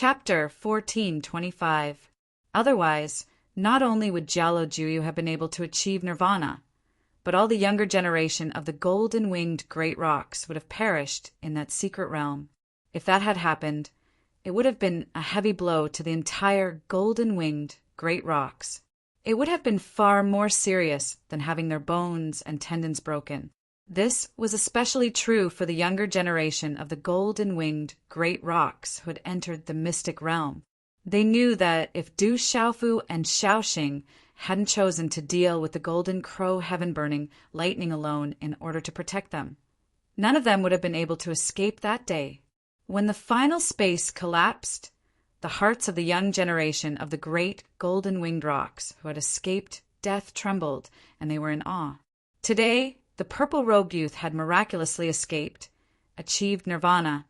Chapter 1425. Otherwise, not only would Jialo Juyu have been able to achieve nirvana, but all the younger generation of the golden-winged great rocks would have perished in that secret realm. If that had happened, it would have been a heavy blow to the entire golden-winged great rocks. It would have been far more serious than having their bones and tendons broken. This was especially true for the younger generation of the golden-winged great rocks who had entered the mystic realm. They knew that if Du Xiaofu and Xiaoxing hadn't chosen to deal with the golden crow heaven-burning lightning alone in order to protect them, none of them would have been able to escape that day. When the final space collapsed, the hearts of the young generation of the great golden-winged rocks who had escaped death trembled, and they were in awe. Today, the purple-robed youth had miraculously escaped, achieved nirvana,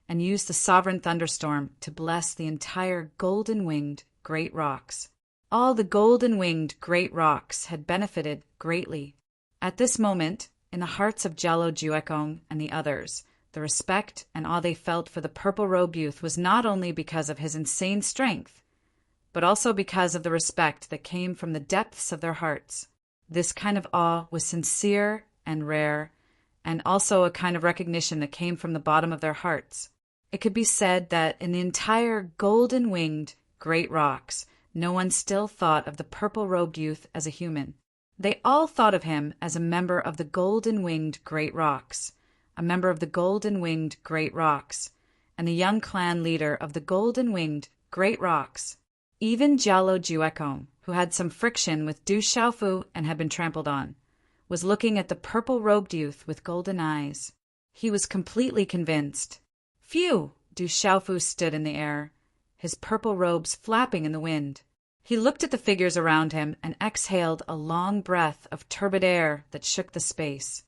and used the sovereign thunderstorm to bless the entire golden-winged great rocks. All the golden-winged great rocks had benefited greatly. At this moment, in the hearts of Jialo Juekong and the others, the respect and awe they felt for the purple-robed youth was not only because of his insane strength, but also because of the respect that came from the depths of their hearts. This kind of awe was sincere and rare, and also a kind of recognition that came from the bottom of their hearts. It could be said that in the entire golden-winged great rocks, no one still thought of the purple-robed youth as a human. They all thought of him as a member of the golden-winged great rocks, a member of the golden-winged great rocks, and the young clan leader of the golden-winged great rocks. Even Jialo Juekong, who had some friction with Du Xiaofu and had been trampled on, was looking at the purple-robed youth with golden eyes. He was completely convinced. Phew! Du Xiaofu stood in the air, his purple robes flapping in the wind. He looked at the figures around him and exhaled a long breath of turbid air that shook the space.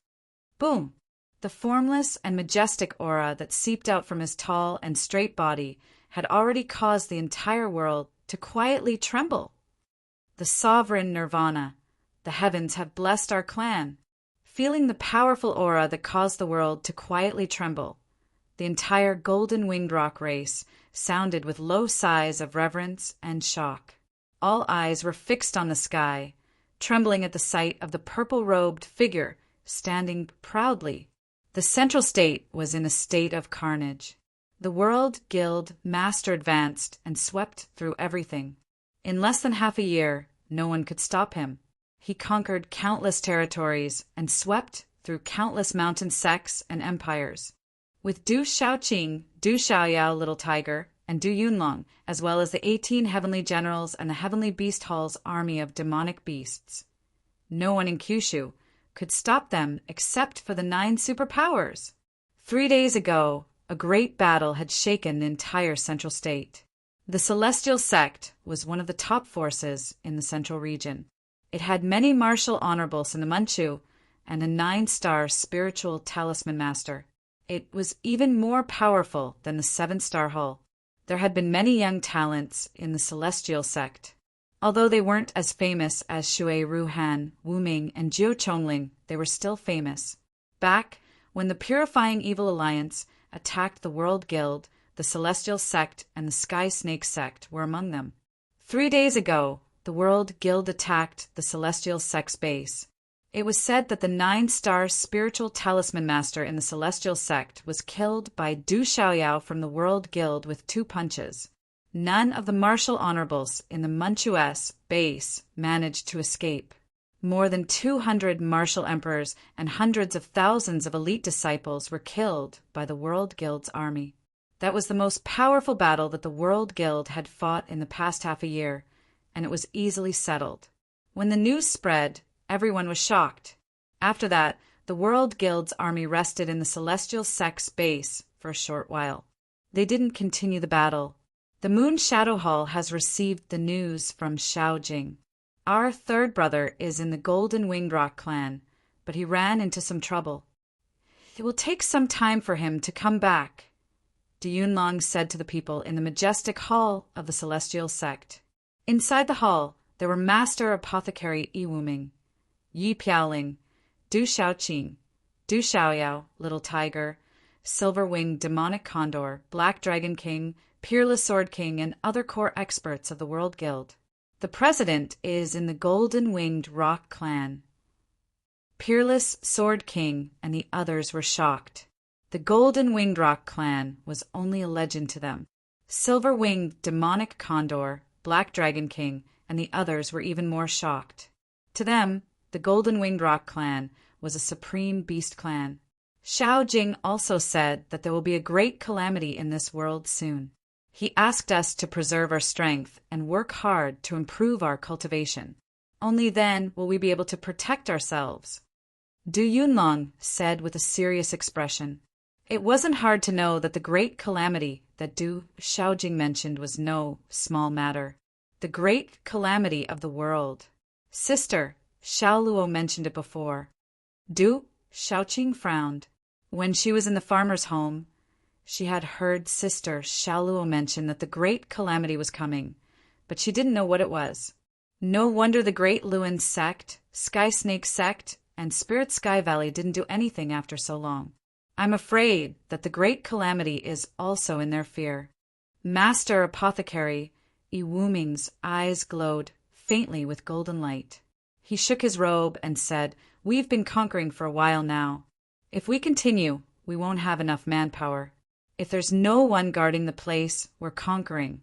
Boom! The formless and majestic aura that seeped out from his tall and straight body had already caused the entire world to quietly tremble. The sovereign nirvana, the heavens have blessed our clan. Feeling the powerful aura that caused the world to quietly tremble, the entire golden-winged rock race sounded with low sighs of reverence and shock. All eyes were fixed on the sky, trembling at the sight of the purple-robed figure standing proudly. The central state was in a state of carnage. The world guild master advanced and swept through everything. In less than half a year, no one could stop him. He conquered countless territories and swept through countless mountain sects and empires. With Du Xiaoqing, Du Xiaoyao Little Tiger, and Du Yunlong, as well as the 18 heavenly generals and the heavenly beast hall's army of demonic beasts. No one in Kyushu could stop them except for the 9 superpowers. 3 days ago, a great battle had shaken the entire central state. The Celestial Sect was one of the top forces in the central region. It had many martial honorables in the Manchu and a 9-star spiritual talisman master. It was even more powerful than the 7-star hull. There had been many young talents in the Celestial Sect. Although they weren't as famous as Shui Ruhan, Wu Ming, and Jiu Chongling, they were still famous. Back when the Purifying Evil Alliance attacked the World Guild, the Celestial Sect and the Sky Snake Sect were among them. 3 days ago, the World Guild attacked the Celestial Sect's base. It was said that the 9-star spiritual talisman master in the Celestial Sect was killed by Du Xiaoyao from the World Guild with 2 punches. None of the martial honorables in the Manchu base managed to escape. More than 200 martial emperors and hundreds of thousands of elite disciples were killed by the World Guild's army. That was the most powerful battle that the World Guild had fought in the past half a year, and it was easily settled. When the news spread, everyone was shocked. After that, the World Guild's army rested in the Celestial Sect's base for a short while. They didn't continue the battle. The Moon Shadow Hall has received the news from Xiaojing. Our 3rd brother is in the Golden Winged Rock clan, but he ran into some trouble. It will take some time for him to come back, Du Yunlong said to the people in the majestic hall of the Celestial Sect. Inside the hall, there were Master Apothecary Yi Wuming, Yi Piaoling, Du Xiaoqing, Du Xiaoyao, Little Tiger, Silver-Winged Demonic Condor, Black Dragon King, Peerless Sword King, and other core experts of the World Guild. The president is in the Golden Winged Rock clan. Peerless Sword King and the others were shocked. The Golden Winged Rock clan was only a legend to them. Silver-winged demonic condor, Black Dragon King, and the others were even more shocked. To them, the Golden Winged Rock clan was a supreme beast clan. Xiao Jing also said that there will be a great calamity in this world soon. He asked us to preserve our strength and work hard to improve our cultivation. Only then will we be able to protect ourselves. Du Yunlong said with a serious expression. It wasn't hard to know that the great calamity that Du Xiaojing mentioned was no small matter. The great calamity of the world. Sister, Xiao Luo mentioned it before. Du Xiaoqing frowned. When she was in the farmer's home, she had heard Sister Xiao Luo mention that the great calamity was coming, but she didn't know what it was. No wonder the Great Luan sect, Sky Snake sect, and Spirit Sky Valley didn't do anything after so long. I'm afraid that the great calamity is also in their fear. Master Apothecary Yi Wuming's eyes glowed faintly with golden light. He shook his robe and said, "We've been conquering for a while now. If we continue, we won't have enough manpower. If there's no one guarding the place we're conquering,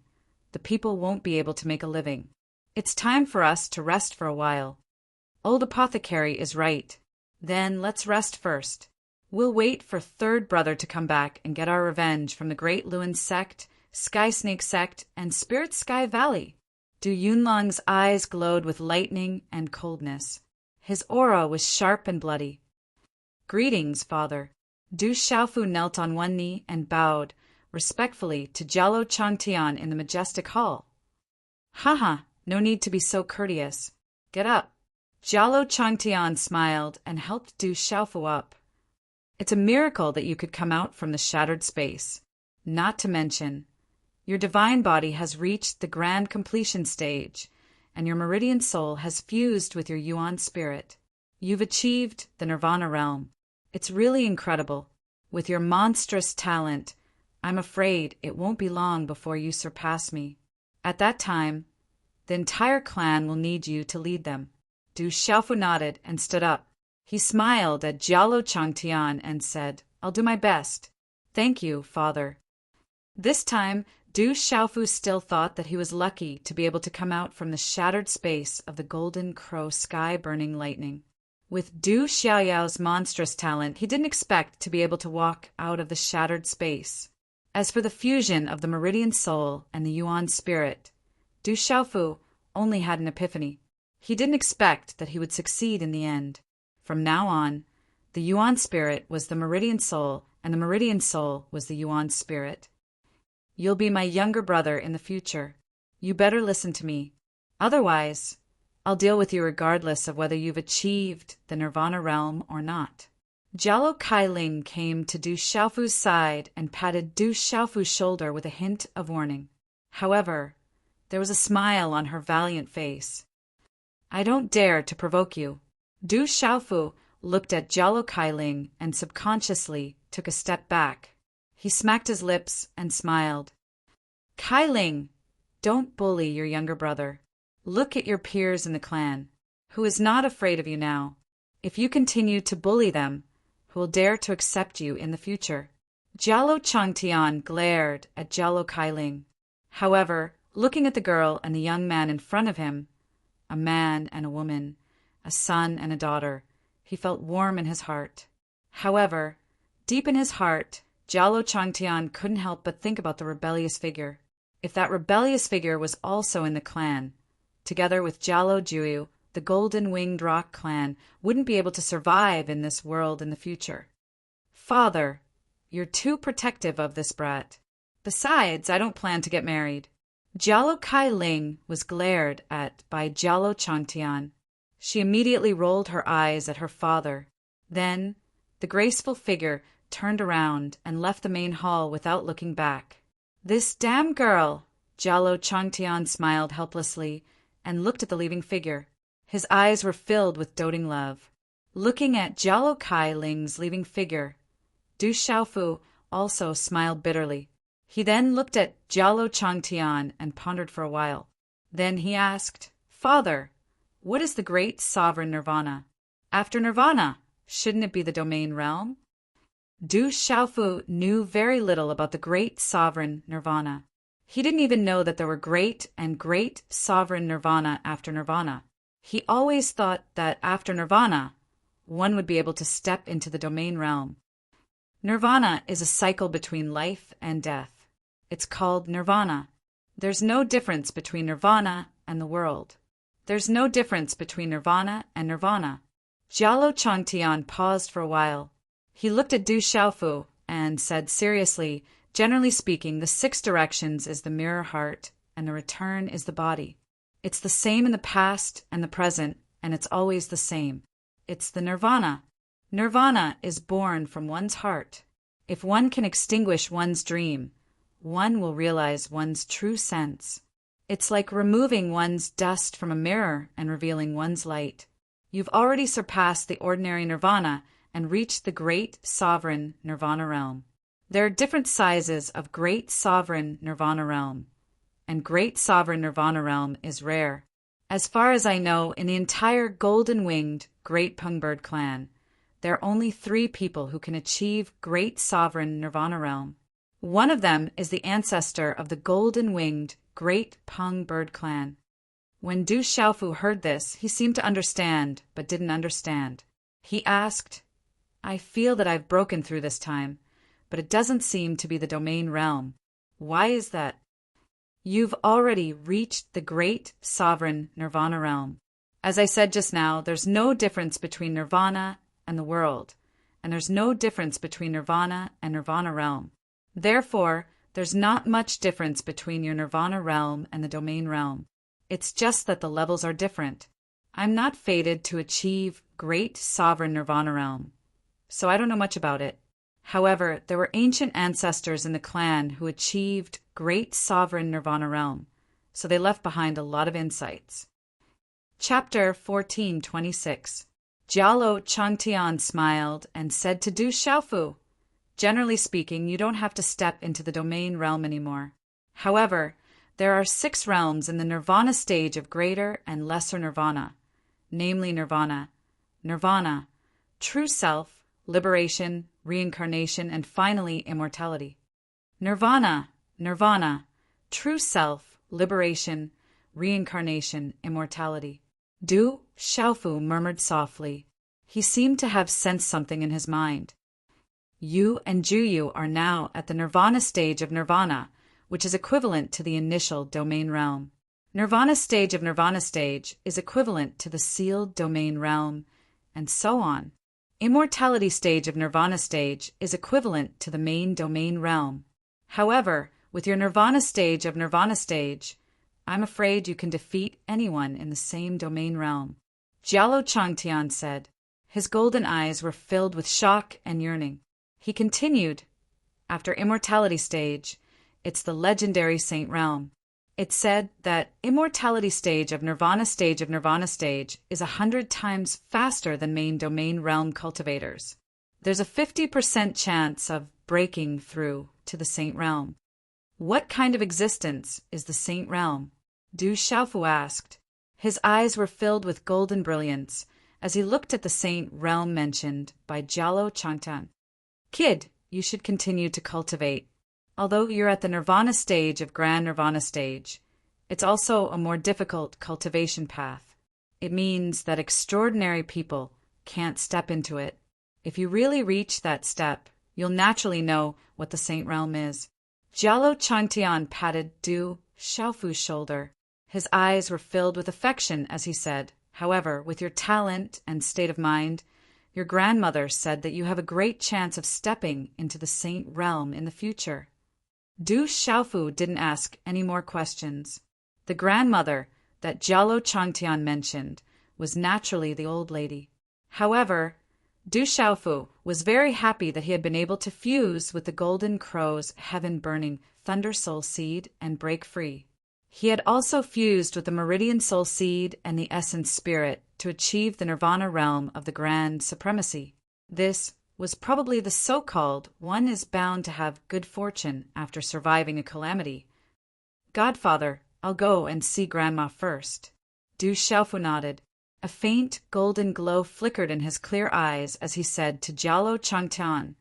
the people won't be able to make a living. It's time for us to rest for a while." Old Apothecary is right. Then let's rest first. We'll wait for Third Brother to come back and get our revenge from the Great Luan sect, Sky Snake sect, and Spirit Sky Valley. Du Yunlong's eyes glowed with lightning and coldness. His aura was sharp and bloody. "Greetings, Father." Du Xiaofu knelt on one knee and bowed respectfully to Jialo Changtian in the majestic hall. "Haha, no need to be so courteous. Get up." Jialo Changtian smiled and helped Du Xiaofu up. "It's a miracle that you could come out from the shattered space. Not to mention, your divine body has reached the grand completion stage, and your meridian soul has fused with your Yuan spirit. You've achieved the Nirvana realm. It's really incredible. With your monstrous talent, I'm afraid it won't be long before you surpass me. At that time, the entire clan will need you to lead them." Du Xiaofu nodded and stood up. He smiled at Jialo Changtian and said, "I'll do my best. Thank you, Father." This time, Du Xiaofu still thought that he was lucky to be able to come out from the shattered space of the Golden Crow sky-burning lightning. With Du Xiaoyao's monstrous talent, he didn't expect to be able to walk out of the shattered space. As for the fusion of the Meridian Soul and the Yuan Spirit, Du Xiaofu only had an epiphany. He didn't expect that he would succeed in the end. From now on, the Yuan Spirit was the Meridian Soul, and the Meridian Soul was the Yuan Spirit. "You'll be my younger brother in the future. You better listen to me. Otherwise, I'll deal with you regardless of whether you've achieved the Nirvana realm or not." Jialo Kailing came to Du Xiaofu's side and patted Du Xiaofu's shoulder with a hint of warning. However, there was a smile on her valiant face. "I don't dare to provoke you." Du Xiaofu looked at Jialo Kailing and subconsciously took a step back. He smacked his lips and smiled. "Kailing, don't bully your younger brother. Look at your peers in the clan, who is not afraid of you now. If you continue to bully them, who will dare to accept you in the future?" Jialo Changtian glared at Jialo Kailing. However, looking at the girl and the young man in front of him, a man and a woman, a son and a daughter, he felt warm in his heart. However, deep in his heart, Jialo Changtian couldn't help but think about the rebellious figure. If that rebellious figure was also in the clan, together with Jialo Juyu, the Golden Winged Rock clan wouldn't be able to survive in this world in the future. "Father, you're too protective of this brat. Besides, I don't plan to get married." Jialo Kailing was glared at by Jialo Changtian. She immediately rolled her eyes at her father. Then, the graceful figure turned around and left the main hall without looking back. "This damn girl!" Jialo Changtian smiled helplessly and looked at the leaving figure. His eyes were filled with doting love. Looking at Jialo Kailing's leaving figure, Du Xiaofu also smiled bitterly. He then looked at Jialo Changtian and pondered for a while. Then he asked, "Father, what is the great sovereign nirvana? After nirvana, shouldn't it be the domain realm?" Du Xiaofu knew very little about the great sovereign nirvana. He didn't even know that there were great and great sovereign nirvana after nirvana. He always thought that after nirvana, one would be able to step into the domain realm. Nirvana is a cycle between life and death. It's called nirvana. There's no difference between nirvana and the world. There's no difference between nirvana and nirvana. Jialo Changtian paused for a while. He looked at Du Xiaofu and said seriously, "Generally speaking, the 6 directions is the mirror heart, and the return is the body. It's the same in the past and the present, and it's always the same. It's the nirvana. Nirvana is born from one's heart. If one can extinguish one's dream, one will realize one's true sense. It's like removing one's dust from a mirror and revealing one's light. You've already surpassed the ordinary nirvana and reached the great sovereign nirvana realm. There are different sizes of great sovereign nirvana realm, and great sovereign nirvana realm is rare. As far as I know, in the entire golden-winged Great Pungbird clan, there are only 3 people who can achieve great sovereign nirvana realm. One of them is the ancestor of the golden-winged Great Pungbird clan." When Du Xiaofu heard this, he seemed to understand, but didn't understand. He asked, "I feel that I've broken through this time, but it doesn't seem to be the domain realm. Why is that?" "You've already reached the great sovereign nirvana realm. As I said just now, there's no difference between nirvana and the world, and there's no difference between nirvana and nirvana realm. Therefore, there's not much difference between your nirvana realm and the domain realm. It's just that the levels are different. I'm not fated to achieve great sovereign nirvana realm, so I don't know much about it. However, there were ancient ancestors in the clan who achieved great sovereign nirvana realm, so they left behind a lot of insights." Chapter 1426. Jialo Changtian smiled and said to Du Xiaofu, "Generally speaking, you don't have to step into the domain realm anymore. However, there are 6 realms in the nirvana stage of greater and lesser nirvana, namely nirvana, nirvana, true self, liberation, reincarnation, and finally immortality. Nirvana, nirvana, true self, liberation, reincarnation, immortality." Du Xiaofu murmured softly. He seemed to have sensed something in his mind. "You and Juyu are now at the nirvana stage of nirvana, which is equivalent to the initial domain realm. Nirvana stage of nirvana stage is equivalent to the sealed domain realm, and so on. Immortality stage of nirvana stage is equivalent to the main domain realm. However, with your nirvana stage of nirvana stage, I'm afraid you can defeat anyone in the same domain realm." Jialo Changtian said. His golden eyes were filled with shock and yearning. He continued, "After immortality stage, it's the legendary saint realm. It's said that immortality stage of nirvana stage is 100 times faster than main domain realm cultivators. There's a 50% chance of breaking through to the saint realm. What kind of existence is the saint realm?" Du Xiaofu asked. His eyes were filled with golden brilliance as he looked at the saint realm mentioned by Jialo Changtian. "Kid, you should continue to cultivate. Although you're at the nirvana stage of grand nirvana stage, it's also a more difficult cultivation path. It means that extraordinary people can't step into it. If you really reach that step, you'll naturally know what the saint realm is." Jialo Changtian patted Du Xiaofu's shoulder. His eyes were filled with affection as he said, "However, with your talent and state of mind, your grandmother said that you have a great chance of stepping into the saint realm in the future." Du Xiaofu didn't ask any more questions. The grandmother that Jialo Changtian mentioned was naturally the old lady. However, Du Xiaofu was very happy that he had been able to fuse with the Golden Crow's heaven-burning Thunder Soul Seed and break free. He had also fused with the Meridian Soul Seed and the Essence Spirit to achieve the Nirvana realm of the Grand Supremacy. This was probably the so-called one is bound to have good fortune after surviving a calamity. Godfather, I'll go and see Grandma first. Du Xiaofu nodded. A faint golden glow flickered in his clear eyes as he said to Jialo Changtian,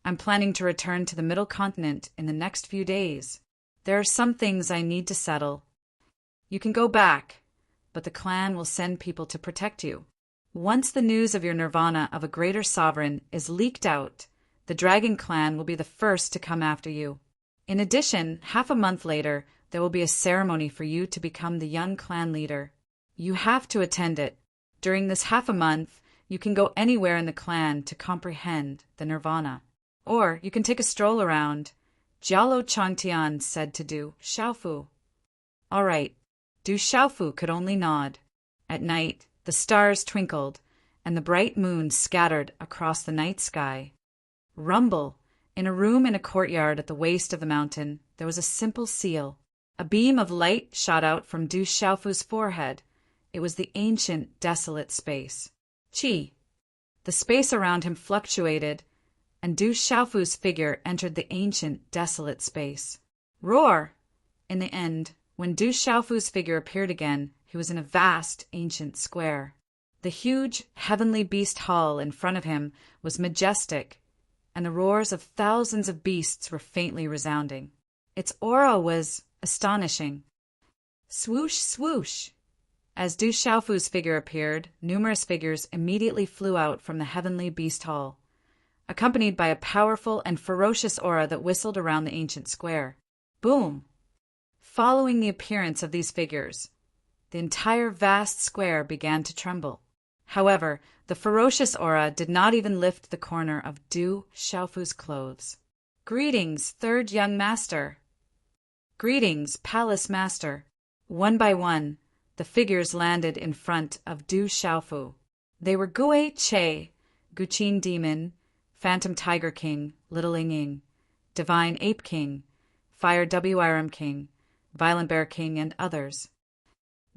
I'm planning to return to the Middle Continent in the next few days. There are some things I need to settle. You can go back, but the clan will send people to protect you. Once the news of your nirvana of a greater sovereign is leaked out, the Dragon Clan will be the first to come after you. In addition, half a month later, there will be a ceremony for you to become the young clan leader. You have to attend it. During this half a month, you can go anywhere in the clan to comprehend the nirvana. Or you can take a stroll around, Jialo Changtian said to Du Xiaofu. All right. Du Xiaofu could only nod. At night, the stars twinkled, and the bright moon scattered across the night sky. Rumble! In a room in a courtyard at the waist of the mountain, there was a simple seal. A beam of light shot out from Du Xiaofu's forehead. It was the ancient, desolate space. Qi. The space around him fluctuated, and Du Xiaofu's figure entered the ancient, desolate space. Roar! In the end, when Du Xiaofu's figure appeared again, he was in a vast, ancient square. The huge, heavenly beast hall in front of him was majestic, and the roars of thousands of beasts were faintly resounding. Its aura was astonishing. Swoosh, swoosh! As Du Xiaofu's figure appeared, numerous figures immediately flew out from the heavenly beast hall, accompanied by a powerful and ferocious aura that whistled around the ancient square. Boom! Following the appearance of these figures, the entire vast square began to tremble. However, the ferocious aura did not even lift the corner of Du Xiaofu's clothes. Greetings, third young master. Greetings, palace master. One by one, the figures landed in front of Du Xiaofu. They were Gui Che, Guqin Demon, Phantom Tiger King, Little Ying, Divine Ape King, Fire WRM King, Violent Bear King, and others.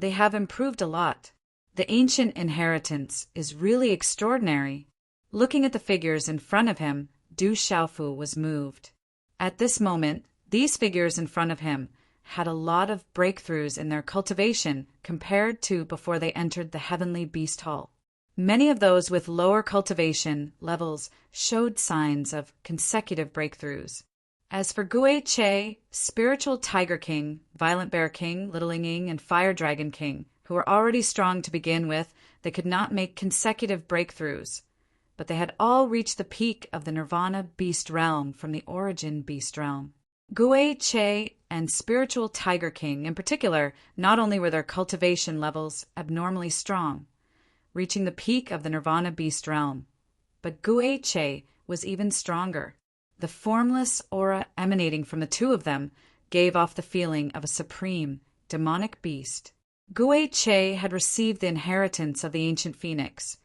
They have improved a lot. The ancient inheritance is really extraordinary. Looking at the figures in front of him, Du Xiaofu was moved. At this moment, these figures in front of him had a lot of breakthroughs in their cultivation compared to before they entered the heavenly beast hall. Many of those with lower cultivation levels showed signs of consecutive breakthroughs. As for Gui Che, Spiritual Tiger King, Violent Bear King, Little Ying, and Fire Dragon King, who were already strong to begin with, they could not make consecutive breakthroughs, but they had all reached the peak of the Nirvana beast realm from the origin beast realm. Gui Che and Spiritual Tiger King, in particular, not only were their cultivation levels abnormally strong, reaching the peak of the Nirvana beast realm, but Gui Che was even stronger. The formless aura emanating from the two of them gave off the feeling of a supreme, demonic beast. Gui Che had received the inheritance of the ancient phoenix,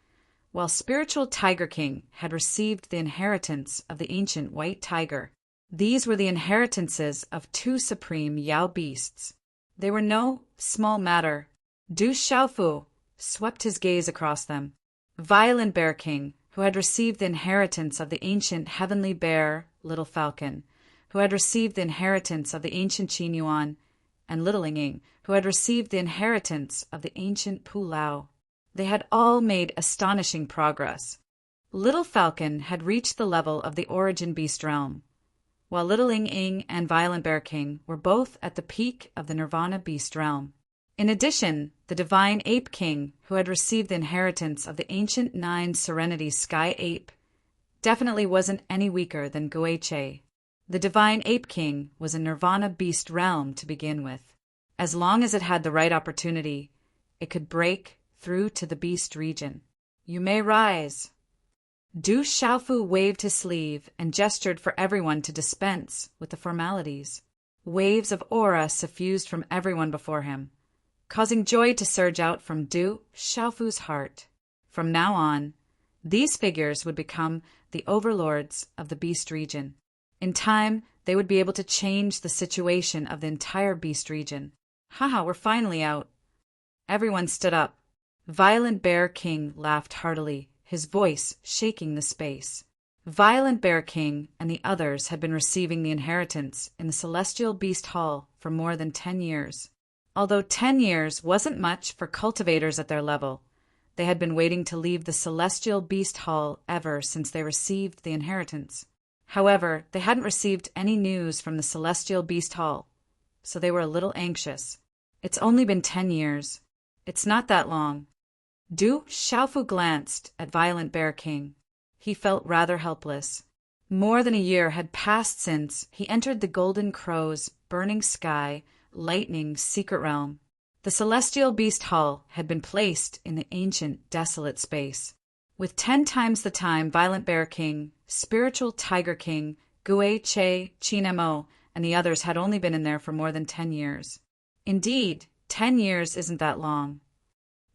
while Spiritual Tiger King had received the inheritance of the ancient white tiger. These were the inheritances of two supreme Yao beasts. They were no small matter. Du Xiaofu swept his gaze across them. Violent Bear King, who had received the inheritance of the ancient heavenly bear, Little Falcon, who had received the inheritance of the ancient Qin Yuan, and Little Ying, who had received the inheritance of the ancient Pu Lao. They had all made astonishing progress. Little Falcon had reached the level of the origin beast realm, while Little Ying and Violent Bear King were both at the peak of the Nirvana beast realm. In addition, the Divine Ape King, who had received the inheritance of the ancient Nine Serenity Sky Ape, definitely wasn't any weaker than Gui Che. The Divine Ape King was a Nirvana beast realm to begin with. As long as it had the right opportunity, it could break through to the beast region. You may rise. Du Xiaofu waved his sleeve and gestured for everyone to dispense with the formalities. Waves of aura suffused from everyone before him, causing joy to surge out from Du Xiaofu's heart. From now on, these figures would become the overlords of the beast region. In time, they would be able to change the situation of the entire beast region. Haha, we're finally out. Everyone stood up. Violent Bear King laughed heartily, his voice shaking the space. Violent Bear King and the others had been receiving the inheritance in the Celestial Beast Hall for more than 10 years. Although 10 years wasn't much for cultivators at their level, they had been waiting to leave the Celestial Beast Hall ever since they received the inheritance. However, they hadn't received any news from the Celestial Beast Hall, so they were a little anxious. It's only been 10 years. It's not that long. Du Xiaofu glanced at Violent Bear King. He felt rather helpless. More than a year had passed since he entered the Golden Crow's burning sky, lightning secret realm. The Celestial Beast Hall had been placed in the ancient, desolate space. With 10 times the time Violent Bear King, Spiritual Tiger King, Gue Che, Chinemo, and the others had only been in there for more than 10 years. Indeed, 10 years isn't that long.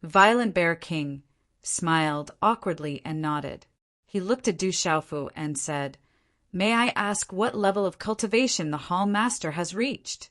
Violent Bear King smiled awkwardly and nodded. He looked at Du Xiaofu and said, "May I ask what level of cultivation the Hall Master has reached?"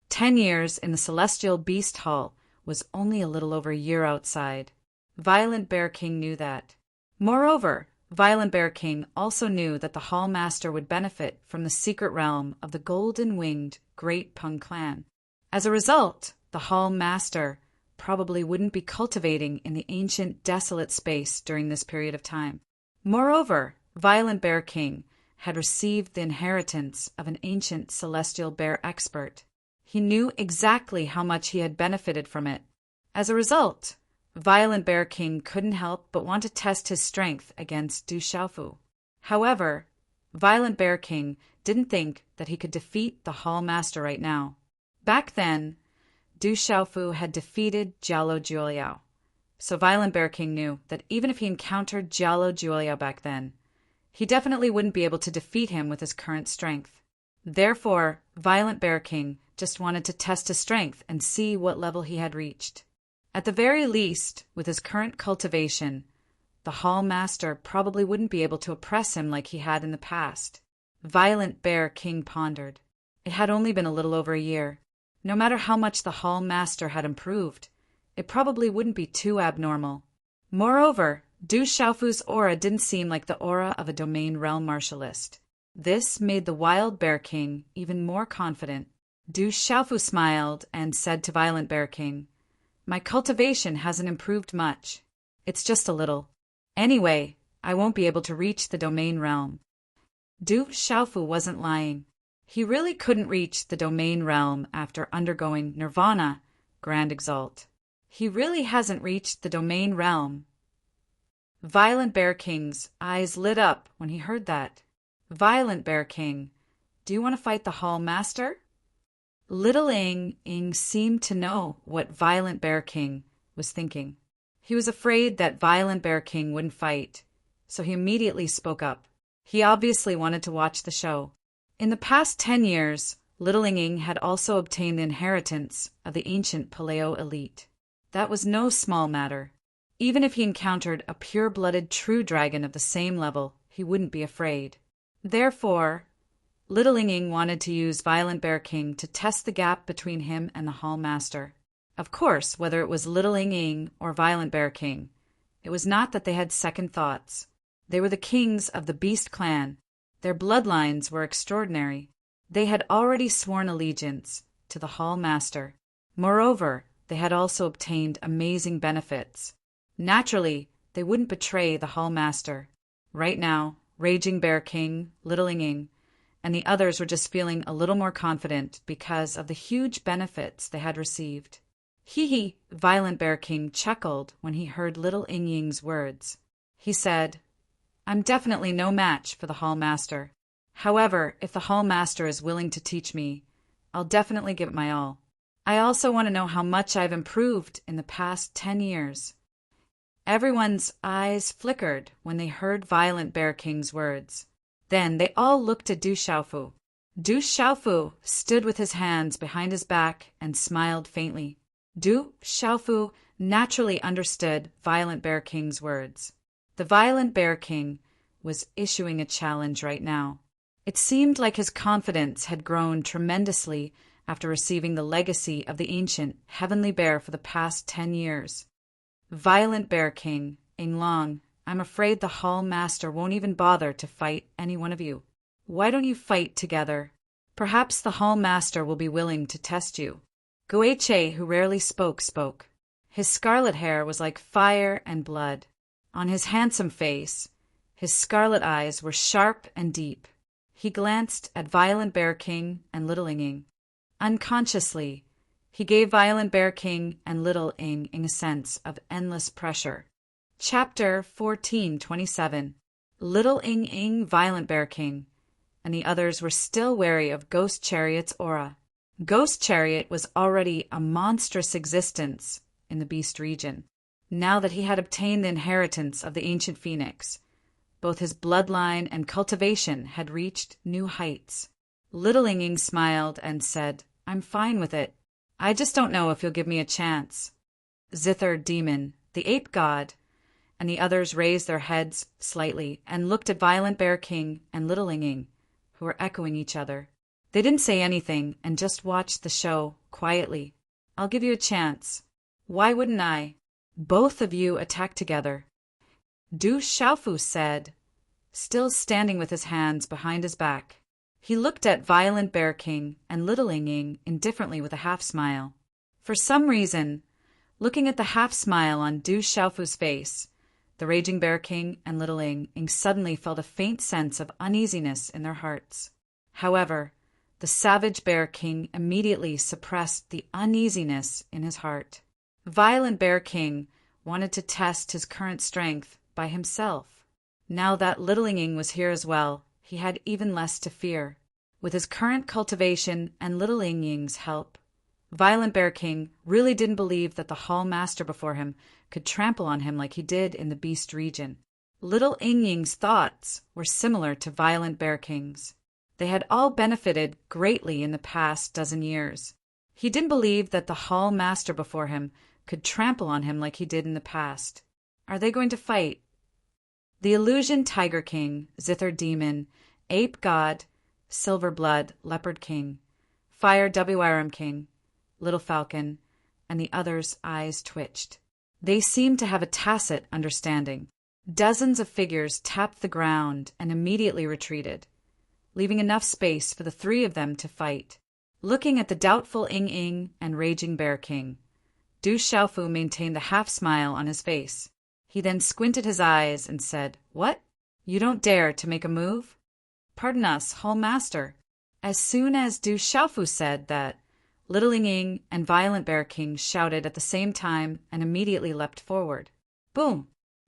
10 years in the Celestial Beast Hall was only a little over a year outside. Violent Bear King knew that. Moreover, Violent Bear King also knew that the Hall Master would benefit from the secret realm of the golden-winged Great Peng Clan. As a result, the Hall Master probably wouldn't be cultivating in the ancient, desolate space during this period of time. Moreover, Violent Bear King had received the inheritance of an ancient celestial bear expert. He knew exactly how much he had benefited from it. As a result, Violent Bear King couldn't help but want to test his strength against Du Xiaofu. However, Violent Bear King didn't think that he could defeat the Hall Master right now. Back then, Du Xiaofu had defeated Jialo Juliao, so Violent Bear King knew that even if he encountered Jialo Juliao back then, he definitely wouldn't be able to defeat him with his current strength. Therefore, Violent Bear King just wanted to test his strength and see what level he had reached. At the very least, with his current cultivation, the Hall Master probably wouldn't be able to oppress him like he had in the past. Violent Bear King pondered. It had only been a little over a year. No matter how much the Hall Master had improved, it probably wouldn't be too abnormal. Moreover, Du Xiaofu's aura didn't seem like the aura of a domain realm martialist. This made the Wild Bear King even more confident. Du Xiaofu smiled and said to Violent Bear King, "My cultivation hasn't improved much. It's just a little. Anyway, I won't be able to reach the domain realm." Du Xiaofu wasn't lying. He really couldn't reach the domain realm after undergoing Nirvana, Grand Exalt. He really hasn't reached the domain realm. Violent Bear King's eyes lit up when he heard that. "Violent Bear King, do you want to fight the Hall Master?" Little Ing seemed to know what Violent Bear King was thinking. He was afraid that Violent Bear King wouldn't fight, so he immediately spoke up. He obviously wanted to watch the show. In the past 10 years, Little Ing had also obtained the inheritance of the ancient Paleo elite. That was no small matter. Even if he encountered a pure-blooded true dragon of the same level, he wouldn't be afraid. Therefore, Little Ing wanted to use Violent Bear King to test the gap between him and the Hall Master. Of course, whether it was Little Ing or Violent Bear King, it was not that they had second thoughts. They were the kings of the Beast Clan. Their bloodlines were extraordinary. They had already sworn allegiance to the Hall Master. Moreover, they had also obtained amazing benefits. Naturally, they wouldn't betray the Hall Master. Right now, Raging Bear King, Little Ing, and the others were just feeling a little more confident because of the huge benefits they had received. Hee, Violent Bear King chuckled when he heard Little Ing's words. He said, "I'm definitely no match for the Hall Master. However, if the Hall Master is willing to teach me, I'll definitely give it my all. I also want to know how much I've improved in the past 10 years. Everyone's eyes flickered when they heard Violent Bear King's words. Then they all looked at Du Xiaofu. Du Xiaofu stood with his hands behind his back and smiled faintly. Du Xiaofu naturally understood Violent Bear King's words. The Violent Bear King was issuing a challenge right now. It seemed like his confidence had grown tremendously after receiving the legacy of the ancient Heavenly Bear for the past 10 years. Violent Bear King, Inglong, I'm afraid the Hall Master won't even bother to fight any one of you. Why don't you fight together? Perhaps the Hall Master will be willing to test you." Guiche, who rarely spoke. His scarlet hair was like fire and blood. On his handsome face, his scarlet eyes were sharp and deep. He glanced at Violent Bear King and Little Ing. Unconsciously, he gave Violent Bear King and Little Ing a sense of endless pressure. Chapter 14:27. Little Ing, Violent Bear King, and the others were still wary of Ghost Chariot's aura. Ghost Chariot was already a monstrous existence in the Beast region. Now that he had obtained the inheritance of the ancient phoenix, both his bloodline and cultivation had reached new heights. Little Ing smiled and said, "I'm fine with it. I just don't know if you'll give me a chance." Zither Demon, the ape god, and the others raised their heads slightly and looked at Violent Bear King and Little Ing, who were echoing each other. They didn't say anything and just watched the show quietly. "I'll give you a chance." "Why wouldn't I? Both of you attack together," Du Xiaofu said, still standing with his hands behind his back. He looked at Violent Bear King and Little Ing indifferently with a half-smile. For some reason, looking at the half-smile on Du Xiaofu's face, the Raging Bear King and Little Ing suddenly felt a faint sense of uneasiness in their hearts. However, the Savage Bear King immediately suppressed the uneasiness in his heart. Violent Bear King wanted to test his current strength by himself. Now that Little Ing was here as well, he had even less to fear. With his current cultivation and Little Ing's help, Violent Bear King really didn't believe that the Hall Master before him could trample on him like he did in the Beast region. Little Ing's thoughts were similar to Violent Bear King's. They had all benefited greatly in the past dozen years. He didn't believe that the Hall Master before him could trample on him like he did in the past. Are they going to fight? The Illusion Tiger King, Zither Demon, Ape God, Silver Blood, Leopard King, Fire WRM King, Little Falcon, and the others' eyes twitched. They seemed to have a tacit understanding. Dozens of figures tapped the ground and immediately retreated, leaving enough space for the three of them to fight. Looking at the doubtful Ing and Raging Bear King, Du Xiaofu maintained the half-smile on his face. He then squinted his eyes and said, "What? You don't dare to make a move?" "Pardon us, Hall Master." As soon as Du Xiaofu said that, Little Ing and Violent Bear King shouted at the same time and immediately leapt forward. Boom!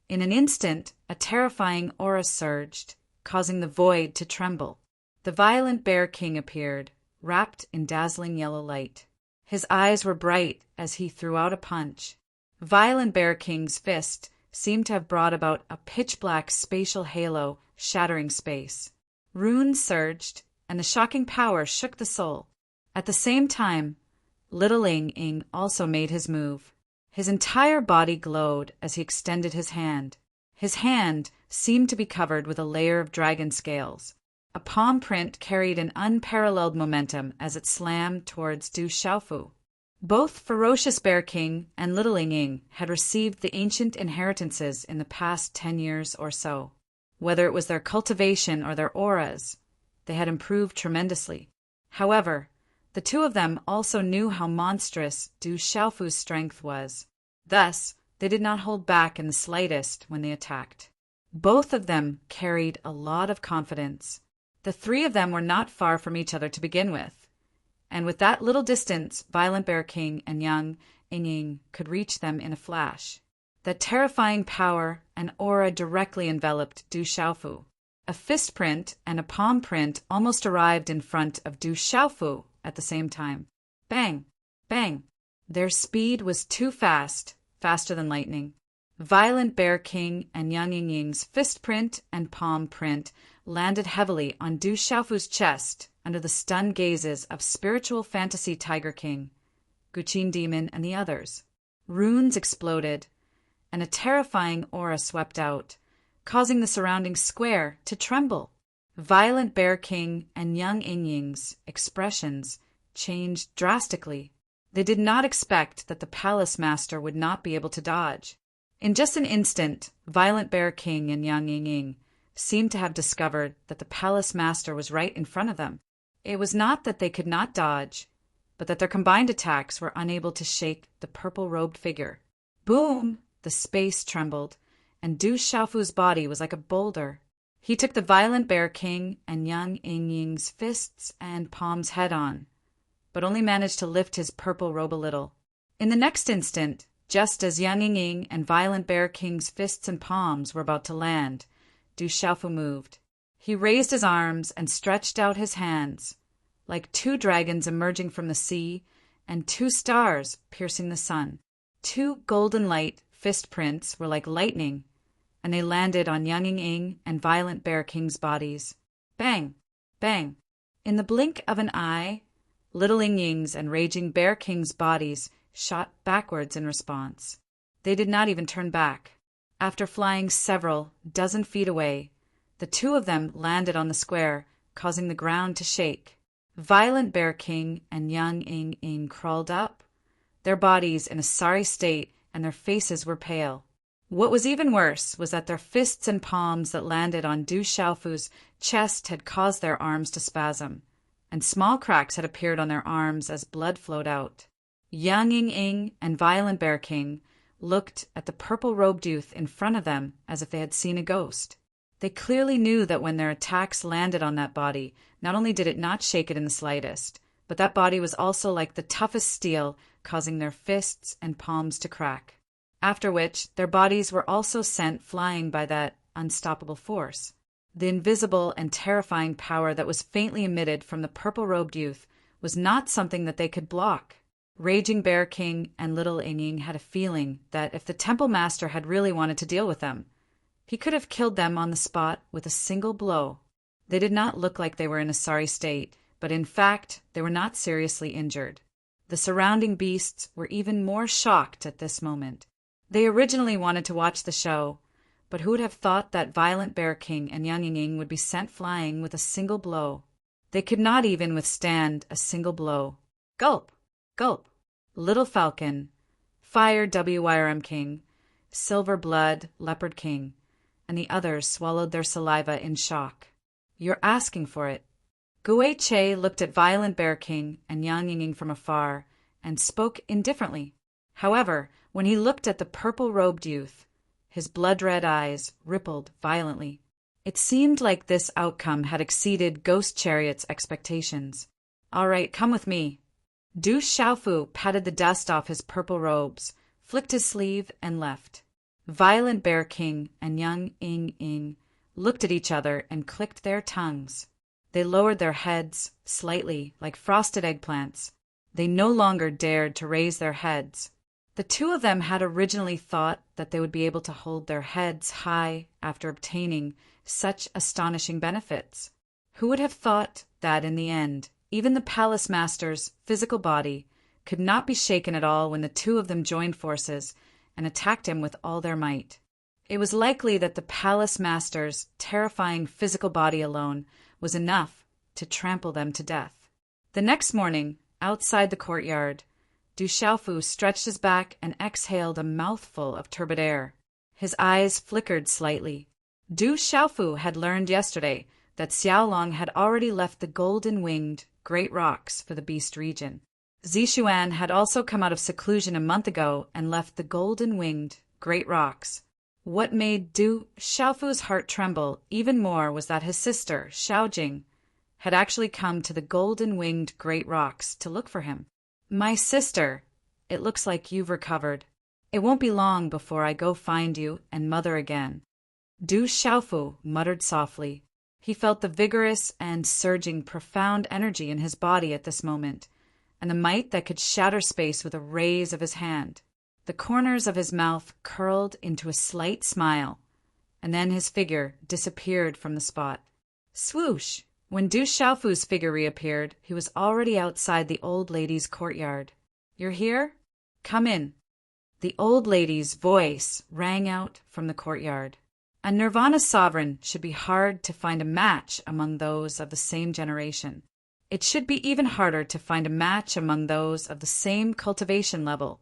In an instant, a terrifying aura surged, causing the void to tremble. The Violent Bear King appeared, wrapped in dazzling yellow light. His eyes were bright as he threw out a punch. Violent Bear King's fist seemed to have brought about a pitch-black spatial halo shattering space. Runes surged, and the shocking power shook the soul. At the same time, Little Ing also made his move. His entire body glowed as he extended his hand. His hand seemed to be covered with a layer of dragon scales. A palm print carried an unparalleled momentum as it slammed towards Du Xiaofu. Both Ferocious Bear King and Little Ing had received the ancient inheritances in the past 10 years or so. Whether it was their cultivation or their auras, they had improved tremendously. However, the two of them also knew how monstrous Du Xiaofu's strength was. Thus, they did not hold back in the slightest when they attacked. Both of them carried a lot of confidence. The three of them were not far from each other to begin with, and with that little distance, Violent Bear King and young Ing could reach them in a flash. That terrifying power and aura directly enveloped Du Xiaofu. A fist print and a palm print almost arrived in front of Du Xiaofu at the same time. Bang! Bang! Their speed was too fast, faster than lightning. Violent Bear King and young Ing's fist print and palm print landed heavily on Du Xiaofu's chest under the stunned gazes of Spiritual Fantasy Tiger King, Guqin Demon, and the others. Runes exploded, and a terrifying aura swept out, causing the surrounding square to tremble. Violent Bear King and young Ing's expressions changed drastically. They did not expect that the Palace Master would not be able to dodge. In just an instant, Violent Bear King and Yang Ying seemed to have discovered that the palace master was right in front of them. It was not that they could not dodge, but that their combined attacks were unable to shake the purple-robed figure. Boom! The space trembled, and Du Xiaofu's body was like a boulder. He took the Violent Bear King and Yang Ying's fists and palms head-on, but only managed to lift his purple robe a little. In the next instant, just as Yang Ying and Violent Bear King's fists and palms were about to land, Du Xiaofu moved. He raised his arms and stretched out his hands, like two dragons emerging from the sea and two stars piercing the sun. Two golden light fist prints were like lightning, and they landed on Yang Ying and Violent Bear King's bodies. Bang! Bang! In the blink of an eye, Little Ying Ying's and Raging Bear King's bodies shot backwards in response. They did not even turn back. After flying several dozen feet away, the two of them landed on the square, causing the ground to shake. Violent Bear King and Yang Ying crawled up, their bodies in a sorry state, and their faces were pale. What was even worse was that their fists and palms that landed on Du Xiaofu's chest had caused their arms to spasm, and small cracks had appeared on their arms as blood flowed out. Yang Ying and Violent Bear King looked at the purple-robed youth in front of them as if they had seen a ghost. They clearly knew that when their attacks landed on that body, not only did it not shake it in the slightest, but that body was also like the toughest steel, causing their fists and palms to crack. After which, their bodies were also sent flying by that unstoppable force. The invisible and terrifying power that was faintly emitted from the purple-robed youth was not something that they could block. Raging Bear King and Little Ying Ying had a feeling that if the temple master had really wanted to deal with them, he could have killed them on the spot with a single blow. They did not look like they were in a sorry state, but in fact, they were not seriously injured. The surrounding beasts were even more shocked at this moment. They originally wanted to watch the show, but who would have thought that Violent Bear King and Yang Ying would be sent flying with a single blow? They could not even withstand a single blow. Gulp! Gulp! Little Falcon, Fire WYRM King, Silver Blood Leopard King, and the others swallowed their saliva in shock. You're asking for it. Gui Che looked at Violent Bear King and Yang Ying from afar and spoke indifferently. However, when he looked at the purple-robed youth, his blood-red eyes rippled violently. It seemed like this outcome had exceeded Ghost Chariot's expectations. All right, come with me. Du Xiaofu patted the dust off his purple robes, flicked his sleeve, and left. Violent Bear King and Yang Ying looked at each other and clicked their tongues. They lowered their heads slightly, like frosted eggplants. They no longer dared to raise their heads. The two of them had originally thought that they would be able to hold their heads high after obtaining such astonishing benefits. Who would have thought that in the end, even the palace master's physical body could not be shaken at all when the two of them joined forces and attacked him with all their might? It was likely that the palace master's terrifying physical body alone was enough to trample them to death. The next morning, outside the courtyard, Du Xiaofu stretched his back and exhaled a mouthful of turbid air. His eyes flickered slightly. Du Xiaofu had learned yesterday that Xiaolong had already left the golden-winged Great Rocks for the Beast region. Zixuan had also come out of seclusion a month ago and left the golden-winged Great Rocks. What made Du Xiaofu's heart tremble even more was that his sister, Xiaojing, had actually come to the golden-winged Great Rocks to look for him. My sister, it looks like you've recovered. It won't be long before I go find you and mother again. Du Xiaofu muttered softly. He felt the vigorous and surging profound energy in his body at this moment, and the might that could shatter space with a raise of his hand. The corners of his mouth curled into a slight smile, and then his figure disappeared from the spot. Swoosh! When Du Xiaofu's figure reappeared, he was already outside the old lady's courtyard. You're here? Come in. The old lady's voice rang out from the courtyard. A Nirvana sovereign should be hard to find a match among those of the same generation. It should be even harder to find a match among those of the same cultivation level.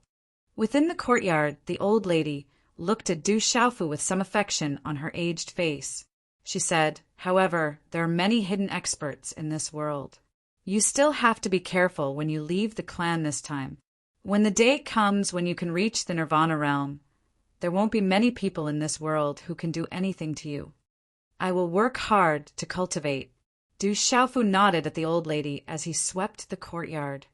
Within the courtyard, the old lady looked at Du Xiaofu with some affection on her aged face. She said, "However, there are many hidden experts in this world. You still have to be careful when you leave the clan this time. When the day comes when you can reach the Nirvana realm, there won't be many people in this world who can do anything to you. I will work hard to cultivate." Du Xiaofu nodded at the old lady as he swept the courtyard.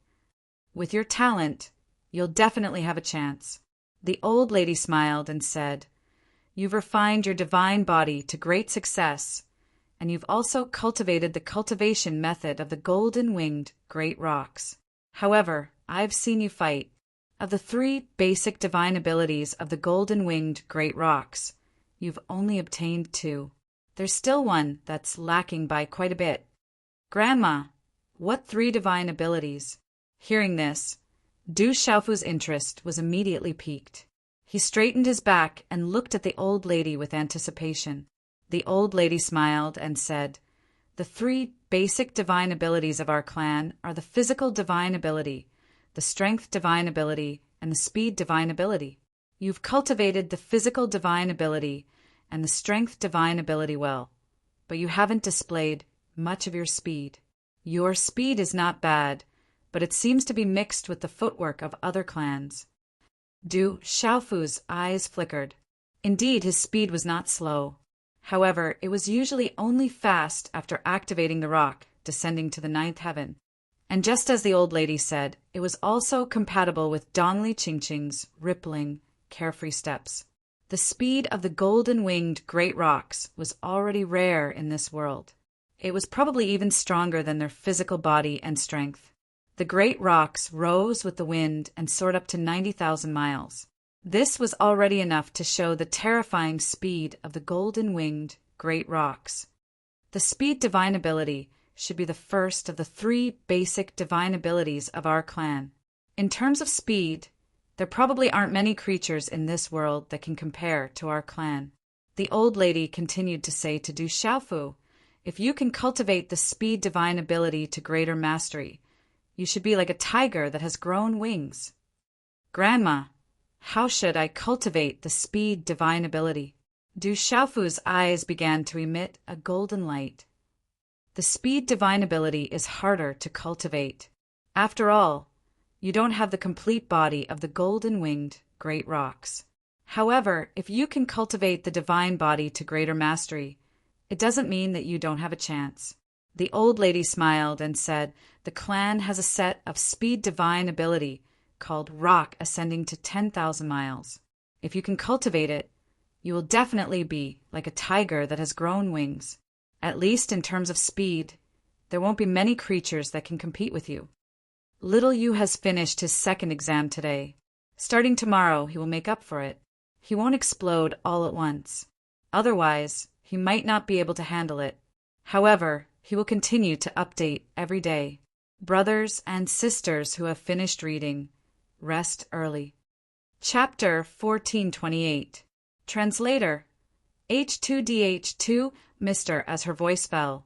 "With your talent, you'll definitely have a chance." The old lady smiled and said, "You've refined your divine body to great success, and you've also cultivated the cultivation method of the golden-winged great rocks. However, I've seen you fight. Of the 3 basic divine abilities of the golden-winged great rocks, you've only obtained 2. There's still one that's lacking by quite a bit." "Grandma, what 3 divine abilities?" Hearing this, Du Xiaofu's interest was immediately piqued. He straightened his back and looked at the old lady with anticipation. The old lady smiled and said, "The 3 basic divine abilities of our clan are the physical divine ability, the strength divine ability, and the speed divine ability. You've cultivated the physical divine ability and the strength divine ability well, but you haven't displayed much of your speed. Your speed is not bad, but it seems to be mixed with the footwork of other clans." Du Xiaofu's eyes flickered. Indeed, his speed was not slow. However, it was usually only fast after activating the rock, descending to the 9th heaven. And just as the old lady said, it was also compatible with Dongli Qingqing's rippling, carefree steps. The speed of the golden-winged great rocks was already rare in this world. It was probably even stronger than their physical body and strength. The great rocks rose with the wind and soared up to 90,000 miles. This was already enough to show the terrifying speed of the golden-winged great rocks. The speed divine ability should be the first of the 3 basic divine abilities of our clan. In terms of speed, there probably aren't many creatures in this world that can compare to our clan. The old lady continued to say to Du Xiaofu, "If you can cultivate the speed divine ability to greater mastery, you should be like a tiger that has grown wings." "Grandma, how should I cultivate the speed divine ability?" Du Xiaofu's eyes began to emit a golden light. "The speed divine ability is harder to cultivate. After all, you don't have the complete body of the golden-winged great rocks. However, if you can cultivate the divine body to greater mastery, it doesn't mean that you don't have a chance." The old lady smiled and said, "The clan has a set of speed divine ability called Rock Ascending to 10,000 miles. If you can cultivate it, you will definitely be like a tiger that has grown wings. At least in terms of speed, there won't be many creatures that can compete with you." Little Yu has finished his 2nd exam today. Starting tomorrow, he will make up for it. He won't explode all at once. Otherwise, he might not be able to handle it. However, he will continue to update every day. Brothers and sisters who have finished reading, rest early. Chapter 1428. Translator. H2DH2, Mr. As her voice fell,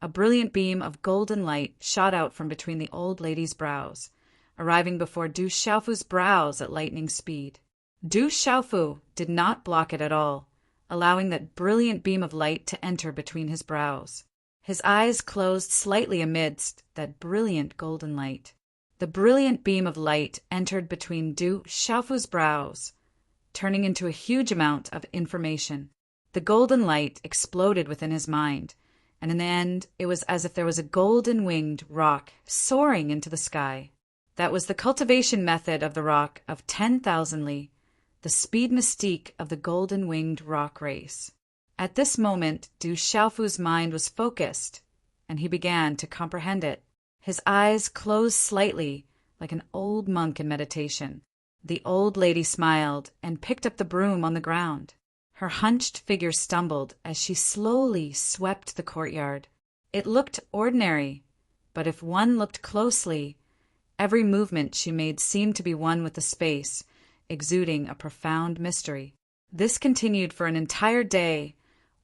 a brilliant beam of golden light shot out from between the old lady's brows, arriving before Du Xiaofu's brows at lightning speed. Du Xiaofu did not block it at all, allowing that brilliant beam of light to enter between his brows. His eyes closed slightly amidst that brilliant golden light. The brilliant beam of light entered between Du Xiaofu's brows, turning into a huge amount of information. The golden light exploded within his mind, and in the end it was as if there was a golden-winged rock soaring into the sky. That was the cultivation method of the rock of 10,000 li, the speed mystique of the golden-winged rock race. At this moment, Du Xiaofu's mind was focused, and he began to comprehend it. His eyes closed slightly, like an old monk in meditation. The old lady smiled and picked up the broom on the ground. Her hunched figure stumbled as she slowly swept the courtyard. It looked ordinary, but if one looked closely, every movement she made seemed to be one with the space, exuding a profound mystery. This continued for an entire day,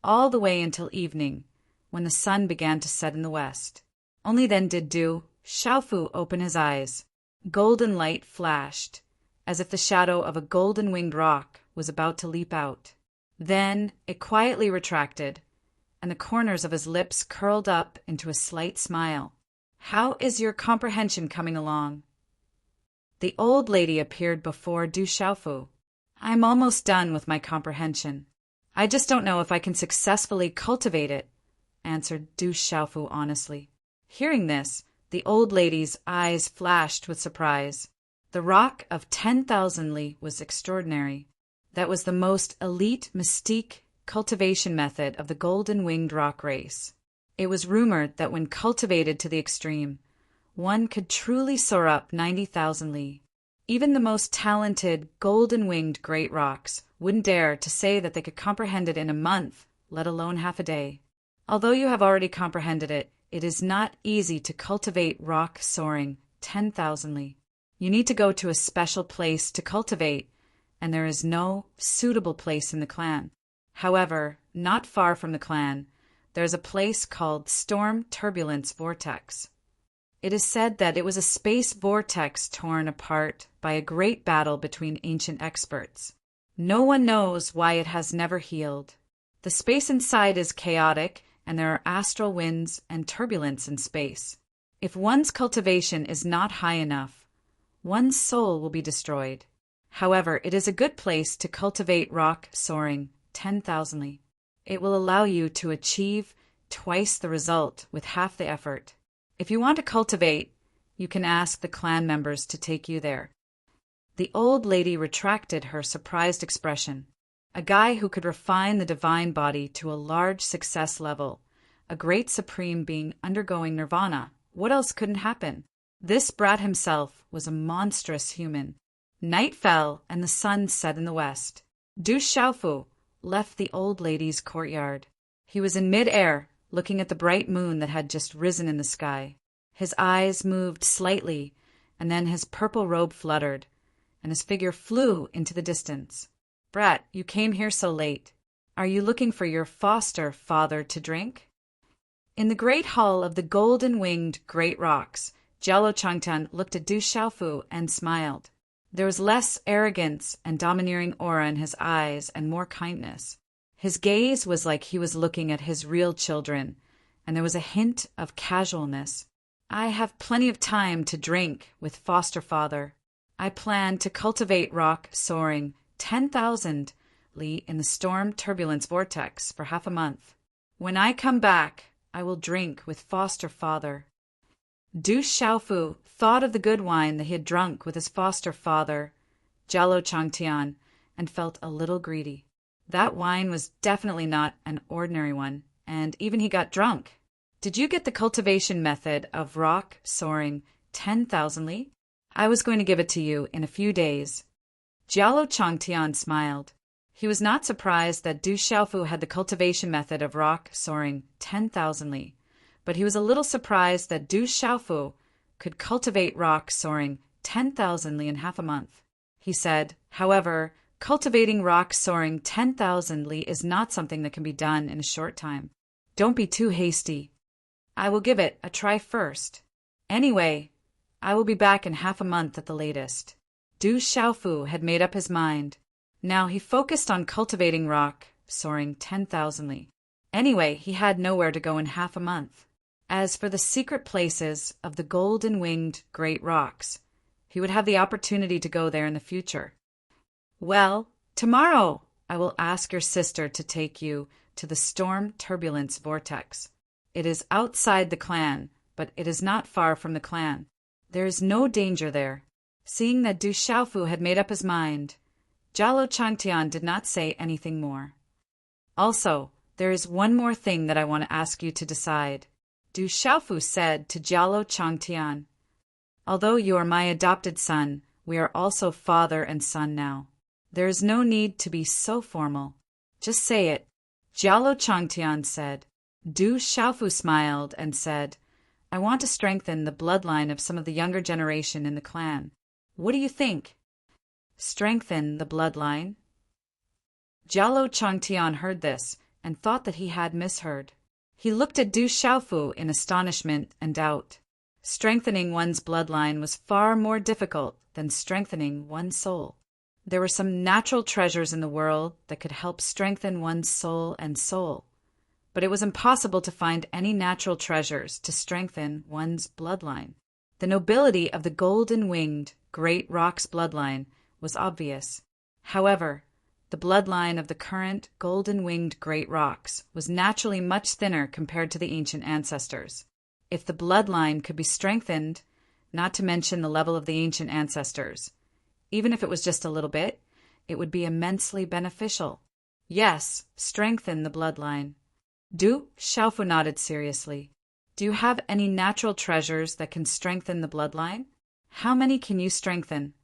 all the way until evening, when the sun began to set in the west. Only then did Du Xiaofu open his eyes. Golden light flashed, as if the shadow of a golden-winged rock was about to leap out. Then it quietly retracted, and the corners of his lips curled up into a slight smile. "How is your comprehension coming along?" The old lady appeared before Du Xiaofu. "I'm almost done with my comprehension. I just don't know if I can successfully cultivate it," answered Du Xiaofu honestly. Hearing this, the old lady's eyes flashed with surprise. The rock of 10,000 li was extraordinary. That was the most elite mystique cultivation method of the golden-winged rock race. It was rumored that when cultivated to the extreme, one could truly soar up 90,000 li. Even the most talented golden-winged great rocks wouldn't dare to say that they could comprehend it in a month, let alone half a day. Although you have already comprehended it, it is not easy to cultivate rock soaring 10,000 li. You need to go to a special place to cultivate, and there is no suitable place in the clan. However, not far from the clan, there is a place called Storm Turbulence Vortex. It is said that it was a space vortex torn apart by a great battle between ancient experts. No one knows why it has never healed. The space inside is chaotic, and there are astral winds and turbulence in space. If one's cultivation is not high enough, one's soul will be destroyed. However, it is a good place to cultivate rock soaring 10,000 li. It will allow you to achieve twice the result with half the effort. If you want to cultivate, you can ask the clan members to take you there. The old lady retracted her surprised expression. A guy who could refine the divine body to a large success level, a great supreme being undergoing nirvana. What else couldn't happen? This brat himself was a monstrous human. Night fell, and the sun set in the west. Du Xiaofu left the old lady's courtyard. He was in mid-air, looking at the bright moon that had just risen in the sky. His eyes moved slightly, and then his purple robe fluttered, and his figure flew into the distance. "Brat, you came here so late. Are you looking for your foster father to drink?" In the great hall of the golden-winged great rocks, Jialo Changtian looked at Du Xiaofu and smiled. There was less arrogance and domineering aura in his eyes and more kindness. His gaze was like he was looking at his real children, and there was a hint of casualness. "I have plenty of time to drink with foster father. I plan to cultivate rock soaring 10,000 li in the storm turbulence vortex for half a month. When I come back, I will drink with foster father." Du Xiaofu thought of the good wine that he had drunk with his foster father, Jialo Changtian, and felt a little greedy. That wine was definitely not an ordinary one, and even he got drunk. "Did you get the cultivation method of rock soaring 10,000 li? I was going to give it to you in a few days." Jialo Changtian smiled. He was not surprised that Du Xiaofu had the cultivation method of rock soaring 10,000 li, but he was a little surprised that Du Xiaofu could cultivate rock soaring 10,000 li in half a month. He said, "However, cultivating rock soaring 10,000 li is not something that can be done in a short time. Don't be too hasty. I will give it a try first. Anyway, I will be back in half a month at the latest." Du Xiaofu had made up his mind. Now he focused on cultivating rock soaring 10,000 li. Anyway, he had nowhere to go in half a month. As for the secret places of the golden-winged great rocks, he would have the opportunity to go there in the future. "Well, tomorrow I will ask your sister to take you to the storm turbulence vortex. It is outside the clan, but it is not far from the clan. There is no danger there." Seeing that Du Xiaofu had made up his mind, Jialo Changtian did not say anything more. "Also, there is one more thing that I want to ask you to decide," Du Xiaofu said to Jialo Changtian. "Although you are my adopted son, we are also father and son now. There is no need to be so formal. Just say it." Jialo Changtian said. Du Xiaofu smiled and said, "I want to strengthen the bloodline of some of the younger generation in the clan. What do you think?" "Strengthen the bloodline?" Jialo Changtian heard this and thought that he had misheard. He looked at Du Xiaofu in astonishment and doubt. Strengthening one's bloodline was far more difficult than strengthening one's soul. There were some natural treasures in the world that could help strengthen one's soul and soul, but it was impossible to find any natural treasures to strengthen one's bloodline. The nobility of the golden-winged great roc's bloodline was obvious. However, the bloodline of the current golden-winged great rocks was naturally much thinner compared to the ancient ancestors. If the bloodline could be strengthened, not to mention the level of the ancient ancestors, even if it was just a little bit, it would be immensely beneficial. Yes, strengthen the bloodline. Du Xiaofu nodded seriously. Do you have any natural treasures that can strengthen the bloodline? How many can you strengthen?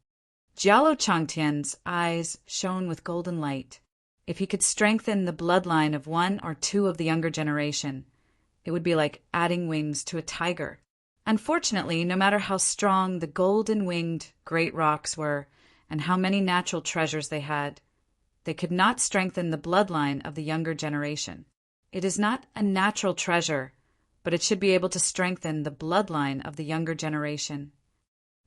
Jialo Changtian's eyes shone with golden light. If he could strengthen the bloodline of one or two of the younger generation, it would be like adding wings to a tiger. Unfortunately, no matter how strong the golden-winged great rocks were and how many natural treasures they had, they could not strengthen the bloodline of the younger generation. It is not a natural treasure, but it should be able to strengthen the bloodline of the younger generation.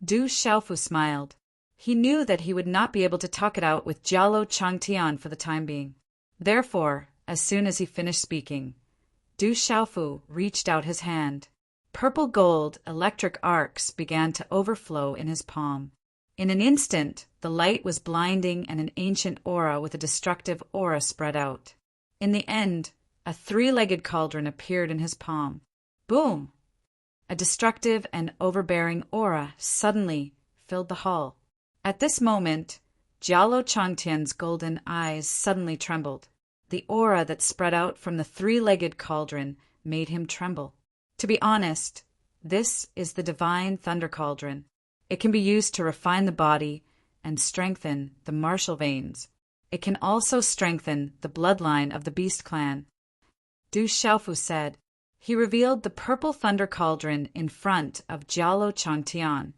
Du Xiaofu smiled. He knew that he would not be able to talk it out with Jialo Changtian for the time being. Therefore, as soon as he finished speaking, Du Xiaofu reached out his hand. Purple gold electric arcs began to overflow in his palm. In an instant, the light was blinding and an ancient aura with a destructive aura spread out. In the end, a three-legged cauldron appeared in his palm. Boom! A destructive and overbearing aura suddenly filled the hall. At this moment, Jialo Changtian's golden eyes suddenly trembled. The aura that spread out from the three-legged cauldron made him tremble. To be honest, this is the divine thunder cauldron. It can be used to refine the body and strengthen the martial veins. It can also strengthen the bloodline of the beast clan. Du Xiaofu said. He revealed the purple thunder cauldron in front of Jialo Changtian,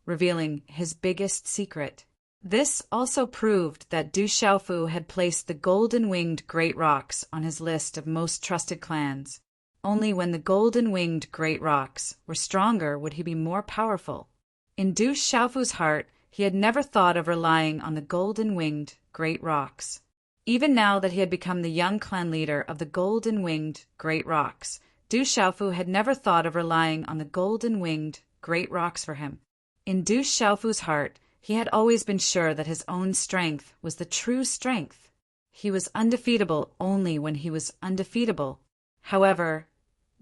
revealing his biggest secret. This also proved that Du Xiaofu had placed the golden-winged great rocks on his list of most trusted clans. Only when the golden-winged great rocks were stronger would he be more powerful. In Du Xiaofu's heart, he had never thought of relying on the golden-winged great rocks. Even now that he had become the young clan leader of the golden-winged great rocks, Du Xiaofu had never thought of relying on the golden-winged great rocks for him. In Du Xiaofu's heart, he had always been sure that his own strength was the true strength. He was undefeatable only when he was undefeatable. However,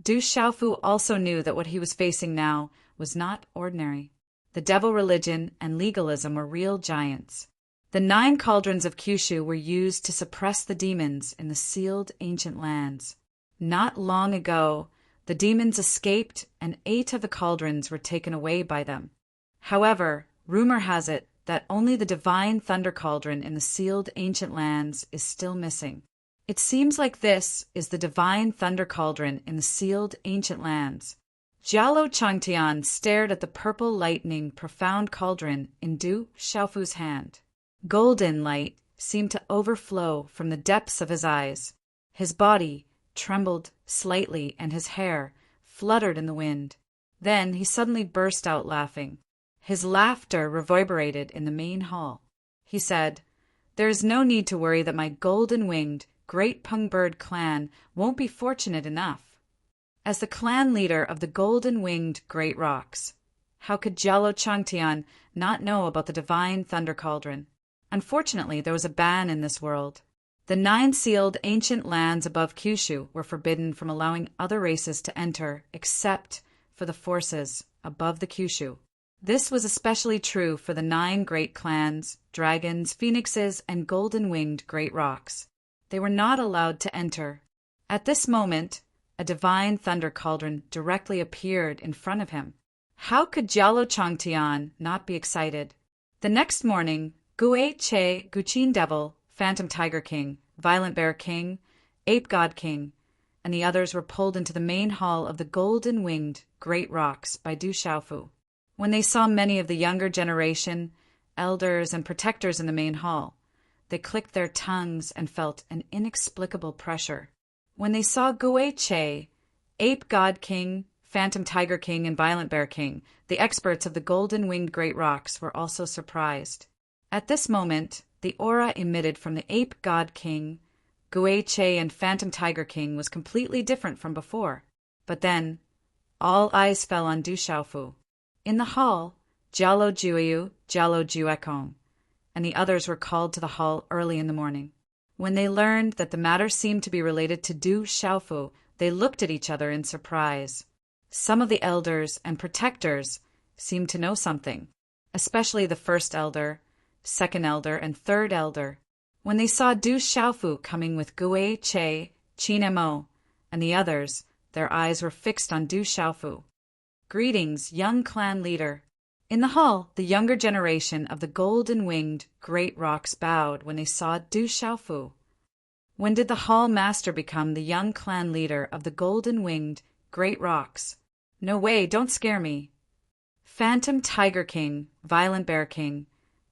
Du Xiaofu also knew that what he was facing now was not ordinary. The devil religion and legalism were real giants. The 9 cauldrons of Kyushu were used to suppress the demons in the sealed ancient lands. Not long ago, the demons escaped and 8 of the cauldrons were taken away by them. However, rumor has it that only the divine thunder cauldron in the sealed ancient lands is still missing. It seems like this is the divine thunder cauldron in the sealed ancient lands. Jialo Changtian stared at the purple lightning profound cauldron in Du Xiaofu's hand. Golden light seemed to overflow from the depths of his eyes. His body trembled slightly and his hair fluttered in the wind. Then he suddenly burst out laughing. His laughter reverberated in the main hall. He said, "There is no need to worry that my golden-winged, great Pungbird clan won't be fortunate enough." As the clan leader of the golden-winged great rocks, how could Jialo Changtian not know about the divine thunder cauldron? Unfortunately, there was a ban in this world. The 9 sealed ancient lands above Kyushu were forbidden from allowing other races to enter except for the forces above the Kyushu. This was especially true for the 9 great clans, dragons, phoenixes, and golden-winged great rocks. They were not allowed to enter. At this moment, a divine thunder cauldron directly appeared in front of him. How could Jialo Changtian not be excited? The next morning, Gui Che, Guqin Devil, Phantom Tiger King, Violent Bear King, Ape God King, and the others were pulled into the main hall of the golden-winged great rocks by Du Xiaofu. When they saw many of the younger generation, elders and protectors in the main hall, they clicked their tongues and felt an inexplicable pressure. When they saw Gui Che, Ape God King, Phantom Tiger King, and Violent Bear King, the experts of the golden-winged great rocks were also surprised. At this moment, the aura emitted from the Ape God King, Gui Che and Phantom Tiger King was completely different from before. But then, all eyes fell on Du Xiaofu. In the hall, Jialo Juiyu, Jialo Juekong, and the others were called to the hall early in the morning. When they learned that the matter seemed to be related to Du Xiaofu, they looked at each other in surprise. Some of the elders and protectors seemed to know something, especially the first elder, second elder, and third elder. When they saw Du Xiaofu coming with Gui Che, Qin Mo, and the others, their eyes were fixed on Du Xiaofu. Greetings, young clan leader. In the hall, the younger generation of the golden-winged great rocks bowed when they saw Du Xiaofu. When did the hall master become the young clan leader of the golden-winged great rocks? No way, don't scare me. Phantom Tiger King, Violent Bear King,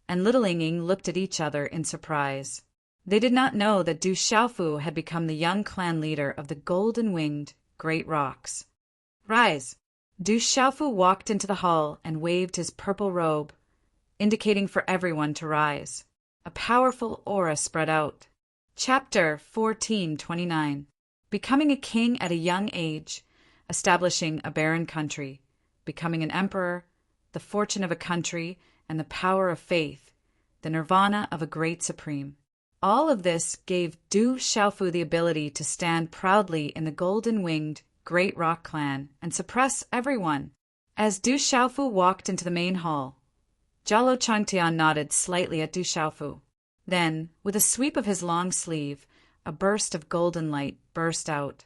and Little Ying looked at each other in surprise. They did not know that Du Xiaofu had become the young clan leader of the golden-winged great rocks. Rise! Du Xiaofu walked into the hall and waved his purple robe, indicating for everyone to rise. A powerful aura spread out. Chapter 1429. Becoming a king at a young age, establishing a barren country, becoming an emperor, the fortune of a country, and the power of faith, the nirvana of a great supreme. All of this gave Du Xiaofu the ability to stand proudly in the golden-winged Great Rock Clan and suppress everyone. As Du Xiaofu walked into the main hall, Jialo Changtian nodded slightly at Du Xiaofu. Then, with a sweep of his long sleeve, a burst of golden light burst out,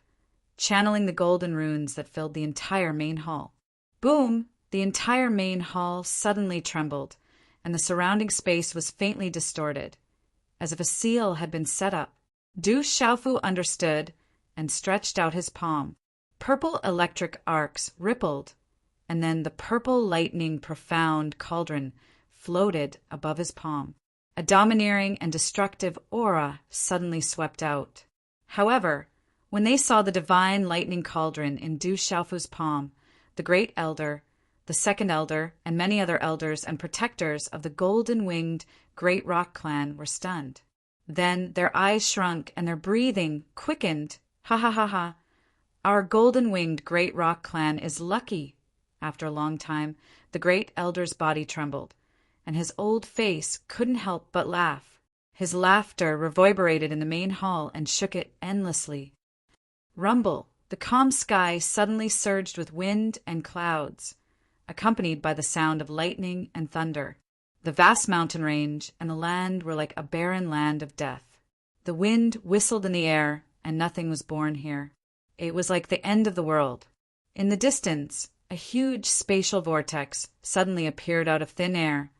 channeling the golden runes that filled the entire main hall. Boom! The entire main hall suddenly trembled, and the surrounding space was faintly distorted, as if a seal had been set up. Du Xiaofu understood and stretched out his palm. Purple electric arcs rippled, and then the purple lightning profound cauldron floated above his palm. A domineering and destructive aura suddenly swept out. However, when they saw the divine lightning cauldron in Du Xiaofu's palm, the great elder, the second elder, and many other elders and protectors of the golden-winged Great Rock Clan were stunned. Then their eyes shrunk and their breathing quickened. Ha ha ha ha. Our golden-winged Great Rock Clan is lucky. After a long time, the great elder's body trembled, and his old face couldn't help but laugh. His laughter reverberated in the main hall and shook it endlessly. Rumble! The calm sky suddenly surged with wind and clouds, accompanied by the sound of lightning and thunder. The vast mountain range and the land were like a barren land of death. The wind whistled in the air, and nothing was born here. It was like the end of the world. In the distance, a huge spatial vortex suddenly appeared out of thin air,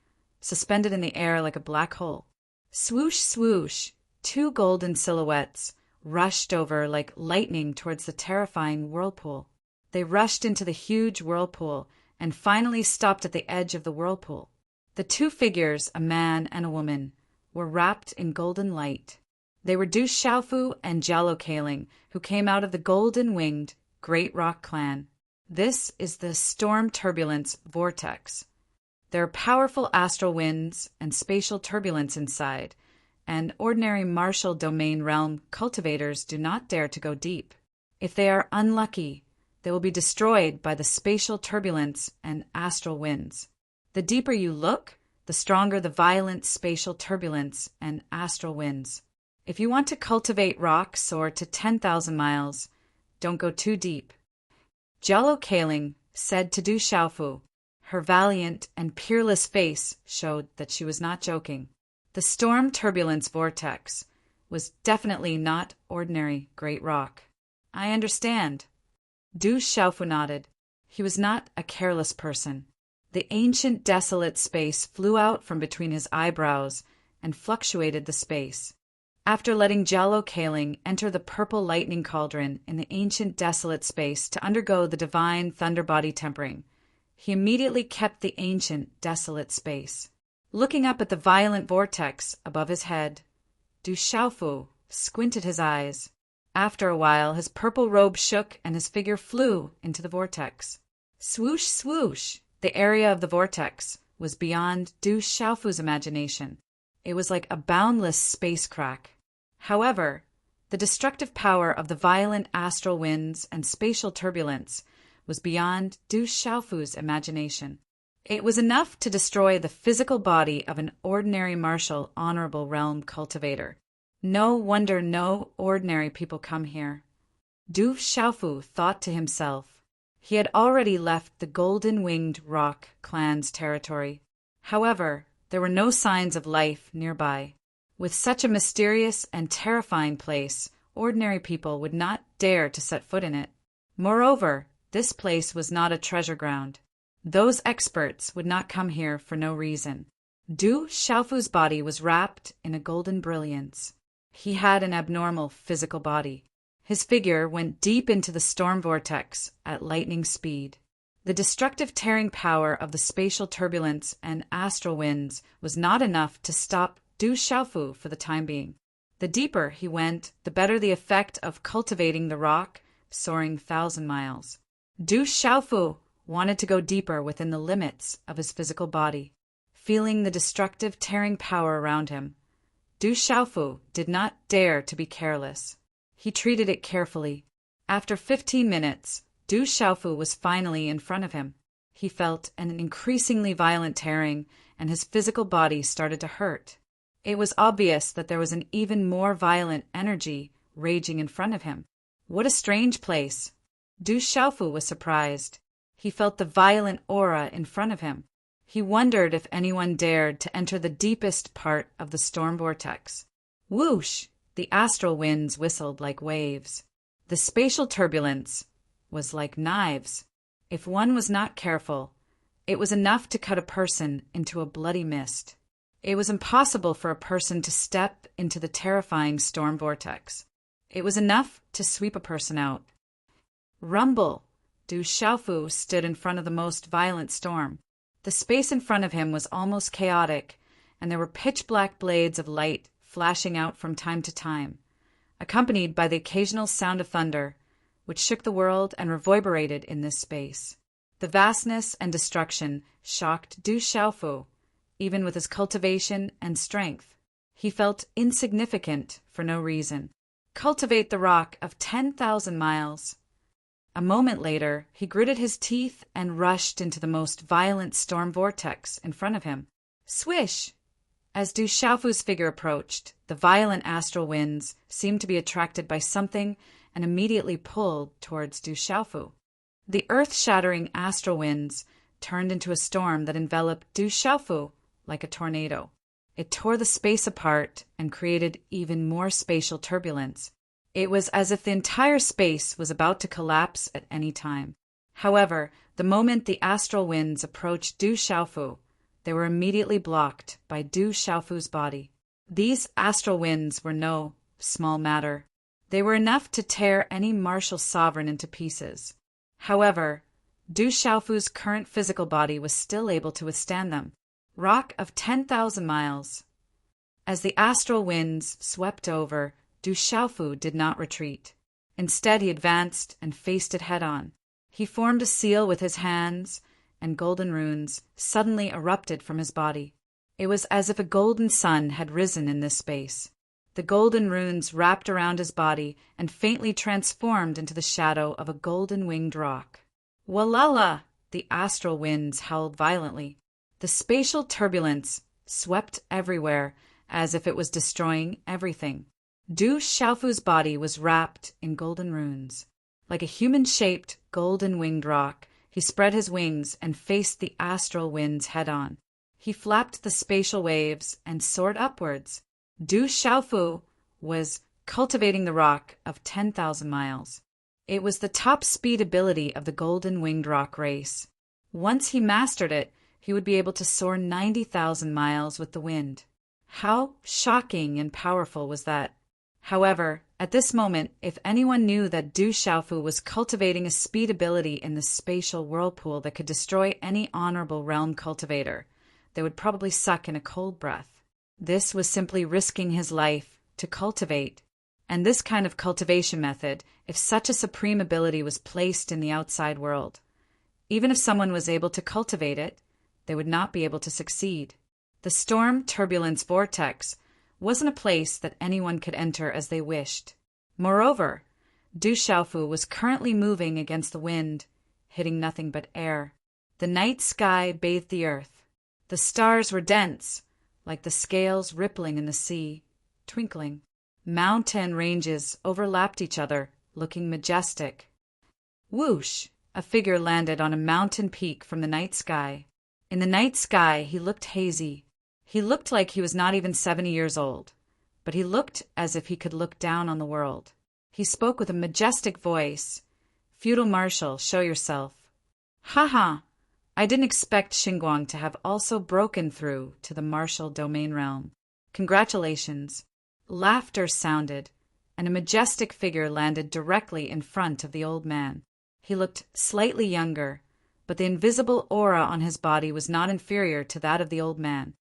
suspended in the air like a black hole. Swoosh, swoosh, two golden silhouettes rushed over like lightning towards the terrifying whirlpool. They rushed into the huge whirlpool and finally stopped at the edge of the whirlpool. The two figures, a man and a woman, were wrapped in golden light. They were Du Xiaofu and Jialo Kaling, who came out of the golden-winged Great Rock Clan. This is the Storm Turbulence Vortex. There are powerful astral winds and spatial turbulence inside, and ordinary martial domain realm cultivators do not dare to go deep. If they are unlucky, they will be destroyed by the spatial turbulence and astral winds. The deeper you look, the stronger the violent spatial turbulence and astral winds. If you want to cultivate rocks soar to 10,000 miles, don't go too deep. Jialo Kaling said to Du Xiaofu. Her valiant and peerless face showed that she was not joking. The storm turbulence vortex was definitely not ordinary great rock. I understand. Du Xiaofu nodded. He was not a careless person. The ancient desolate space flew out from between his eyebrows and fluctuated the space. After letting Jialo Kaling enter the purple lightning cauldron in the ancient desolate space to undergo the divine thunder body tempering, he immediately kept the ancient desolate space. Looking up at the violent vortex above his head, Du Xiaofu squinted his eyes. After a while, his purple robe shook and his figure flew into the vortex. Swoosh, swoosh! The area of the vortex was beyond Du Xiaofu's imagination. It was like a boundless space crack. However, the destructive power of the violent astral winds and spatial turbulence was beyond Du Xiaofu's imagination. It was enough to destroy the physical body of an ordinary martial honorable realm cultivator. No wonder no ordinary people come here. Du Xiaofu thought to himself. He had already left the Golden-Winged Rock clan's territory. However, there were no signs of life nearby. With such a mysterious and terrifying place, ordinary people would not dare to set foot in it. Moreover, this place was not a treasure ground. Those experts would not come here for no reason. Du Xiaofu's body was wrapped in a golden brilliance. He had an abnormal physical body. His figure went deep into the storm vortex at lightning speed. The destructive tearing power of the spatial turbulence and astral winds was not enough to stop Du Xiaofu for the time being. The deeper he went, the better the effect of cultivating the rock, soaring 1,000 miles. Du Xiaofu wanted to go deeper within the limits of his physical body. Feeling the destructive tearing power around him, Du Xiaofu did not dare to be careless. He treated it carefully. After 15 minutes, Du Xiaofu was finally in front of him. He felt an increasingly violent tearing, and his physical body started to hurt. It was obvious that there was an even more violent energy raging in front of him. What a strange place! Du Xiaofu was surprised. He felt the violent aura in front of him. He wondered if anyone dared to enter the deepest part of the storm vortex. Whoosh! The astral winds whistled like waves. The spatial turbulence was like knives. If one was not careful, it was enough to cut a person into a bloody mist. It was impossible for a person to step into the terrifying storm vortex. It was enough to sweep a person out. Rumble! Du Xiaofu stood in front of the most violent storm. The space in front of him was almost chaotic, and there were pitch-black blades of light flashing out from time to time, accompanied by the occasional sound of thunder, which shook the world and reverberated in this space. The vastness and destruction shocked Du Xiaofu, even with his cultivation and strength. He felt insignificant for no reason. Cultivate the rock of 10,000 miles. A moment later, he gritted his teeth and rushed into the most violent storm vortex in front of him. Swish! As Du Xiaofu's figure approached, the violent astral winds seemed to be attracted by something and immediately pulled towards Du Xiaofu. The earth-shattering astral winds turned into a storm that enveloped Du Xiaofu like a tornado. It tore the space apart and created even more spatial turbulence. It was as if the entire space was about to collapse at any time. However, the moment the astral winds approached Du Xiaofu, they were immediately blocked by Du Xiaofu's body. These astral winds were no small matter. They were enough to tear any martial sovereign into pieces. However, Du Xiaofu's current physical body was still able to withstand them. Rock of 10,000 miles. As the astral winds swept over, Du Xiaofu did not retreat. Instead, he advanced and faced it head-on. He formed a seal with his hands, and golden runes suddenly erupted from his body. It was as if a golden sun had risen in this space. The golden runes wrapped around his body and faintly transformed into the shadow of a golden-winged rock. Walala! The astral winds howled violently. The spatial turbulence swept everywhere as if it was destroying everything. Du Xiaofu's body was wrapped in golden runes. Like a human-shaped, golden-winged rock, he spread his wings and faced the astral winds head-on. He flapped the spatial waves and soared upwards. Du Xiaofu was cultivating the rock of 10,000 miles. It was the top speed ability of the golden-winged rock race. Once he mastered it, he would be able to soar 90,000 miles with the wind. How shocking and powerful was that? However, at this moment, if anyone knew that Du Xiaofu was cultivating a speed ability in the spatial whirlpool that could destroy any honorable realm cultivator, they would probably suck in a cold breath. This was simply risking his life to cultivate. And this kind of cultivation method, if such a supreme ability was placed in the outside world, even if someone was able to cultivate it, they would not be able to succeed. The storm turbulence vortex wasn't a place that anyone could enter as they wished. Moreover, Du Xiaofu was currently moving against the wind, hitting nothing but air. The night sky bathed the earth. The stars were dense, like the scales rippling in the sea, twinkling. Mountain ranges overlapped each other, looking majestic. Whoosh! A figure landed on a mountain peak from the night sky. In the night sky, he looked hazy. He looked like he was not even 70 years old, but he looked as if he could look down on the world. He spoke with a majestic voice. "Feudal Marshal, show yourself." "Ha! I didn't expect Xinguang to have also broken through to the martial domain realm. Congratulations." Laughter sounded, and a majestic figure landed directly in front of the old man. He looked slightly younger, but the invisible aura on his body was not inferior to that of the old man.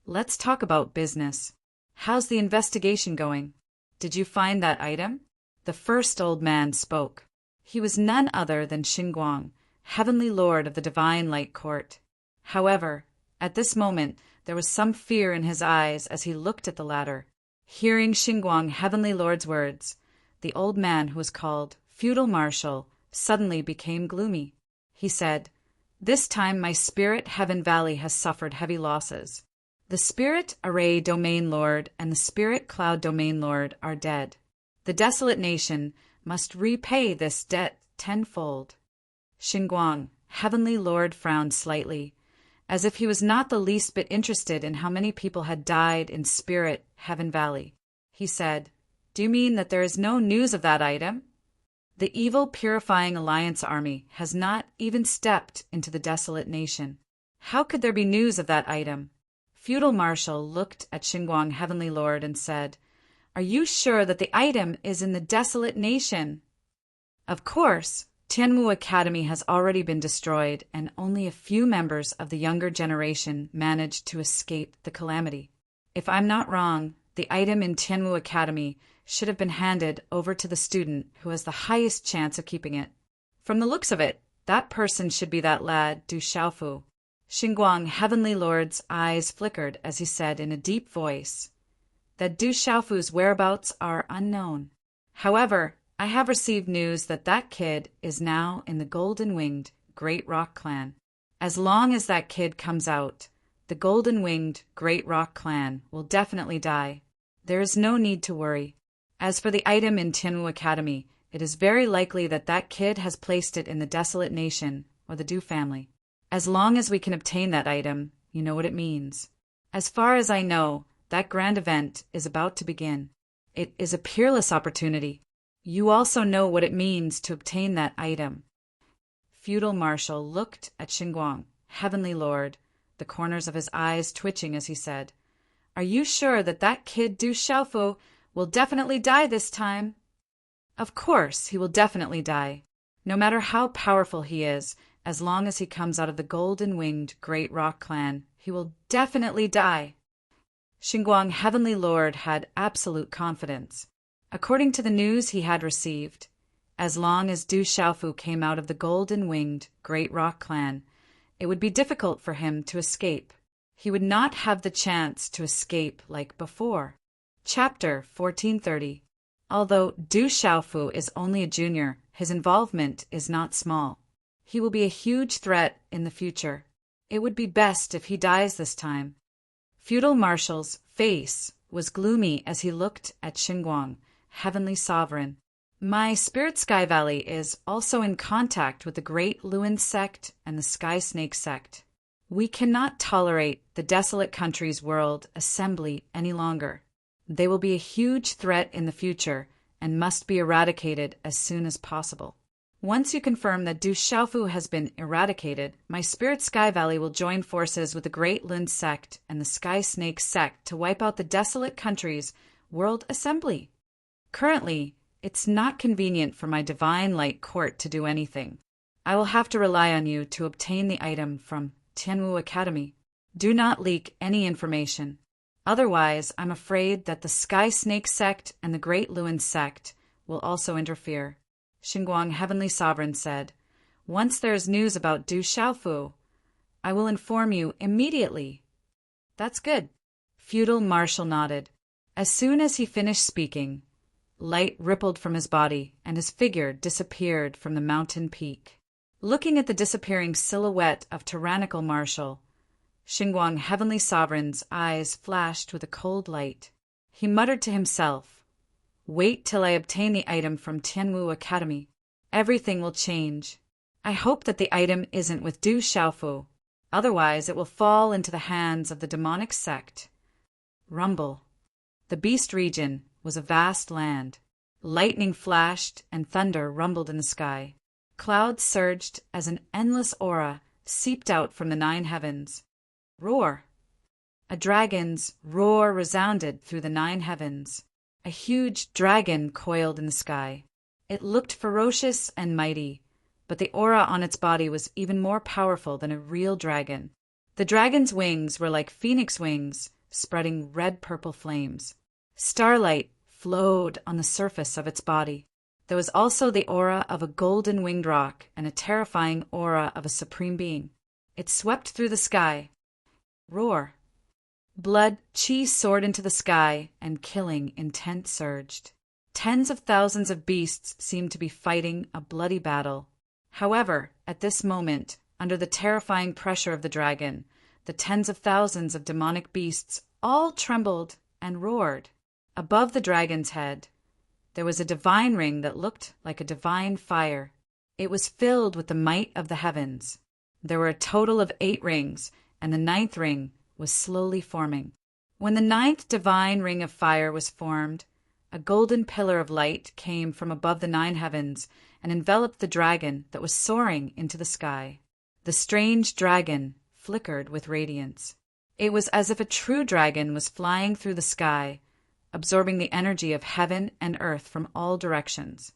"Let's talk about business. How's the investigation going? Did you find that item?" The first old man spoke. He was none other than Xinguang, Heavenly Lord of the Divine Light Court. However, at this moment there was some fear in his eyes as he looked at the latter. Hearing Xinguang Heavenly Lord's words, the old man, who was called Feudal Marshal, suddenly became gloomy. He said, "This time my spirit Heaven Valley has suffered heavy losses. The Spirit Array Domain Lord and the Spirit Cloud Domain Lord are dead. The desolate nation must repay this debt tenfold." Xinguang, Heavenly Lord, frowned slightly, as if he was not the least bit interested in how many people had died in Spirit Heaven Valley. He said, "Do you mean that there is no news of that item?" "The evil Purifying Alliance army has not even stepped into the desolate nation. How could there be news of that item?" Feudal Marshal looked at Xinguang Heavenly Lord and said, "Are you sure that the item is in the desolate nation?" "Of course. Tianmu Academy has already been destroyed, and only a few members of the younger generation managed to escape the calamity. If I'm not wrong, the item in Tianmu Academy should have been handed over to the student who has the highest chance of keeping it. From the looks of it, that person should be that lad, Du Xiaofu." Xinguang Heavenly Lord's eyes flickered as he said in a deep voice that Du Xiaofu's whereabouts are unknown. "However, I have received news that that kid is now in the Golden-Winged Great Rock Clan. As long as that kid comes out, the Golden-Winged Great Rock Clan will definitely die. There is no need to worry. As for the item in Tianmu Academy, it is very likely that that kid has placed it in the desolate nation or the Du family. As long as we can obtain that item, you know what it means. As far as I know, that grand event is about to begin. It is a peerless opportunity. You also know what it means to obtain that item." Feudal Marshal looked at Xinguang, Heavenly Lord, the corners of his eyes twitching as he said, "Are you sure that that kid Du Xiaofu will definitely die this time?" "Of course he will definitely die. No matter how powerful he is, as long as he comes out of the Golden-Winged Great Rock Clan, he will definitely die." Xinguang Heavenly Lord had absolute confidence. According to the news he had received, as long as Du Xiaofu came out of the Golden-Winged Great Rock Clan, it would be difficult for him to escape. He would not have the chance to escape like before. Chapter 1430. Although Du Xiaofu is only a junior, his involvement is not small. He will be a huge threat in the future. It would be best if he dies this time. Feudal Marshal's face was gloomy as he looked at Xinguang, Heavenly Sovereign. "My Spirit Sky Valley is also in contact with the Great Luin Sect and the Sky Snake Sect. We cannot tolerate the desolate country's world assembly any longer. They will be a huge threat in the future and must be eradicated as soon as possible. Once you confirm that Du Xiaofu has been eradicated, my Spirit Sky Valley will join forces with the Great Lun Sect and the Sky Snake Sect to wipe out the desolate country's world assembly. Currently, it's not convenient for my Divine Light Court to do anything. I will have to rely on you to obtain the item from Tianmu Academy. Do not leak any information. Otherwise, I'm afraid that the Sky Snake Sect and the Great Luin Sect will also interfere." Xinguang Heavenly Sovereign said, "Once there is news about Du Xiaofu, I will inform you immediately. That's good. Feudal Marshal nodded. As soon as he finished speaking, light rippled from his body and his figure disappeared from the mountain peak. Looking at the disappearing silhouette of tyrannical Marshal, Xinguang Heavenly Sovereign's eyes flashed with a cold light. He muttered to himself, "Wait till I obtain the item from Tianwu Academy. Everything will change. I hope that the item isn't with Du Xiaofu. Otherwise it will fall into the hands of the demonic sect." Rumble. The beast region was a vast land. Lightning flashed and thunder rumbled in the sky. Clouds surged as an endless aura seeped out from the 9 heavens. Roar. A dragon's roar resounded through the 9 heavens. A huge dragon coiled in the sky. It looked ferocious and mighty, but the aura on its body was even more powerful than a real dragon. The dragon's wings were like phoenix wings, spreading red-purple flames. Starlight flowed on the surface of its body. There was also the aura of a golden winged rock and a terrifying aura of a supreme being. It swept through the sky. Roar. Blood, chi soared into the sky, and killing intent surged. Tens of thousands of beasts seemed to be fighting a bloody battle. However, at this moment, under the terrifying pressure of the dragon, the tens of thousands of demonic beasts all trembled and roared. Above the dragon's head, there was a divine ring that looked like a divine fire. It was filled with the might of the heavens. There were a total of 8 rings, and the 9th ring was slowly forming. When the 9th divine ring of fire was formed, a golden pillar of light came from above the 9 heavens and enveloped the dragon that was soaring into the sky. The strange dragon flickered with radiance. It was as if a true dragon was flying through the sky, absorbing the energy of heaven and earth from all directions.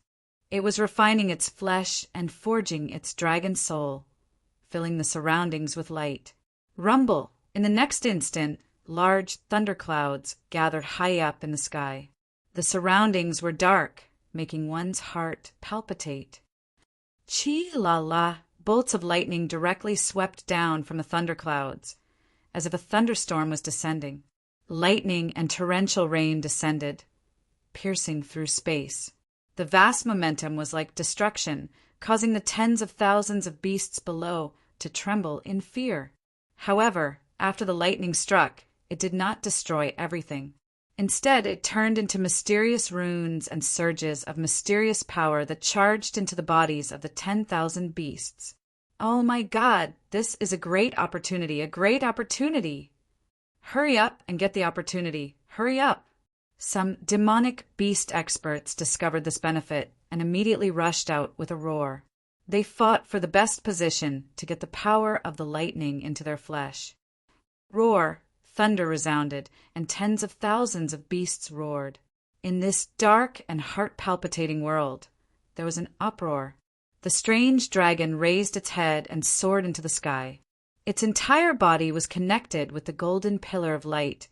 It was refining its flesh and forging its dragon soul, filling the surroundings with light. Rumble! In the next instant, large thunderclouds gathered high up in the sky. The surroundings were dark, making one's heart palpitate. Chi-la-la! Bolts of lightning directly swept down from the thunderclouds, as if a thunderstorm was descending. Lightning and torrential rain descended, piercing through space. The vast momentum was like destruction, causing the tens of thousands of beasts below to tremble in fear. However, after the lightning struck, it did not destroy everything. Instead, it turned into mysterious runes and surges of mysterious power that charged into the bodies of the 10,000 beasts. Oh my God, this is a great opportunity, a great opportunity! Hurry up and get the opportunity. Hurry up! Some demonic beast experts discovered this benefit and immediately rushed out with a roar. They fought for the best position to get the power of the lightning into their flesh. Roar! Thunder resounded, and tens of thousands of beasts roared. In this dark and heart-palpitating world, there was an uproar. The strange dragon raised its head and soared into the sky. Its entire body was connected with the golden pillar of light,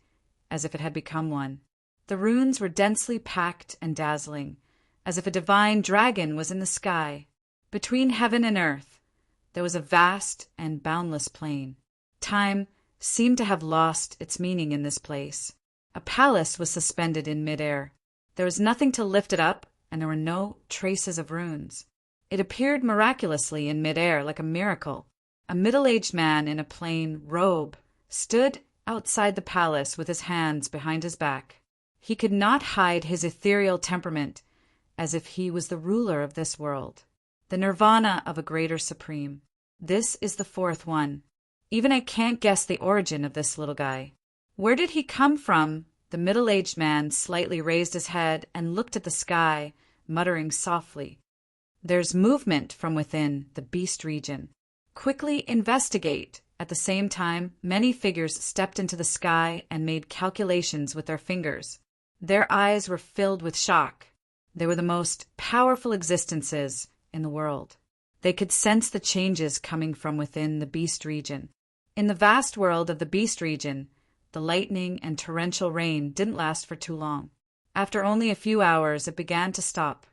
as if it had become one. The runes were densely packed and dazzling, as if a divine dragon was in the sky. Between heaven and earth, there was a vast and boundless plain. Time seemed to have lost its meaning in this place. A palace was suspended in midair. There was nothing to lift it up, and there were no traces of runes. It appeared miraculously in midair like a miracle. A middle-aged man in a plain robe stood outside the palace with his hands behind his back. He could not hide his ethereal temperament, as if he was the ruler of this world, the nirvana of a greater supreme. This is the 4th one. Even I can't guess the origin of this little guy. Where did he come from? The middle-aged man slightly raised his head and looked at the sky, muttering softly. There's movement from within the beast region. Quickly investigate. At the same time, many figures stepped into the sky and made calculations with their fingers. Their eyes were filled with shock. They were the most powerful existences in the world. They could sense the changes coming from within the beast region. In the vast world of the beast region, the lightning and torrential rain didn't last for too long. After only a few hours, it began to stop.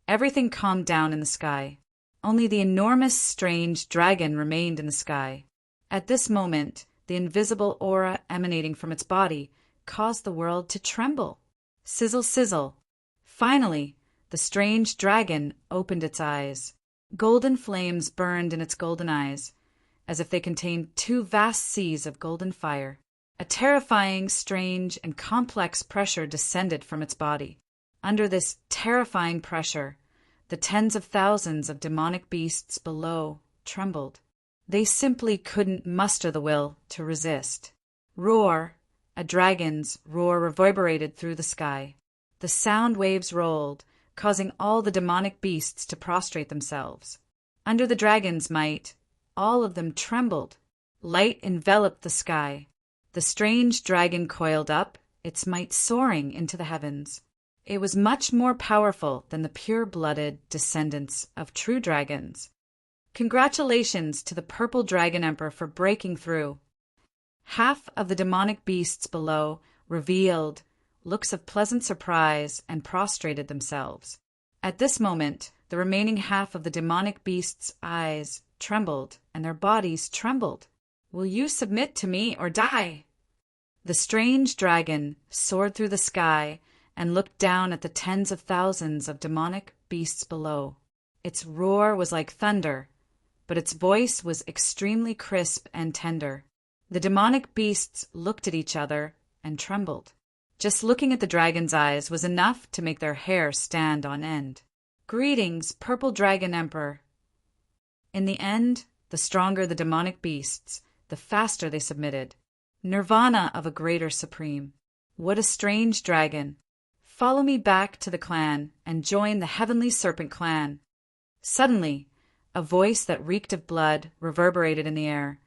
Everything calmed down in the sky. Only the enormous, strange dragon remained in the sky. At this moment, the invisible aura emanating from its body caused the world to tremble. Sizzle, sizzle. Finally, the strange dragon opened its eyes. Golden flames burned in its golden eyes, as if they contained two vast seas of golden fire. A terrifying, strange, and complex pressure descended from its body. Under this terrifying pressure, the tens of thousands of demonic beasts below trembled. They simply couldn't muster the will to resist. Roar! A dragon's roar reverberated through the sky. The sound waves rolled, causing all the demonic beasts to prostrate themselves. Under the dragon's might, all of them trembled. Light enveloped the sky. The strange dragon coiled up, its might soaring into the heavens. It was much more powerful than the pure-blooded descendants of true dragons. Congratulations to the Purple Dragon Emperor for breaking through. Half of the demonic beasts below revealed looks of pleasant surprise and prostrated themselves. At this moment, the remaining half of the demonic beasts' eyes trembled and their bodies trembled. Will you submit to me or die? The strange dragon soared through the sky and looked down at the tens of thousands of demonic beasts below. Its roar was like thunder, but its voice was extremely crisp and tender. The demonic beasts looked at each other and trembled. Just looking at the dragon's eyes was enough to make their hair stand on end. Greetings, Purple Dragon Emperor. In the end, the stronger the demonic beasts, the faster they submitted. Nirvana of a greater supreme. What a strange dragon. Follow me back to the clan and join the Heavenly Serpent clan. Suddenly, a voice that reeked of blood reverberated in the air,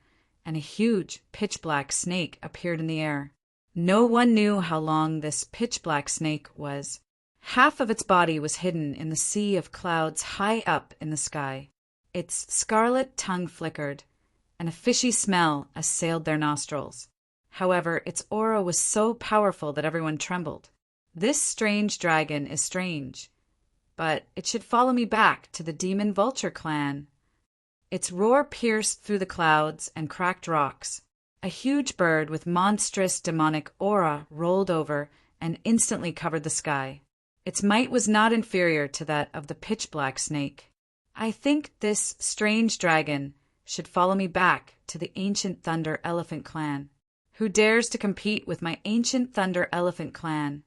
and a huge, pitch-black snake appeared in the air. No one knew how long this pitch-black snake was. Half of its body was hidden in the sea of clouds high up in the sky. Its scarlet tongue flickered, and a fishy smell assailed their nostrils. However, its aura was so powerful that everyone trembled. This strange dragon is strange, but it should follow me back to the Demon Vulture clan. Its roar pierced through the clouds and cracked rocks. A huge bird with monstrous demonic aura rolled over and instantly covered the sky. Its might was not inferior to that of the pitch-black snake. I think this strange dragon should follow me back to the Ancient Thunder Elephant clan. Who dares to compete with my Ancient Thunder Elephant clan?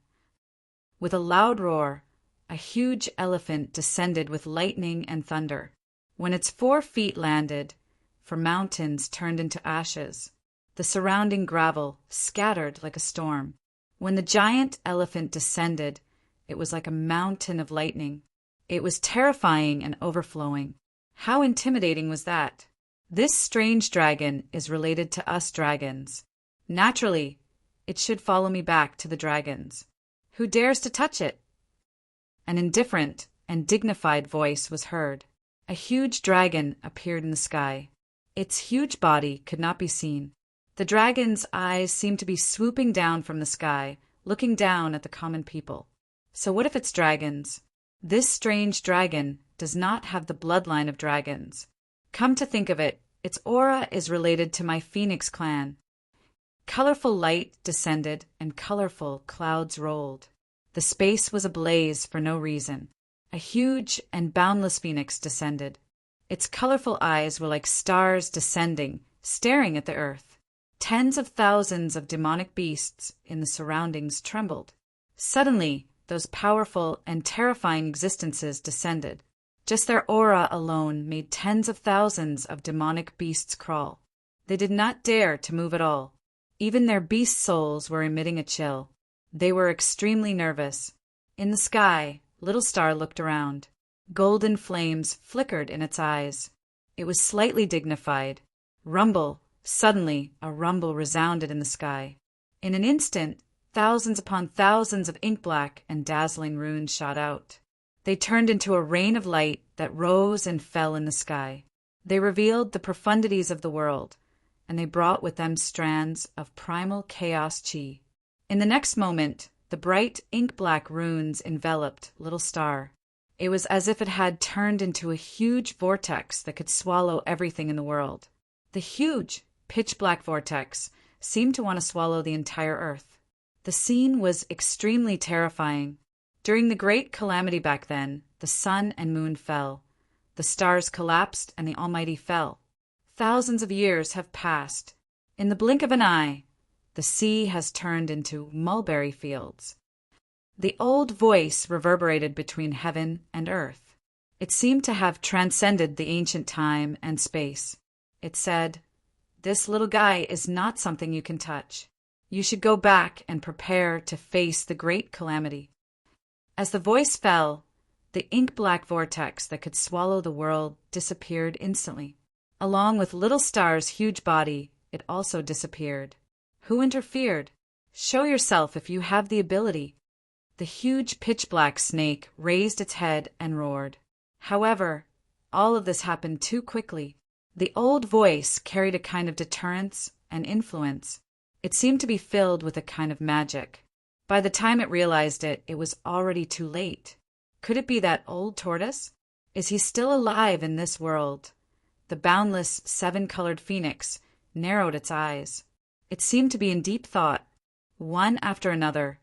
With a loud roar, a huge elephant descended with lightning and thunder. When its 4 feet landed, for mountains turned into ashes. The surrounding gravel scattered like a storm. When the giant elephant descended, it was like a mountain of lightning. It was terrifying and overflowing. How intimidating was that? This strange dragon is related to us dragons. Naturally, it should follow me back to the dragons. Who dares to touch it? An indifferent and dignified voice was heard. A huge dragon appeared in the sky. Its huge body could not be seen. The dragon's eyes seemed to be swooping down from the sky, looking down at the common people. So what if it's dragons? This strange dragon does not have the bloodline of dragons. Come to think of it, its aura is related to my Phoenix clan. Colorful light descended and colorful clouds rolled. The space was ablaze for no reason. A huge and boundless phoenix descended. Its colorful eyes were like stars descending, staring at the earth. Tens of thousands of demonic beasts in the surroundings trembled. Suddenly, those powerful and terrifying existences descended. Just their aura alone made tens of thousands of demonic beasts crawl. They did not dare to move at all. Even their beast souls were emitting a chill. They were extremely nervous. In the sky, Little Star looked around. Golden flames flickered in its eyes. It was slightly dignified. Rumble. Suddenly, a rumble resounded in the sky. In an instant, thousands upon thousands of ink-black and dazzling runes shot out. They turned into a rain of light that rose and fell in the sky. They revealed the profundities of the world, and they brought with them strands of primal chaos chi. In the next moment, the bright ink-black runes enveloped Little Star. It was as if it had turned into a huge vortex that could swallow everything in the world. The huge, pitch-black vortex seemed to want to swallow the entire earth. The scene was extremely terrifying. During the great calamity back then, the sun and moon fell. The stars collapsed and the Almighty fell. Thousands of years have passed. In the blink of an eye, the sea has turned into mulberry fields. The old voice reverberated between heaven and earth. It seemed to have transcended the ancient time and space. It said, "This little guy is not something you can touch. You should go back and prepare to face the great calamity." As the voice fell, the ink-black vortex that could swallow the world disappeared instantly. Along with Little Star's huge body, it also disappeared. Who interfered? Show yourself if you have the ability. The huge pitch-black snake raised its head and roared. However, all of this happened too quickly. The old voice carried a kind of deterrence and influence. It seemed to be filled with a kind of magic. By the time it realized it, it was already too late. Could it be that old tortoise? Is he still alive in this world? The boundless, seven-colored phoenix narrowed its eyes. It seemed to be in deep thought. One after another,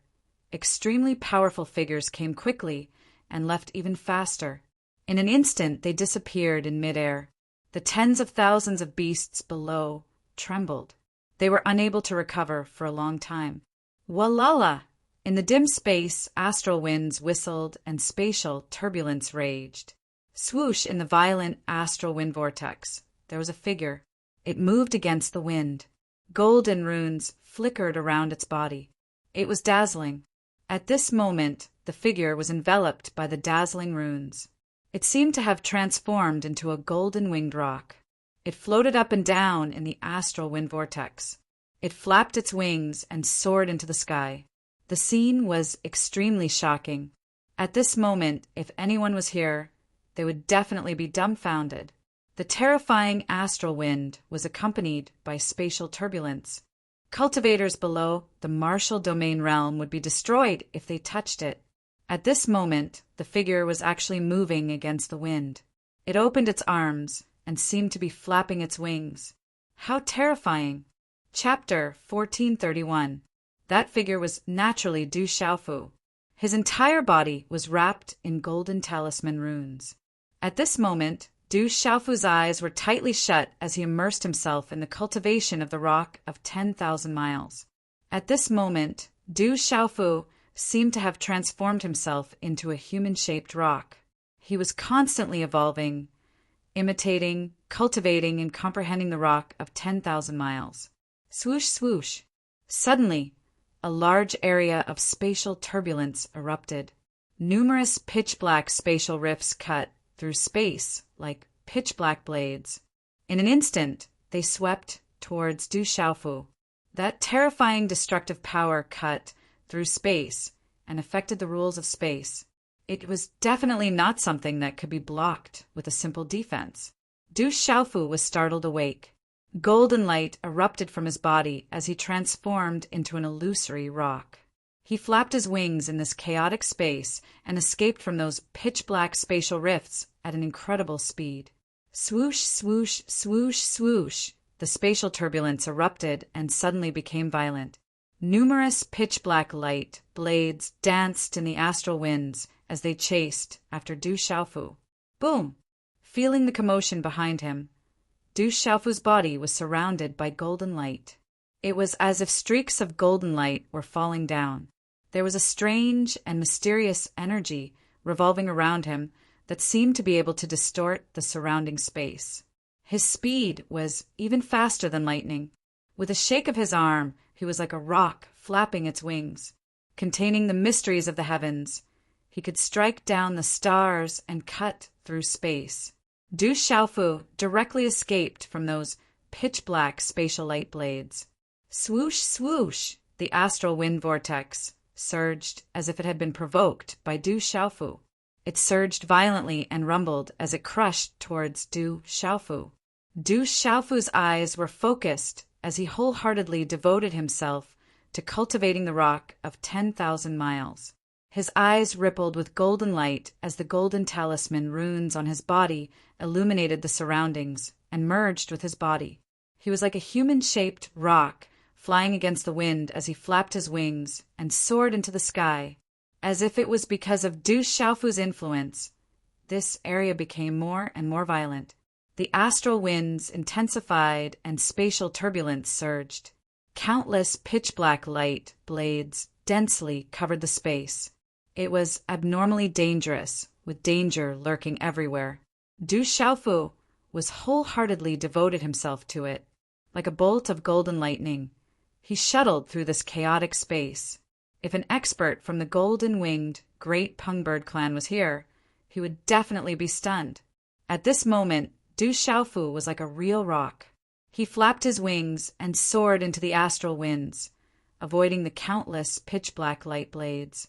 extremely powerful figures came quickly and left even faster. In an instant, they disappeared in midair. The tens of thousands of beasts below trembled. They were unable to recover for a long time. Walala! In the dim space, astral winds whistled and spatial turbulence raged. Swoosh in the violent astral wind vortex. There was a figure. It moved against the wind. Golden runes flickered around its body. It was dazzling. At this moment, the figure was enveloped by the dazzling runes. It seemed to have transformed into a golden-winged rock. It floated up and down in the astral wind vortex. It flapped its wings and soared into the sky. The scene was extremely shocking. At this moment, if anyone was here, they would definitely be dumbfounded. The terrifying astral wind was accompanied by spatial turbulence. Cultivators below the martial domain realm would be destroyed if they touched it. At this moment, the figure was actually moving against the wind. It opened its arms and seemed to be flapping its wings. How terrifying! Chapter 1431. That figure was naturally Du Xiaofu. His entire body was wrapped in golden talisman runes. At this moment, Du Xiaofu's eyes were tightly shut as he immersed himself in the cultivation of the rock of 10,000 miles. At this moment, Du Xiaofu seemed to have transformed himself into a human-shaped rock. He was constantly evolving, imitating, cultivating, and comprehending the rock of 10,000 miles. Swoosh, swoosh. Suddenly, a large area of spatial turbulence erupted. Numerous pitch-black spatial rifts cut through space like pitch-black blades. In an instant, they swept towards Du Xiaofu. That terrifying destructive power cut through space and affected the rules of space. It was definitely not something that could be blocked with a simple defense. Du Xiaofu was startled awake. Golden light erupted from his body as he transformed into an illusory rock. He flapped his wings in this chaotic space and escaped from those pitch-black spatial rifts at an incredible speed. Swoosh, swoosh, swoosh, swoosh. The spatial turbulence erupted and suddenly became violent. Numerous pitch-black light blades danced in the astral winds as they chased after Du Xiaofu. Boom! Feeling the commotion behind him, Du Xiaofu's body was surrounded by golden light. It was as if streaks of golden light were falling down. There was a strange and mysterious energy revolving around him that seemed to be able to distort the surrounding space. His speed was even faster than lightning. With a shake of his arm, he was like a rock flapping its wings. Containing the mysteries of the heavens, he could strike down the stars and cut through space. Du Xiaofu directly escaped from those pitch-black spatial light blades. Swoosh, swoosh! The astral wind vortex surged as if it had been provoked by Du Xiaofu. It surged violently and rumbled as it crushed towards Du Xiaofu. Du Xiaofu's eyes were focused as he wholeheartedly devoted himself to cultivating the rock of 10,000 miles. His eyes rippled with golden light as the golden talisman runes on his body illuminated the surroundings and merged with his body. He was like a human-shaped rock, flying against the wind as he flapped his wings and soared into the sky. As if it was because of Du Xiaofu's influence, this area became more and more violent. The astral winds intensified and spatial turbulence surged. Countless pitch-black light blades densely covered the space. It was abnormally dangerous, with danger lurking everywhere. Du Xiaofu was wholeheartedly devoted himself to it. Like a bolt of golden lightning, he shuttled through this chaotic space. If an expert from the golden-winged Great Pungbird clan was here, he would definitely be stunned. At this moment, Du Xiaofu was like a real rock. He flapped his wings and soared into the astral winds, avoiding the countless pitch-black light blades.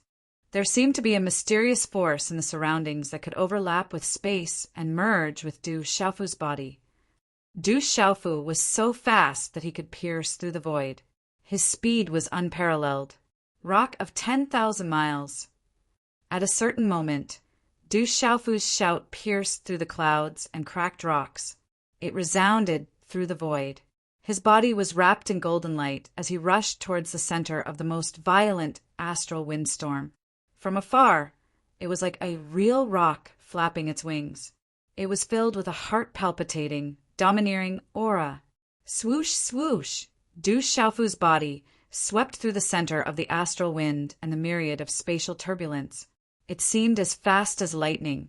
There seemed to be a mysterious force in the surroundings that could overlap with space and merge with Du Xiaofu's body. Du Xiaofu was so fast that he could pierce through the void. His speed was unparalleled. Rock of 10,000 miles. At a certain moment, Du Xiaofu's shout pierced through the clouds and cracked rocks. It resounded through the void. His body was wrapped in golden light as he rushed towards the center of the most violent astral windstorm. From afar, it was like a real rock flapping its wings. It was filled with a heart-palpitating, domineering aura. Swoosh, swoosh! Du Xiaofu's body swept through the center of the astral wind and the myriad of spatial turbulence. It seemed as fast as lightning,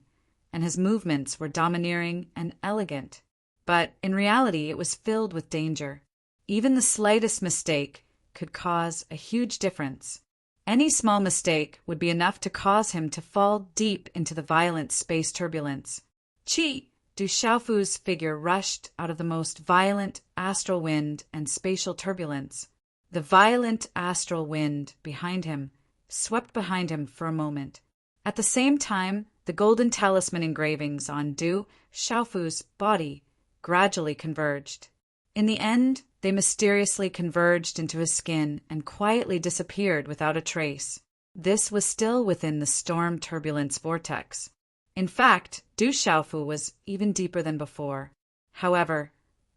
and his movements were domineering and elegant. But in reality, it was filled with danger. Even the slightest mistake could cause a huge difference. Any small mistake would be enough to cause him to fall deep into the violent space turbulence. Chi! Du Xiaofu's figure rushed out of the most violent astral wind and spatial turbulence. The violent astral wind behind him swept behind him for a moment. At the same time, the golden talisman engravings on Du Xiaofu's body gradually converged. In the end, they mysteriously converged into his skin and quietly disappeared without a trace. This was still within the storm turbulence vortex. In fact, Du Xiaofu was even deeper than before. However,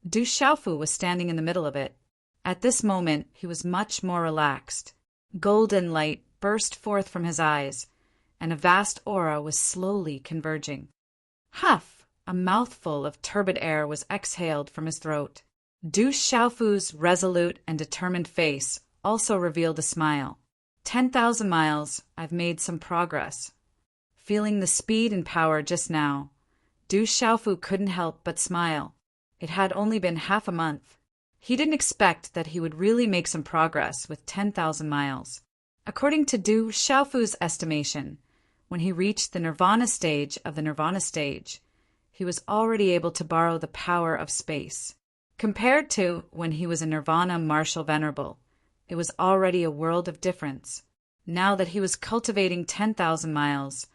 Du Xiaofu was standing in the middle of it. At this moment, he was much more relaxed. Golden light burst forth from his eyes, and a vast aura was slowly converging. Huff! A mouthful of turbid air was exhaled from his throat. Du Xiaofu's resolute and determined face also revealed a smile. 10,000 miles, I've made some progress. Feeling the speed and power just now, Du Xiaofu couldn't help but smile. It had only been half a month. He didn't expect that he would really make some progress with 10,000 miles. According to Du Xiaofu's estimation, when he reached the Nirvana stage of the Nirvana stage, he was already able to borrow the power of space. Compared to when he was a Nirvana Martial Venerable, it was already a world of difference. Now that he was cultivating 10,000 miles,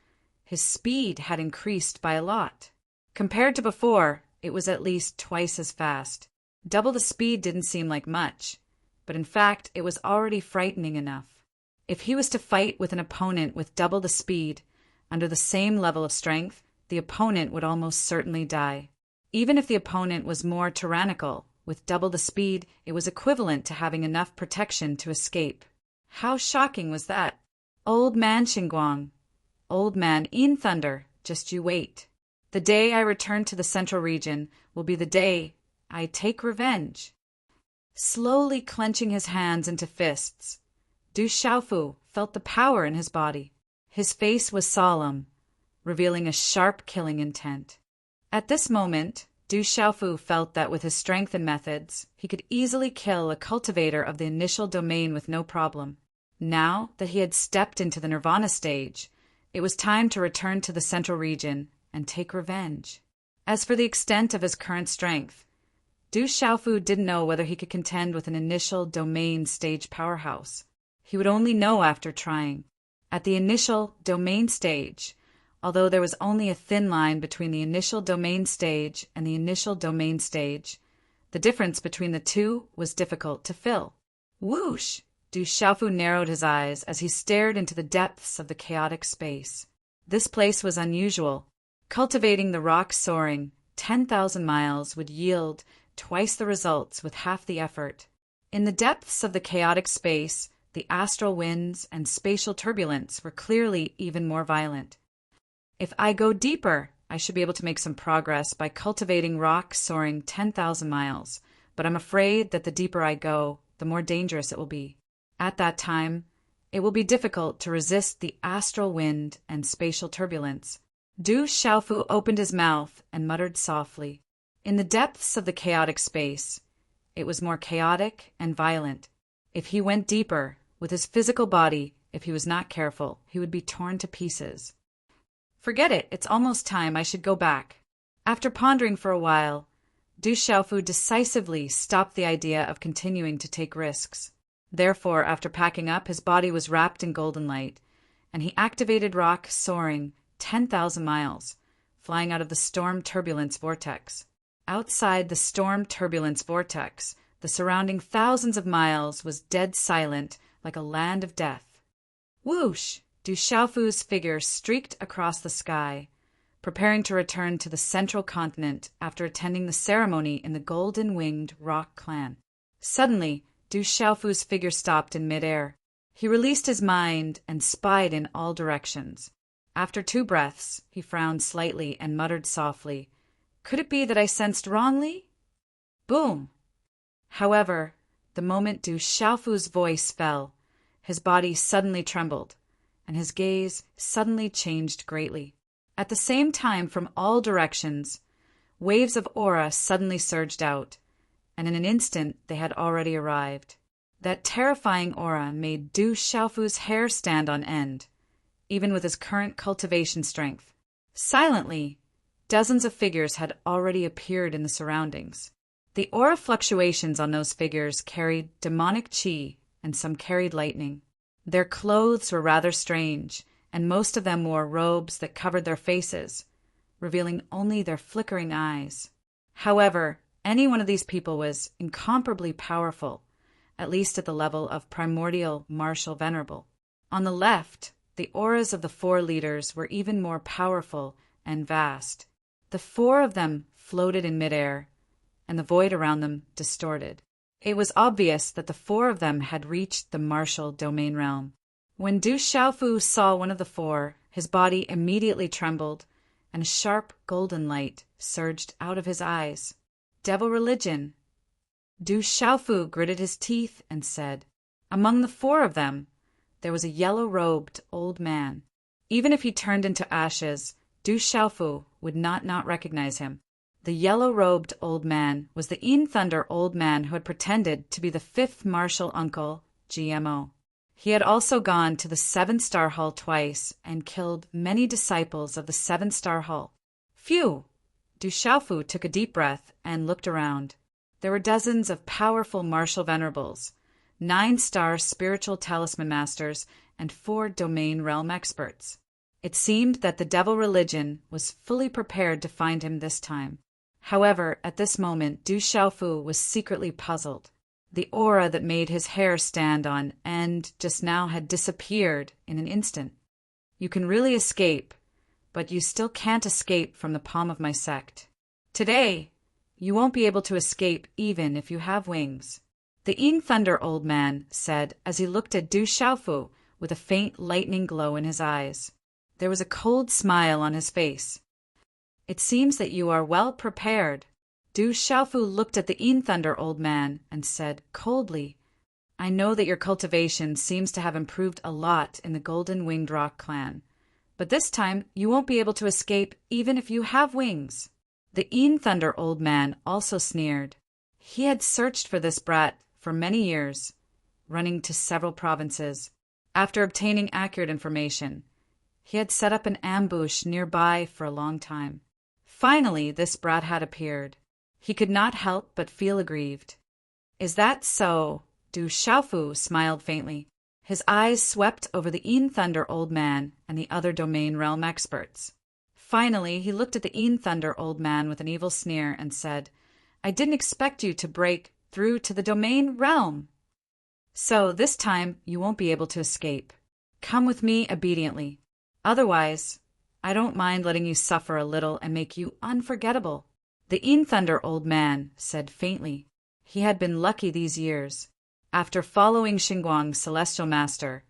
his speed had increased by a lot. Compared to before, it was at least twice as fast. Double the speed didn't seem like much, but in fact it was already frightening enough. If he was to fight with an opponent with double the speed, under the same level of strength, the opponent would almost certainly die. Even if the opponent was more tyrannical, with double the speed, it was equivalent to having enough protection to escape. How shocking was that? Old man Xinguang. Old man In Thunder, just you wait. The day I return to the central region will be the day I take revenge. Slowly clenching his hands into fists, Du Xiaofu felt the power in his body. His face was solemn, revealing a sharp killing intent. At this moment, Du Xiaofu felt that with his strength and methods, he could easily kill a cultivator of the initial domain with no problem. Now that he had stepped into the Nirvana stage, it was time to return to the central region and take revenge. As for the extent of his current strength, Du Xiaofu didn't know whether he could contend with an initial domain stage powerhouse. He would only know after trying. At the initial domain stage, although there was only a thin line between the initial domain stage and the initial domain stage, the difference between the two was difficult to fill. Whoosh! Du Xiaofu narrowed his eyes as he stared into the depths of the chaotic space. This place was unusual. Cultivating the rock soaring 10,000 miles would yield twice the results with half the effort. In the depths of the chaotic space, the astral winds and spatial turbulence were clearly even more violent. If I go deeper, I should be able to make some progress by cultivating rock soaring 10,000 miles, but I'm afraid that the deeper I go, the more dangerous it will be. At that time, it will be difficult to resist the astral wind and spatial turbulence. Du Xiaofu opened his mouth and muttered softly. In the depths of the chaotic space, it was more chaotic and violent. If he went deeper, with his physical body, if he was not careful, he would be torn to pieces. Forget it, it's almost time I should go back. After pondering for a while, Du Xiaofu decisively stopped the idea of continuing to take risks. Therefore, after packing up, his body was wrapped in golden light, and he activated rock soaring 10,000 miles, flying out of the storm turbulence vortex. Outside the storm turbulence vortex, the surrounding thousands of miles was dead silent like a land of death. Whoosh! Du Xiaofu's figure streaked across the sky, preparing to return to the central continent after attending the ceremony in the golden-winged rock clan. Suddenly, Du Xiaofu's figure stopped in midair. He released his mind and spied in all directions. After 2 breaths, he frowned slightly and muttered softly, "Could it be that I sensed wrongly?" Boom! However, the moment Du Xiaofu's voice fell, his body suddenly trembled, and his gaze suddenly changed greatly. At the same time, from all directions, waves of aura suddenly surged out, and in an instant they had already arrived. That terrifying aura made Du Xiaofu's hair stand on end, even with his current cultivation strength. Silently, dozens of figures had already appeared in the surroundings. The aura fluctuations on those figures carried demonic qi, and some carried lightning. Their clothes were rather strange, and most of them wore robes that covered their faces, revealing only their flickering eyes. However, any one of these people was incomparably powerful, at least at the level of primordial martial venerable. On the left, the auras of the 4 leaders were even more powerful and vast. The 4 of them floated in midair, and the void around them distorted. It was obvious that the 4 of them had reached the martial domain realm. When Du Xiaofu saw one of the 4, his body immediately trembled, and a sharp golden light surged out of his eyes. Devil religion! Du Xiaofu gritted his teeth and said, among the 4 of them, there was a yellow-robed old man. Even if he turned into ashes, Du Xiaofu would not recognize him. The yellow-robed old man was the Yin Thunder old man who had pretended to be the 5th martial uncle, GMO. He had also gone to the 7-star Hall twice and killed many disciples of the 7-star Hall. Phew! Du Xiaofu took a deep breath and looked around. There were dozens of powerful martial venerables, 9-star spiritual talisman masters, and 4 domain realm experts. It seemed that the devil religion was fully prepared to find him this time. However, at this moment, Du Xiaofu was secretly puzzled. The aura that made his hair stand on end just now had disappeared in an instant. You can really escape, but you still can't escape from the palm of my sect. Today, you won't be able to escape even if you have wings. The Yin Thunder old man said as he looked at Du Xiaofu with a faint lightning glow in his eyes. There was a cold smile on his face. It seems that you are well prepared. Du Xiaofu looked at the Yin Thunder old man and said coldly, I know that your cultivation seems to have improved a lot in the Golden Winged Rock clan, but this time you won't be able to escape even if you have wings. The Yin Thunder old man also sneered. He had searched for this brat for many years, running to several provinces. After obtaining accurate information, he had set up an ambush nearby for a long time. Finally, this brat had appeared. He could not help but feel aggrieved. Is that so? Du Xiaofu smiled faintly. His eyes swept over the Yin Thunder old man and the other domain realm experts. Finally, he looked at the Yin Thunder old man with an evil sneer and said, I didn't expect you to break through to the domain realm. So this time you won't be able to escape. Come with me obediently. Otherwise, I don't mind letting you suffer a little and make you unforgettable. The Thunder old man said faintly. He had been lucky these years. After following Xinguang's celestial master,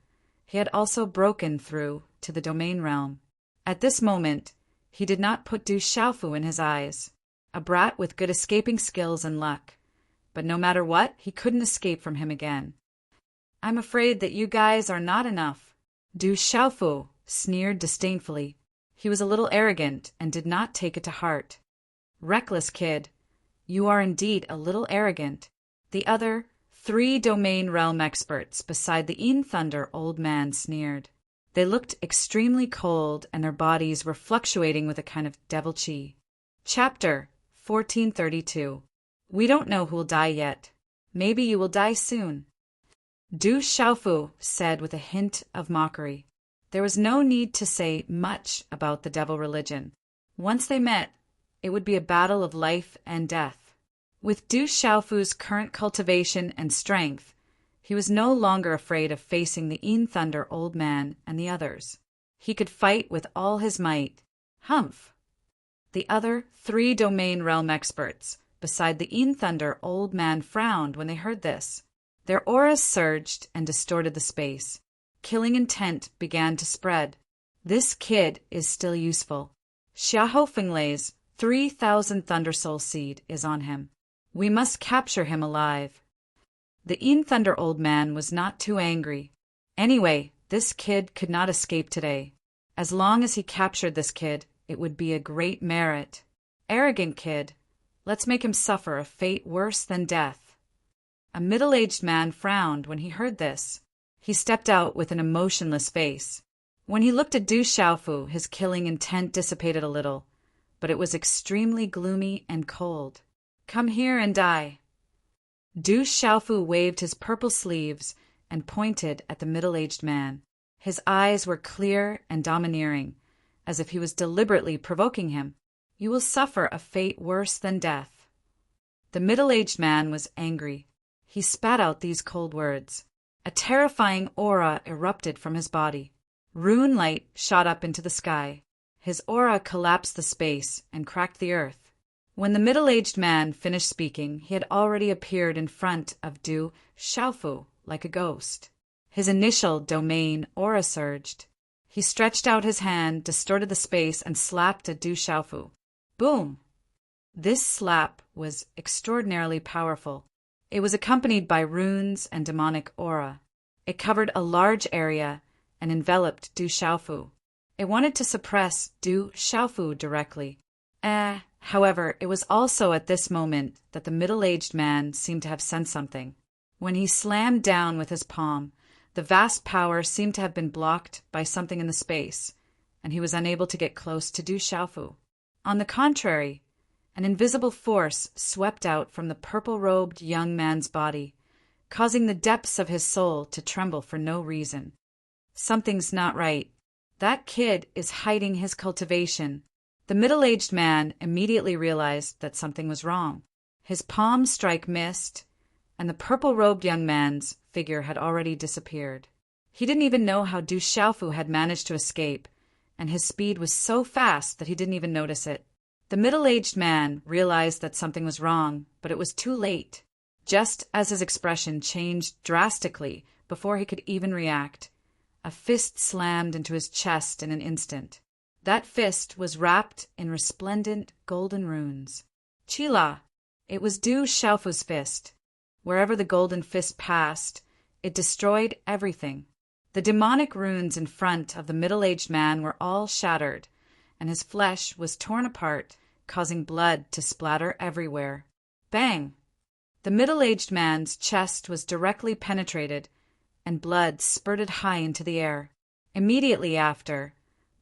he had also broken through to the domain realm. At this moment, he did not put Du Xiaofu in his eyes, a brat with good escaping skills and luck. But no matter what, he couldn't escape from him again. I'm afraid that you guys are not enough. Du Xiaofu sneered disdainfully. He was a little arrogant and did not take it to heart. Reckless kid, you are indeed a little arrogant. The other 3 domain realm experts beside the Thunder old man sneered. They looked extremely cold and their bodies were fluctuating with a kind of devil chi. Chapter 1432. We don't know who'll die yet. Maybe you will die soon. Du Xiaofu said with a hint of mockery. There was no need to say much about the devil religion. Once they met, it would be a battle of life and death. With Du Xiaofu's current cultivation and strength, he was no longer afraid of facing the Thunder old man and the others. He could fight with all his might. Humph! The other 3 domain realm experts beside the Thunder old man frowned when they heard this. Their auras surged and distorted the space. Killing intent began to spread. This kid is still useful. Xiahou Fenglei's 3,000 Thundersoul seed is on him. We must capture him alive. The Thunder old man was not too angry. Anyway, this kid could not escape today. As long as he captured this kid, it would be a great merit. Arrogant kid, let's make him suffer a fate worse than death. A middle-aged man frowned when he heard this. He stepped out with an emotionless face. When he looked at Du Xiaofu, his killing intent dissipated a little, but it was extremely gloomy and cold. Come here and die. Du Xiaofu waved his purple sleeves and pointed at the middle-aged man. His eyes were clear and domineering, as if he was deliberately provoking him. You will suffer a fate worse than death. The middle-aged man was angry. He spat out these cold words. A terrifying aura erupted from his body. Rune light shot up into the sky. His aura collapsed the space and cracked the earth. When the middle-aged man finished speaking, he had already appeared in front of Du Xiaofu like a ghost. His initial domain aura surged. He stretched out his hand, distorted the space, and slapped at Du Xiaofu. Boom! This slap was extraordinarily powerful. It was accompanied by runes and demonic aura. It covered a large area and enveloped Du Xiaofu. It wanted to suppress Du Xiaofu directly. However, it was also at this moment that the middle-aged man seemed to have sensed something. When he slammed down with his palm, the vast power seemed to have been blocked by something in the space, and he was unable to get close to Du Xiaofu. On the contrary, an invisible force swept out from the purple-robed young man's body, causing the depths of his soul to tremble for no reason. Something's not right. That kid is hiding his cultivation. The middle-aged man immediately realized that something was wrong. His palm strike missed, and the purple-robed young man's figure had already disappeared. He didn't even know how Du Xiaofu had managed to escape, and his speed was so fast that he didn't even notice it. The middle-aged man realized that something was wrong, but it was too late. Just as his expression changed drastically before he could even react, a fist slammed into his chest in an instant. That fist was wrapped in resplendent golden runes. Chila! It was Du Xiaofu's fist. Wherever the golden fist passed, it destroyed everything. The demonic runes in front of the middle-aged man were all shattered, and his flesh was torn apart, causing blood to splatter everywhere. Bang! The middle-aged man's chest was directly penetrated, and blood spurted high into the air. Immediately after,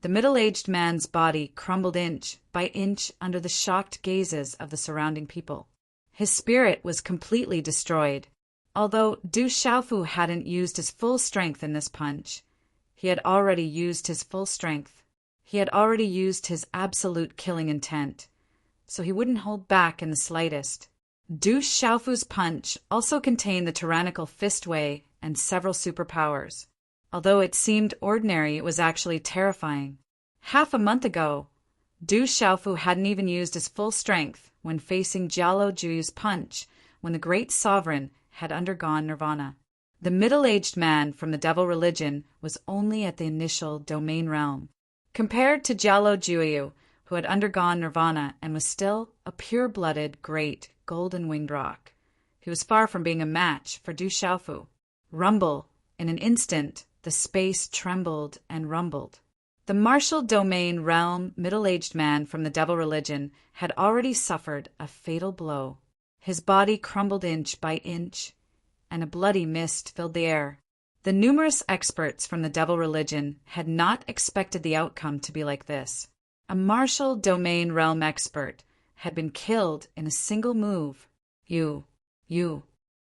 the middle-aged man's body crumbled inch by inch under the shocked gazes of the surrounding people. His spirit was completely destroyed. Although Du Xiaofu hadn't used his full strength in this punch, he had already used his full strength. He had already used his absolute killing intent, so he wouldn't hold back in the slightest. Du Xiaofu's punch also contained the tyrannical fist wei and several superpowers. Although it seemed ordinary, it was actually terrifying. Half a month ago, Du Xiaofu hadn't even used his full strength when facing Jialo Juyu's punch when the great sovereign had undergone nirvana. The middle-aged man from the devil religion was only at the initial domain realm. Compared to Jialo Juyu, who had undergone nirvana and was still a pure-blooded, great, golden-winged rock, he was far from being a match for Du Xiaofu. Rumble! In an instant, the space trembled and rumbled. The martial domain realm middle-aged man from the devil religion had already suffered a fatal blow. His body crumbled inch by inch, and a bloody mist filled the air. The numerous experts from the devil religion had not expected the outcome to be like this. A martial domain realm expert had been killed in a single move. You.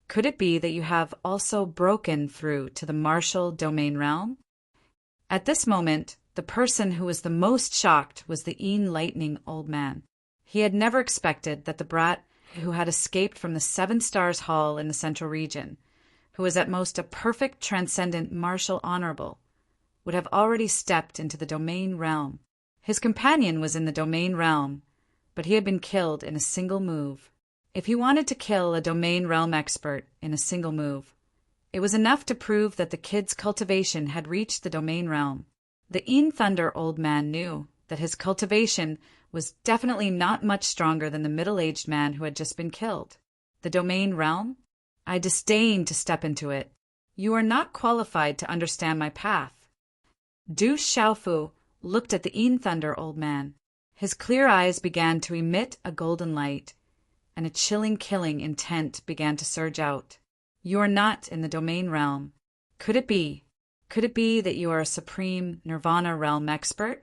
Could it be that you have also broken through to the martial domain realm? At this moment, the person who was the most shocked was the enlightening old man. He had never expected that the brat who had escaped from the 7 Stars Hall in the Central Region, who was at most a perfect transcendent martial honorable, would have already stepped into the domain realm. His companion was in the domain realm, but he had been killed in a single move. If he wanted to kill a domain realm expert in a single move, it was enough to prove that the kid's cultivation had reached the domain realm. The Yin Thunder old man knew that his cultivation was definitely not much stronger than the middle-aged man who had just been killed. The domain realm? I disdain to step into it. You are not qualified to understand my path. Du Xiaofu looked at the Yin Thunder old man. His clear eyes began to emit a golden light, and a chilling killing intent began to surge out. You are not in the domain realm. Could it be that you are a supreme Nirvana realm expert?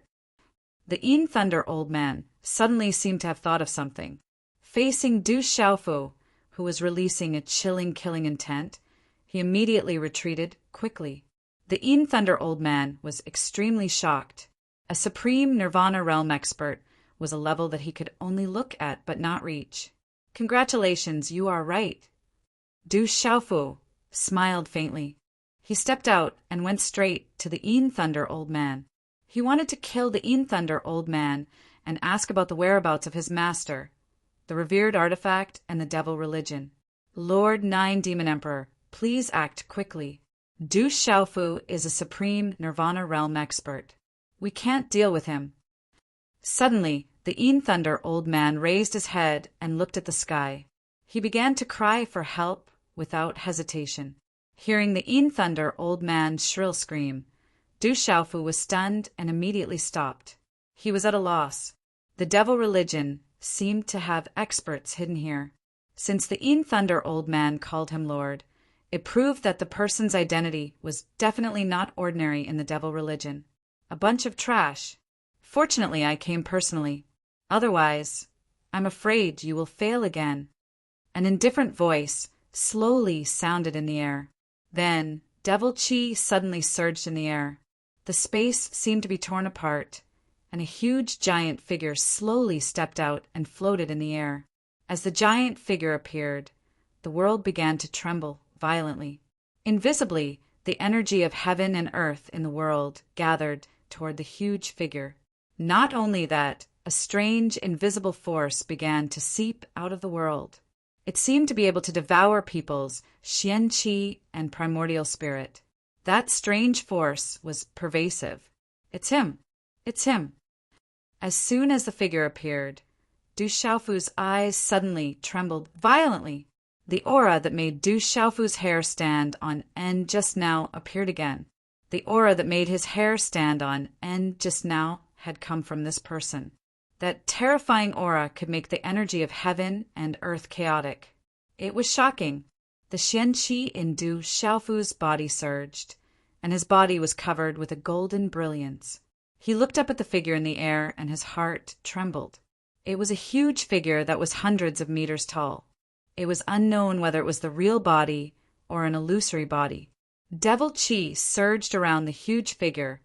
The Yin Thunder old man suddenly seemed to have thought of something. Facing Du Xiaofu, who was releasing a chilling killing intent, he immediately retreated quickly. The Yin Thunder old man was extremely shocked. A supreme Nirvana realm expert was a level that he could only look at but not reach. Congratulations, you are right. Du Xiaofu smiled faintly. He stepped out and went straight to the Yin Thunder old man. He wanted to kill the Yin Thunder old man and ask about the whereabouts of his master, the revered artifact and the devil religion. Lord Nine Demon Emperor, please act quickly. Du Xiaofu is a supreme Nirvana realm expert. We can't deal with him. Suddenly, the Yin Thunder old man raised his head and looked at the sky. He began to cry for help without hesitation. Hearing the Yin Thunder old man's shrill scream, Du Xiaofu was stunned and immediately stopped. He was at a loss. The devil religion seemed to have experts hidden here. Since the Yin Thunder old man called him Lord, it proved that the person's identity was definitely not ordinary in the devil religion. A bunch of trash. Fortunately, I came personally. Otherwise, I'm afraid you will fail again. An indifferent voice slowly sounded in the air. Then, devil chi suddenly surged in the air. The space seemed to be torn apart, and a huge giant figure slowly stepped out and floated in the air. As the giant figure appeared, the world began to tremble violently. Invisibly, the energy of heaven and earth in the world gathered toward the huge figure. Not only that, a strange, invisible force began to seep out of the world. It seemed to be able to devour people's xian qi and primordial spirit. That strange force was pervasive. It's him. It's him. As soon as the figure appeared, Du Xiaofu's eyes suddenly trembled violently. The aura that made Du Xiaofu's hair stand on end just now appeared again. The aura that made his hair stand on end just now had come from this person. That terrifying aura could make the energy of heaven and earth chaotic. It was shocking. The xianqi in Du Xiaofu's body surged, and his body was covered with a golden brilliance. He looked up at the figure in the air, and his heart trembled. It was a huge figure that was hundreds of meters tall. It was unknown whether it was the real body or an illusory body. Devil chi surged around the huge figure,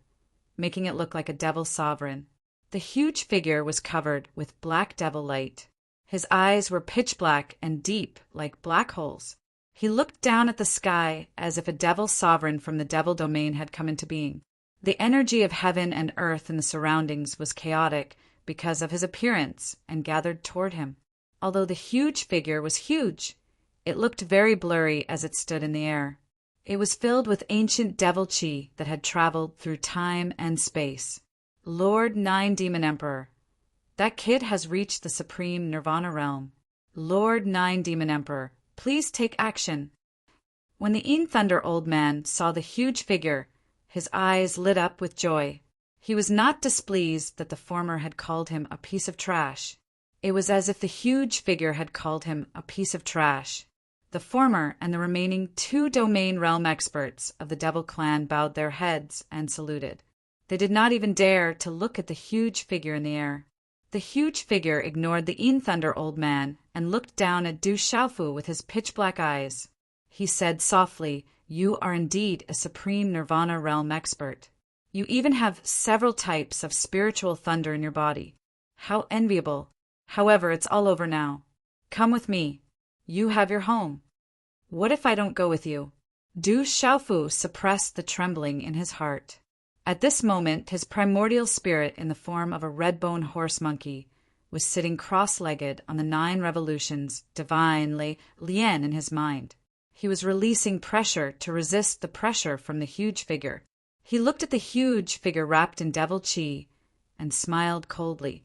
making it look like a devil sovereign. The huge figure was covered with black devil light. His eyes were pitch black and deep like black holes. He looked down at the sky as if a devil sovereign from the devil domain had come into being. The energy of heaven and earth in the surroundings was chaotic because of his appearance and gathered toward him. Although the huge figure was huge, it looked very blurry as it stood in the air. It was filled with ancient devil chi that had traveled through time and space. Lord Nine Demon Emperor. That kid has reached the supreme Nirvana realm. Lord Nine Demon Emperor, please take action. When the Een Thunder old man saw the huge figure, his eyes lit up with joy. He was not displeased that the former had called him a piece of trash. It was as if the huge figure had called him a piece of trash. The former and the remaining 2 domain realm experts of the Devil Clan bowed their heads and saluted. They did not even dare to look at the huge figure in the air. The huge figure ignored the Een Thunder old man and looked down at Du Xiaofu with his pitch-black eyes. He said softly, "You are indeed a supreme Nirvana realm expert. You even have several types of spiritual thunder in your body. How enviable. However, it's all over now. Come with me. You have your home." "What if I don't go with you?" Du Xiaofu suppressed the trembling in his heart. At this moment, his primordial spirit in the form of a red-bone horse monkey was sitting cross-legged on the 9 revolutions divine Lian in his mind. He was releasing pressure to resist the pressure from the huge figure. He looked at the huge figure wrapped in devil chi and smiled coldly.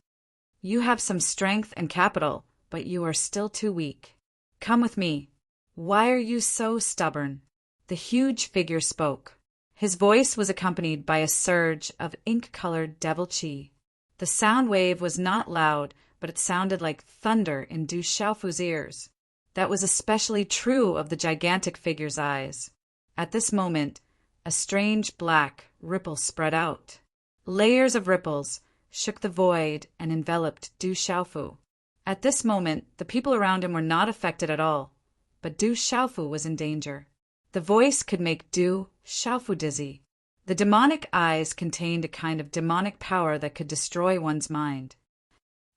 "You have some strength and capital, but you are still too weak. Come with me. Why are you so stubborn?" The huge figure spoke. His voice was accompanied by a surge of ink-colored devil chi. The sound wave was not loud, but it sounded like thunder in Du Xiaofu's ears. That was especially true of the gigantic figure's eyes. At this moment, a strange black ripple spread out. Layers of ripples shook the void and enveloped Du Xiaofu. At this moment, the people around him were not affected at all, but Du Xiaofu was in danger. The voice could make Du Xiaofu dizzy. The demonic eyes contained a kind of demonic power that could destroy one's mind.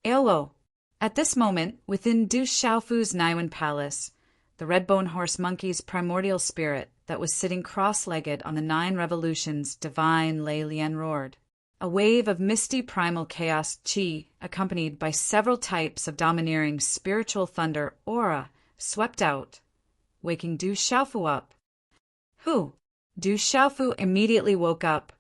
Aowo! At this moment, within Du Xiaofu's Naiwen Palace, the red-bone horse monkey's primordial spirit that was sitting cross-legged on the 9 revolutions divine Lei Lian roared. A wave of misty primal chaos chi, accompanied by several types of domineering spiritual thunder aura, swept out, waking Du Xiaofu up. "Who?" Du Xiaofu immediately woke up,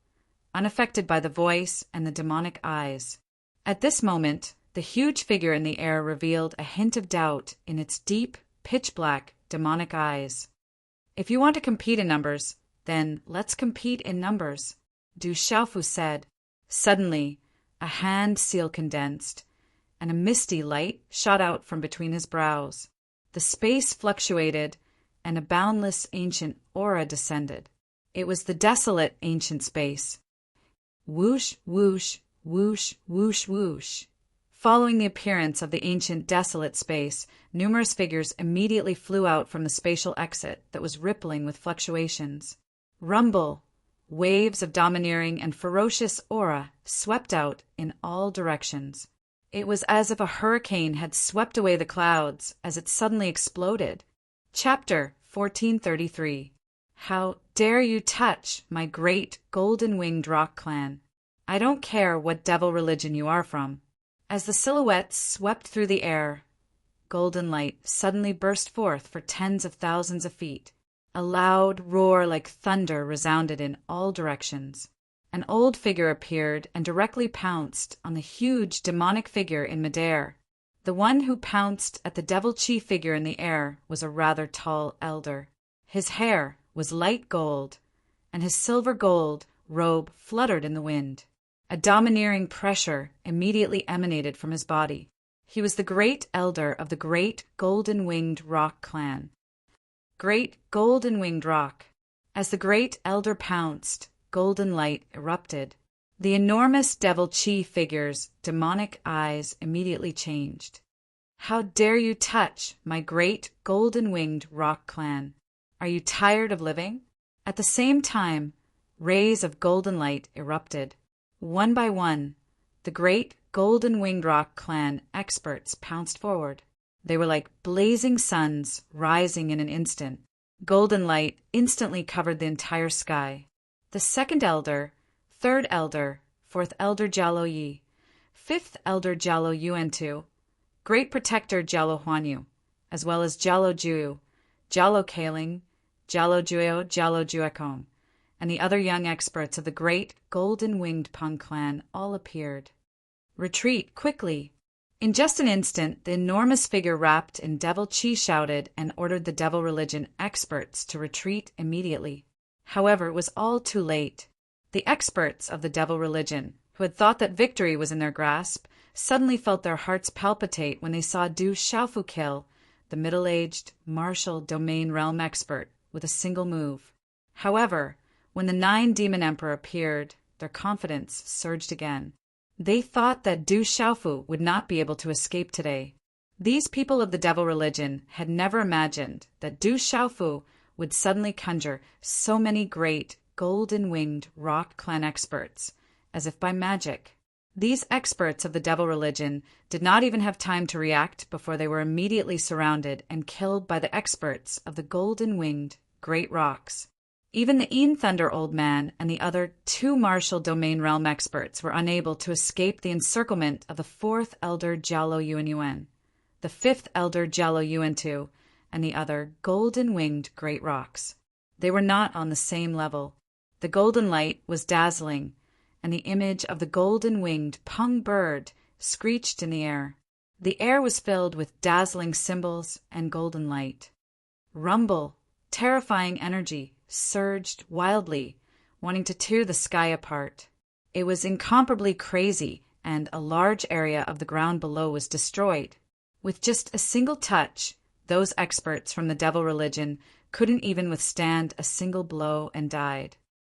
unaffected by the voice and the demonic eyes. At this moment, the huge figure in the air revealed a hint of doubt in its deep, pitch-black, demonic eyes. "If you want to compete in numbers, then let's compete in numbers," Du Xiaofu said. Suddenly, a hand seal condensed, and a misty light shot out from between his brows. The space fluctuated, and a boundless ancient aura descended. It was the desolate ancient space. Whoosh, whoosh, whoosh, whoosh, whoosh. Following the appearance of the ancient desolate space, numerous figures immediately flew out from the spatial exit that was rippling with fluctuations. Rumble! Waves of domineering and ferocious aura swept out in all directions. It was as if a hurricane had swept away the clouds as it suddenly exploded. Chapter 1433. How dare you touch my great golden-winged rock clan? I don't care what devil religion you are from. As the silhouettes swept through the air, golden light suddenly burst forth for tens of thousands of feet. A loud roar like thunder resounded in all directions. An old figure appeared and directly pounced on the huge demonic figure in midair. The one who pounced at the devil chi figure in the air was a rather tall elder. His hair was light gold, and his silver gold robe fluttered in the wind. A domineering pressure immediately emanated from his body. He was the great elder of the great golden-winged rock clan. Great golden-winged rock. As the great elder pounced, golden light erupted. The enormous devil chi figure's demonic eyes immediately changed. How dare you touch my great golden-winged rock clan? Are you tired of living? At the same time, rays of golden light erupted. One by one, the great golden-winged rock clan experts pounced forward. They were like blazing suns rising in an instant. Golden light instantly covered the entire sky. The second elder, third elder, fourth elder Jialo Yi, fifth elder Jialo Yuan2, Great Protector Jalo Huanyu, as well as Jalo Juyu, Jalo Kaling, Jalo Juyo, Jalo Juekom, and the other young experts of the great golden-winged Peng clan all appeared. Retreat, quickly! In just an instant, the enormous figure wrapped in devil chi shouted and ordered the devil religion experts to retreat immediately. However, it was all too late. The experts of the devil religion, who had thought that victory was in their grasp, suddenly felt their hearts palpitate when they saw Du Xiaofu kill the middle-aged, martial domain realm expert with a single move. However, when the 9 Demon Emperor appeared, their confidence surged again. They thought that Du Xiaofu would not be able to escape today. These people of the devil religion had never imagined that Du Xiaofu would suddenly conjure so many great, golden-winged rock clan experts, as if by magic. These experts of the devil religion did not even have time to react before they were immediately surrounded and killed by the experts of the golden-winged great rocks. Even the Yin Thunder Old Man and the other 2 martial domain realm experts were unable to escape the encirclement of the 4th Elder Jialo Yuan Yuan, the 5th Elder Jialo Yuan Tu, and the other golden-winged great rocks. They were not on the same level. The golden light was dazzling, and the image of the golden-winged Peng bird screeched in the air. The air was filled with dazzling symbols and golden light. Rumble, terrifying energy, surged wildly, wanting to tear the sky apart. It was incomparably crazy, and a large area of the ground below was destroyed. With just a single touch, those experts from the devil religion couldn't even withstand a single blow and died.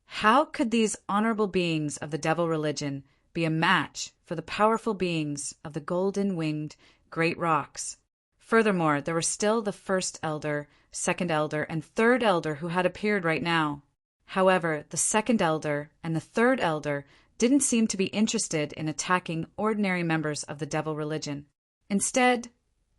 How could these honorable beings of the devil religion be a match for the powerful beings of the golden-winged great rocks? Furthermore, there were still the 1st Elder, 2nd Elder, and 3rd Elder who had appeared right now. However, the 2nd Elder and the 3rd Elder didn't seem to be interested in attacking ordinary members of the devil religion. Instead,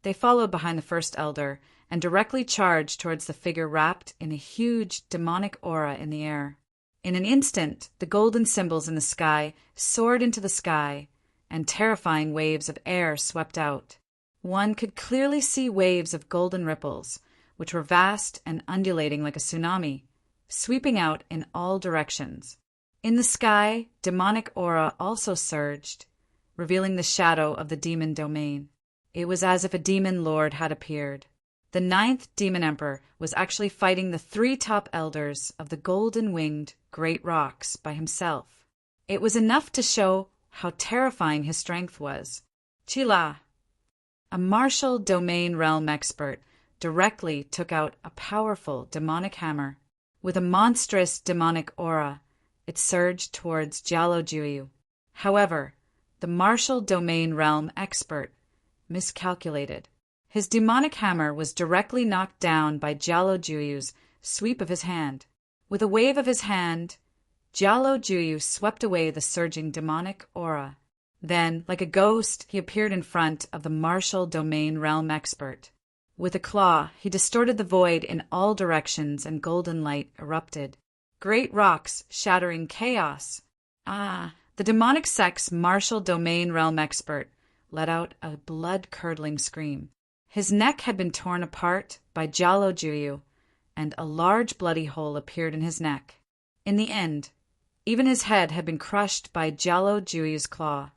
they followed behind the 1st Elder and directly charged towards the figure wrapped in a huge demonic aura in the air. In an instant, the golden symbols in the sky soared into the sky, and terrifying waves of air swept out. One could clearly see waves of golden ripples, which were vast and undulating like a tsunami, sweeping out in all directions. In the sky, demonic aura also surged, revealing the shadow of the demon domain. It was as if a demon lord had appeared. The 9th Demon Emperor was actually fighting the 3 top elders of the golden-winged great rocks by himself. It was enough to show how terrifying his strength was. Chila, a martial domain realm expert, directly took out a powerful demonic hammer. With a monstrous demonic aura, it surged towards Jialo Juyu. However, the martial domain realm expert miscalculated. His demonic hammer was directly knocked down by Jialo Juyu's sweep of his hand. With a wave of his hand, Jialo Juyu swept away the surging demonic aura. Then, like a ghost, he appeared in front of the martial domain realm expert. With a claw, he distorted the void in all directions and golden light erupted. Great rocks shattering chaos. The demonic sect's martial domain realm expert let out a blood-curdling scream. His neck had been torn apart by Jialo Juyu, and a large bloody hole appeared in his neck. In the end, even his head had been crushed by Jialo Juyu's claw.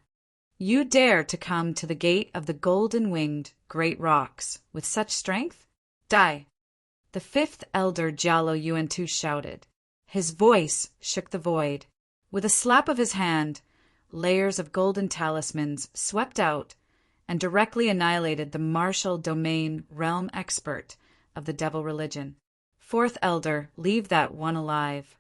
You dare to come to the gate of the golden-winged great rocks with such strength? Die! The 5th Elder Jialo Yuan Tu shouted. His voice shook the void. With a slap of his hand, layers of golden talismans swept out and directly annihilated the martial domain realm expert of the devil religion. 4th Elder, leave that one alive.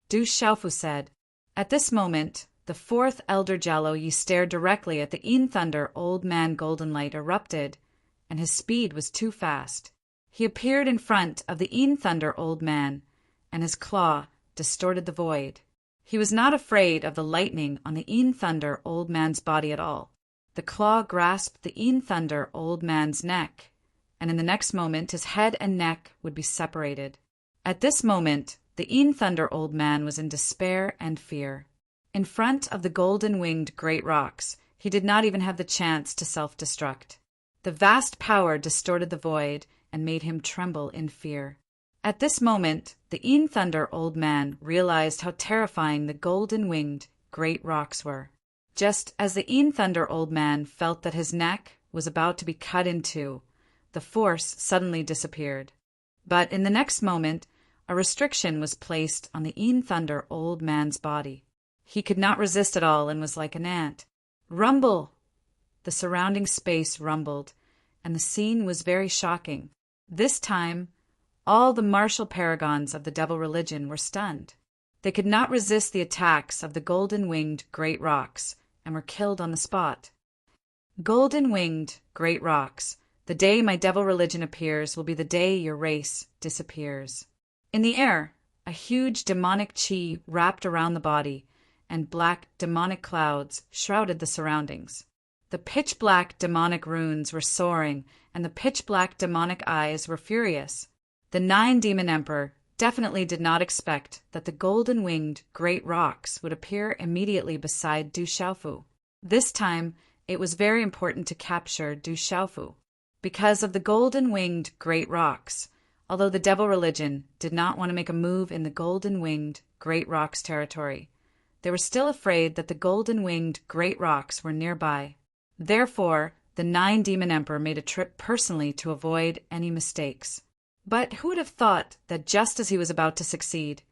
Du Xiaofu said. At this moment, the 4th Elder Jialo Yi stared directly at the Yin Thunder Old Man Golden Light erupted, and his speed was too fast. He appeared in front of the Yin Thunder Old Man, and his claw distorted the void. He was not afraid of the lightning on the Yin Thunder Old Man's body at all. The claw grasped the Yin Thunder Old Man's neck, and in the next moment his head and neck would be separated. At this moment, the Yin Thunder Old Man was in despair and fear. In front of the golden-winged great rocks, he did not even have the chance to self-destruct. The vast power distorted the void and made him tremble in fear. At this moment, the Een Thunder Old Man realized how terrifying the golden-winged great rocks were. Just as the Een Thunder Old Man felt that his neck was about to be cut in two, the force suddenly disappeared. But in the next moment, a restriction was placed on the Een Thunder Old Man's body. He could not resist at all and was like an ant. Rumble! The surrounding space rumbled, and the scene was very shocking. This time, all the martial paragons of the devil religion were stunned. They could not resist the attacks of the golden-winged great rocks and were killed on the spot. Golden-winged great rocks, the day my devil religion appears will be the day your race disappears. In the air, a huge demonic chi wrapped around the body, and black demonic clouds shrouded the surroundings. The pitch-black demonic runes were soaring, and the pitch-black demonic eyes were furious. The 9-demon emperor definitely did not expect that the golden-winged great rocks would appear immediately beside Du Xiaofu. This time, it was very important to capture Du Xiaofu. Because of the golden-winged great rocks, although the devil religion did not want to make a move in the golden-winged great rocks territory, they were still afraid that the golden-winged great rocks were nearby. Therefore, the 9-demon emperor made a trip personally to avoid any mistakes. But who would have thought that just as he was about to succeed,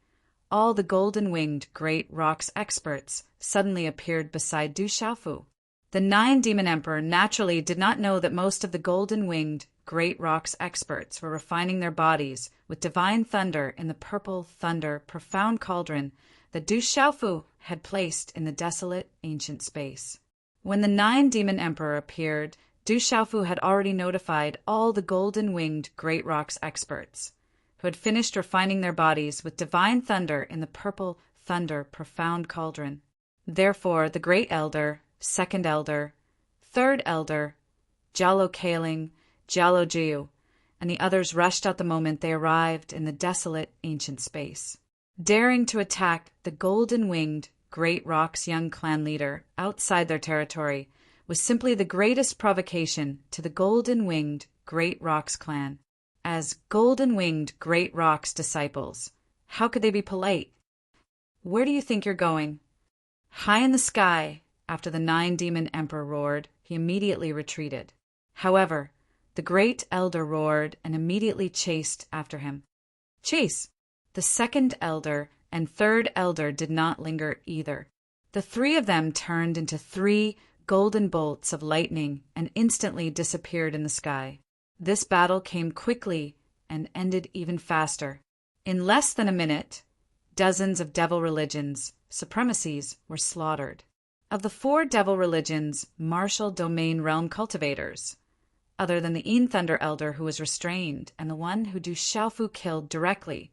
all the golden-winged great rocks experts suddenly appeared beside Du Xiaofu? The 9-demon emperor naturally did not know that most of the golden-winged great rocks experts were refining their bodies with divine thunder in the purple thunder profound cauldron that Du Xiaofu had placed in the desolate ancient space. When the 9-demon emperor appeared, Du Xiaofu had already notified all the golden-winged great rocks experts, who had finished refining their bodies with divine thunder in the purple thunder profound cauldron. Therefore, the great elder, second elder, third elder, Jialo Kaling, Jialo Jiu, and the others rushed out the moment they arrived in the desolate ancient space. Daring to attack the golden-winged great rocks young clan leader outside their territory was simply the greatest provocation to the golden-winged great rocks clan. As golden-winged great rocks disciples, how could they be polite? Where do you think you're going? High in the sky, after the 9-demon emperor roared, he immediately retreated. However, the great elder roared and immediately chased after him. Chase! The second elder and third elder did not linger either. The three of them turned into 3 golden bolts of lightning and instantly disappeared in the sky. This battle came quickly and ended even faster. In less than a minute, dozens of devil religions, supremacies, were slaughtered. Of the 4 devil religions, martial domain realm cultivators, other than the Een Thunder Elder who was restrained and the one who Du Xiaofu killed directly,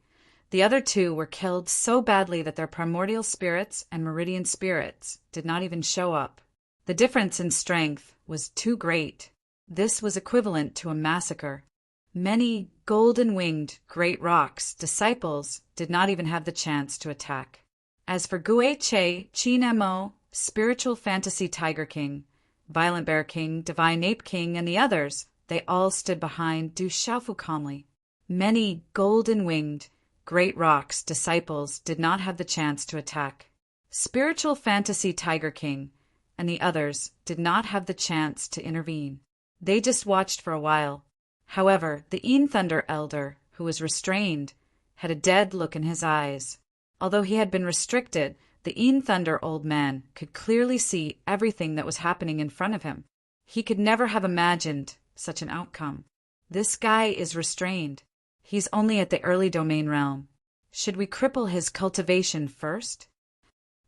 the other 2 were killed so badly that their primordial spirits and meridian spirits did not even show up. The difference in strength was too great. This was equivalent to a massacre. Many golden-winged great rocks disciples did not even have the chance to attack. As for Gue Che, Qin Mo, Spiritual Fantasy Tiger King, Violent Bear King, Divine Ape King, and the others, they all stood behind Du Xiaofu calmly. Many golden-winged great rocks disciples did not have the chance to attack. Spiritual Fantasy Tiger King and the others did not have the chance to intervene. They just watched for a while. However, the Een Thunder Elder, who was restrained, had a dead look in his eyes. Although he had been restricted, the Een Thunder Old Man could clearly see everything that was happening in front of him. He could never have imagined such an outcome. This guy is restrained. He's only at the early domain realm. Should we cripple his cultivation first?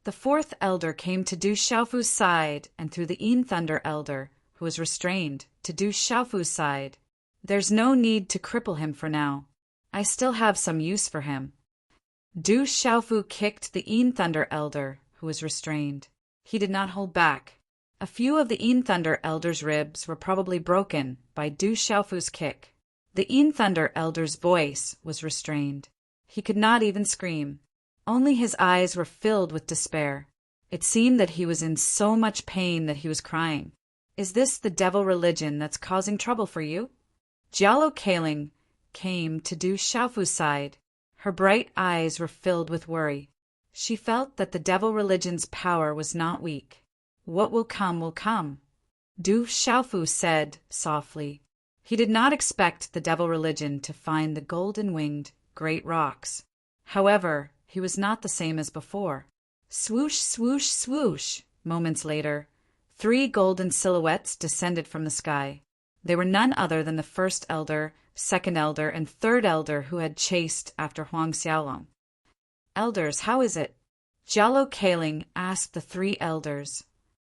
The 4th elder came to Du Xiaofu's side and through the Een Thunder Elder, who was restrained, to Du Xiaofu's side. There's no need to cripple him for now. I still have some use for him. Du Xiaofu kicked the Een Thunder Elder, who was restrained. He did not hold back. A few of the Een Thunder Elder's ribs were probably broken by Du Xiaofu's kick. The Een Thunder Elder's voice was restrained. He could not even scream. Only his eyes were filled with despair. It seemed that he was in so much pain that he was crying. Is this the devil religion that's causing trouble for you? Jialo Kaling came to Du Xiaofu's side. Her bright eyes were filled with worry. She felt that the devil religion's power was not weak. What will come will come, Du Xiaofu said softly. He did not expect the devil religion to find the golden-winged great rocks. However, he was not the same as before. Swoosh, swoosh, swoosh! Moments later, 3 golden silhouettes descended from the sky. They were none other than the first elder, second elder, and third elder who had chased after Huang Xiaolong. Elders, how is it? Jialo Kaling asked the 3 elders.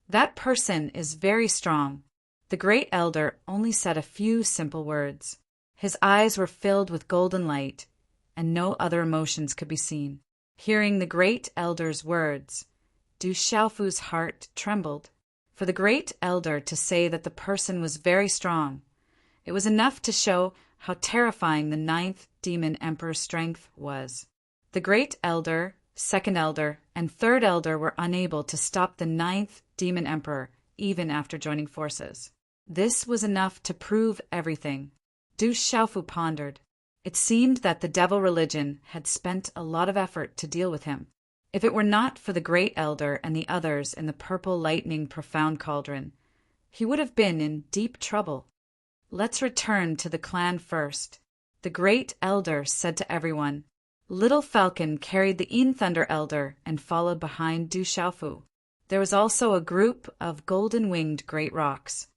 That person is very strong. The great elder only said a few simple words. His eyes were filled with golden light, and no other emotions could be seen. Hearing the great elder's words, Du Xiaofu's heart trembled. For the great elder to say that the person was very strong, it was enough to show how terrifying the 9th demon emperor's strength was. The great elder, second elder, and third elder were unable to stop the 9th demon emperor even after joining forces. This was enough to prove everything. Du Xiaofu pondered. It seemed that the devil religion had spent a lot of effort to deal with him. If it were not for the great elder and the others in the purple lightning profound cauldron, he would have been in deep trouble. Let's return to the clan first. The great elder said to everyone. Little Falcon carried the Yin Thunder elder and followed behind Du Xiaofu. There was also a group of golden-winged great rocks.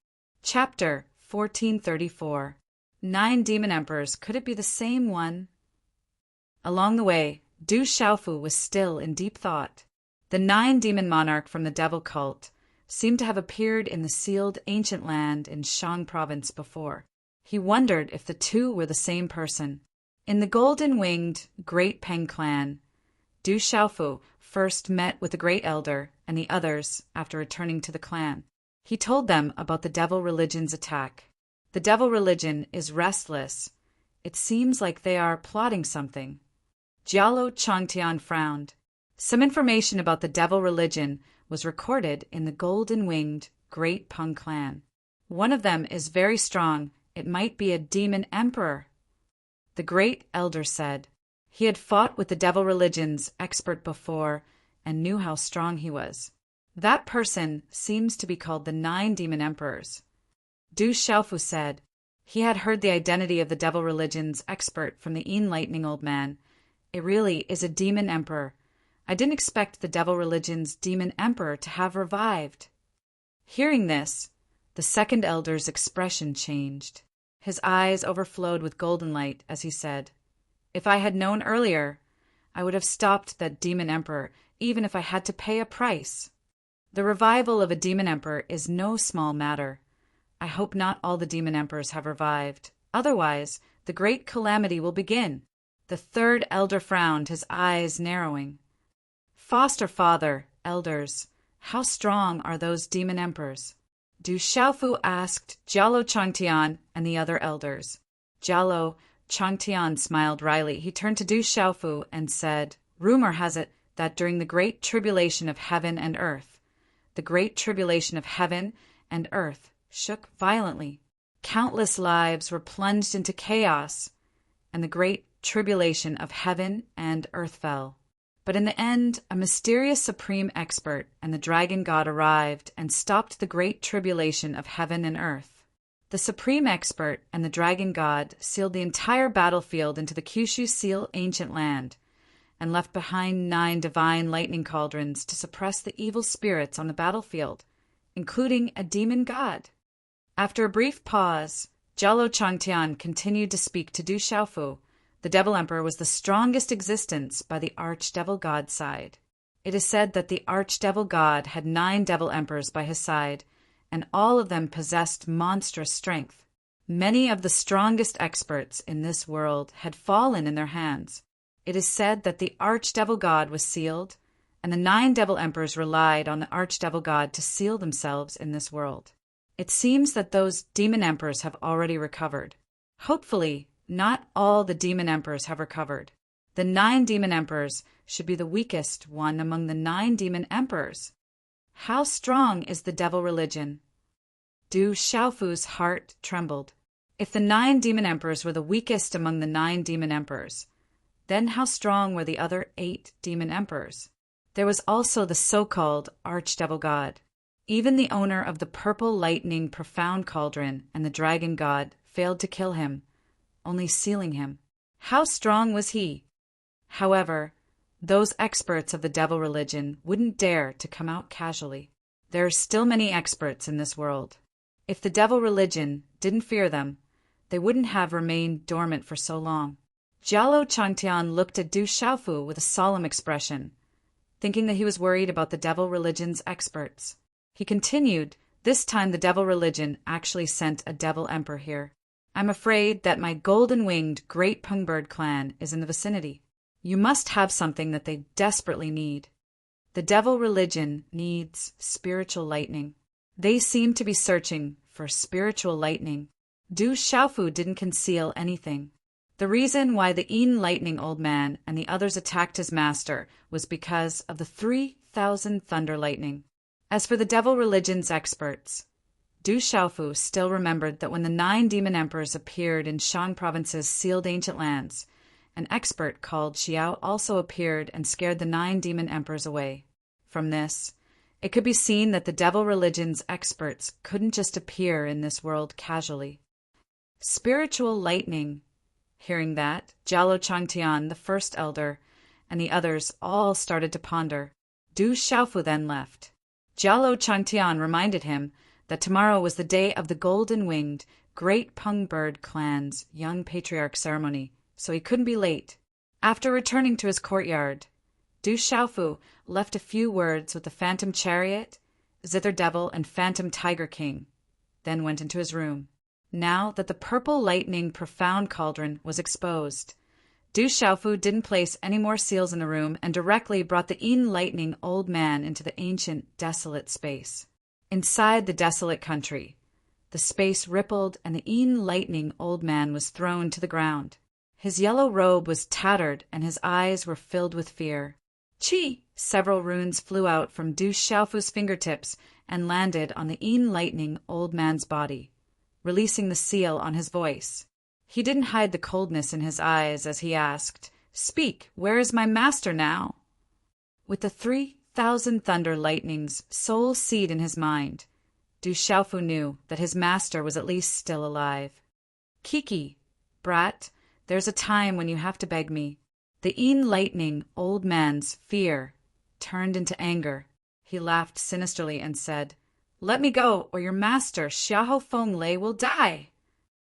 Chapter 1434. 9 demon emperors. Could it be the same one? Along the way, Du Xiaofu was still in deep thought. The 9 demon monarch from the devil cult seemed to have appeared in the sealed ancient land in Shang province before. He wondered if the 2 were the same person. In the golden-winged Great Peng clan, Du Xiaofu first met with the great elder and the others after returning to the clan. He told them about the devil religion's attack. The devil religion is restless. It seems like they are plotting something. Jialo Changtian frowned. Some information about the devil religion was recorded in the golden-winged Great Peng clan. One of them is very strong. It might be a demon emperor. The great elder said. He had fought with the devil religion's expert before and knew how strong he was. That person seems to be called the 9 demon emperors. Du Xiaofu said. He had heard the identity of the devil religion's expert from the Yin Lightning old man. It really is a demon emperor. I didn't expect the devil religion's demon emperor to have revived. Hearing this, the second elder's expression changed. His eyes overflowed with golden light as he said, If I had known earlier, I would have stopped that demon emperor, even if I had to pay a price. The revival of a demon emperor is no small matter. I hope not all the demon emperors have revived. Otherwise, the great calamity will begin. The third elder frowned, his eyes narrowing. Foster father, elders, how strong are those demon emperors? Du Xiaofu asked Jialo Changtian and the other elders. Jialo Changtian smiled wryly. He turned to Du Xiaofu and said, Rumor has it that during the great tribulation of heaven and earth, the great tribulation of heaven and earth shook violently. Countless lives were plunged into chaos, and the great tribulation of heaven and earth fell. But in the end, a mysterious supreme expert and the dragon god arrived and stopped the great tribulation of heaven and earth. The supreme expert and the dragon god sealed the entire battlefield into the Kyushu Seal ancient land and left behind 9 divine lightning cauldrons to suppress the evil spirits on the battlefield, including a demon god. After a brief pause, Jialo Changtian continued to speak to Du Xiaofu. The devil emperor was the strongest existence by the archdevil god's side. It is said that the archdevil god had 9 devil emperors by his side, and all of them possessed monstrous strength. Many of the strongest experts in this world had fallen in their hands. It is said that the archdevil god was sealed, and the 9 devil emperors relied on the archdevil god to seal themselves in this world. It seems that those demon emperors have already recovered. Hopefully, not all the demon emperors have recovered. The 9 demon emperors should be the weakest one among the 9 demon emperors. How strong is the devil religion? Du Xiaofu's heart trembled. If the 9 demon emperors were the weakest among the 9 demon emperors, then how strong were the other 8 demon emperors? There was also the so-called Archdevil God. Even the owner of the purple lightning profound cauldron and the dragon god failed to kill him, only sealing him. How strong was he? However, those experts of the devil religion wouldn't dare to come out casually. There are still many experts in this world. If the devil religion didn't fear them, they wouldn't have remained dormant for so long. Jialo Changtian looked at Du Xiaofu with a solemn expression, thinking that he was worried about the devil religion's experts. He continued, "This time the devil religion actually sent a devil emperor here. I'm afraid that my golden-winged great pungbird clan is in the vicinity. You must have something that they desperately need. The devil religion needs spiritual lightning. They seem to be searching for spiritual lightning." Du Xiaofu didn't conceal anything. The reason why the Yin lightning old man and the others attacked his master was because of the 3,000 thunder lightning. As for the devil religion's experts, Du Xiaofu still remembered that when the 9 demon emperors appeared in Shang province's sealed ancient lands, an expert called Xiao also appeared and scared the 9 demon emperors away. From this, it could be seen that the devil religion's experts couldn't just appear in this world casually. Spiritual lightning. Hearing that, Jialo Changtian, the first elder, and the others all started to ponder. Du Xiaofu then left. Jialo Changtian reminded him that tomorrow was the day of the golden-winged, great pungbird clan's young patriarch ceremony, so he couldn't be late. After returning to his courtyard, Du Xiaofu left a few words with the Phantom Chariot, Zither Devil, and Phantom Tiger King, then went into his room. Now that the purple lightning profound cauldron was exposed, Du Xiaofu didn't place any more seals in the room and directly brought the Yin lightning old man into the ancient, desolate space. Inside the desolate country, the space rippled and the Yin lightning old man was thrown to the ground. His yellow robe was tattered and his eyes were filled with fear. Chi! Several runes flew out from Du Xiaofu's fingertips and landed on the Yin lightning old man's body, releasing the seal on his voice. He didn't hide the coldness in his eyes as he asked, "Speak, where is my master now?" With the 3,000 thunder lightning's soul seed in his mind, Du Xiaofu knew that his master was at least still alive. "Kiki, brat, there's a time when you have to beg me." The Yin lightning old man's fear turned into anger. He laughed sinisterly and said, "Let me go, or your master, Xiahou Feng Lei, will die."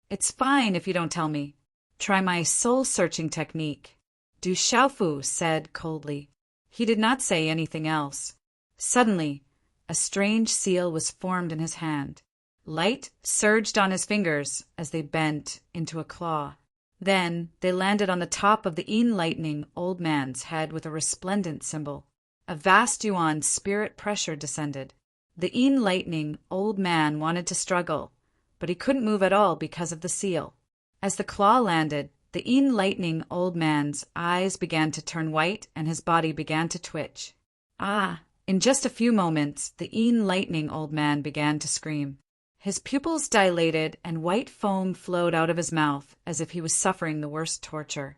"It's fine if you don't tell me. Try my soul-searching technique," Du Xiaofu said coldly. He did not say anything else. Suddenly, a strange seal was formed in his hand. Light surged on his fingers as they bent into a claw. Then they landed on the top of the Yin lightning old man's head with a resplendent symbol. A vast yuan spirit pressure descended. The Yin lightning old man wanted to struggle, but he couldn't move at all because of the seal. As the claw landed, the Yin lightning old man's eyes began to turn white and his body began to twitch. In just a few moments, the Yin lightning old man began to scream. His pupils dilated and white foam flowed out of his mouth as if he was suffering the worst torture.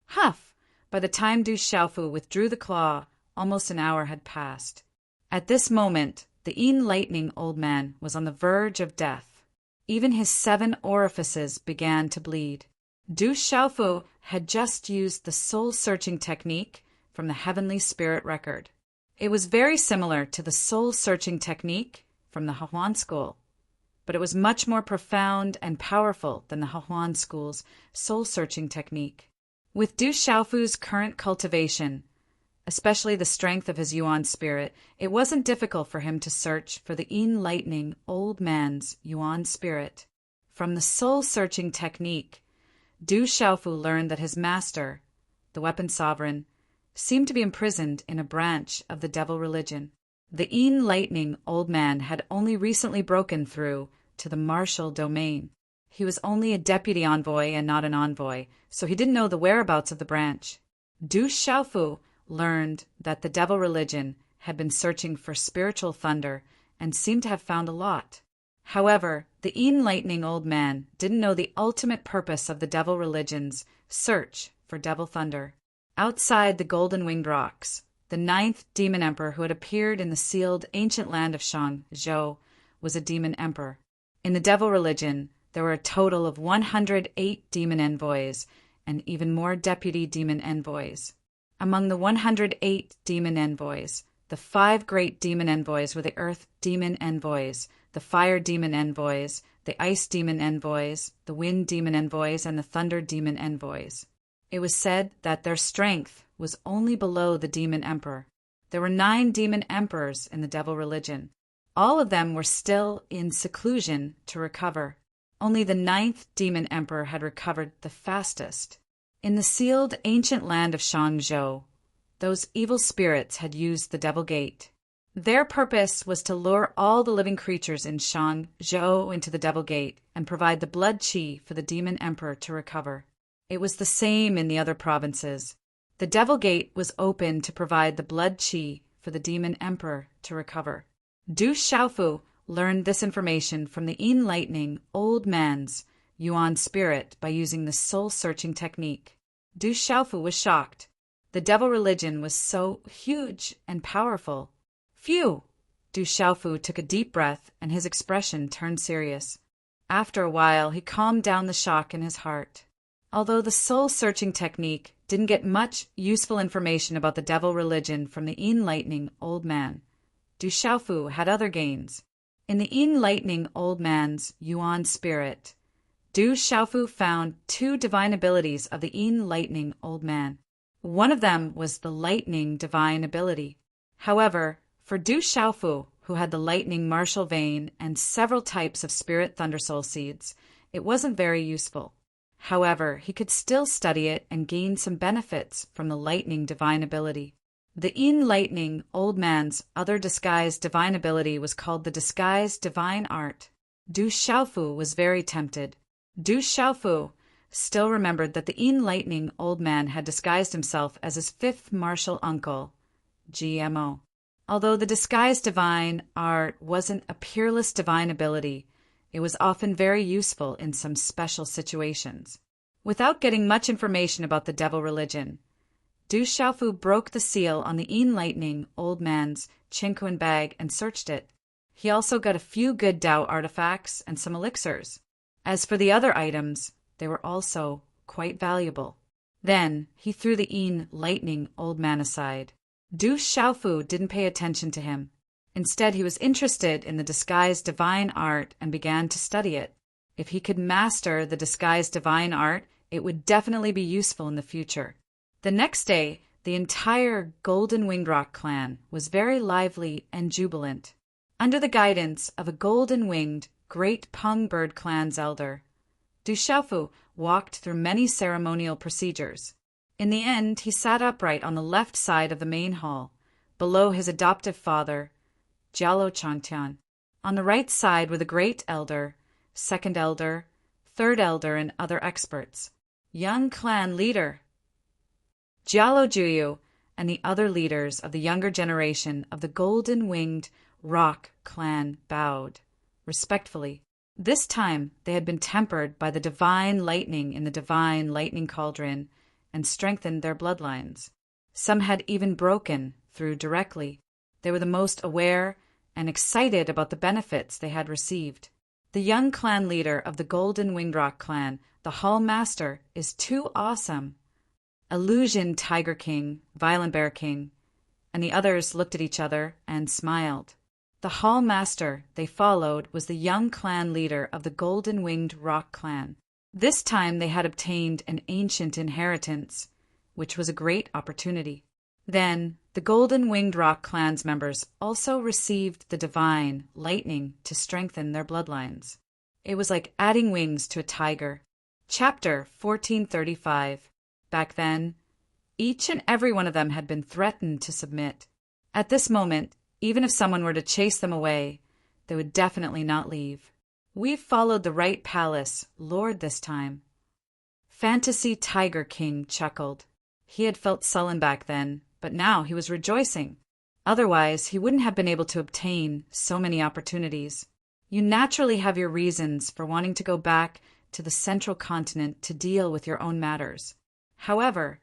Huff! By the time Du Xiaofu withdrew the claw, almost an hour had passed. At this moment, the Yin lightning old man was on the verge of death. Even his 7 orifices began to bleed. Du Xiaofu had just used the soul-searching technique from the Heavenly Spirit Record. It was very similar to the soul-searching technique from the Hahuan School, but it was much more profound and powerful than the Hahuan School's soul-searching technique. With Du Xiaofu's current cultivation, especially the strength of his Yuan spirit, it wasn't difficult for him to search for the Yin lightning old man's Yuan spirit. From the soul-searching technique, Du Xiaofu learned that his master, the weapon sovereign, seemed to be imprisoned in a branch of the devil religion. The Yin lightning old man had only recently broken through to the martial domain. He was only a deputy envoy and not an envoy, so he didn't know the whereabouts of the branch. Du Xiaofu learned that the devil religion had been searching for spiritual thunder and seemed to have found a lot. However, the enlightening old man didn't know the ultimate purpose of the devil religion's search for devil thunder. Outside the golden-winged rocks, the ninth demon emperor who had appeared in the sealed ancient land of Shang-Zhou was a demon emperor. In the devil religion, there were a total of 108 demon envoys and even more deputy demon envoys. Among the 108 demon envoys, the 5 great demon envoys were the earth demon envoys, the fire demon envoys, the ice demon envoys, the wind demon envoys, and the thunder demon envoys. It was said that their strength was only below the demon emperor. There were 9 demon emperors in the devil religion. All of them were still in seclusion to recover. Only the 9th demon emperor had recovered the fastest. In the sealed ancient land of Shang-Zhou, those evil spirits had used the Devil Gate. Their purpose was to lure all the living creatures in Shang-Zhou into the Devil Gate and provide the blood qi for the demon emperor to recover. It was the same in the other provinces. The Devil Gate was open to provide the blood qi for the demon emperor to recover. Du Xiaofu learned this information from the enlightening old man's Yuan spirit by using the soul-searching technique. Du Xiaofu was shocked. The devil religion was so huge and powerful. Phew! Du Xiaofu took a deep breath and his expression turned serious. After a while, he calmed down the shock in his heart. Although the soul-searching technique didn't get much useful information about the devil religion from the enlightening old man, Du Xiaofu had other gains. In the enlightening old man's Yuan spirit, Du Xiaofu found 2 divine abilities of the enlightening old man. One of them was the lightning divine ability. However, for Du Xiaofu, who had the lightning martial vein and several types of spirit thundersoul seeds, it wasn't very useful. However, he could still study it and gain some benefits from the lightning divine ability. The enlightening old man's other disguised divine ability was called the disguised divine art. Du Xiaofu was very tempted. Du Xiaofu still remembered that the enlightening old man had disguised himself as his 5th martial uncle, GMO. Although the disguised divine art wasn't a peerless divine ability, it was often very useful in some special situations. Without getting much information about the devil religion, Du Xiaofu broke the seal on the enlightening old man's Qingquan bag and searched it. He also got a few good Dao artifacts and some elixirs. As for the other items, they were also quite valuable. Then he threw the enlightening old man aside. Du Xiaofu didn't pay attention to him. Instead, he was interested in the disguised divine art and began to study it. If he could master the disguised divine art, it would definitely be useful in the future. The next day, the entire Golden Winged Rock clan was very lively and jubilant. Under the guidance of a golden-winged great Peng Bird clan's elder, Du Xiaofu walked through many ceremonial procedures. In the end, he sat upright on the left side of the main hall, below his adoptive father, Jialo Changtian. On the right side were the great elder, second elder, third elder, and other experts. Young clan leader Jialo Juyu and the other leaders of the younger generation of the Golden-Winged Rock clan bowed, respectfully. This time they had been tempered by the divine lightning in the divine lightning cauldron and strengthened their bloodlines. Some had even broken through directly. They were the most aware and excited about the benefits they had received. The young clan leader of the Golden Winged Rock clan, the Hall Master, is too awesome. Illusion Tiger King, Violent Bear King, and the others looked at each other and smiled. The Hall Master they followed was the young clan leader of the Golden Winged Rock clan. This time they had obtained an ancient inheritance, which was a great opportunity. Then the Golden Winged Rock clan's members also received the divine lightning to strengthen their bloodlines. It was like adding wings to a tiger. Chapter 1435. Back then, each and every one of them had been threatened to submit. At this moment, even if someone were to chase them away, they would definitely not leave. We've followed the right palace, Lord, this time. Fantasy Tiger King chuckled. He had felt sullen back then, but now he was rejoicing. Otherwise, he wouldn't have been able to obtain so many opportunities. You naturally have your reasons for wanting to go back to the central continent to deal with your own matters. However,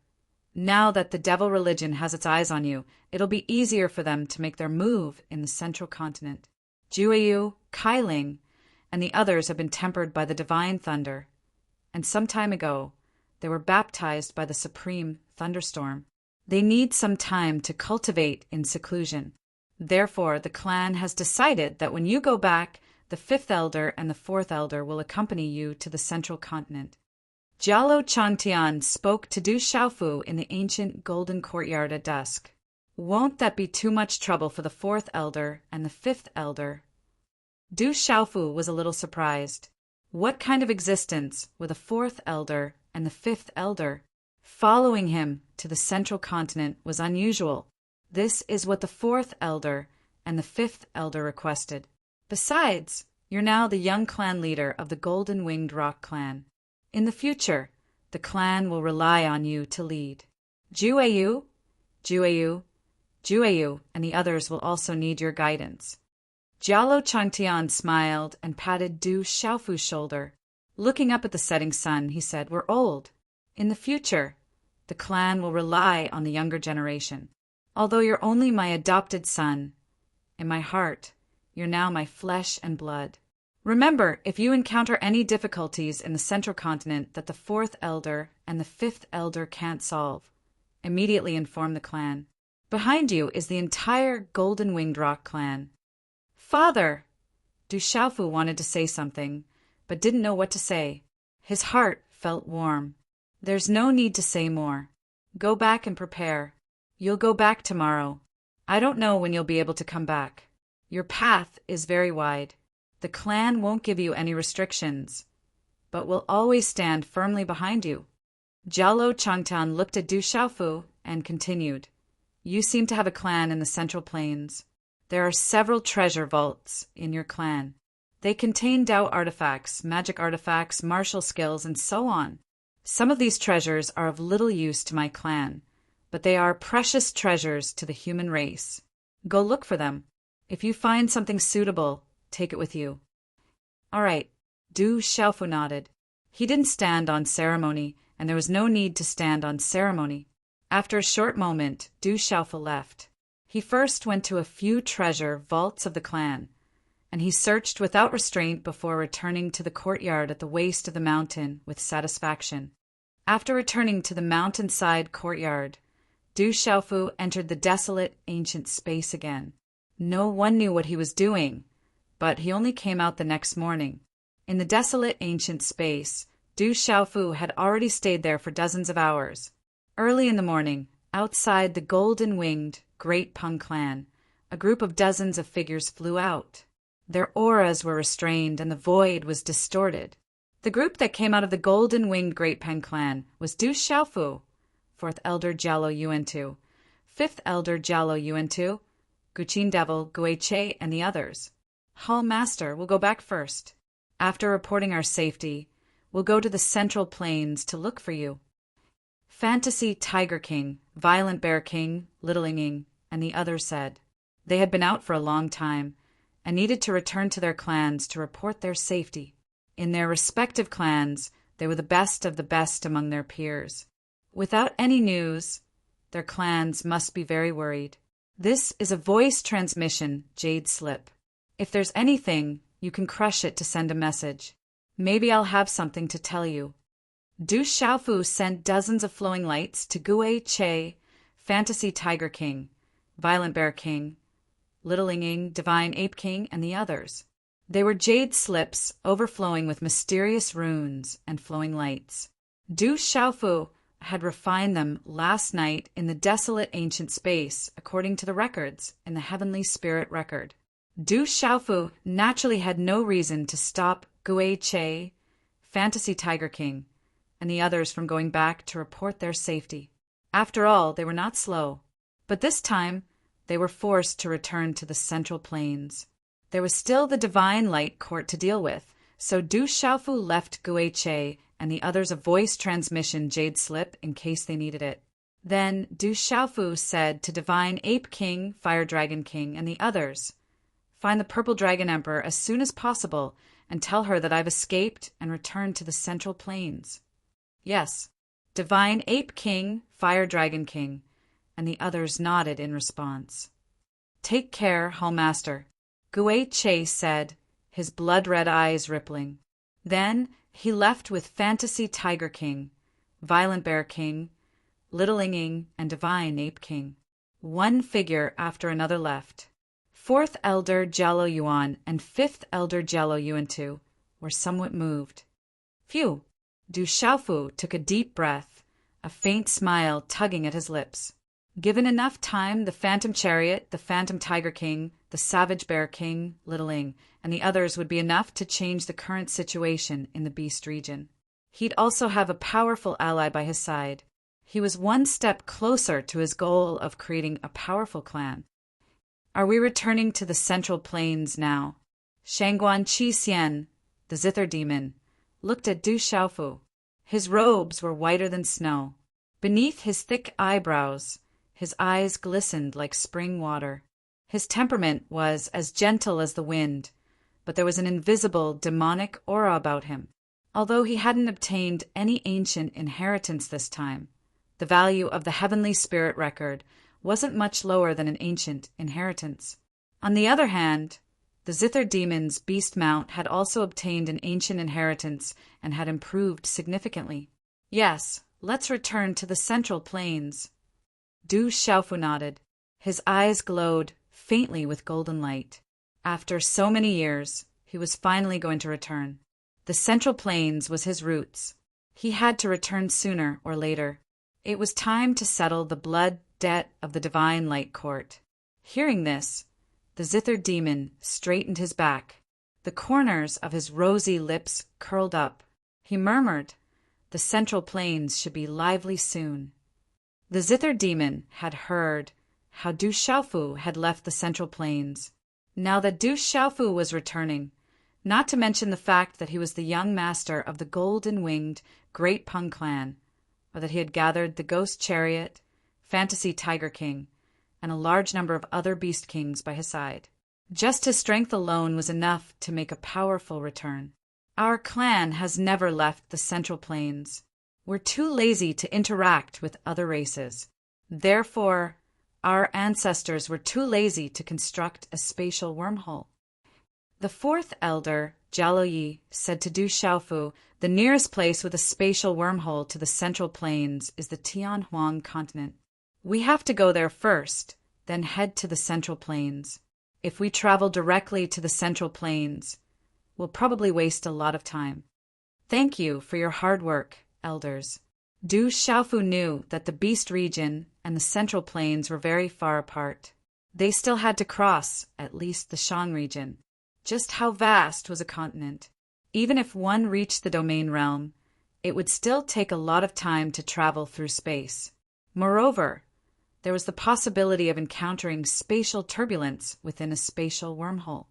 now that the devil religion has its eyes on you, it'll be easier for them to make their move in the central continent. Jueyu, Kailing, and the others have been tempered by the divine thunder, and some time ago they were baptized by the supreme thunderstorm. They need some time to cultivate in seclusion. Therefore, the clan has decided that when you go back, the fifth elder and the fourth elder will accompany you to the central continent. Jialo Changtian spoke to Du Xiaofu in the ancient golden courtyard at dusk. Won't that be too much trouble for the fourth elder and the fifth elder? Du Xiaofu was a little surprised. What kind of existence were the fourth elder and the fifth elder? Following him to the central continent was unusual. This is what the fourth elder and the fifth elder requested. Besides, you're now the young clan leader of the Golden Winged Rock clan. In the future, the clan will rely on you to lead. Jueyu, Jueyu, Jueyu, and the others will also need your guidance. Jialo Changtian smiled and patted Du Xiaofu's shoulder. Looking up at the setting sun, he said, "We're old. In the future, the clan will rely on the younger generation. Although you're only my adopted son, in my heart, you're now my flesh and blood. Remember, if you encounter any difficulties in the central continent that the fourth elder and the fifth elder can't solve, immediately inform the clan. Behind you is the entire Golden Winged Rock clan." "Father!" Du Xiaofu wanted to say something, but didn't know what to say. His heart felt warm. "There's no need to say more. Go back and prepare. You'll go back tomorrow. I don't know when you'll be able to come back. Your path is very wide. The clan won't give you any restrictions, but will always stand firmly behind you." Jialo Changtian looked at Du Xiaofu and continued, "You seem to have a clan in the Central Plains. There are several treasure vaults in your clan. They contain Dao artifacts, magic artifacts, martial skills, and so on. Some of these treasures are of little use to my clan, but they are precious treasures to the human race. Go look for them. If you find something suitable, take it with you." "All right." Du Xiaofu nodded. He didn't stand on ceremony, and there was no need to stand on ceremony. After a short moment, Du Xiaofu left. He first went to a few treasure vaults of the clan, and he searched without restraint before returning to the courtyard at the waist of the mountain with satisfaction. After returning to the mountainside courtyard, Du Xiaofu entered the desolate ancient space again. No one knew what he was doing, but he only came out the next morning. In the desolate ancient space, Du Xiaofu had already stayed there for dozens of hours. Early in the morning, outside the golden-winged Great Peng clan, a group of dozens of figures flew out. Their auras were restrained and the void was distorted. The group that came out of the golden-winged Great Peng clan was Du Xiaofu, fourth elder Jialo Yuantu, fifth elder Jialo Yuantu, Guqin Devil, Guiche, and the others. "Hall Master will go back first. After reporting our safety, we'll go to the Central Plains to look for you." Fantasy Tiger King, Violent Bear King, Little Inging, and the others said. They had been out for a long time and needed to return to their clans to report their safety. In their respective clans, they were the best of the best among their peers. Without any news, their clans must be very worried. This is a voice transmission jade slip. If there's anything, you can crush it to send a message. Maybe I'll have something to tell you. Du Xiaofu sent dozens of flowing lights to Gui Che, Fantasy Tiger King, Violent Bear King, Little Inging, Divine Ape King, and the others. They were jade slips overflowing with mysterious runes and flowing lights. Du Xiaofu had refined them last night in the desolate ancient space according to the records in the Heavenly Spirit Record. Du Xiaofu naturally had no reason to stop Gui Che, Fantasy Tiger King, and the others from going back to report their safety. After all, they were not slow. But this time, they were forced to return to the Central Plains. There was still the Divine Light Court to deal with, so Du Xiaofu left Gui Che and the others a voice transmission jade slip in case they needed it. Then Du Xiaofu said to Divine Ape King, Fire Dragon King, and the others, Find the Purple Dragon Emperor as soon as possible and tell her that I've escaped and returned to the Central Plains." "Yes." Divine Ape King, Fire Dragon King, and the others nodded in response. "Take care, Hallmaster," Gui Chase said, his blood-red eyes rippling. Then he left with Fantasy Tiger King, Violent Bear King, Little Inging, and Divine Ape King. One figure after another left. Fourth Elder Jello Yuan and Fifth Elder Jello Yuan-Tu were somewhat moved. Phew! Du Xiaofu took a deep breath, a faint smile tugging at his lips. Given enough time, the Phantom Chariot, the Phantom Tiger King, the Savage Bear King, Little Ing, and the others would be enough to change the current situation in the Beast region. He'd also have a powerful ally by his side. He was one step closer to his goal of creating a powerful clan. "Are we returning to the Central Plains now?" Shangguan Qi Xian, the Zither Demon, looked at Du Xiaofu. His robes were whiter than snow. Beneath his thick eyebrows, his eyes glistened like spring water. His temperament was as gentle as the wind, but there was an invisible, demonic aura about him. Although he hadn't obtained any ancient inheritance this time, the value of the Heavenly Spirit record wasn't much lower than an ancient inheritance. On the other hand, the Zither Demon's beast mount had also obtained an ancient inheritance and had improved significantly. "Yes, let's return to the Central Plains." Du Xiaofu nodded. His eyes glowed faintly with golden light. After so many years, he was finally going to return. The Central Plains was his roots. He had to return sooner or later. It was time to settle the blood debt of the Divine Light Court. Hearing this, the Zither Demon straightened his back. The corners of his rosy lips curled up. He murmured, "The Central Plains should be lively soon." The Zither Demon had heard how Du Xiaofu had left the Central Plains. Now that Du Xiaofu was returning, not to mention the fact that he was the young master of the golden-winged Great Pung clan, or that he had gathered the Ghost Chariot, Fantasy Tiger King, and a large number of other Beast Kings by his side. Just his strength alone was enough to make a powerful return. "Our clan has never left the Central Plains. We're too lazy to interact with other races. Therefore, our ancestors were too lazy to construct a spatial wormhole." The fourth elder, Jialo Yi, said to Du Xiaofu, "The nearest place with a spatial wormhole to the Central Plains is the Tianhuang continent. We have to go there first, then head to the Central Plains. If we travel directly to the Central Plains, we'll probably waste a lot of time. Thank you for your hard work, elders." Du Xiaofu knew that the Beast region and the Central Plains were very far apart. They still had to cross, at least the Shang region. Just how vast was a continent? Even if one reached the domain realm, it would still take a lot of time to travel through space. Moreover, there was the possibility of encountering spatial turbulence within a spatial wormhole.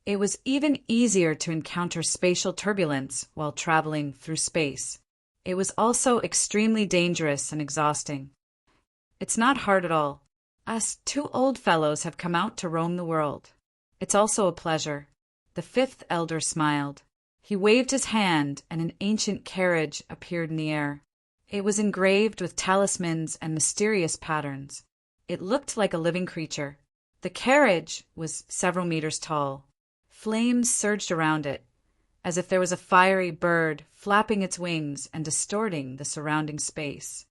It was even easier to encounter spatial turbulence while traveling through space. It was also extremely dangerous and exhausting. "It's not hard at all. Us two old fellows have come out to roam the world. It's also a pleasure." The fifth elder smiled. He waved his hand, and an ancient carriage appeared in the air. It was engraved with talismans and mysterious patterns. It looked like a living creature. The carriage was several meters tall. Flames surged around it, as if there was a fiery bird flapping its wings and distorting the surrounding space.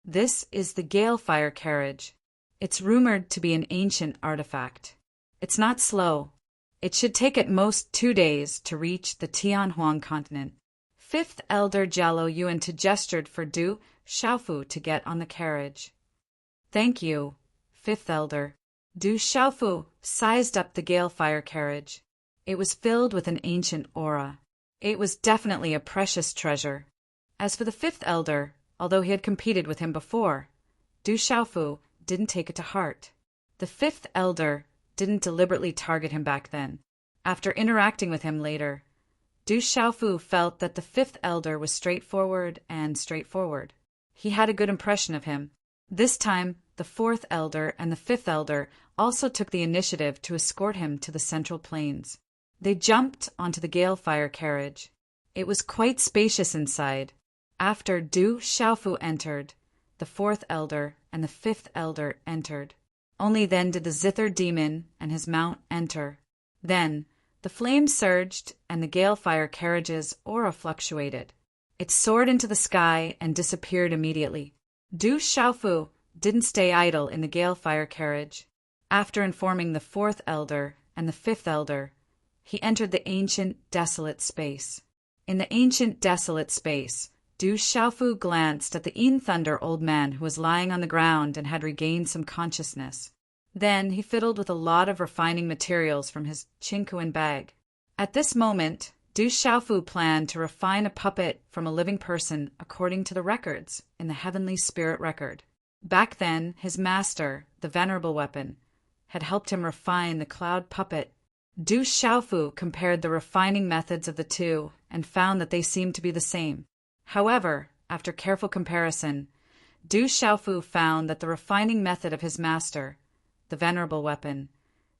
"This is the Galefire carriage. It's rumored to be an ancient artifact. It's not slow. It should take at most 2 days to reach the Tianhuang continent." Fifth elder Jialo Yuan-Tu gestured for Du Xiaofu to get on the carriage. "Thank you, fifth elder." Du Xiaofu sized up the Galefire carriage. It was filled with an ancient aura. It was definitely a precious treasure. As for the fifth elder, although he had competed with him before, Du Xiaofu didn't take it to heart. The fifth elder didn't deliberately target him back then. After interacting with him later, Du Xiaofu felt that the fifth elder was straightforward. He had a good impression of him. This time, the fourth elder and the fifth elder also took the initiative to escort him to the Central Plains. They jumped onto the Galefire carriage. It was quite spacious inside. After Du Xiaofu entered, the fourth elder and the fifth elder entered. Only then did the Zither demon and his mount enter. Then the flames surged and the Galefire carriage's aura fluctuated. It soared into the sky and disappeared immediately. Du Xiaofu didn't stay idle in the Galefire carriage. After informing the fourth elder and the fifth elder, he entered the ancient desolate space. In the ancient desolate space, Du Xiaofu glanced at the Yin Thunder old man who was lying on the ground and had regained some consciousness. Then he fiddled with a lot of refining materials from his Qingquan bag. At this moment, Du Xiaofu planned to refine a puppet from a living person according to the records in the Heavenly Spirit Record. Back then, his master, the Venerable Weapon, had helped him refine the cloud puppet. Du Xiaofu compared the refining methods of the two and found that they seemed to be the same. However, after careful comparison, Du Xiaofu found that the refining method of his master, the Venerable Weapon,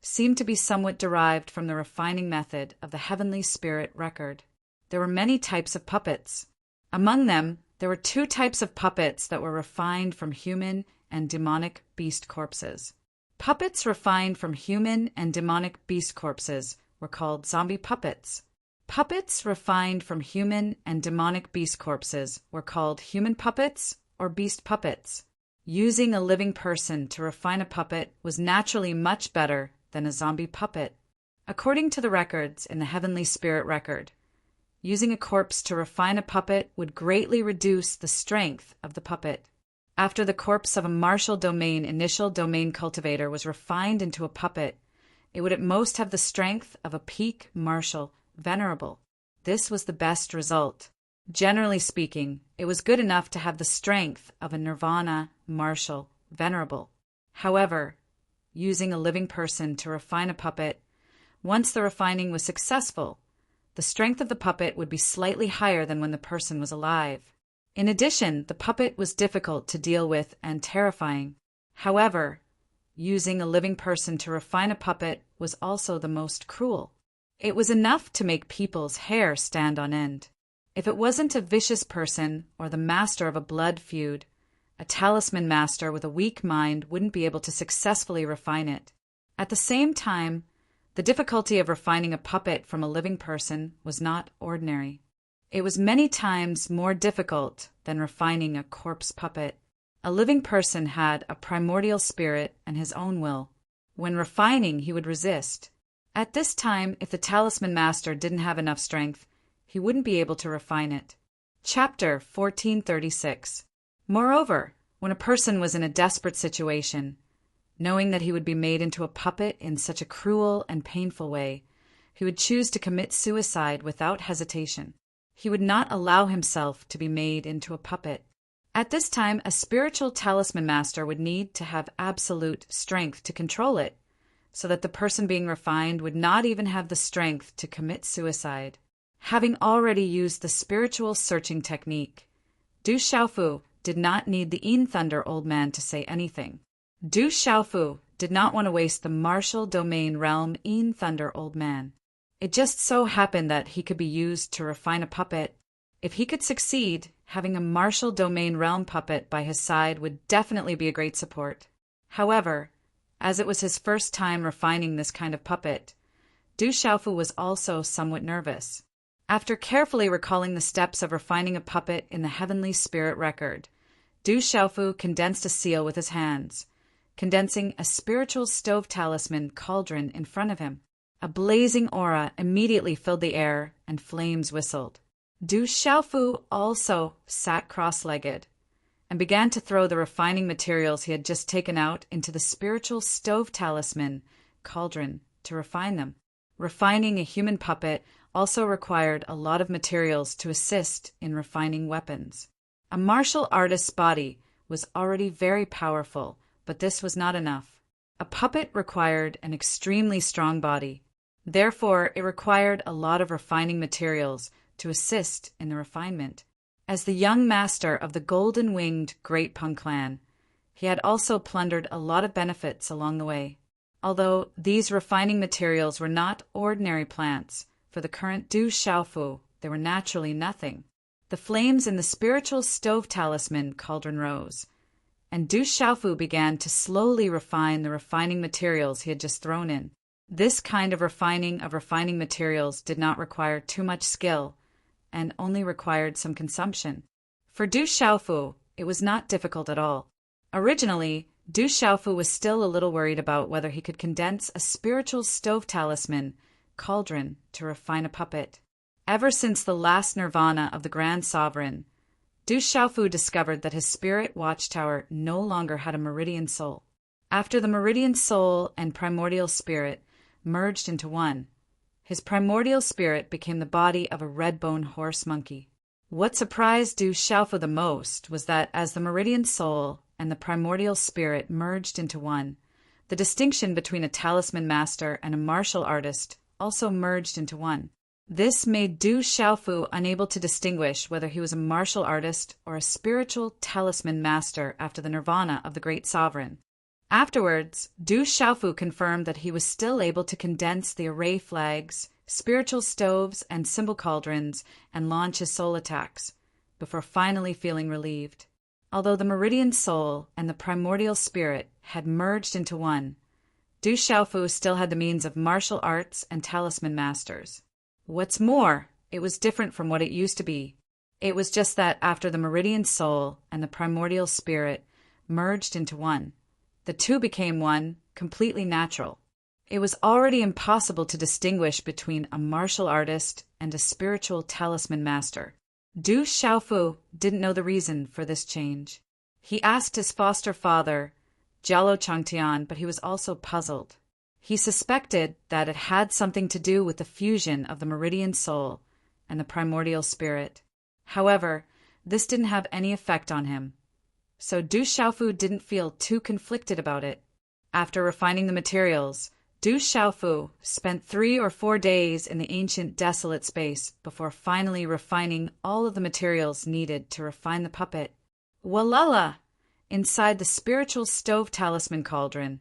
seemed to be somewhat derived from the refining method of the Heavenly Spirit Record. There were many types of puppets. Among them, there were two types of puppets that were refined from human and demonic beast corpses. Puppets refined from human and demonic beast corpses were called zombie puppets. Puppets refined from human and demonic beast corpses were called human puppets or beast puppets. Using a living person to refine a puppet was naturally much better than a zombie puppet. According to the records in the Heavenly Spirit Record, using a corpse to refine a puppet would greatly reduce the strength of the puppet. After the corpse of a martial domain initial domain cultivator was refined into a puppet, it would at most have the strength of a peak martial venerable. This was the best result. Generally speaking, it was good enough to have the strength of a nirvana martial venerable. However, using a living person to refine a puppet, once the refining was successful, the strength of the puppet would be slightly higher than when the person was alive. In addition, the puppet was difficult to deal with and terrifying. However, using a living person to refine a puppet was also the most cruel. It was enough to make people's hair stand on end. If it wasn't a vicious person or the master of a blood feud, a talisman master with a weak mind wouldn't be able to successfully refine it. At the same time, the difficulty of refining a puppet from a living person was not ordinary. It was many times more difficult than refining a corpse puppet. A living person had a primordial spirit and his own will. When refining, he would resist. At this time, if the talisman master didn't have enough strength, he wouldn't be able to refine it. Chapter 1436. Moreover, when a person was in a desperate situation, knowing that he would be made into a puppet in such a cruel and painful way, he would choose to commit suicide without hesitation. He would not allow himself to be made into a puppet. At this time, a spiritual talisman master would need to have absolute strength to control it, so that the person being refined would not even have the strength to commit suicide. Having already used the spiritual searching technique, Du Xiaofu did not need the Yin Thunder old man to say anything. Du Xiaofu did not want to waste the martial domain realm Yin Thunder old man. It just so happened that he could be used to refine a puppet. If he could succeed, having a martial domain realm puppet by his side would definitely be a great support. However, as it was his first time refining this kind of puppet, Du Xiaofu was also somewhat nervous. After carefully recalling the steps of refining a puppet in the Heavenly Spirit Record, Du Xiaofu condensed a seal with his hands, condensing a spiritual stove talisman cauldron in front of him. A blazing aura immediately filled the air, and flames whistled. Du Xiaofu also sat cross-legged and began to throw the refining materials he had just taken out into the spiritual stove talisman cauldron to refine them. Refining a human puppet also required a lot of materials to assist in refining weapons. A martial artist's body was already very powerful, but this was not enough. A puppet required an extremely strong body. Therefore, it required a lot of refining materials to assist in the refinement. As the young master of the golden-winged Great Peng clan, he had also plundered a lot of benefits along the way. Although these refining materials were not ordinary plants, for the current Du Xiaofu, they were naturally nothing. The flames in the spiritual stove talisman cauldron rose, and Du Xiaofu began to slowly refine the refining materials he had just thrown in. This kind of refining materials did not require too much skill, and only required some consumption. For Du Xiaofu, it was not difficult at all. Originally, Du Xiaofu was still a little worried about whether he could condense a spiritual stove talisman cauldron to refine a puppet. Ever since the last nirvana of the Grand Sovereign, Du Xiaofu discovered that his spirit watchtower no longer had a meridian soul. After the meridian soul and primordial spirit merged into one, his primordial spirit became the body of a red-bone horse monkey. What surprised Du Xiaofu the most was that as the meridian soul and the primordial spirit merged into one, the distinction between a talisman master and a martial artist also merged into one. This made Du Xiaofu unable to distinguish whether he was a martial artist or a spiritual talisman master after the nirvana of the great sovereign. Afterwards, Du Xiaofu confirmed that he was still able to condense the array flags, spiritual stoves, and symbol cauldrons and launch his soul attacks, before finally feeling relieved. Although the meridian soul and the primordial spirit had merged into one, Du Xiaofu still had the means of martial arts and talisman masters. What's more, it was different from what it used to be. It was just that after the meridian soul and the primordial spirit merged into one, the two became one, completely natural. It was already impossible to distinguish between a martial artist and a spiritual talisman master. Du Xiaofu didn't know the reason for this change. He asked his foster father, Jialo Changtian, but he was also puzzled. He suspected that it had something to do with the fusion of the meridian soul and the primordial spirit. However, this didn't have any effect on him, so Du Xiaofu didn't feel too conflicted about it. After refining the materials, Du Xiaofu spent 3 or 4 days in the ancient desolate space before finally refining all of the materials needed to refine the puppet. Walala! Inside the spiritual stove talisman cauldron,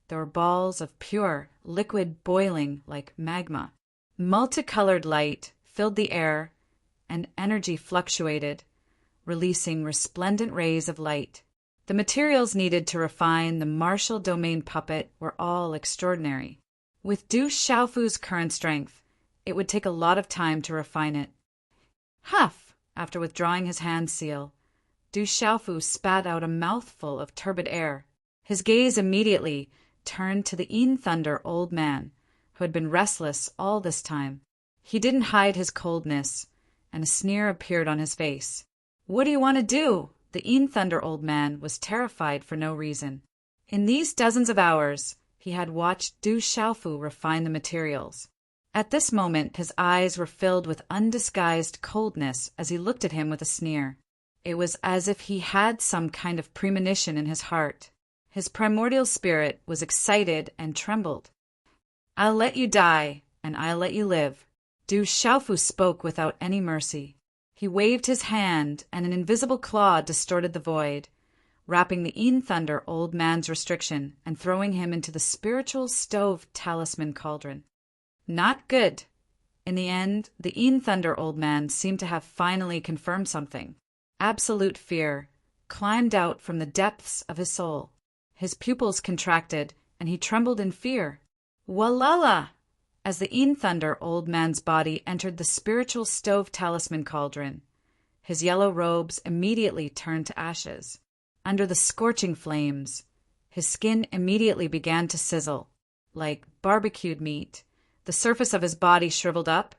there were balls of pure liquid boiling like magma. Multicolored light filled the air, and energy fluctuated, releasing resplendent rays of light. The materials needed to refine the martial domain puppet were all extraordinary. With Du Xiaofu's current strength, it would take a lot of time to refine it. Huff! After withdrawing his hand seal, Du Xiaofu spat out a mouthful of turbid air. His gaze immediately turned to the Yin Thunder old man, who had been restless all this time. He didn't hide his coldness, and a sneer appeared on his face. "What do you want to do?" The Yin Thunder old man was terrified for no reason. In these dozens of hours, he had watched Du Xiaofu refine the materials. At this moment, his eyes were filled with undisguised coldness as he looked at him with a sneer. It was as if he had some kind of premonition in his heart. His primordial spirit was excited and trembled. "I'll let you die, and I'll let you live." Du Xiaofu spoke without any mercy. He waved his hand, and an invisible claw distorted the void, wrapping the Yin Thunder old man's restriction and throwing him into the spiritual stove talisman cauldron. Not good. In the end, the Yin Thunder old man seemed to have finally confirmed something. Absolute fear climbed out from the depths of his soul. His pupils contracted, and he trembled in fear. Walala! As the Yin Thunder old man's body entered the spiritual stove talisman cauldron, his yellow robes immediately turned to ashes. Under the scorching flames, his skin immediately began to sizzle, like barbecued meat. The surface of his body shriveled up,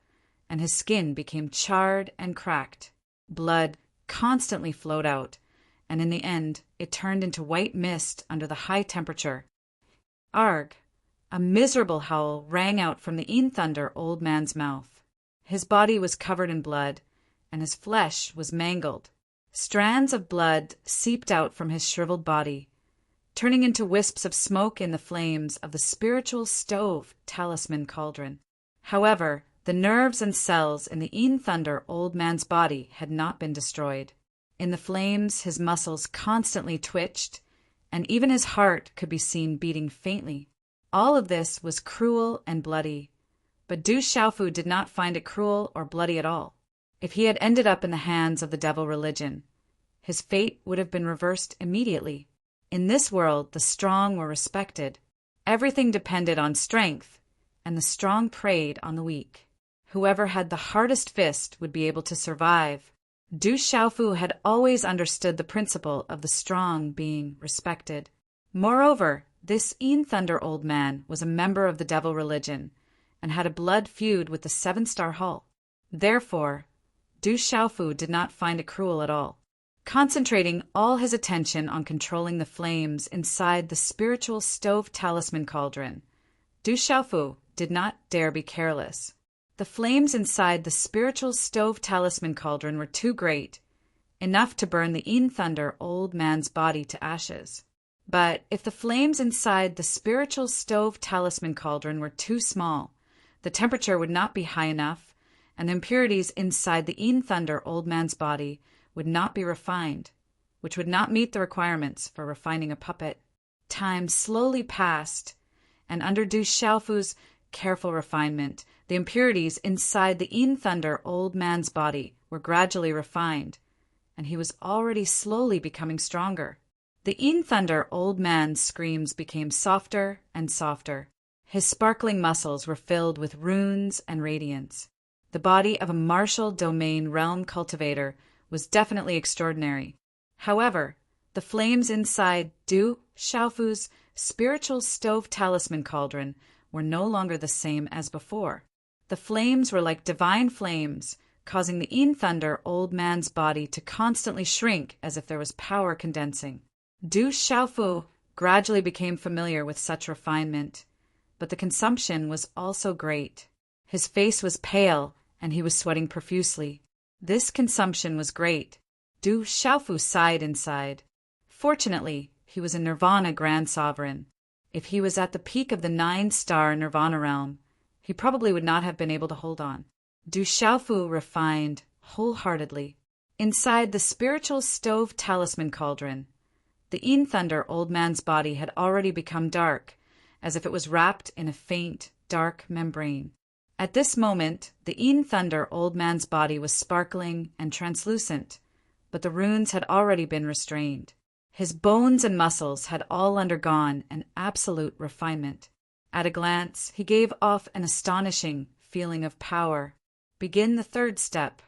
and his skin became charred and cracked. Blood constantly flowed out, and in the end, it turned into white mist under the high temperature. Arg! A miserable howl rang out from the Yin Thunder old man's mouth. His body was covered in blood, and his flesh was mangled. Strands of blood seeped out from his shriveled body, turning into wisps of smoke in the flames of the spiritual stove talisman cauldron. However, the nerves and cells in the Yin Thunder old man's body had not been destroyed. In the flames, his muscles constantly twitched, and even his heart could be seen beating faintly. All of this was cruel and bloody, but Du Xiaofu did not find it cruel or bloody at all. If he had ended up in the hands of the devil religion, his fate would have been reversed immediately. In this world, the strong were respected. Everything depended on strength, and the strong preyed on the weak. Whoever had the hardest fist would be able to survive. Du Xiaofu had always understood the principle of the strong being respected. Moreover, this Yin Thunder old man was a member of the devil religion and had a blood feud with the seven-star Hull. Therefore, Du Xiaofu did not find it cruel at all. Concentrating all his attention on controlling the flames inside the spiritual stove talisman cauldron, Du Xiaofu did not dare be careless. The flames inside the spiritual stove talisman cauldron were too great, enough to burn the Yin Thunder old man's body to ashes. But if the flames inside the spiritual stove talisman cauldron were too small, the temperature would not be high enough, and the impurities inside the Yin Thunder old man's body would not be refined, which would not meet the requirements for refining a puppet. Time slowly passed, and under Du Xiaofu's careful refinement, the impurities inside the Yin Thunder old man's body were gradually refined, and he was already slowly becoming stronger. The Yin Thunder old man's screams became softer and softer. His sparkling muscles were filled with runes and radiance. The body of a martial domain realm cultivator was definitely extraordinary. However, the flames inside Du Xiaofu's spiritual stove talisman cauldron were no longer the same as before. The flames were like divine flames, causing the Yin Thunder old man's body to constantly shrink as if there was power condensing. Du Xiaofu gradually became familiar with such refinement, but the consumption was also great. His face was pale, and he was sweating profusely. This consumption was great. Du Xiaofu sighed inside. Fortunately, he was a Nirvana Grand Sovereign. If he was at the peak of the 9-star Nirvana realm, he probably would not have been able to hold on. Du Xiaofu refined wholeheartedly. Inside the spiritual stove talisman cauldron, the Yin Thunder old man's body had already become dark, as if it was wrapped in a faint, dark membrane. At this moment, the Yin Thunder old man's body was sparkling and translucent, but the runes had already been restrained. His bones and muscles had all undergone an absolute refinement. At a glance, he gave off an astonishing feeling of power. Begin the third step.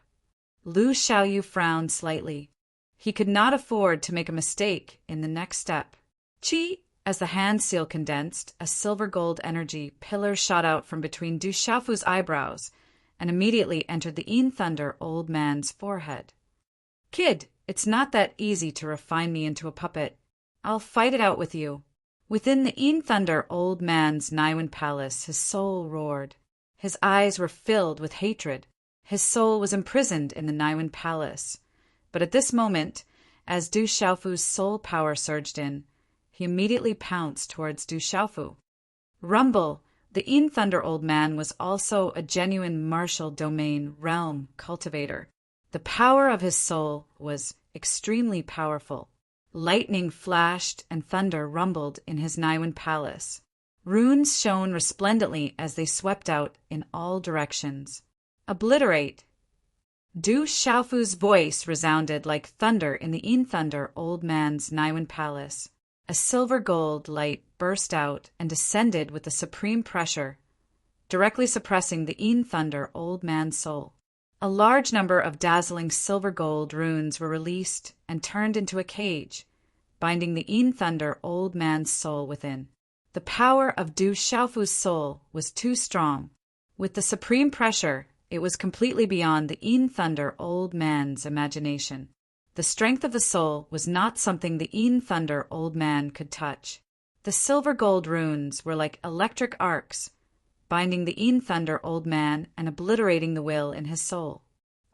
Lu Xiaoyu frowned slightly. He could not afford to make a mistake in the next step. Chi! As the hand seal condensed, a silver-gold energy pillar shot out from between Du Xiaofu's eyebrows and immediately entered the Yin Thunder old man's forehead. Kid, it's not that easy to refine me into a puppet. I'll fight it out with you. Within the Yin Thunder old man's Naiwen palace, his soul roared. His eyes were filled with hatred. His soul was imprisoned in the Naiwen palace. But at this moment, as Du Xiaofu's soul power surged in, he immediately pounced towards Du Xiaofu. Rumble, the Yin Thunder old man was also a genuine martial domain realm cultivator. The power of his soul was extremely powerful. Lightning flashed and thunder rumbled in his Naiwen palace. Runes shone resplendently as they swept out in all directions. Obliterate! Du Xiaofu's voice resounded like thunder in the Yin Thunder old man's Naiwen palace. A silver-gold light burst out and descended with the supreme pressure, directly suppressing the Yin Thunder old man's soul. A large number of dazzling silver-gold runes were released and turned into a cage, binding the Yin Thunder old man's soul within. The power of Du Xiaofu's soul was too strong. With the supreme pressure, it was completely beyond the Yin Thunder old man's imagination. The strength of the soul was not something the Yin Thunder old man could touch. The silver-gold runes were like electric arcs, binding the Yin Thunder old man and obliterating the will in his soul.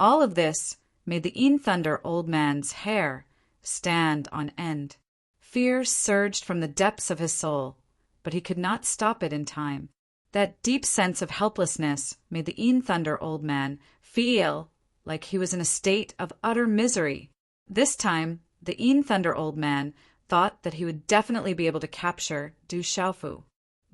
All of this made the Yin Thunder old man's hair stand on end. Fear surged from the depths of his soul, but he could not stop it in time. That deep sense of helplessness made the Yin Thunder old man feel like he was in a state of utter misery. This time, the Yin Thunder old man thought that he would definitely be able to capture Du Xiaofu.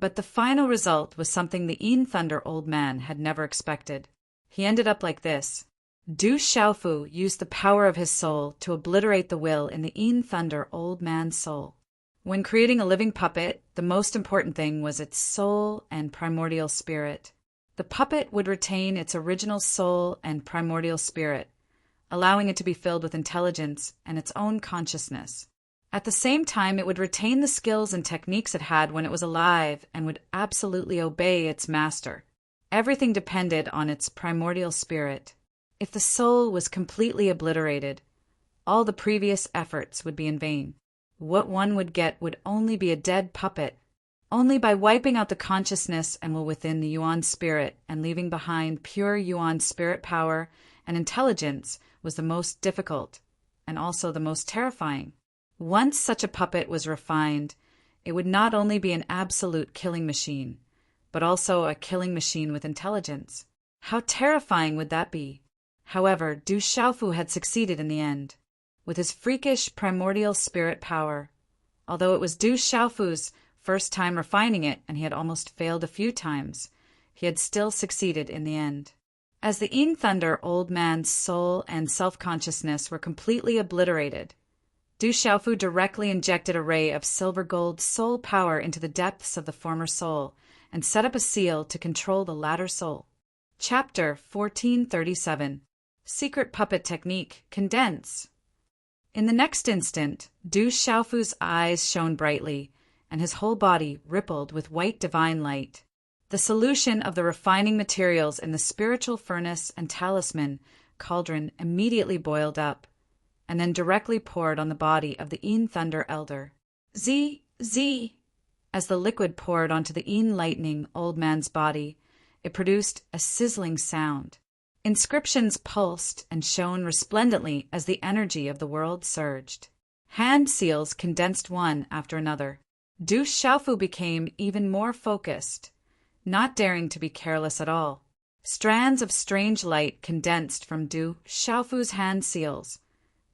But the final result was something the Yin Thunder old man had never expected. He ended up like this. Du Xiaofu used the power of his soul to obliterate the will in the Yin Thunder old man's soul. When creating a living puppet, the most important thing was its soul and primordial spirit. The puppet would retain its original soul and primordial spirit, allowing it to be filled with intelligence and its own consciousness. At the same time, it would retain the skills and techniques it had when it was alive and would absolutely obey its master. Everything depended on its primordial spirit. If the soul was completely obliterated, all the previous efforts would be in vain. What one would get would only be a dead puppet. Only by wiping out the consciousness and will within the Yuan spirit and leaving behind pure Yuan spirit power and intelligence was the most difficult and also the most terrifying. Once such a puppet was refined, it would not only be an absolute killing machine, but also a killing machine with intelligence. How terrifying would that be? However, Du Xiaofu had succeeded in the end, with his freakish primordial spirit power. Although it was Du Xiaofu's first time refining it and he had almost failed a few times, he had still succeeded in the end. As the Yin Thunder old man's soul and self-consciousness were completely obliterated, Du Xiaofu directly injected a ray of silver-gold soul power into the depths of the former soul and set up a seal to control the latter soul. Chapter 1437. Secret Puppet Technique. Condense. In the next instant, Du Xiaofu's eyes shone brightly, and his whole body rippled with white divine light. The solution of the refining materials in the spiritual furnace and talisman cauldron immediately boiled up, and then directly poured on the body of the Yin Thunder Elder. Z, Z! As the liquid poured onto the Yin Lightning old man's body, it produced a sizzling sound. Inscriptions pulsed and shone resplendently as the energy of the world surged. Hand seals condensed one after another. Du Xiaofu became even more focused, not daring to be careless at all. Strands of strange light condensed from Du Xiaofu's hand seals,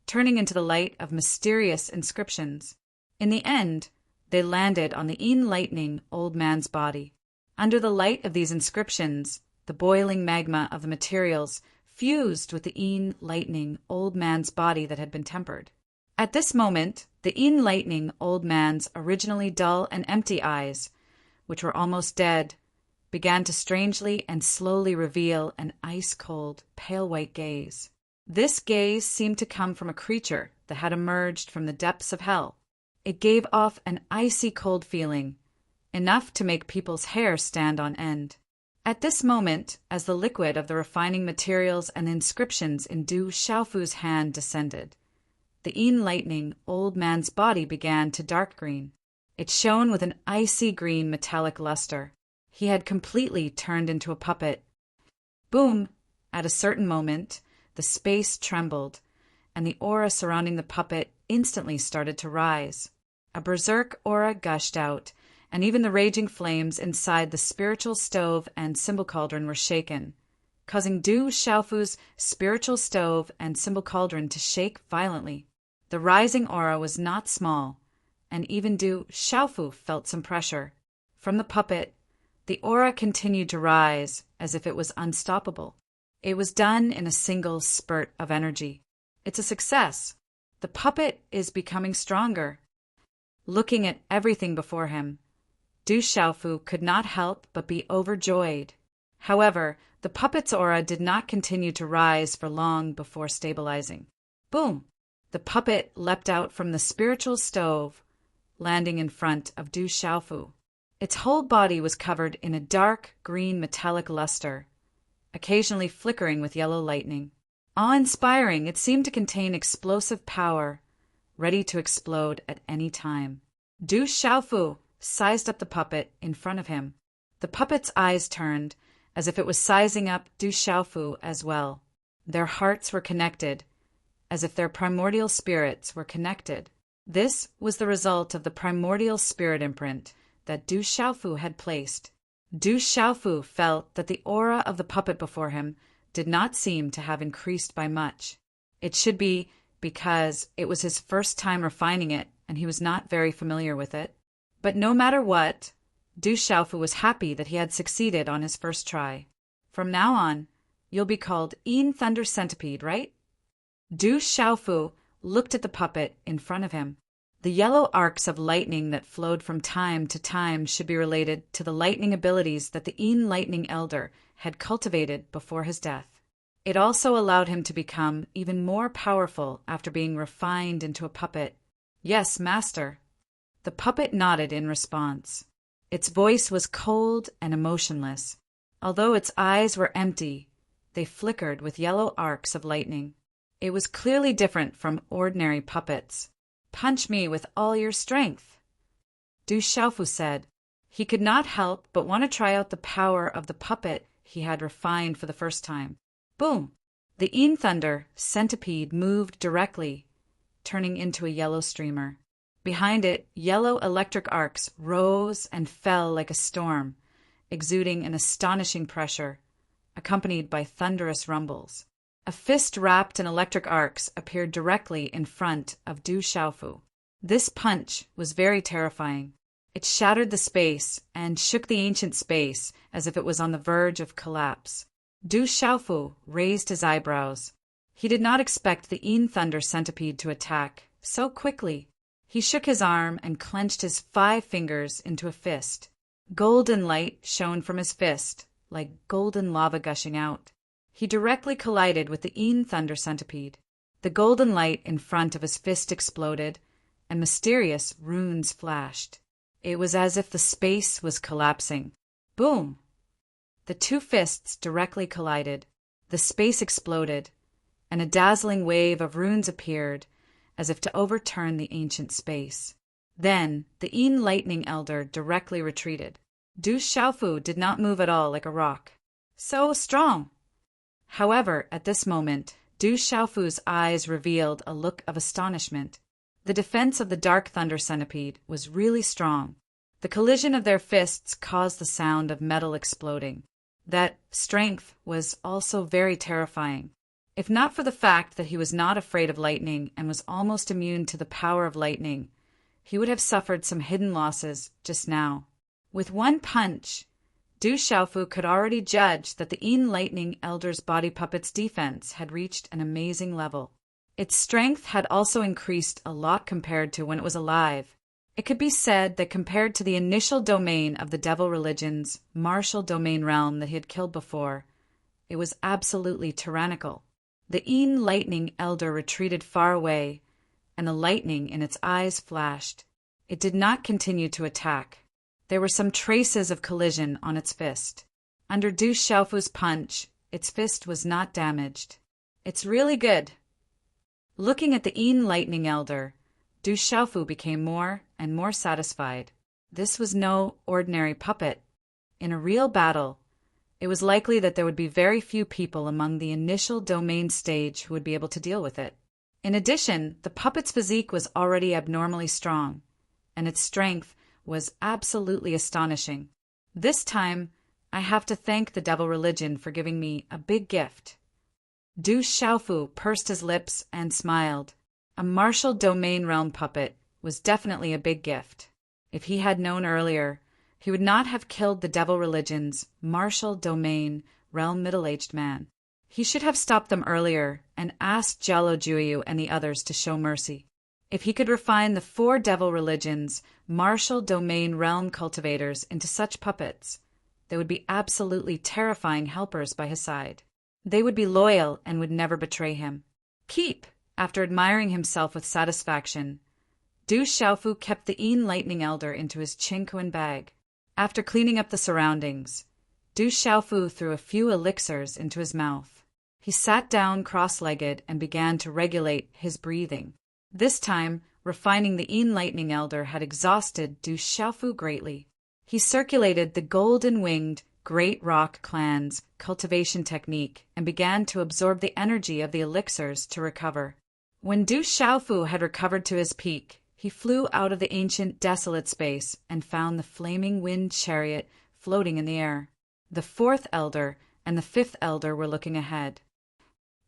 turning into the light of mysterious inscriptions. In the end, they landed on the Yin Lightning old man's body. Under the light of these inscriptions, the boiling magma of the materials fused with the Yin Lightning old man's body that had been tempered. At this moment, the Yin Lightning old man's originally dull and empty eyes, which were almost dead, began to strangely and slowly reveal an ice-cold, pale-white gaze. This gaze seemed to come from a creature that had emerged from the depths of hell. It gave off an icy cold feeling, enough to make people's hair stand on end. At this moment, as the liquid of the refining materials and the inscriptions in Du Xiaofu's hand descended, the Yin Lightning old man's body began to dark green. It shone with an icy green metallic luster. He had completely turned into a puppet. Boom! At a certain moment, the space trembled, and the aura surrounding the puppet instantly started to rise. A berserk aura gushed out, and even the raging flames inside the spiritual stove and symbol cauldron were shaken, causing Du Xiaofu's spiritual stove and symbol cauldron to shake violently. The rising aura was not small, and even Du Xiaofu felt some pressure. From the puppet, the aura continued to rise as if it was unstoppable. It was done in a single spurt of energy. It's a success. The puppet is becoming stronger. Looking at everything before him, Du Xiaofu could not help but be overjoyed. However, the puppet's aura did not continue to rise for long before stabilizing. Boom! The puppet leapt out from the spiritual stove, landing in front of Du Xiaofu. Its whole body was covered in a dark green metallic luster, occasionally flickering with yellow lightning. Awe-inspiring, it seemed to contain explosive power, ready to explode at any time. Du Xiaofu sized up the puppet in front of him. The puppet's eyes turned, as if it was sizing up Du Xiaofu as well. Their hearts were connected, as if their primordial spirits were connected. This was the result of the primordial spirit imprint that Du Xiaofu had placed. Du Xiaofu felt that the aura of the puppet before him did not seem to have increased by much. It should be because it was his first time refining it and he was not very familiar with it. But no matter what, Du Xiaofu was happy that he had succeeded on his first try. From now on, you'll be called Yin Thunder Centipede, right? Du Xiaofu looked at the puppet in front of him. The yellow arcs of lightning that flowed from time to time should be related to the lightning abilities that the Yin Lightning Elder had cultivated before his death. It also allowed him to become even more powerful after being refined into a puppet. Yes, master. The puppet nodded in response. Its voice was cold and emotionless. Although its eyes were empty, they flickered with yellow arcs of lightning. It was clearly different from ordinary puppets. Punch me with all your strength, Du Xiaofu said. He could not help but want to try out the power of the puppet he had refined for the first time. Boom! The Yin Thunder Centipede moved directly, turning into a yellow streamer. Behind it, yellow electric arcs rose and fell like a storm, exuding an astonishing pressure, accompanied by thunderous rumbles. A fist wrapped in electric arcs appeared directly in front of Du Xiaofu. This punch was very terrifying. It shattered the space and shook the ancient space as if it was on the verge of collapse. Du Xiaofu raised his eyebrows. He did not expect the Yin Thunder Centipede to attack so quickly. He shook his arm and clenched his 5 fingers into a fist. Golden light shone from his fist, like golden lava gushing out. He directly collided with the Yin Thunder Centipede. The golden light in front of his fist exploded, and mysterious runes flashed. It was as if the space was collapsing. Boom! The 2 fists directly collided. The space exploded, and a dazzling wave of runes appeared, as if to overturn the ancient space. Then the Yin Lightning Elder directly retreated. Du Xiaofu did not move at all like a rock. So strong! However, at this moment, Du Xiaofu's eyes revealed a look of astonishment. The defense of the Dark Thunder Centipede was really strong. The collision of their fists caused the sound of metal exploding. That strength was also very terrifying. If not for the fact that he was not afraid of lightning and was almost immune to the power of lightning, he would have suffered some hidden losses just now. With one punch, Du Xiaofu could already judge that the Yin Lightning Elder's body puppet's defense had reached an amazing level. Its strength had also increased a lot compared to when it was alive. It could be said that compared to the initial domain of the Devil Religion's martial domain realm that he had killed before, it was absolutely tyrannical. The Yin Lightning Elder retreated far away, and the lightning in its eyes flashed. It did not continue to attack. There were some traces of collision on its fist. Under Du Xiaofu's punch, its fist was not damaged. It's really good. Looking at the Yin Lightning Elder, Du Xiaofu became more and more satisfied. This was no ordinary puppet. In a real battle, it was likely that there would be very few people among the initial domain stage who would be able to deal with it. In addition, the puppet's physique was already abnormally strong, and its strength was absolutely astonishing. This time, I have to thank the Devil Religion for giving me a big gift. Du Xiaofu pursed his lips and smiled. A martial domain realm puppet was definitely a big gift. If he had known earlier, he would not have killed the Devil Religion's martial domain realm middle-aged man. He should have stopped them earlier and asked Jialo Juyu and the others to show mercy. If he could refine the 4 Devil Religions' martial domain realm cultivators into such puppets, they would be absolutely terrifying helpers by his side. They would be loyal and would never betray him. Keep! After admiring himself with satisfaction, Du Xiaofu kept the Yin Lightning Elder into his Qingquan bag. After cleaning up the surroundings, Du Xiaofu threw a few elixirs into his mouth. He sat down cross-legged and began to regulate his breathing. This time, refining the Yin Lightning Elder had exhausted Du Xiaofu greatly. He circulated the golden-winged Great Rock Clan's cultivation technique and began to absorb the energy of the elixirs to recover. When Du Xiaofu had recovered to his peak, he flew out of the ancient desolate space and found the flaming wind chariot floating in the air. The 4th Elder and the 5th Elder were looking ahead.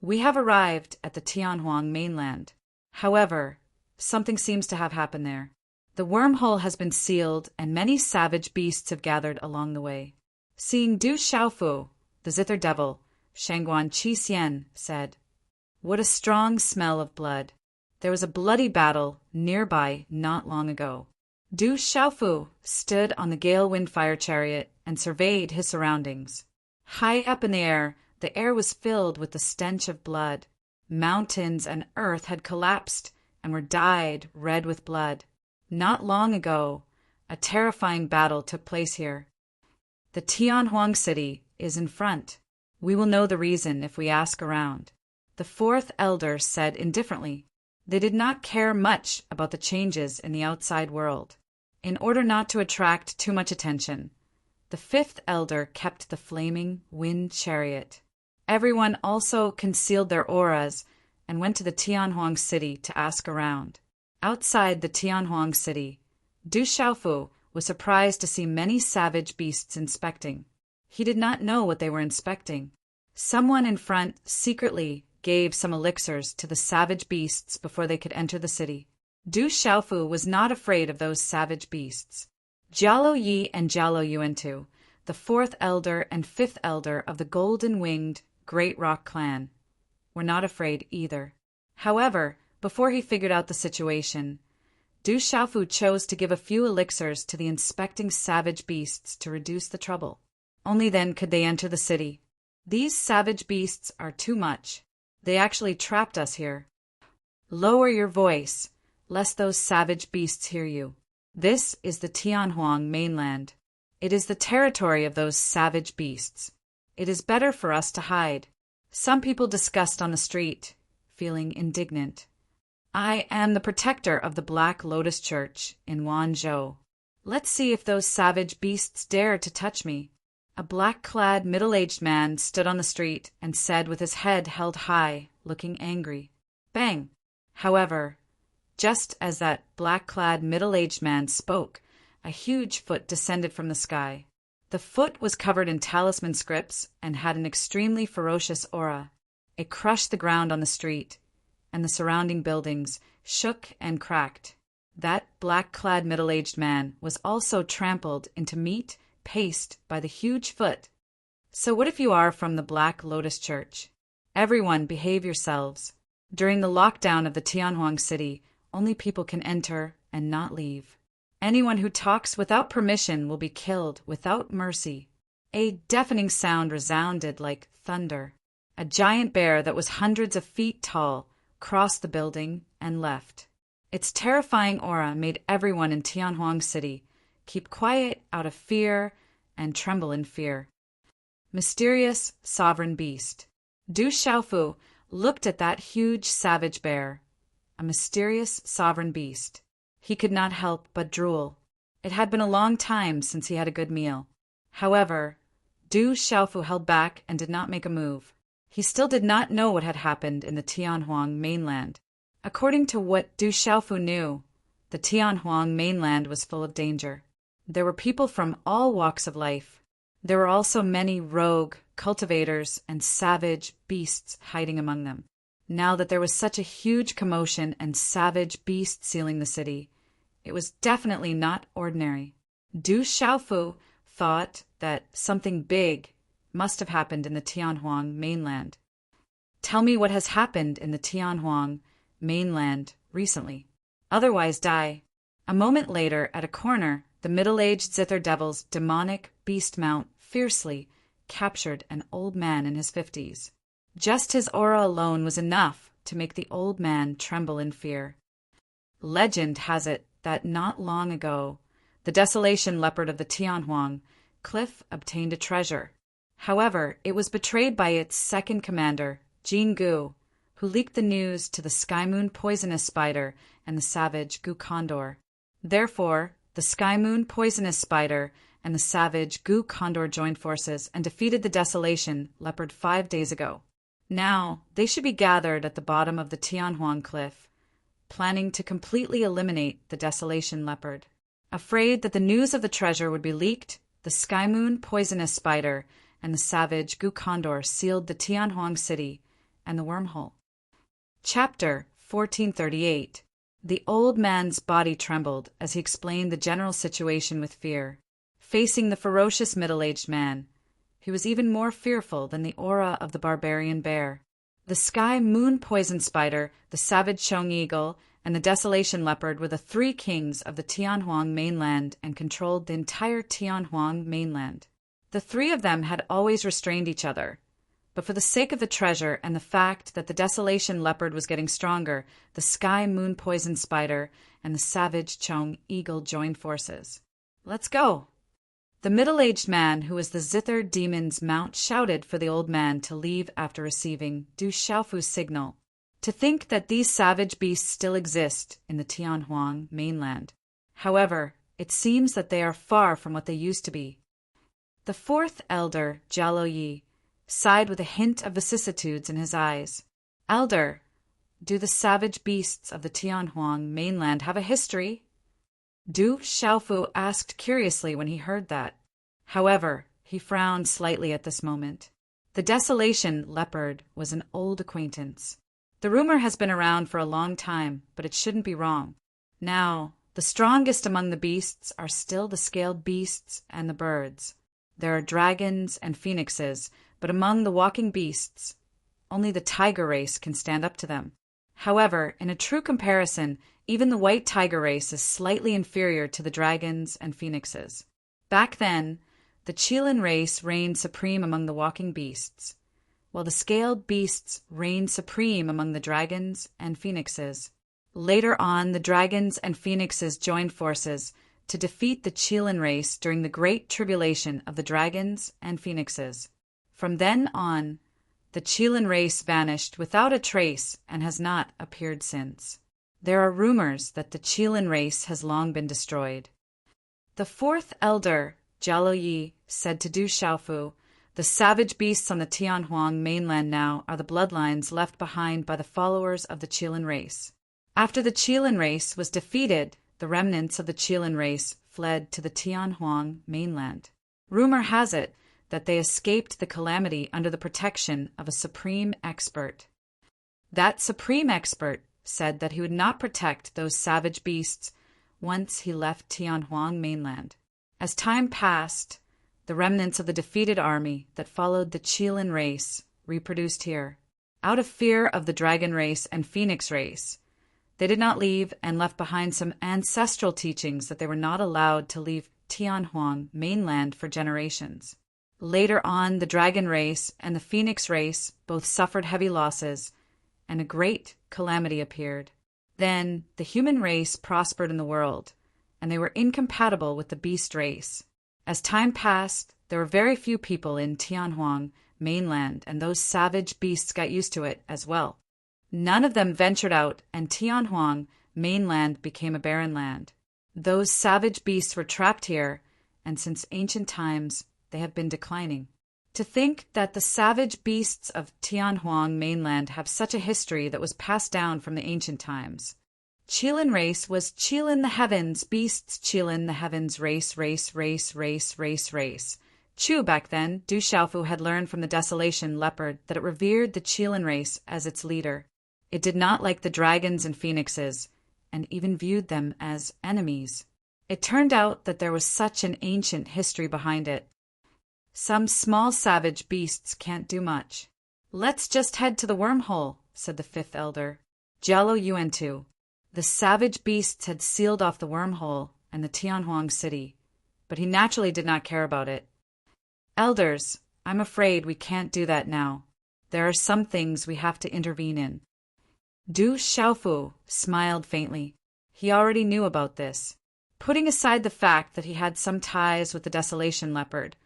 We have arrived at the Tianhuang mainland. However, something seems to have happened there. The The wormhole has been sealed, and many savage beasts have gathered along the way. Seeing Du Xiaofu, the Zither devil, Shangguan Qi Xian said, "What a strong smell of blood! There was a bloody battle nearby not long ago." Du Xiaofu stood on the gale wind fire chariot and surveyed his surroundings. High up in the air was filled with the stench of blood. Mountains and earth had collapsed and were dyed red with blood. Not long ago, a terrifying battle took place here. The Tianhuang city is in front. We will know the reason if we ask around. The fourth elder said indifferently. They did not care much about the changes in the outside world. In order not to attract too much attention, the fifth elder kept the flaming wind chariot. Everyone also concealed their auras and went to the Tianhuang city to ask around. Outside the Tianhuang city, Du Xiaofu was surprised to see many savage beasts inspecting. He did not know what they were inspecting. Someone in front secretly gave some elixirs to the savage beasts before they could enter the city. Du Xiaofu was not afraid of those savage beasts. Jialo Yi and Jialo Yuantu, the fourth elder and fifth elder of the golden-winged Great Rock clan, were not afraid either. However, before he figured out the situation, Du Xiaofu chose to give a few elixirs to the inspecting savage beasts to reduce the trouble. Only then could they enter the city. These savage beasts are too much. They actually trapped us here. Lower your voice, lest those savage beasts hear you. This is the Tianhuang mainland. It is the territory of those savage beasts. It is better for us to hide. Some people discussed on the street, feeling indignant. I am the protector of the Black Lotus Church in Wanzhou. Let's see if those savage beasts dare to touch me. A black-clad middle-aged man stood on the street and said with his head held high, looking angry. Bang! However, just as that black-clad middle-aged man spoke, a huge foot descended from the sky. The foot was covered in talisman scripts and had an extremely ferocious aura. It crushed the ground on the street, and the surrounding buildings shook and cracked. That black-clad middle-aged man was also trampled into meat paste by the huge foot. So what if you are from the Black Lotus Church? Everyone behave yourselves. During the lockdown of the Tianhuang city, only people can enter and not leave. Anyone who talks without permission will be killed without mercy. A deafening sound resounded like thunder. A giant bear that was hundreds of feet tall crossed the building and left. Its terrifying aura made everyone in Tianhuang city keep quiet out of fear and tremble in fear. Mysterious sovereign beast. Du Xiaofu looked at that huge savage bear. A mysterious sovereign beast. He could not help but drool. It had been a long time since he had a good meal. However, Du Xiaofu held back and did not make a move. He still did not know what had happened in the Tianhuang mainland. According to what Du Xiaofu knew, the Tianhuang mainland was full of danger. There were people from all walks of life. There were also many rogue cultivators and savage beasts hiding among them. Now that there was such a huge commotion and savage beasts sealing the city, it was definitely not ordinary. Du Xiaofu thought that something big must have happened in the Tianhuang mainland. Tell me what has happened in the Tianhuang mainland recently. Otherwise die. A moment later, at a corner, the middle-aged Zither devil's demonic beast mount fiercely captured an old man in his 50s. Just his aura alone was enough to make the old man tremble in fear. Legend has it that not long ago, the desolation leopard of the Tianhuang cliff obtained a treasure. However, it was betrayed by its second commander, Jin Gu, who leaked the news to the Sky Moon poisonous spider and the savage Gu Condor. Therefore, the Sky Moon poisonous spider and the savage Gu Condor joined forces and defeated the desolation leopard 5 days ago. Now, they should be gathered at the bottom of the Tianhuang cliff, planning to completely eliminate the desolation leopard. Afraid that the news of the treasure would be leaked, the Sky Moon poisonous spider and the savage Gu Condor sealed the Tianhuang city and the wormhole. Chapter 1438. The old man's body trembled as he explained the general situation with fear. Facing the ferocious middle-aged man, he was even more fearful than the aura of the barbarian bear. The sky moon poison spider, the savage Chong eagle, and the desolation leopard were the three kings of the Tianhuang mainland and controlled the entire Tianhuang mainland. The three of them had always restrained each other, but for the sake of the treasure and the fact that the desolation leopard was getting stronger, the sky moon poison spider and the savage Chong eagle joined forces. "Let's go!" The middle-aged man, who was the zither demon's mount, shouted for the old man to leave after receiving Du Xiaofu's signal. To think that these savage beasts still exist in the Tianhuang mainland. However, it seems that they are far from what they used to be. The fourth elder, Jialo Yi, sighed with a hint of vicissitudes in his eyes. "Elder, do the savage beasts of the Tianhuang mainland have a history?" Du Xiaofu asked curiously when he heard that. However, he frowned slightly at this moment. The desolation leopard was an old acquaintance. The rumor has been around for a long time, but it shouldn't be wrong. Now, the strongest among the beasts are still the scaled beasts and the birds. There are dragons and phoenixes, but among the walking beasts, only the tiger race can stand up to them. However, in a true comparison, even the white tiger race is slightly inferior to the dragons and phoenixes. Back then, the Qilin race reigned supreme among the walking beasts, while the scaled beasts reigned supreme among the dragons and phoenixes. Later on, the dragons and phoenixes joined forces to defeat the Qilin race during the Great Tribulation of the dragons and phoenixes. From then on, the Qilin race vanished without a trace and has not appeared since. There are rumors that the Qilin race has long been destroyed. The fourth elder, Jialo Yi, said to Du Xiaofu, "The savage beasts on the Tianhuang mainland now are the bloodlines left behind by the followers of the Qilin race. After the Qilin race was defeated, the remnants of the Qilin race fled to the Tianhuang mainland. Rumor has it that they escaped the calamity under the protection of a supreme expert. That supreme expert said that he would not protect those savage beasts once he left Tianhuang mainland. As time passed, the remnants of the defeated army that followed the Qilin race reproduced here. Out of fear of the dragon race and phoenix race, they did not leave and left behind some ancestral teachings that they were not allowed to leave Tianhuang mainland for generations. Later on, the dragon race and the phoenix race both suffered heavy losses, and a great calamity appeared. Then the human race prospered in the world, and they were incompatible with the beast race. As time passed, there were very few people in Tianhuang mainland, and those savage beasts got used to it as well. None of them ventured out, and Tianhuang mainland became a barren land. Those savage beasts were trapped here, and since ancient times, they have been declining. To think that the savage beasts of Tianhuang mainland have such a history that was passed down from the ancient times. Qilin race was Qilin the heavens, beasts Qilin the heavens, race. Chu back then, Du Xiaofu had learned from the desolation leopard that it revered the Qilin race as its leader. It did not like the dragons and phoenixes, and even viewed them as enemies. It turned out that there was such an ancient history behind it. Some small savage beasts can't do much. "Let's just head to the wormhole," said the fifth elder. Jialo Yuan. The savage beasts had sealed off the wormhole and the Tianhuang city, but he naturally did not care about it. "Elders, I'm afraid we can't do that now. There are some things we have to intervene in." Du Xiaofu smiled faintly. He already knew about this. Putting aside the fact that he had some ties with the desolation leopard,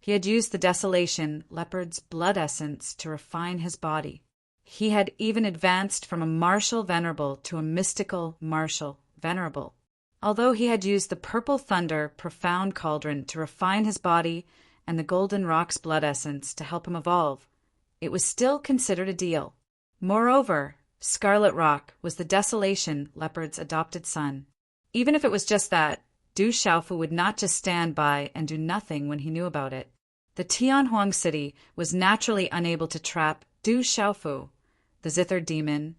he had used the desolation leopard's blood essence to refine his body. He had even advanced from a martial venerable to a mystical martial venerable. Although he had used the purple thunder profound cauldron to refine his body and the golden rock's blood essence to help him evolve, it was still considered a deal. Moreover, Scarlet Rock was the desolation leopard's adopted son. Even if it was just that, Du Xiaofu would not just stand by and do nothing when he knew about it. The Tianhuang city was naturally unable to trap Du Xiaofu, the Zither demon,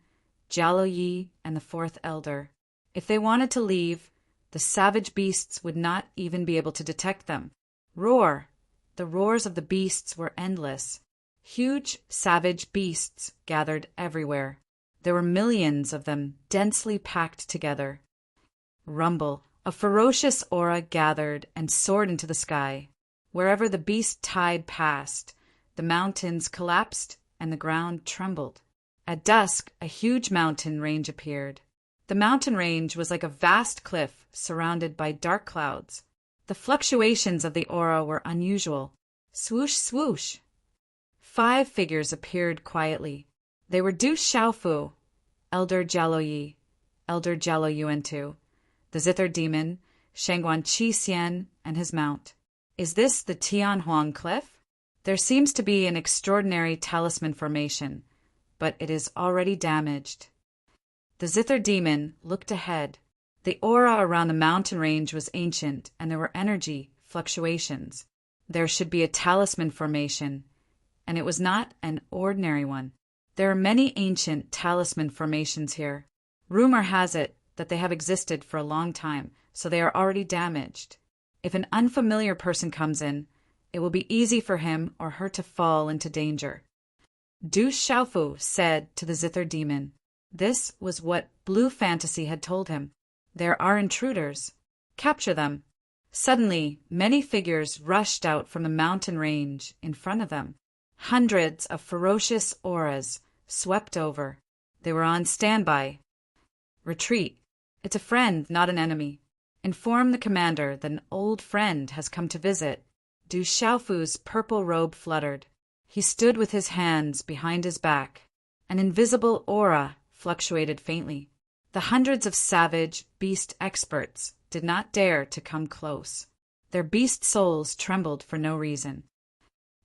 Jialo Yi, and the fourth elder. If they wanted to leave, the savage beasts would not even be able to detect them. Roar! The roars of the beasts were endless. Huge, savage beasts gathered everywhere. There were millions of them densely packed together. Rumble! A ferocious aura gathered and soared into the sky. Wherever the beast tide passed, the mountains collapsed and the ground trembled. At dusk, a huge mountain range appeared. The mountain range was like a vast cliff surrounded by dark clouds. The fluctuations of the aura were unusual. Swoosh, swoosh! 5 figures appeared quietly. They were Du Xiaofu, Elder Jiaoyi, Elder Jialo Yuantu, the Zither Demon, Shangguan Qi Xian, and his mount. Is this the Tianhuang Cliff? There seems to be an extraordinary talisman formation, but it is already damaged. The Zither Demon looked ahead. The aura around the mountain range was ancient, and there were energy fluctuations. There should be a talisman formation, and it was not an ordinary one. There are many ancient talisman formations here. Rumor has it that they have existed for a long time, so they are already damaged. If an unfamiliar person comes in, it will be easy for him or her to fall into danger. Du Xiaofu said to the Zither Demon. This was what Blue Fantasy had told him. There are intruders. Capture them. Suddenly, many figures rushed out from the mountain range in front of them. Hundreds of ferocious auras swept over. They were on standby. Retreat. It's a friend, not an enemy. Inform the commander that an old friend has come to visit. Du Xiaofu's purple robe fluttered. He stood with his hands behind his back. An invisible aura fluctuated faintly. The hundreds of savage beast experts did not dare to come close. Their beast souls trembled for no reason.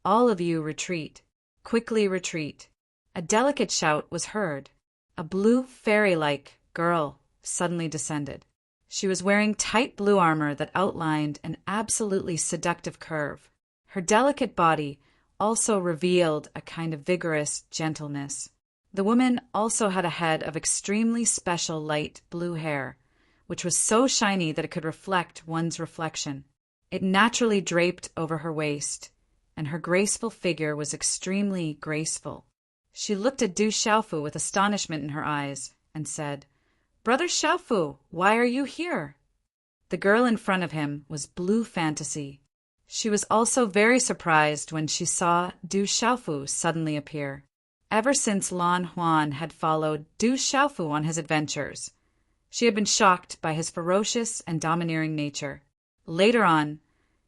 All of you retreat. Quickly retreat. A delicate shout was heard. A blue fairy-like girl suddenly descended. She was wearing tight blue armor that outlined an absolutely seductive curve. Her delicate body also revealed a kind of vigorous gentleness. The woman also had a head of extremely special light blue hair, which was so shiny that it could reflect one's reflection. It naturally draped over her waist, and her graceful figure was extremely graceful. She looked at Du Xiaofu with astonishment in her eyes and said, "Brother Xiaofu, why are you here?" The girl in front of him was Blue Fantasy. She was also very surprised when she saw Du Xiaofu suddenly appear. Ever since Lan Huan had followed Du Xiaofu on his adventures, she had been shocked by his ferocious and domineering nature. Later on,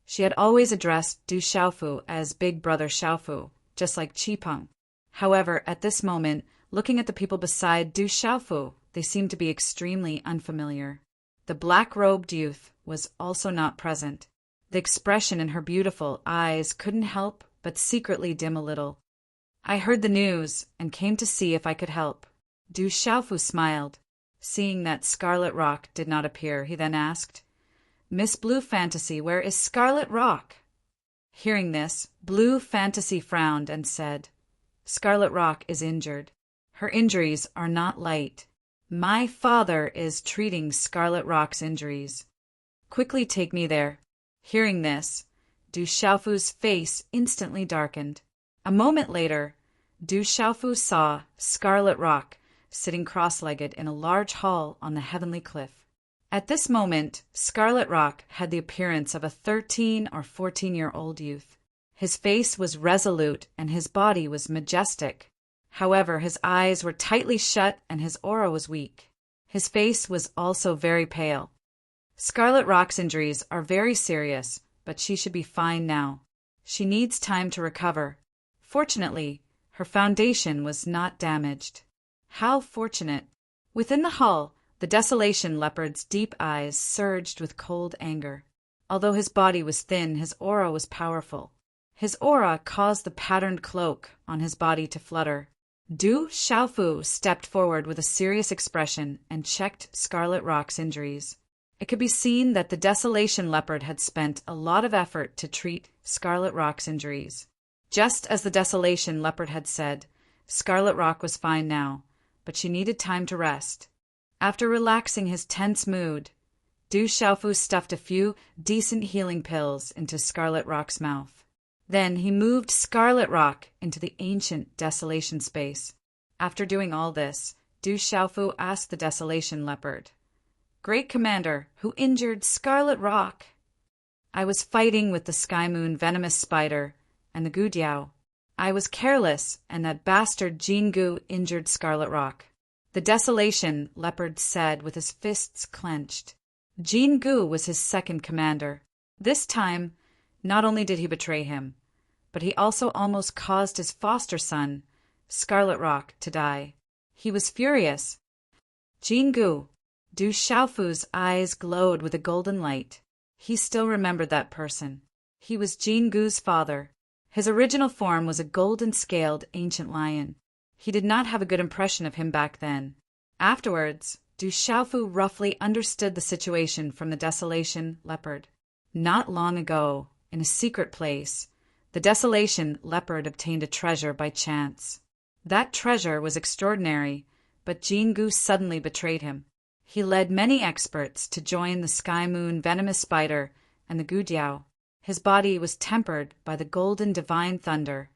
she had always addressed Du Xiaofu as Big Brother Xiaofu, just like Qipeng. However, at this moment, looking at the people beside Du Xiaofu, they seemed to be extremely unfamiliar. The black-robed youth was also not present. The expression in her beautiful eyes couldn't help but secretly dim a little. I heard the news and came to see if I could help. Du Xiaofu smiled. Seeing that Scarlet Rock did not appear, he then asked, "Miss Blue Fantasy, where is Scarlet Rock?" Hearing this, Blue Fantasy frowned and said, "Scarlet Rock is injured. Her injuries are not light. My father is treating Scarlet Rock's injuries. Quickly take me there." Hearing this, Du Xiaofu's face instantly darkened. A moment later, Du Xiaofu saw Scarlet Rock sitting cross-legged in a large hall on the heavenly cliff. At this moment, Scarlet Rock had the appearance of a 13 or 14-year-old youth. His face was resolute and his body was majestic. However, his eyes were tightly shut and his aura was weak. His face was also very pale. Scarlet Rock's injuries are very serious, but she should be fine now. She needs time to recover. Fortunately, her foundation was not damaged. How fortunate! Within the hall, the Desolation Leopard's deep eyes surged with cold anger. Although his body was thin, his aura was powerful. His aura caused the patterned cloak on his body to flutter. Du Xiaofu stepped forward with a serious expression and checked Scarlet Rock's injuries. It could be seen that the Desolation Leopard had spent a lot of effort to treat Scarlet Rock's injuries. Just as the Desolation Leopard had said, Scarlet Rock was fine now, but she needed time to rest. After relaxing his tense mood, Du Xiaofu stuffed a few decent healing pills into Scarlet Rock's mouth. Then he moved Scarlet Rock into the ancient Desolation space. After doing all this, Du Xiaofu asked the Desolation Leopard, "Great Commander, who injured Scarlet Rock?" "I was fighting with the Sky Moon venomous spider and the Gudiao. I was careless, and that bastard Jingu injured Scarlet Rock," the Desolation Leopard said with his fists clenched. Jingu was his second commander. This time, not only did he betray him, but he also almost caused his foster son, Scarlet Rock, to die. He was furious. Jingu, Du Xiaofu's eyes glowed with a golden light. He still remembered that person. He was Jingu's father. His original form was a golden-scaled ancient lion. He did not have a good impression of him back then. Afterwards, Du Xiaofu roughly understood the situation from the Desolation Leopard. Not long ago, in a secret place, the Desolation Leopard obtained a treasure by chance. That treasure was extraordinary, but Jingu suddenly betrayed him. He led many experts to join the Sky Moon venomous spider and the Gudiao. His body was tempered by the golden divine thunder,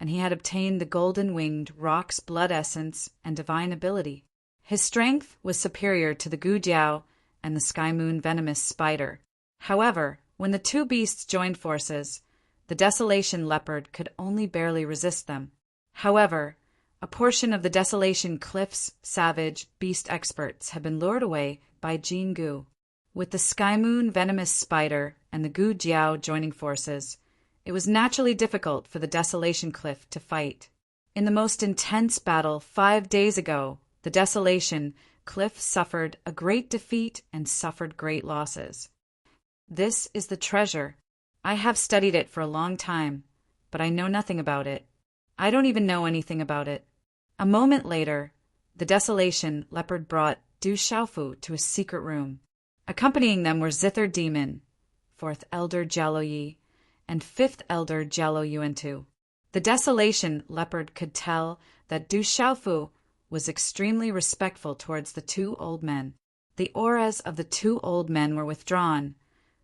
and he had obtained the golden-winged rock's blood essence and divine ability. His strength was superior to the Gudiao and the Sky Moon venomous spider. However, when the two beasts joined forces, the Desolation Leopard could only barely resist them. However, a portion of the Desolation Cliff's savage beast experts had been lured away by Jingu. With the Sky Moon venomous spider and the Gudiao joining forces, it was naturally difficult for the Desolation Cliff to fight. In the most intense battle 5 days ago, the Desolation Cliff suffered a great defeat and suffered great losses. This is the treasure. I have studied it for a long time, but I know nothing about it. I don't even know anything about it. A moment later, the Desolation Leopard brought Du Xiaofu to a secret room. Accompanying them were Zither Demon, 4th Elder Jialuyi, and 5th Elder Jialo Yuantu. The Desolation Leopard could tell that Du Xiaofu was extremely respectful towards the two old men. The auras of the two old men were withdrawn,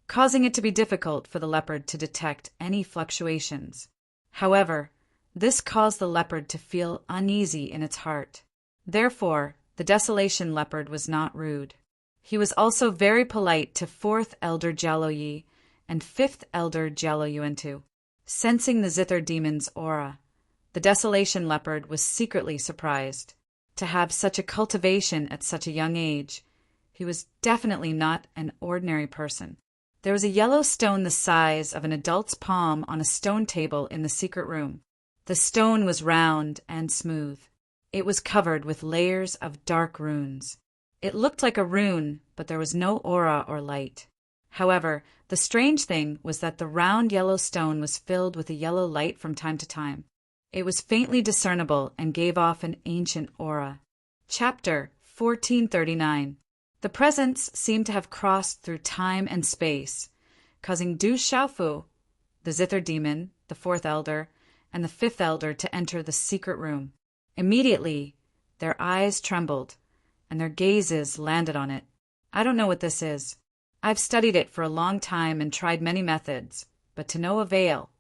causing it to be difficult for the leopard to detect any fluctuations. However, this caused the leopard to feel uneasy in its heart. Therefore, the Desolation Leopard was not rude. He was also very polite to 4th Elder Jialuyi and 5th Elder Jialo Yuantu. Sensing the Zither Demon's aura, the Desolation Leopard was secretly surprised. To have such a cultivation at such a young age, he was definitely not an ordinary person. There was a yellow stone the size of an adult's palm on a stone table in the secret room. The stone was round and smooth. It was covered with layers of dark runes. It looked like a rune, but there was no aura or light. However, the strange thing was that the round yellow stone was filled with a yellow light from time to time. It was faintly discernible and gave off an ancient aura. Chapter 1439. The presence seemed to have crossed through time and space, causing Du Xiaofu, the Zither Demon, the 4th Elder, and the 5th Elder to enter the secret room. Immediately, their eyes trembled, and their gazes landed on it. I don't know what this is. I've studied it for a long time and tried many methods, but to no avail.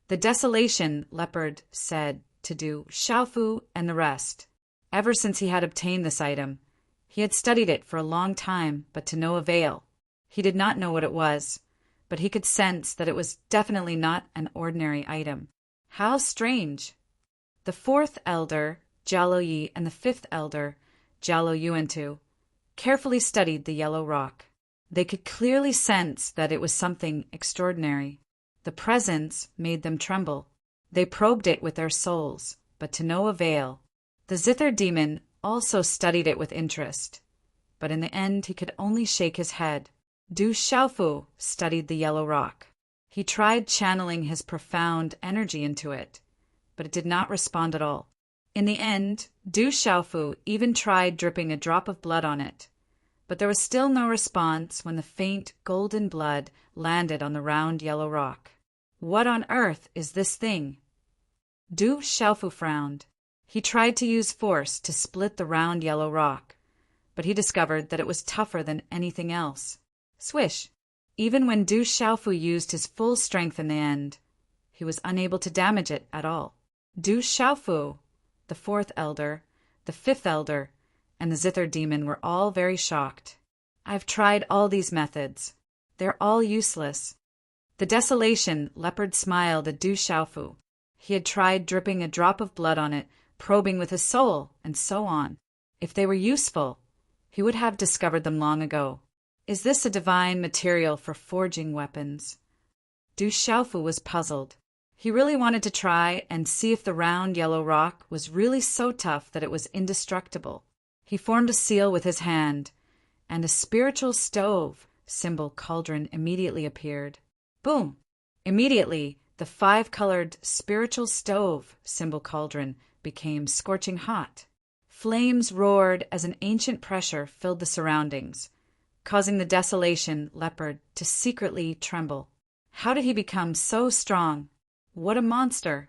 The Desolation Leopard said to Du Xiaofu and the rest. Ever since he had obtained this item, he had studied it for a long time, but to no avail. He did not know what it was, but he could sense that it was definitely not an ordinary item. How strange! The 4th Elder, Jialuyi, and the 5th Elder, Jialo Yuantu, carefully studied the yellow rock. They could clearly sense that it was something extraordinary. The presence made them tremble. They probed it with their souls, but to no avail. The Zither Demon also studied it with interest, but in the end he could only shake his head. Du Xiaofu studied the yellow rock. He tried channeling his profound energy into it, but it did not respond at all. In the end, Du Xiaofu even tried dripping a drop of blood on it, but there was still no response when the faint golden blood landed on the round yellow rock. What on earth is this thing? Du Xiaofu frowned. He tried to use force to split the round yellow rock, but he discovered that it was tougher than anything else. Swish! Even when Du Xiaofu used his full strength in the end, he was unable to damage it at all. Du Xiaofu, the fourth elder, the fifth elder, and the zither demon were all very shocked. I've tried all these methods. They're all useless. The desolation leopard smiled at Du Xiaofu. He had tried dripping a drop of blood on it, probing with his soul, and so on. If they were useful, he would have discovered them long ago. Is this a divine material for forging weapons? Du Xiaofu was puzzled. He really wanted to try and see if the round yellow rock was really so tough that it was indestructible. He formed a seal with his hand, and a spiritual stove symbol cauldron immediately appeared. Boom! Immediately, the 5-colored spiritual stove symbol cauldron became scorching hot. Flames roared as an ancient pressure filled the surroundings, causing the desolation leopard to secretly tremble. How did he become so strong? What a monster!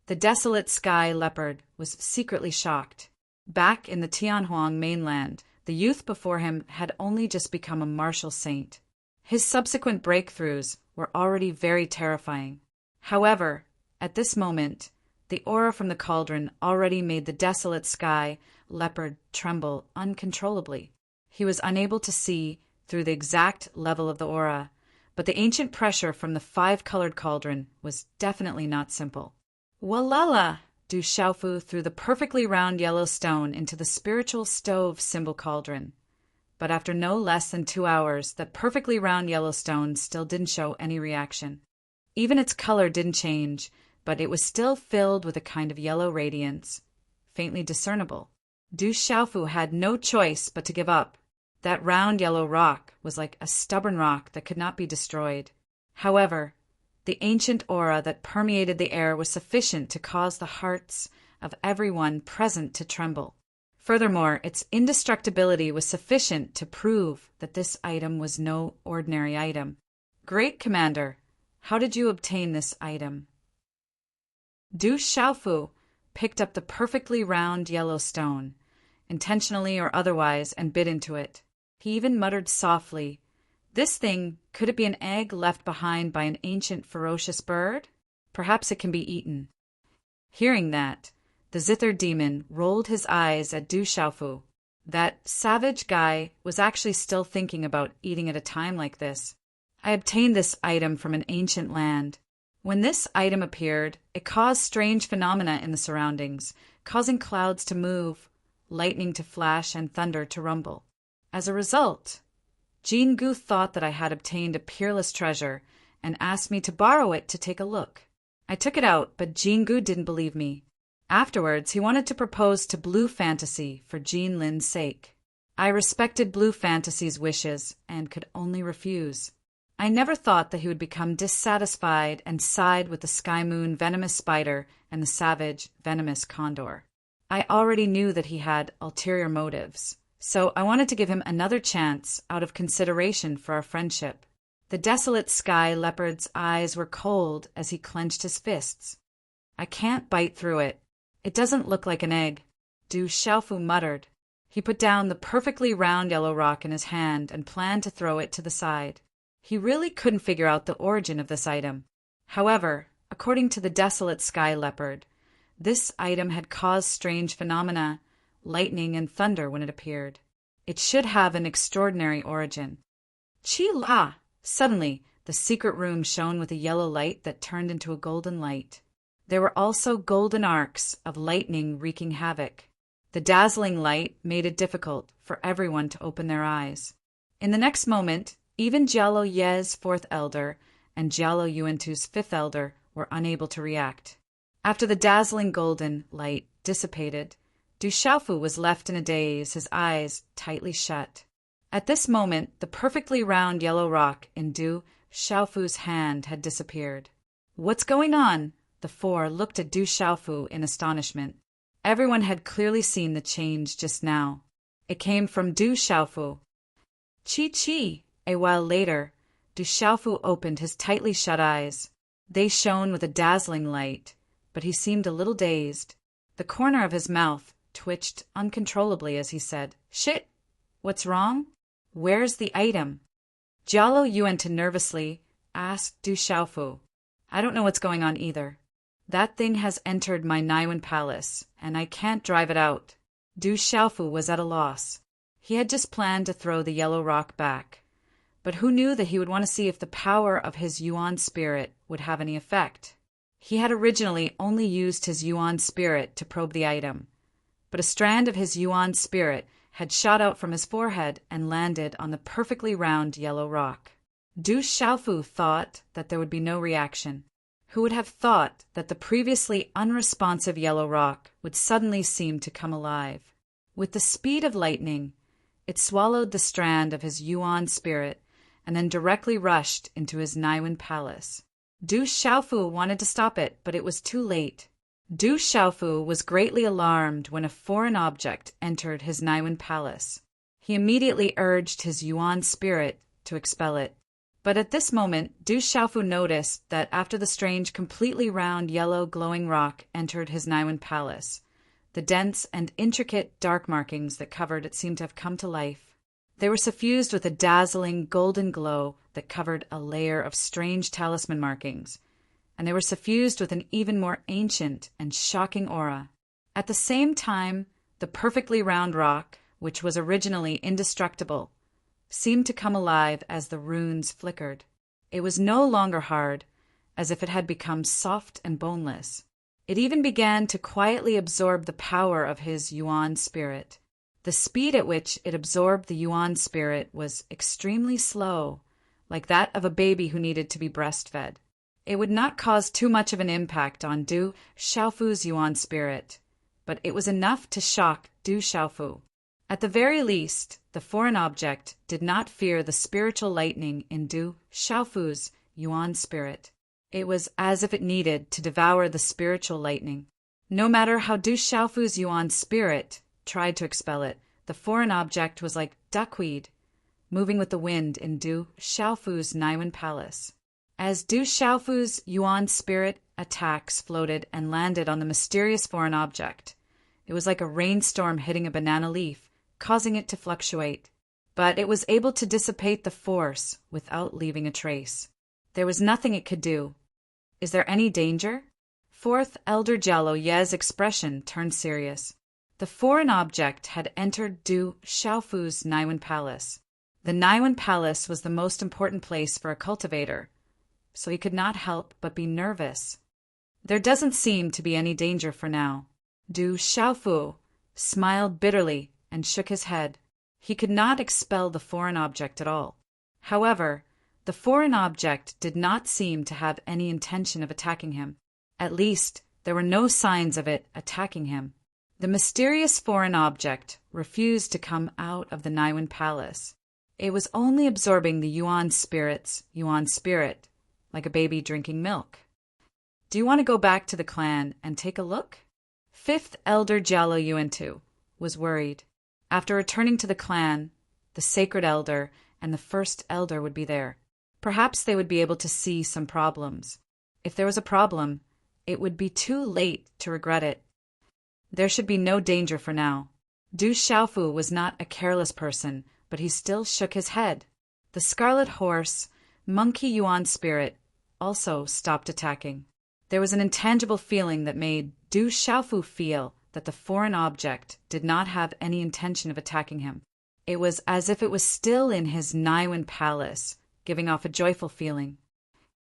The desolate sky leopard was secretly shocked. Back in the Tianhuang mainland, the youth before him had only just become a martial saint. His subsequent breakthroughs were already very terrifying. However, at this moment, the aura from the cauldron already made the desolate sky leopard tremble uncontrollably. He was unable to see through the exact level of the aura, but the ancient pressure from the 5-colored cauldron was definitely not simple. Walala! Du Xiaofu threw the perfectly round yellow stone into the spiritual stove symbol cauldron. But after no less than 2 hours, that perfectly round yellow stone still didn't show any reaction. Even its color didn't change, but it was still filled with a kind of yellow radiance, faintly discernible. Du Xiaofu had no choice but to give up. That round yellow rock was like a stubborn rock that could not be destroyed. However, the ancient aura that permeated the air was sufficient to cause the hearts of everyone present to tremble. Furthermore, its indestructibility was sufficient to prove that this item was no ordinary item. Great Commander, how did you obtain this item? Du Xiaofu picked up the perfectly round yellow stone, intentionally or otherwise, and bit into it. He even muttered softly, "This thing, could it be an egg left behind by an ancient ferocious bird? Perhaps it can be eaten." Hearing that, the zither demon rolled his eyes at Du Xiaofu. That savage guy was actually still thinking about eating at a time like this. I obtained this item from an ancient land. When this item appeared, it caused strange phenomena in the surroundings, causing clouds to move, lightning to flash, and thunder to rumble. As a result, Jingu thought that I had obtained a peerless treasure and asked me to borrow it to take a look. I took it out, but Jingu didn't believe me. Afterwards, he wanted to propose to Blue Fantasy for Jean Lin's sake. I respected Blue Fantasy's wishes and could only refuse. I never thought that he would become dissatisfied and side with the Sky Moon venomous spider and the savage venomous condor. I already knew that he had ulterior motives, so I wanted to give him another chance out of consideration for our friendship. The desolate sky leopard's eyes were cold as he clenched his fists. "I can't bite through it. It doesn't look like an egg," Du Xiaofu muttered. He put down the perfectly round yellow rock in his hand and planned to throw it to the side. He really couldn't figure out the origin of this item. However, according to the desolate sky leopard, this item had caused strange phenomena, lightning and thunder when it appeared. It should have an extraordinary origin. Chi-la! Suddenly, the secret room shone with a yellow light that turned into a golden light. There were also golden arcs of lightning wreaking havoc. The dazzling light made it difficult for everyone to open their eyes. In the next moment, even Jialo Ye's 4th elder and Jialo Yuantu's 5th elder were unable to react. After the dazzling golden light dissipated, Du Xiaofu was left in a daze, his eyes tightly shut. At this moment, the perfectly round yellow rock in Du Xiaofu's hand had disappeared. "What's going on?" The 4 looked at Du Xiaofu in astonishment. Everyone had clearly seen the change just now. It came from Du Xiaofu. Chi! A while later, Du Xiaofu opened his tightly shut eyes. They shone with a dazzling light, but he seemed a little dazed. The corner of his mouth twitched uncontrollably as he said, "Shit! What's wrong? Where's the item? Jialo Yuan nervously asked Du Xiaofu. I don't know what's going on either. That thing has entered my Naiwan palace, and I can't drive it out. Du Xiaofu was at a loss. He had just planned to throw the yellow rock back, but who knew that he would want to see if the power of his Yuan spirit would have any effect? He had originally only used his Yuan spirit to probe the item, but a strand of his Yuan spirit had shot out from his forehead and landed on the perfectly round yellow rock. Du Xiaofu thought that there would be no reaction. Who would have thought that the previously unresponsive yellow rock would suddenly seem to come alive? With the speed of lightning, it swallowed the strand of his Yuan spirit and then directly rushed into his Naiwan palace. Du Xiaofu wanted to stop it, but it was too late. Du Xiaofu was greatly alarmed when a foreign object entered his Naiwan palace. He immediately urged his Yuan spirit to expel it. But at this moment, Du Xiaofu noticed that after the strange, completely round, yellow, glowing rock entered his Naiwan palace, the dense and intricate dark markings that covered it seemed to have come to life. They were suffused with a dazzling golden glow that covered a layer of strange talisman markings, and they were suffused with an even more ancient and shocking aura. At the same time, the perfectly round rock, which was originally indestructible, seemed to come alive as the runes flickered. It was no longer hard, as if it had become soft and boneless. It even began to quietly absorb the power of his Yuan spirit. The speed at which it absorbed the Yuan spirit was extremely slow, like that of a baby who needed to be breastfed. It would not cause too much of an impact on Du Xiaofu's Yuan spirit, but it was enough to shock Du Xiaofu. At the very least, the foreign object did not fear the spiritual lightning in Du Xiaofu's Yuan spirit. It was as if it needed to devour the spiritual lightning. No matter how Du Xiaofu's Yuan spirit tried to expel it, the foreign object was like duckweed, moving with the wind in Du Xiaofu's Naiwan palace. As Du Xiaofu's Yuan spirit attacks floated and landed on the mysterious foreign object, it was like a rainstorm hitting a banana leaf, causing it to fluctuate. But it was able to dissipate the force without leaving a trace. There was nothing it could do. Is there any danger? Fourth Elder Jialo Ye's expression turned serious. The foreign object had entered Du Xiaofu's Naiwan palace. The Naiwan palace was the most important place for a cultivator, so he could not help but be nervous. There doesn't seem to be any danger for now. Du Xiaofu smiled bitterly and shook his head. He could not expel the foreign object at all. However, the foreign object did not seem to have any intention of attacking him. At least, there were no signs of it attacking him. The mysterious foreign object refused to come out of the Naiwan palace. It was only absorbing the Yuan spirit's Yuan spirit, like a baby drinking milk. Do you want to go back to the clan and take a look? Fifth Elder Jialo Yuan was worried. After returning to the clan, the sacred elder and the first elder would be there. Perhaps they would be able to see some problems. If there was a problem, it would be too late to regret it. There should be no danger for now. Du Xiaofu was not a careless person, but he still shook his head. The scarlet horse, monkey Yuan spirit, also stopped attacking. There was an intangible feeling that made Du Xiaofu feel that the foreign object did not have any intention of attacking him. It was as if it was still in his Naiwan palace, giving off a joyful feeling.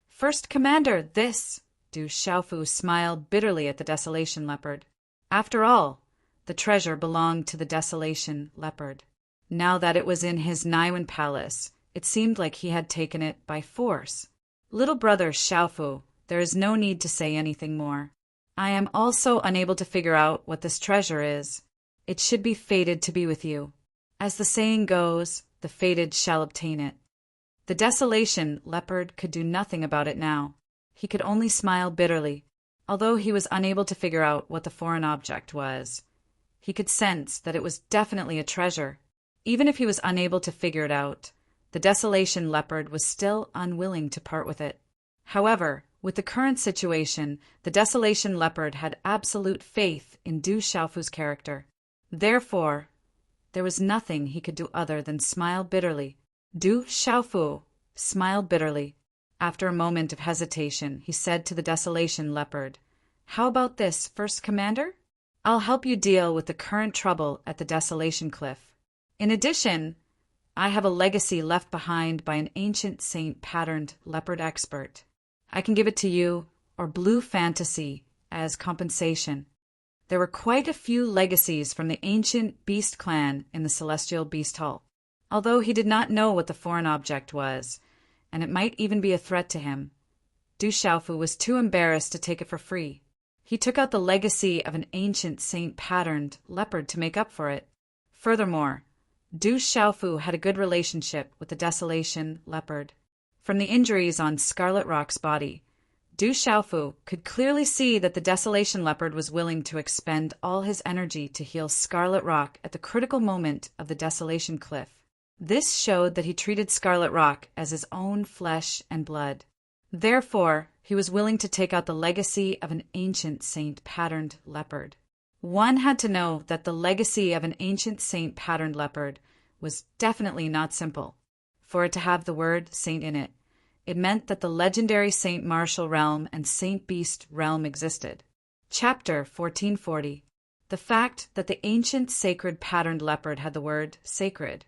First Commander, this! Du Xiaofu smiled bitterly at the Desolation Leopard. After all, the treasure belonged to the Desolation Leopard. Now that it was in his Naiwan palace, it seemed like he had taken it by force. Little brother Xiaofu, there is no need to say anything more. I am also unable to figure out what this treasure is. It should be fated to be with you. As the saying goes, the fated shall obtain it. The Desolation Leopard could do nothing about it now. He could only smile bitterly. Although he was unable to figure out what the foreign object was, he could sense that it was definitely a treasure. Even if he was unable to figure it out, the Desolation Leopard was still unwilling to part with it. However, with the current situation, the Desolation Leopard had absolute faith in Du Xiaofu's character. Therefore, There was nothing he could do other than smile bitterly. Du Xiaofu smiled bitterly. After a moment of hesitation, he said to the Desolation Leopard, "How about this, First Commander? I'll help you deal with the current trouble at the Desolation Cliff. In addition, I have a legacy left behind by an ancient saint-patterned leopard expert. I can give it to you, or Blue Fantasy, as compensation." There were quite a few legacies from the ancient beast clan in the Celestial Beast Hall, although he did not know what the foreign object was, and it might even be a threat to him. Du Xiaofu was too embarrassed to take it for free. He took out the legacy of an ancient saint-patterned leopard to make up for it. Furthermore, Du Xiaofu had a good relationship with the Desolation Leopard. From the injuries on Scarlet Rock's body, Du Xiaofu could clearly see that the Desolation Leopard was willing to expend all his energy to heal Scarlet Rock at the critical moment of the Desolation Cliff. This showed that he treated Scarlet Rock as his own flesh and blood. Therefore, he was willing to take out the legacy of an ancient saint-patterned leopard. One had to know that the legacy of an ancient saint-patterned leopard was definitely not simple. For it to have the word saint in it, it meant that the legendary Saint Martial Realm and Saint Beast Realm existed. Chapter 1440. The fact that the ancient sacred patterned leopard had the word sacred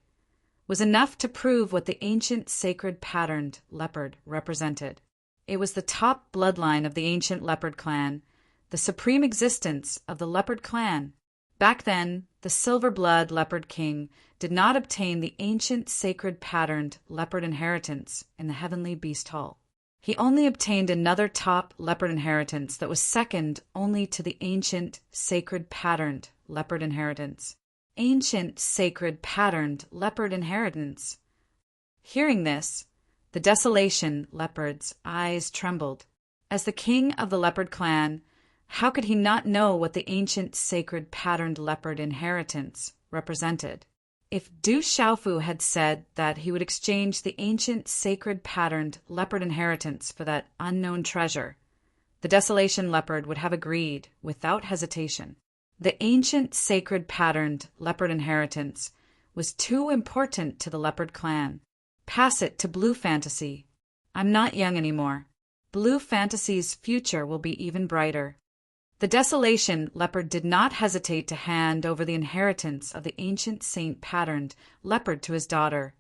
was enough to prove what the ancient sacred patterned leopard represented. It was the top bloodline of the ancient leopard clan, the supreme existence of the leopard clan. Back then, the silver-blood leopard king did not obtain the ancient sacred patterned leopard inheritance in the heavenly beast hall. He only obtained another top leopard inheritance that was second only to the ancient sacred patterned leopard inheritance. Ancient sacred patterned leopard inheritance. Hearing this, the Desolation Leopard's eyes trembled. As the king of the leopard clan, how could he not know what the ancient sacred patterned leopard inheritance represented? If Du Xiaofu had said that he would exchange the ancient sacred patterned leopard inheritance for that unknown treasure, the Desolation Leopard would have agreed without hesitation. The ancient sacred patterned leopard inheritance was too important to the leopard clan. Pass it to Blue Fantasy. I'm not young anymore. Blue Fantasy's future will be even brighter. The Desolation Leopard did not hesitate to hand over the inheritance of the ancient saint-patterned leopard to his daughter,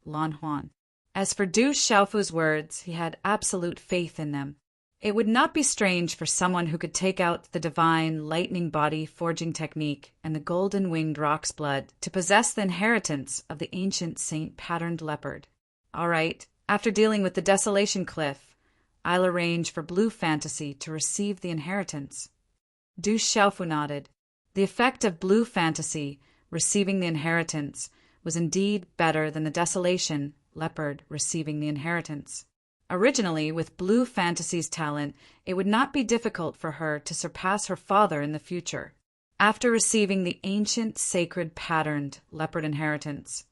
Lan Huan. As for Du Xiaofu's words, he had absolute faith in them. It would not be strange for someone who could take out the divine lightning body forging technique and the golden winged rock's blood to possess the inheritance of the ancient saint-patterned leopard. All right, after dealing with the Desolation Cliff, I'll arrange for Blue Fantasy to receive the inheritance. Du Xiaofu nodded. The effect of Blue Fantasy receiving the inheritance was indeed better than the Desolation Leopard receiving the inheritance. Originally, with Blue Fantasy's talent, it would not be difficult for her to surpass her father in the future. After receiving the ancient sacred patterned leopard inheritance,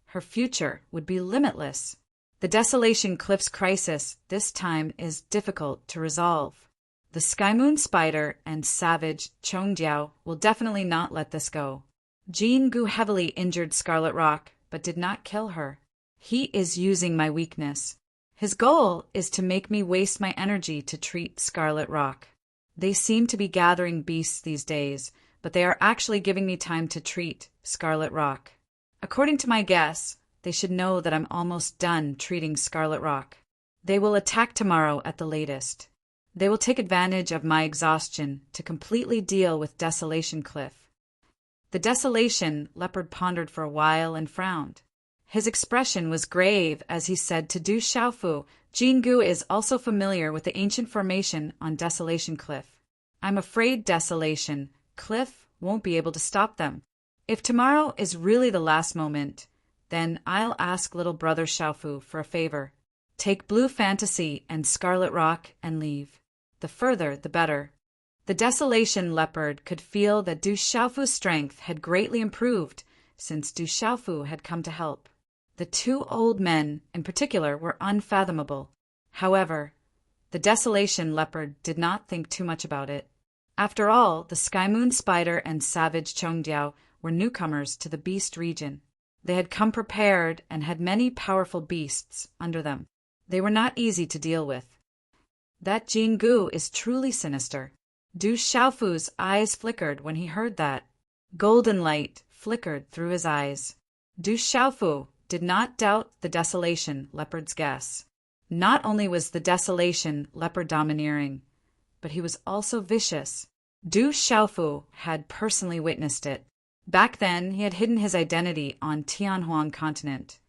her future would be limitless. The Desolation Cliff's crisis this time is difficult to resolve. The Sky Moon Spider and Savage Chongjiao will definitely not let this go. Jean Gu heavily injured Scarlet Rock, but did not kill her. He is using my weakness. His goal is to make me waste my energy to treat Scarlet Rock. They seem to be gathering beasts these days, but they are actually giving me time to treat Scarlet Rock. According to my guess, they should know that I'm almost done treating Scarlet Rock. They will attack tomorrow at the latest. They will take advantage of my exhaustion to completely deal with Desolation Cliff. The Desolation Leopard pondered for a while and frowned. His expression was grave as he said to Du Xiaofu, Jingu is also familiar with the ancient formation on Desolation Cliff. I'm afraid Desolation Cliff won't be able to stop them. If tomorrow is really the last moment, then I'll ask little brother Xiaofu for a favor. Take Blue Fantasy and Scarlet Rock and leave. The further, the better. The Desolation Leopard could feel that Du Xiaofu's strength had greatly improved since Du Xiaofu had come to help. The two old men, in particular, were unfathomable. However, the Desolation Leopard did not think too much about it. After all, the Sky Moon Spider and Savage Chongjiao were newcomers to the beast region. They had come prepared and had many powerful beasts under them. They were not easy to deal with. That Jingu is truly sinister. Du Xiaofu's eyes flickered when he heard that. Golden light flickered through his eyes. Du Xiaofu did not doubt the Desolation Leopard's guess. Not only was the Desolation Leopard domineering, but he was also vicious. Du Xiaofu had personally witnessed it. Back then, he had hidden his identity on Tianhuang continent,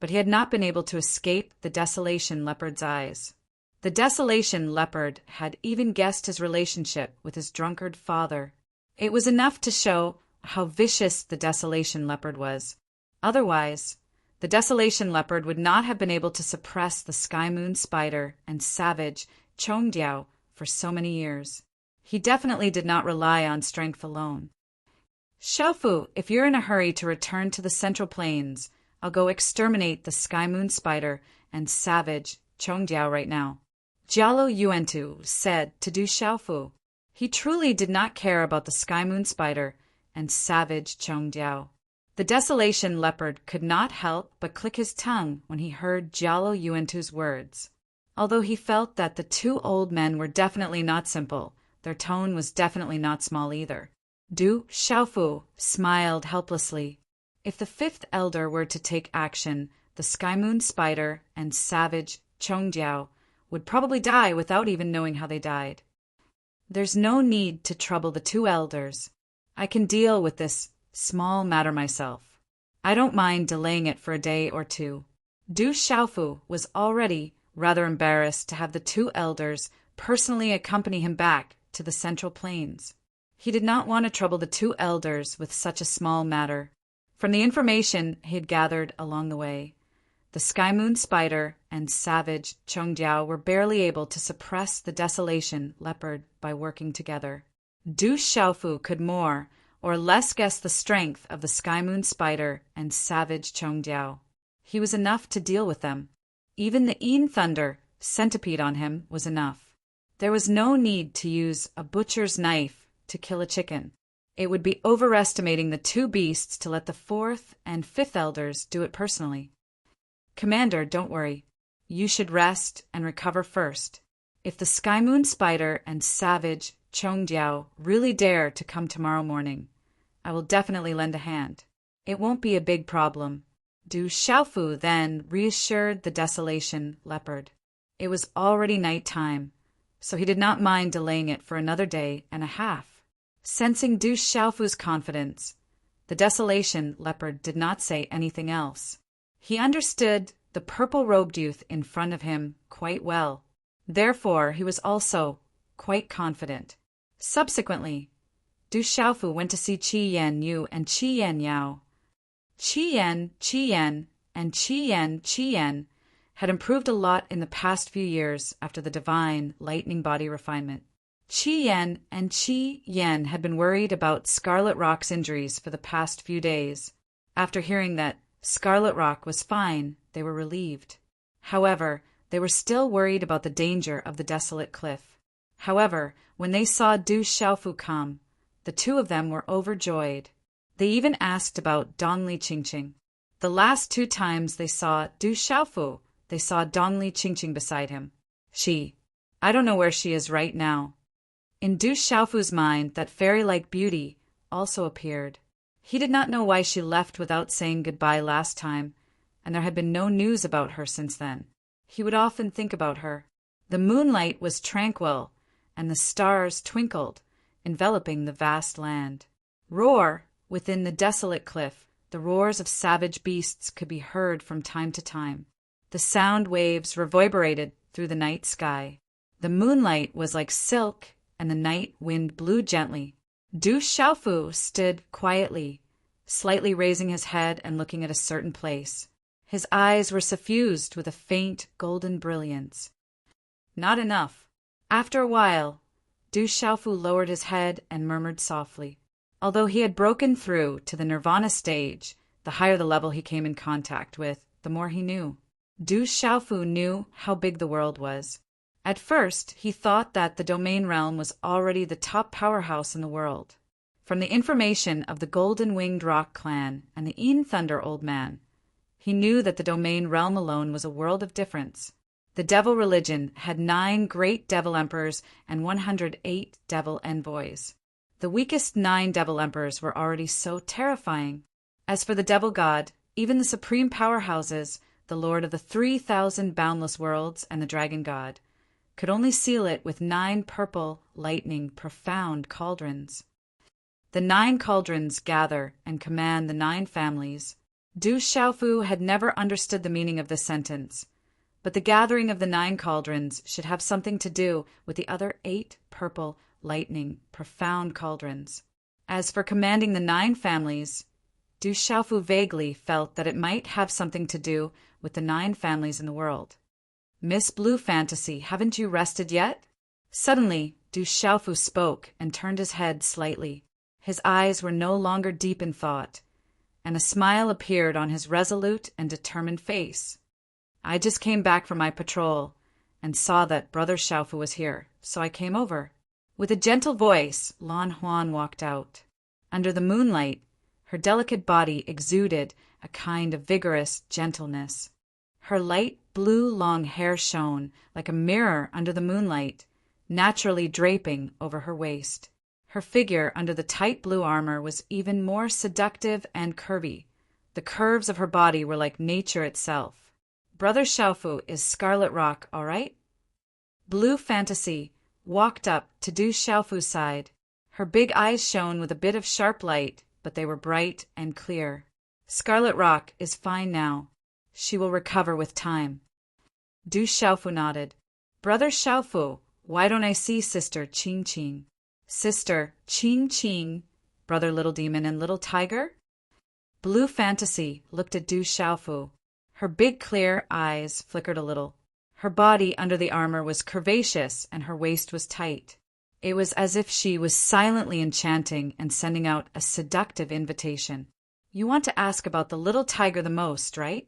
but he had not been able to escape the Desolation Leopard's eyes. The Desolation Leopard had even guessed his relationship with his drunkard father. It was enough to show how vicious the Desolation Leopard was. Otherwise, the Desolation Leopard would not have been able to suppress the Sky Moon Spider and savage Chongdiao for so many years. He definitely did not rely on strength alone. Xiaofu, if you're in a hurry to return to the Central Plains, I'll go exterminate the Sky Moon Spider and savage Chongdiao right now, Jialo Yuantu said to Du Xiaofu. He truly did not care about the Sky Moon Spider and savage Chongdiao. The Desolation Leopard could not help but click his tongue when he heard Jialo Yuantu's words. Although he felt that the two old men were definitely not simple, their tone was definitely not small either. Du Xiaofu smiled helplessly. If the fifth elder were to take action, the Sky Moon Spider and savage Chongdiao would probably die without even knowing how they died. There's no need to trouble the two elders. I can deal with this small matter myself. I don't mind delaying it for a day or two. Du Xiaofu was already rather embarrassed to have the two elders personally accompany him back to the Central Plains. He did not want to trouble the two elders with such a small matter. From the information he had gathered along the way, the Sky Moon Spider and savage Chongdiao were barely able to suppress the Desolation Leopard by working together. Du Xiaofu could more or less guess the strength of the Sky Moon Spider and savage Chongdiao. He was enough to deal with them. Even the Yin Thunder centipede on him was enough. There was no need to use a butcher's knife to kill a chicken. It would be overestimating the two beasts to let the fourth and fifth elders do it personally. Commander, don't worry. You should rest and recover first. If the Sky Moon Spider and savage Chongdiao really dare to come tomorrow morning, I will definitely lend a hand. It won't be a big problem. Du Xiaofu then reassured the Desolation Leopard. It was already night time, so he did not mind delaying it for another day and a half. Sensing Du Xiaofu's confidence, the Desolation Leopard did not say anything else. He understood the purple-robed youth in front of him quite well. Therefore, he was also quite confident. Subsequently, Du Xiaofu went to see Qi Yan Yu and Qi Yan Yao. Qi Yan, and Qi Yan had improved a lot in the past few years after the divine lightning body refinement. Qi Yan and Qi Yan had been worried about Scarlet Rock's injuries for the past few days. After hearing that Scarlet Rock was fine, they were relieved. However, they were still worried about the danger of the desolate cliff. However, when they saw Du Xiaofu come, the two of them were overjoyed. They even asked about Donli Qingqing. The last two times they saw Du Xiaofu, they saw Donli Qingqing beside him. I don't know where she is right now. In Du Xiaofu's mind, that fairy-like beauty also appeared. He did not know why she left without saying goodbye last time, and there had been no news about her since then. He would often think about her. The moonlight was tranquil, and the stars twinkled, enveloping the vast land. Roar! Within the desolate cliff, the roars of savage beasts could be heard from time to time. The sound waves reverberated through the night sky. The moonlight was like silk, and the night wind blew gently. Du Xiaofu stood quietly, slightly raising his head and looking at a certain place. His eyes were suffused with a faint golden brilliance. Not enough. After a while, Du Xiaofu lowered his head and murmured softly. Although he had broken through to the nirvana stage, the higher the level he came in contact with, the more he knew. Du Xiaofu knew how big the world was. At first, he thought that the domain realm was already the top powerhouse in the world. From the information of the Golden-Winged Rock clan and the Een Thunder Old Man, he knew that the domain realm alone was a world of difference. The devil religion had 9 great devil emperors and 108 devil envoys. The weakest 9 devil emperors were already so terrifying. As for the devil god, even the supreme powerhouses, the lord of the 3,000 boundless worlds and the dragon god, could only seal it with 9 purple, lightning, profound cauldrons. The 9 cauldrons gather and command the 9 families. Du Xiaofu had never understood the meaning of this sentence, but the gathering of the 9 cauldrons should have something to do with the other 8 purple, lightning, profound cauldrons. As for commanding the 9 families, Du Xiaofu vaguely felt that it might have something to do with the 9 families in the world. Miss Blue Fantasy, haven't you rested yet? Suddenly, Du Xiaofu spoke and turned his head slightly. His eyes were no longer deep in thought, and a smile appeared on his resolute and determined face. I just came back from my patrol and saw that Brother Xiaofu was here, so I came over. With a gentle voice, Lan Huan walked out. Under the moonlight, her delicate body exuded a kind of vigorous gentleness. Her light blue long hair shone like a mirror under the moonlight, naturally draping over her waist. Her figure under the tight blue armor was even more seductive and curvy. The curves of her body were like nature itself. Brother Xiaofu is Scarlet Rock, all right? Blue Fantasy walked up to Du Xiaofu's side. Her big eyes shone with a bit of sharp light, but they were bright and clear. Scarlet Rock is fine now. She will recover with time. Du Xiaofu nodded. Brother Xiaofu, why don't I see Sister Qing Qing? Sister Qing Qing, Brother Little Demon and Little Tiger? Blue Fantasy looked at Du Xiaofu. Her big clear eyes flickered a little. Her body under the armor was curvaceous and her waist was tight. It was as if she was silently enchanting and sending out a seductive invitation. You want to ask about the little tiger the most, right?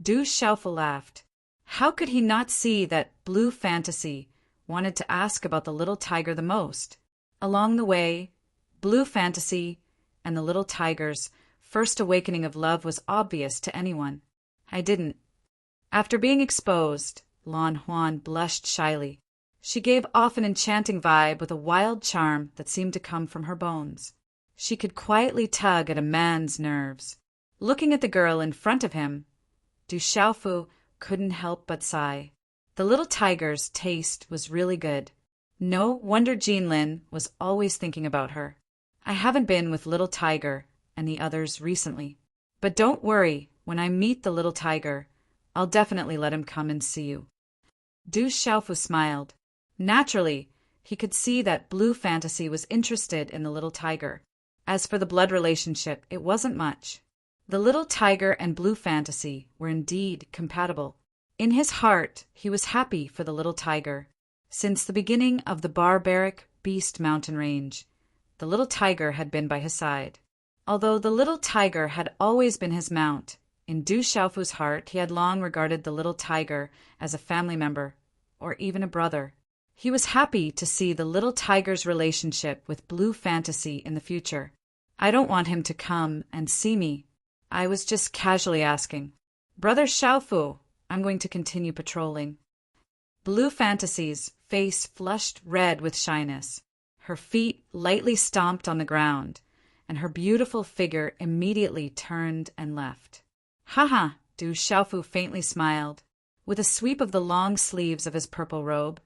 Du Xiaofu laughed. How could he not see that Blue Fantasy wanted to ask about the little tiger the most? Along the way, Blue Fantasy and the little tiger's first awakening of love was obvious to anyone. I didn't. After being exposed, Lan Huan blushed shyly. She gave off an enchanting vibe with a wild charm that seemed to come from her bones. She could quietly tug at a man's nerves. Looking at the girl in front of him, Du Xiaofu couldn't help but sigh. The little tiger's taste was really good. No wonder Jinlin was always thinking about her. I haven't been with Little Tiger and the others recently. But don't worry, when I meet the little tiger, I'll definitely let him come and see you. Du Xiaofu smiled. Naturally, he could see that Blue Fantasy was interested in the little tiger. As for the blood relationship, it wasn't much. The little tiger and Blue Fantasy were indeed compatible. In his heart, he was happy for the little tiger. Since the beginning of the barbaric Beast Mountain Range, the little tiger had been by his side. Although the little tiger had always been his mount, in Du Xiaofu's heart he had long regarded the little tiger as a family member, or even a brother. He was happy to see the little tiger's relationship with Blue Fantasy in the future. I don't want him to come and see me. I was just casually asking. Brother Xiaofu, I'm going to continue patrolling. Blue Fantasy's face flushed red with shyness. Her feet lightly stomped on the ground, and her beautiful figure immediately turned and left. "Ha-ha," Du Xiaofu faintly smiled. With a sweep of the long sleeves of his purple robe,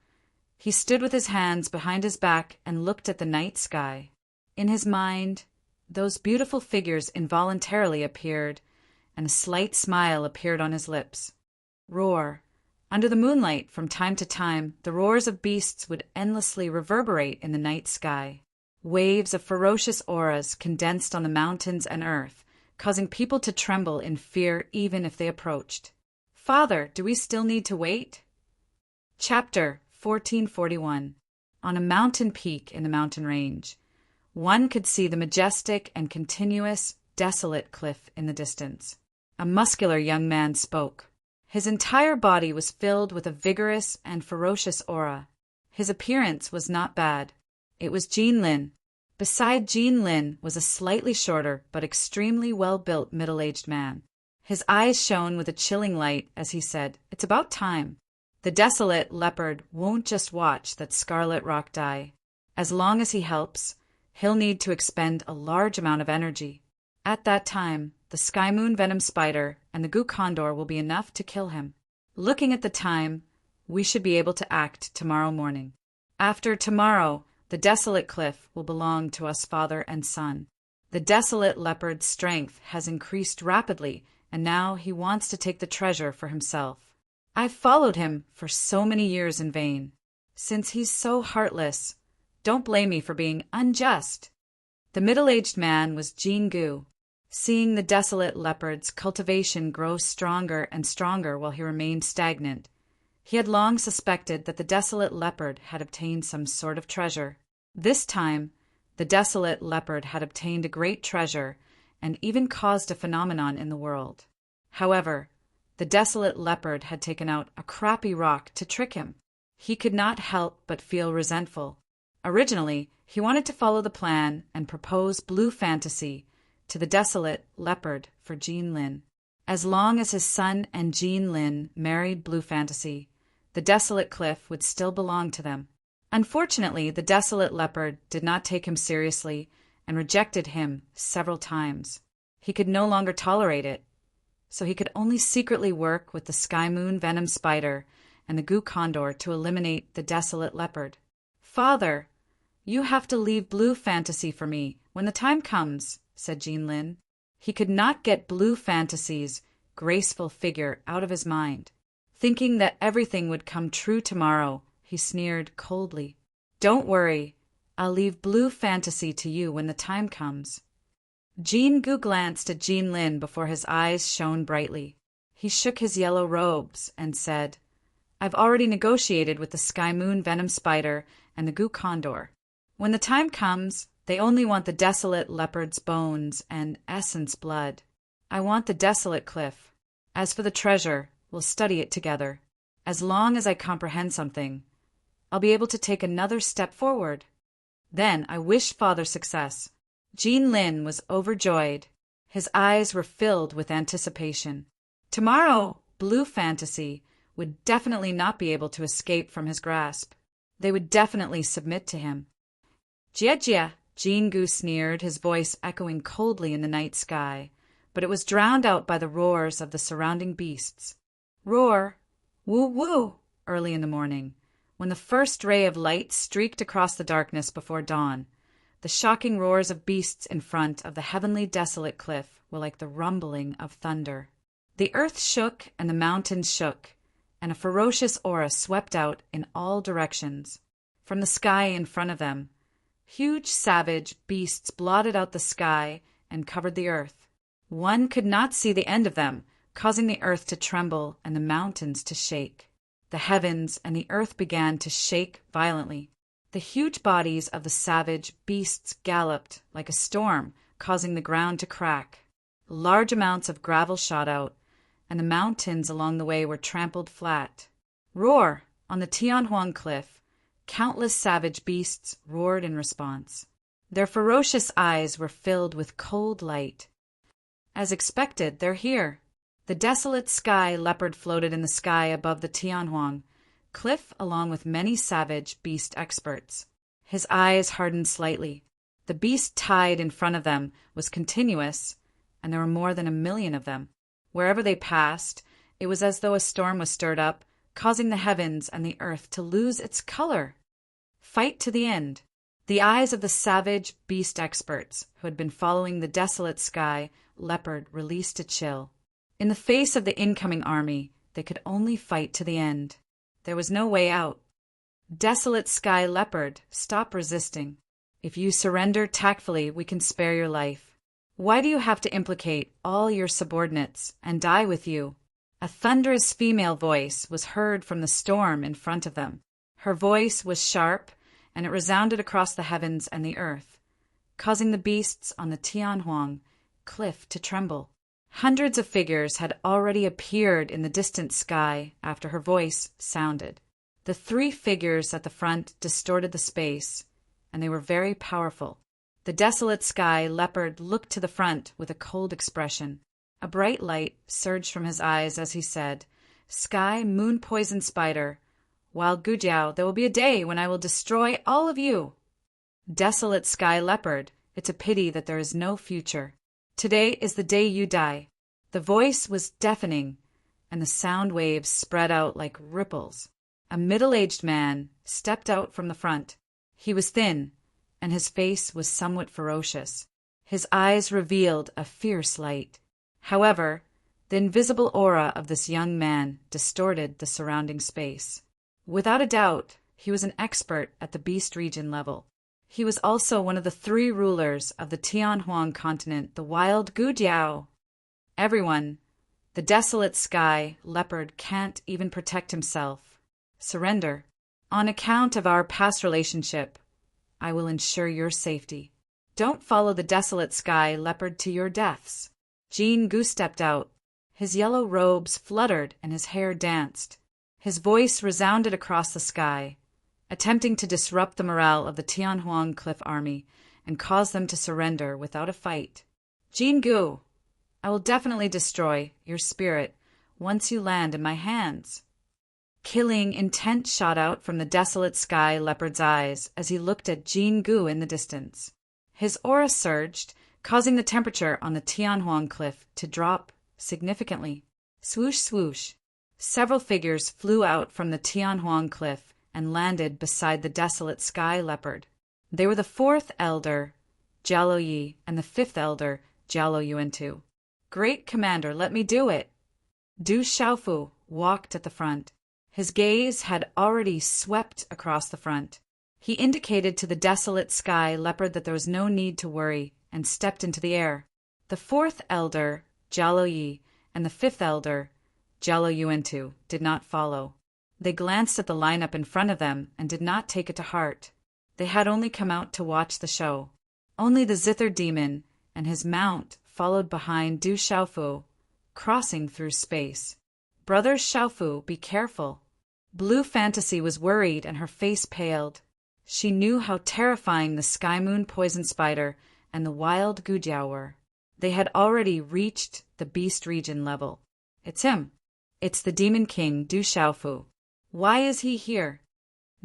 he stood with his hands behind his back and looked at the night sky. In his mind, those beautiful figures involuntarily appeared, and a slight smile appeared on his lips. Roar. Under the moonlight, from time to time, the roars of beasts would endlessly reverberate in the night sky. Waves of ferocious auras condensed on the mountains and earth, causing people to tremble in fear even if they approached. Father, do we still need to wait? Chapter 1441. On a mountain peak in the mountain range, one could see the majestic and continuous, desolate cliff in the distance. A muscular young man spoke. His entire body was filled with a vigorous and ferocious aura. His appearance was not bad. It was Jinlin, Beside Jean Lin was a slightly shorter but extremely well-built middle-aged man. His eyes shone with a chilling light as he said, "It's about time. The desolate leopard won't just watch that scarlet rock die. As long as he helps, he'll need to expend a large amount of energy. At that time, the sky moon venom spider and the goo condor will be enough to kill him. Looking at the time, we should be able to act tomorrow morning. After tomorrow, the desolate cliff will belong to us father and son. The desolate leopard's strength has increased rapidly, and now he wants to take the treasure for himself. I've followed him for so many years in vain. Since he's so heartless, don't blame me for being unjust." The middle-aged man was Jean Gu. Seeing the desolate leopard's cultivation grow stronger and stronger while he remained stagnant, he had long suspected that the desolate leopard had obtained some sort of treasure. This time, the desolate leopard had obtained a great treasure and even caused a phenomenon in the world. However, the desolate leopard had taken out a crappy rock to trick him. He could not help but feel resentful. Originally, he wanted to follow the plan and propose blue fantasy to the desolate leopard for Jean Lin. As long as his son and Jean Lin married blue fantasy, the desolate cliff would still belong to them. Unfortunately, the desolate leopard did not take him seriously and rejected him several times. He could no longer tolerate it, so he could only secretly work with the sky moon venom spider and the goo condor to eliminate the desolate leopard. "Father, you have to leave blue fantasy for me when the time comes," said Jean Lin. He could not get blue fantasy's graceful figure out of his mind. Thinking that everything would come true tomorrow, he sneered coldly. "Don't worry, I'll leave blue fantasy to you when the time comes." Jean Gu glanced at Jean Lin before his eyes shone brightly. He shook his yellow robes and said, "I've already negotiated with the sky moon venom spider and the goo condor. When the time comes, they only want the desolate leopard's bones and essence blood. I want the desolate cliff. As for the treasure, we'll study it together. As long as I comprehend something, I'll be able to take another step forward. Then I wish father success." Jean Lin was overjoyed. His eyes were filled with anticipation. Tomorrow, blue fantasy would definitely not be able to escape from his grasp. They would definitely submit to him. "Jia Jia," Jean Gu sneered, his voice echoing coldly in the night sky, but it was drowned out by the roars of the surrounding beasts. Roar, woo woo, early in the morning, when the first ray of light streaked across the darkness before dawn. The shocking roars of beasts in front of the heavenly desolate cliff were like the rumbling of thunder. The earth shook and the mountains shook, and a ferocious aura swept out in all directions. From the sky in front of them, huge savage beasts blotted out the sky and covered the earth. One could not see the end of them, causing the earth to tremble and the mountains to shake. The heavens and the earth began to shake violently. The huge bodies of the savage beasts galloped like a storm, causing the ground to crack. Large amounts of gravel shot out, and the mountains along the way were trampled flat. Roar! On the Tianhuang cliff, countless savage beasts roared in response. Their ferocious eyes were filled with cold light. As expected, they're here. The desolate sky leopard floated in the sky above the Tianhuang cliff along with many savage beast experts. His eyes hardened slightly. The beast tide in front of them was continuous, and there were more than 1,000,000 of them. Wherever they passed, it was as though a storm was stirred up, causing the heavens and the earth to lose its color. Fight to the end. The eyes of the savage beast experts who had been following the desolate sky leopard released a chill. In the face of the incoming army, they could only fight to the end. There was no way out. Desolate sky leopard, stop resisting. If you surrender tactfully, we can spare your life. Why do you have to implicate all your subordinates and die with you? A thunderous female voice was heard from the storm in front of them. Her voice was sharp, and it resounded across the heavens and the earth, causing the beasts on the Tianhuang cliff to tremble. Hundreds of figures had already appeared in the distant sky after her voice sounded. The 3 figures at the front distorted the space, and they were very powerful. The desolate sky leopard looked to the front with a cold expression. A bright light surged from his eyes as he said, "Sky moon poison spider, wild Gujiao, there will be a day when I will destroy all of you." Desolate sky leopard, it's a pity that there is no future. Today is the day you die. The voice was deafening, and the sound waves spread out like ripples. A middle-aged man stepped out from the front. He was thin, and his face was somewhat ferocious. His eyes revealed a fierce light. However, the invisible aura of this young man distorted the surrounding space. Without a doubt, he was an expert at the beast region level. He was also one of the 3 rulers of the Tianhuang continent, the wild Gujiao. Everyone, the desolate sky leopard can't even protect himself. Surrender. On account of our past relationship, I will ensure your safety. Don't follow the desolate sky leopard to your deaths. Jean Gu stepped out. His yellow robes fluttered and his hair danced. His voice resounded across the sky, attempting to disrupt the morale of the Tianhuang Cliff Army and cause them to surrender without a fight. Jean Gu, I will definitely destroy your spirit once you land in my hands. Killing intent shot out from the desolate sky leopard's eyes as he looked at Jean Gu in the distance. His aura surged, causing the temperature on the Tianhuang cliff to drop significantly. Swoosh, swoosh. Several figures flew out from the Tianhuang cliff and landed beside the desolate sky leopard. They were the 4th elder, Jialo Yi, and the 5th elder, Jialo Yuantu. Great commander, let me do it. Du Xiaofu walked at the front. His gaze had already swept across the front. He indicated to the desolate sky leopard that there was no need to worry and stepped into the air. The 4th elder, Jialo Yi, and the 5th elder, Jialo Yuantu, did not follow. They glanced at the lineup in front of them and did not take it to heart. They had only come out to watch the show. Only the zither demon and his mount followed behind Du Xiaofu, crossing through space. Brothers Xiaofu, be careful. Blue Fantasy was worried and her face paled. She knew how terrifying the Sky Moon Poison Spider and the wild Gujiao were. They had already reached the beast region level. It's him. It's the Demon King, Du Xiaofu. Why is he here?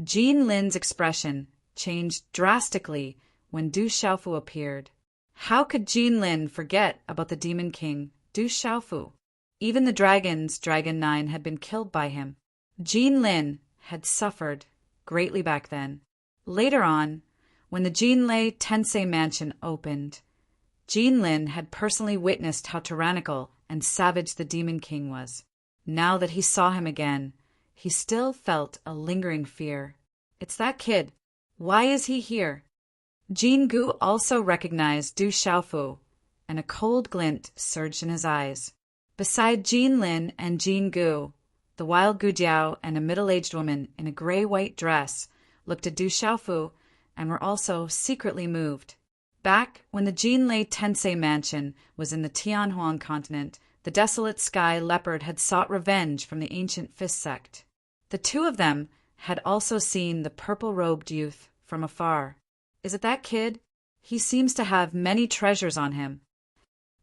Jean Lin's expression changed drastically when Du Xiaofu appeared. How could Jean Lin forget about the Demon King, Du Xiaofu? Even the dragons, Dragon 9, had been killed by him. Jean Lin had suffered greatly back then. Later on, when the Jinlei Tensei mansion opened, Jean Lin had personally witnessed how tyrannical and savage the Demon King was. Now that he saw him again, he still felt a lingering fear. It's that kid. Why is he here? Jean Gu also recognized Du Xiaofu, and a cold glint surged in his eyes. Beside Jean Lin and Jean Gu, the wild Gujiao and a middle-aged woman in a gray-white dress looked at Du Xiaofu and were also secretly moved. Back when the Jinlei Tensei mansion was in the Tianhuang continent, the desolate sky leopard had sought revenge from the ancient Fist sect. The 2 of them had also seen the purple-robed youth from afar. Is it that kid? He seems to have many treasures on him.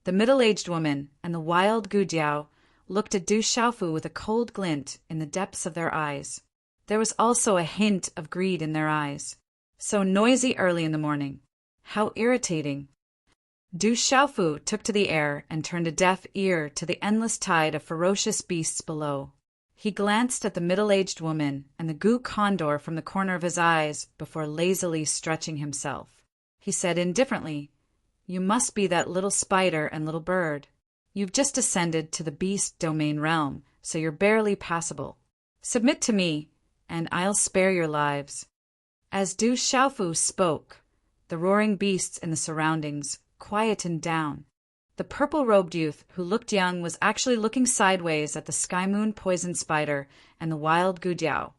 The middle-aged woman and the wild Gujiao looked at Du Xiaofu with a cold glint in the depths of their eyes. There was also a hint of greed in their eyes. So noisy early in the morning. How irritating. Du Xiaofu took to the air and turned a deaf ear to the endless tide of ferocious beasts below. He glanced at the middle-aged woman and the Gu condor from the corner of his eyes before lazily stretching himself. He said indifferently, "You must be that little spider and little bird. You've just ascended to the beast domain realm, so you're barely passable. Submit to me, and I'll spare your lives." As Du Xiaofu spoke, the roaring beasts in the surroundings quietened down. The purple-robed youth, who looked young, was actually looking sideways at the Sky Moon Poison Spider and the wild Gujiao,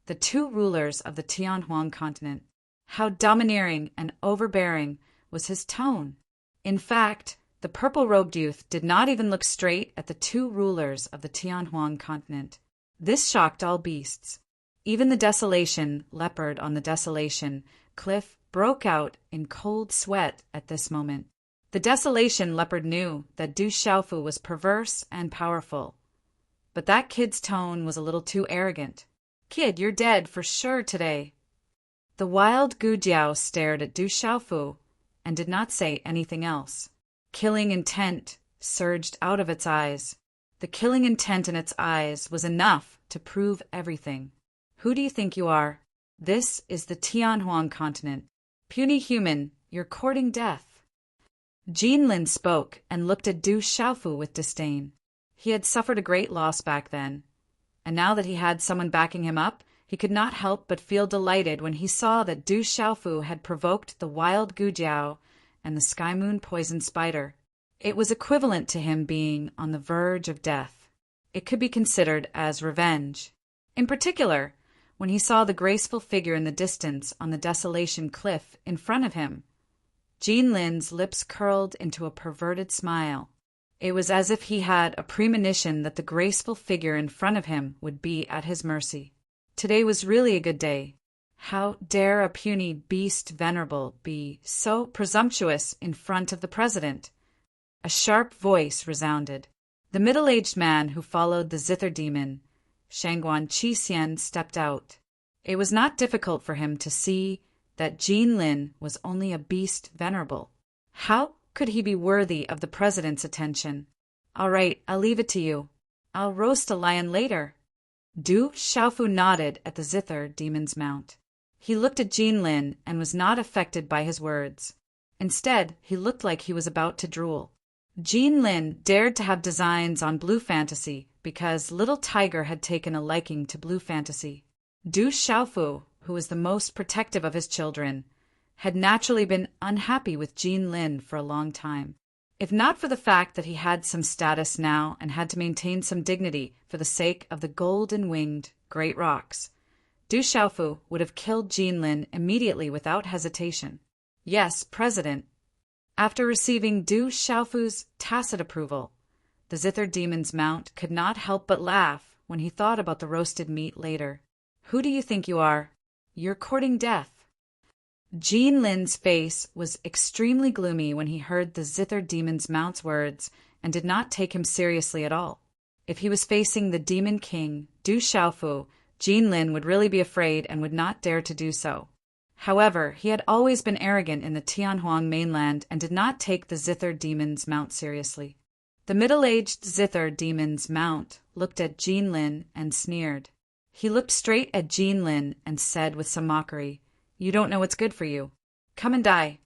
the 2 rulers of the Tianhuang continent. How domineering and overbearing was his tone. In fact, the purple-robed youth did not even look straight at the 2 rulers of the Tianhuang continent. This shocked all beasts. Even the desolation leopard on the desolation cliff broke out in cold sweat at this moment. The Desolation Leopard knew that Du Xiaofu was perverse and powerful. But that kid's tone was a little too arrogant. "Kid, you're dead for sure today." The wild Gujiao stared at Du Xiaofu and did not say anything else. Killing intent surged out of its eyes. The killing intent in its eyes was enough to prove everything. "Who do you think you are? This is the Tianhuang continent. Puny human, you're courting death." Jinlin spoke and looked at Du Xiaofu with disdain. He had suffered a great loss back then, and now that he had someone backing him up, he could not help but feel delighted when he saw that Du Xiaofu had provoked the wild Gujiao and the Sky Moon poison spider. It was equivalent to him being on the verge of death. It could be considered as revenge. In particular, when he saw the graceful figure in the distance on the Desolation Cliff in front of him. Jinlin's lips curled into a perverted smile. It was as if he had a premonition that the graceful figure in front of him would be at his mercy. Today was really a good day. How dare a puny beast venerable be so presumptuous in front of the president? A sharp voice resounded. The middle-aged man who followed the zither demon, Shangguan Qixien, stepped out. It was not difficult for him to see that Jinlin was only a beast venerable. How could he be worthy of the president's attention? "All right, I'll leave it to you. I'll roast a lion later." Du Xiaofu nodded at the zither demon's mount. He looked at Jinlin and was not affected by his words. Instead, he looked like he was about to drool. Jinlin dared to have designs on Blue Fantasy because Little Tiger had taken a liking to Blue Fantasy. Du Xiaofu, who was the most protective of his children, had naturally been unhappy with Jinlin for a long time. If not for the fact that he had some status now and had to maintain some dignity for the sake of the golden-winged great rocks, Du Xiaofu would have killed Jinlin immediately without hesitation. Yes, President. After receiving Du Xiaofu's tacit approval, the zither demon's mount could not help but laugh when he thought about the roasted meat later. "Who do you think you are? You're courting death." Jinlin's face was extremely gloomy when he heard the zither demon's mount's words and did not take him seriously at all. If he was facing the demon king, Du Xiaofu, Jinlin would really be afraid and would not dare to do so. However, he had always been arrogant in the Tianhuang mainland and did not take the zither demon's mount seriously. The middle-aged zither demon's mount looked at Jinlin and sneered. He looked straight at Jinlin and said with some mockery, "You don't know what's good for you. Come and die."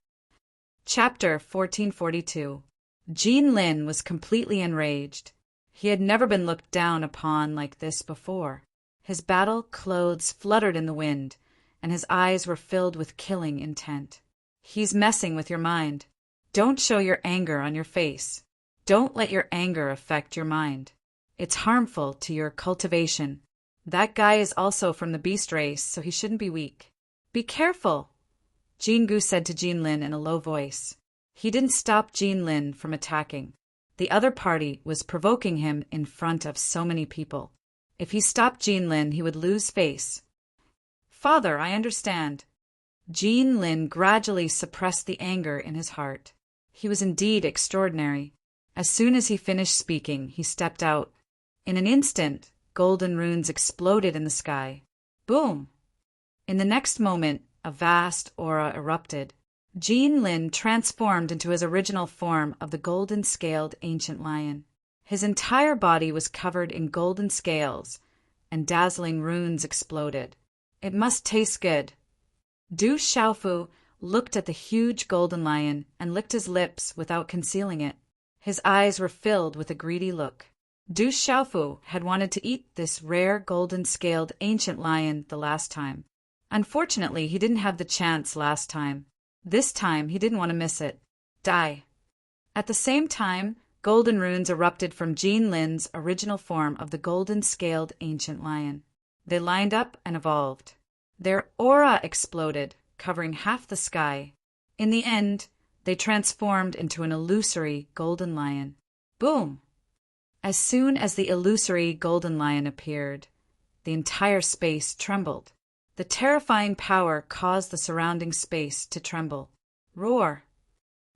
Chapter 1442. Jinlin was completely enraged. He had never been looked down upon like this before. His battle clothes fluttered in the wind, and his eyes were filled with killing intent. "He's messing with your mind. Don't show your anger on your face. Don't let your anger affect your mind. It's harmful to your cultivation. That guy is also from the beast race, so he shouldn't be weak. Be careful," Jingu said to Jinlin in a low voice. He didn't stop Jinlin from attacking. The other party was provoking him in front of so many people. If he stopped Jinlin, he would lose face. "Father, I understand." Jinlin gradually suppressed the anger in his heart. He was indeed extraordinary. As soon as he finished speaking, he stepped out. In an instant, golden runes exploded in the sky. Boom! In the next moment, a vast aura erupted. Jinlin transformed into his original form of the golden-scaled ancient lion. His entire body was covered in golden scales, and dazzling runes exploded. It must taste good. Du Xiaofu looked at the huge golden lion and licked his lips without concealing it. His eyes were filled with a greedy look. Du Xiaofu had wanted to eat this rare golden-scaled ancient lion the last time. Unfortunately, he didn't have the chance last time. This time, he didn't want to miss it. Die. At the same time, golden runes erupted from Jinlin's original form of the golden-scaled ancient lion. They lined up and evolved. Their aura exploded, covering half the sky. In the end, they transformed into an illusory golden lion. Boom! As soon as the illusory golden lion appeared, the entire space trembled. The terrifying power caused the surrounding space to tremble. Roar!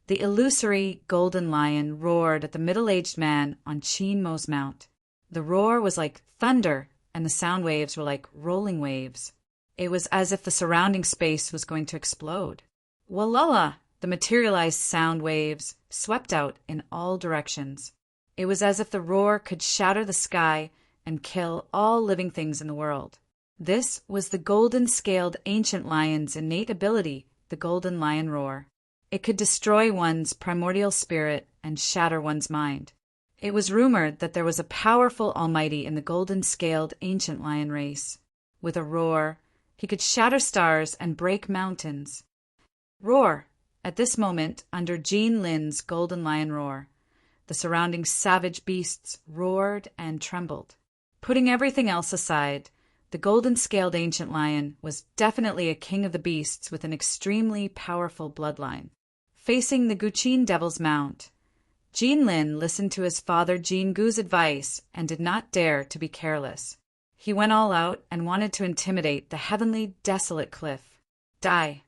The illusory golden lion roared at the middle-aged man on Cheen Mo's mount. The roar was like thunder, and the sound waves were like rolling waves. It was as if the surrounding space was going to explode. Walala! The materialized sound waves swept out in all directions. It was as if the roar could shatter the sky and kill all living things in the world. This was the golden-scaled ancient lion's innate ability, the golden lion roar. It could destroy one's primordial spirit and shatter one's mind. It was rumored that there was a powerful almighty in the golden-scaled ancient lion race. With a roar, he could shatter stars and break mountains. Roar! At this moment, under Jean Lin's golden lion roar, the surrounding savage beasts roared and trembled. Putting everything else aside, the golden-scaled ancient lion was definitely a king of the beasts with an extremely powerful bloodline. Facing the Guqin Devil's Mount, Jean Lin listened to his father Jean Gu's advice and did not dare to be careless. He went all out and wanted to intimidate the heavenly desolate cliff. Die.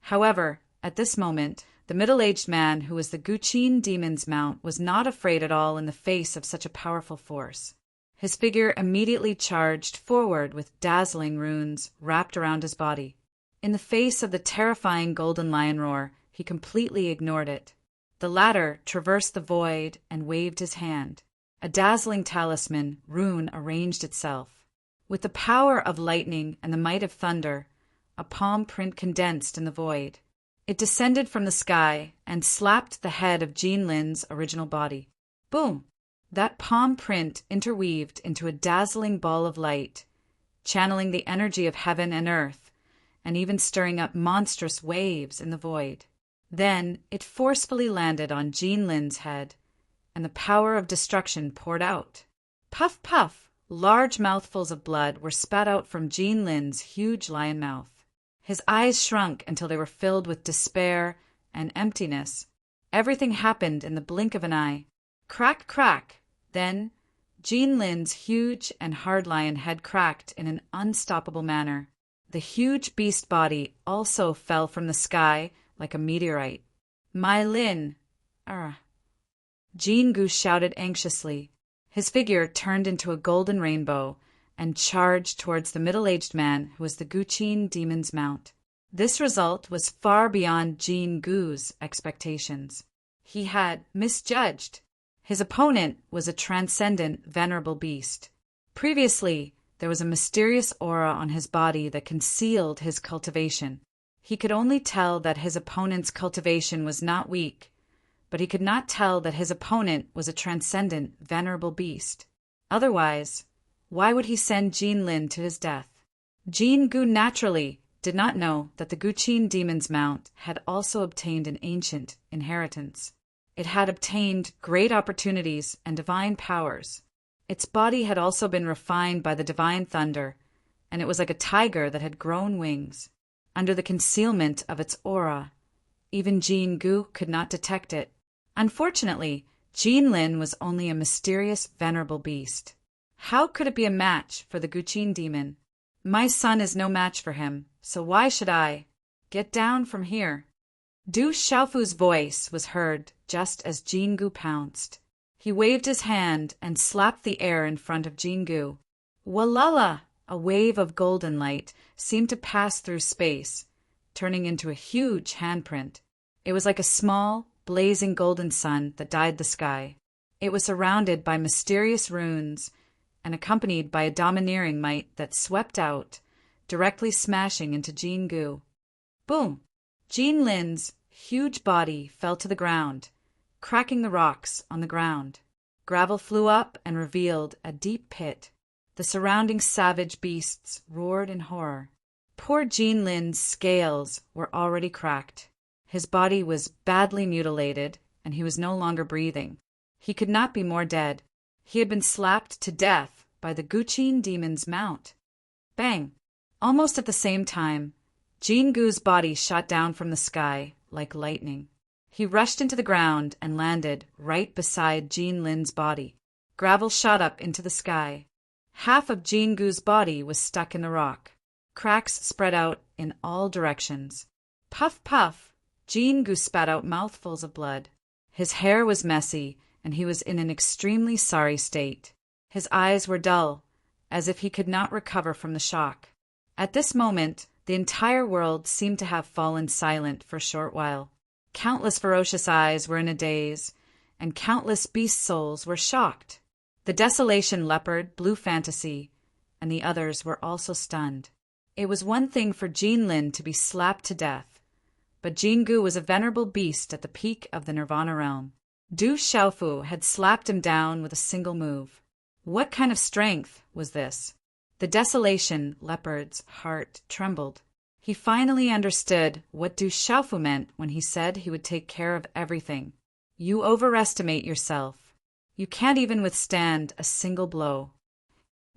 However, at this moment, the middle-aged man who was the Guqin Demon's Mount was not afraid at all in the face of such a powerful force. His figure immediately charged forward with dazzling runes wrapped around his body. In the face of the terrifying golden lion roar, he completely ignored it. The latter traversed the void and waved his hand. A dazzling talisman rune arranged itself. With the power of lightning and the might of thunder, a palm print condensed in the void. It descended from the sky and slapped the head of Jean Lin's original body. Boom! That palm print interweaved into a dazzling ball of light, channeling the energy of heaven and earth, and even stirring up monstrous waves in the void. Then it forcefully landed on Jean Lin's head, and the power of destruction poured out. Puff, puff! Large mouthfuls of blood were spat out from Jean Lin's huge lion mouth. His eyes shrunk until they were filled with despair and emptiness. Everything happened in the blink of an eye. Crack, crack! Then, Jean Lin's huge and hard lion head cracked in an unstoppable manner. The huge beast body also fell from the sky like a meteorite. My Lin! Jean Gu shouted anxiously. His figure turned into a golden rainbow and charged towards the middle-aged man who was the Guqin Demon's Mount. This result was far beyond Jean Gu's expectations. He had misjudged. His opponent was a transcendent, venerable beast. Previously, there was a mysterious aura on his body that concealed his cultivation. He could only tell that his opponent's cultivation was not weak, but he could not tell that his opponent was a transcendent, venerable beast. Otherwise, why would he send Jean Lin to his death? Jean Gu naturally did not know that the Guqin Demon's Mount had also obtained an ancient inheritance. It had obtained great opportunities and divine powers. Its body had also been refined by the divine thunder, and it was like a tiger that had grown wings. Under the concealment of its aura, even Jean Gu could not detect it. Unfortunately, Jean Lin was only a mysterious, venerable beast. How could it be a match for the Guqin demon? My son is no match for him, so why should I? Get down from here. Du Xiaofu's voice was heard just as Jean Gu pounced. He waved his hand and slapped the air in front of Jean Gu. Walala! A wave of golden light seemed to pass through space, turning into a huge handprint. It was like a small, blazing golden sun that dyed the sky. It was surrounded by mysterious runes and accompanied by a domineering might that swept out, directly smashing into Jean Gu. Boom! Jean Lin's huge body fell to the ground, cracking the rocks on the ground. Gravel flew up and revealed a deep pit. The surrounding savage beasts roared in horror. Poor Jean Lin's scales were already cracked. His body was badly mutilated, and he was no longer breathing. He could not be more dead. He had been slapped to death by the Guqin Demon's Mount. Bang! Almost at the same time, Jean Gu's body shot down from the sky like lightning. He rushed into the ground and landed right beside Jean Lin's body. Gravel shot up into the sky. Half of Jean Gu's body was stuck in the rock. Cracks spread out in all directions. Puff, puff, Jingu spat out mouthfuls of blood. His hair was messy, and he was in an extremely sorry state. His eyes were dull, as if he could not recover from the shock. At this moment, the entire world seemed to have fallen silent for a short while. Countless ferocious eyes were in a daze, and countless beast souls were shocked. The Desolation Leopard, Blue Fantasy, and the others were also stunned. It was one thing for Jinlin to be slapped to death, but Jingu was a venerable beast at the peak of the Nirvana realm. Du Xiaofu had slapped him down with a single move. What kind of strength was this? The Desolation Leopard's heart trembled. He finally understood what Du Xiaofu meant when he said he would take care of everything. You overestimate yourself. You can't even withstand a single blow.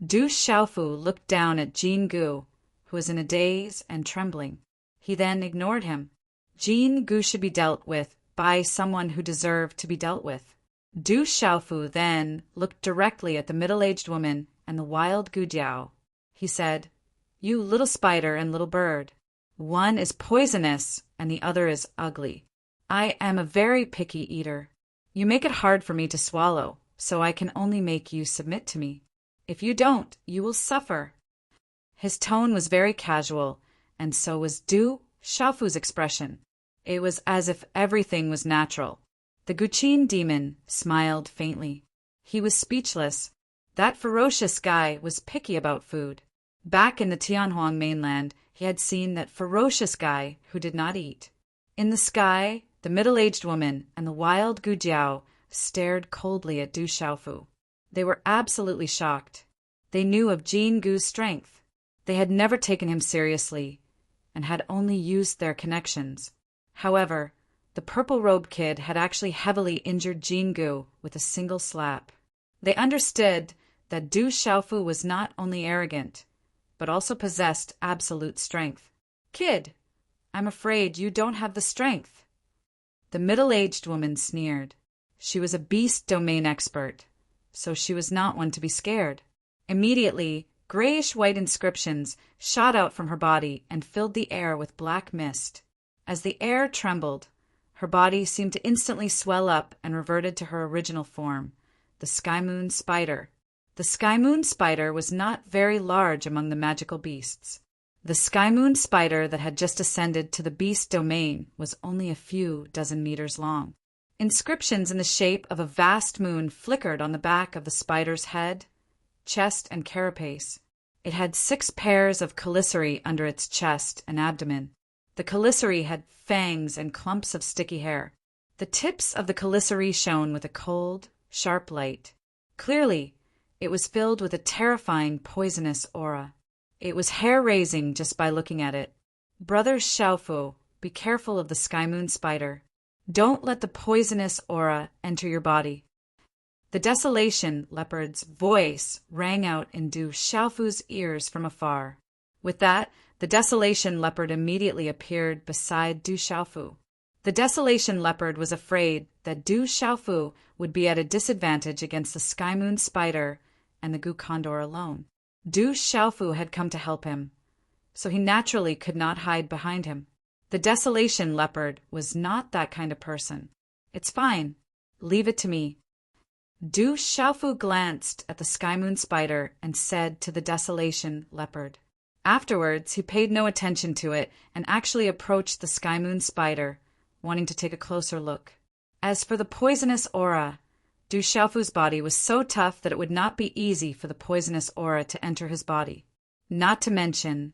Du Xiaofu looked down at Jingu, who was in a daze and trembling. He then ignored him. Jingu should be dealt with by someone who deserved to be dealt with. Du Xiaofu then looked directly at the middle-aged woman and the wild Gujiao. He said, "You little spider and little bird. One is poisonous and the other is ugly. I am a very picky eater. You make it hard for me to swallow, so I can only make you submit to me. If you don't, you will suffer." His tone was very casual, and so was Du Xiaofu's expression. It was as if everything was natural. The Guqin demon smiled faintly. He was speechless. That ferocious guy was picky about food. Back in the Tianhuang mainland, he had seen that ferocious guy who did not eat. In the sky, the middle-aged woman and the wild Gujiao stared coldly at Du Xiaofu. They were absolutely shocked. They knew of Jingu's strength. They had never taken him seriously and had only used their connections. However, the purple-robed kid had actually heavily injured Jingu with a single slap. They understood that Du Xiaofu was not only arrogant, but also possessed absolute strength. "Kid, I'm afraid you don't have the strength." The middle-aged woman sneered. She was a beast domain expert, so she was not one to be scared. Immediately, grayish-white inscriptions shot out from her body and filled the air with black mist. As the air trembled, her body seemed to instantly swell up and reverted to her original form, the Sky Moon Spider. The Sky Moon Spider was not very large among the magical beasts. The Sky Moon Spider that had just ascended to the beast domain was only a few dozen meters long. Inscriptions in the shape of a vast moon flickered on the back of the spider's head, chest, and carapace. It had 6 pairs of chelicerae under its chest and abdomen. The chelicerae had fangs and clumps of sticky hair. The tips of the chelicerae shone with a cold, sharp light. Clearly, it was filled with a terrifying, poisonous aura. It was hair-raising just by looking at it. Brother Xiaofu, be careful of the Sky Moon Spider. Don't let the poisonous aura enter your body. The Desolation Leopard's voice rang out in Du Xiaofu's ears from afar. With that, the Desolation Leopard immediately appeared beside Du Xiaofu. The Desolation Leopard was afraid that Du Xiaofu would be at a disadvantage against the Sky Moon Spider and the Condor alone. Du Xiaofu had come to help him, so he naturally could not hide behind him. The Desolation Leopard was not that kind of person. "It's fine. Leave it to me." Du Xiaofu glanced at the Sky Moon Spider and said to the Desolation Leopard. Afterwards, he paid no attention to it and actually approached the Sky Moon Spider, wanting to take a closer look. As for the poisonous aura, Du Xiaofu's body was so tough that it would not be easy for the poisonous aura to enter his body. Not to mention,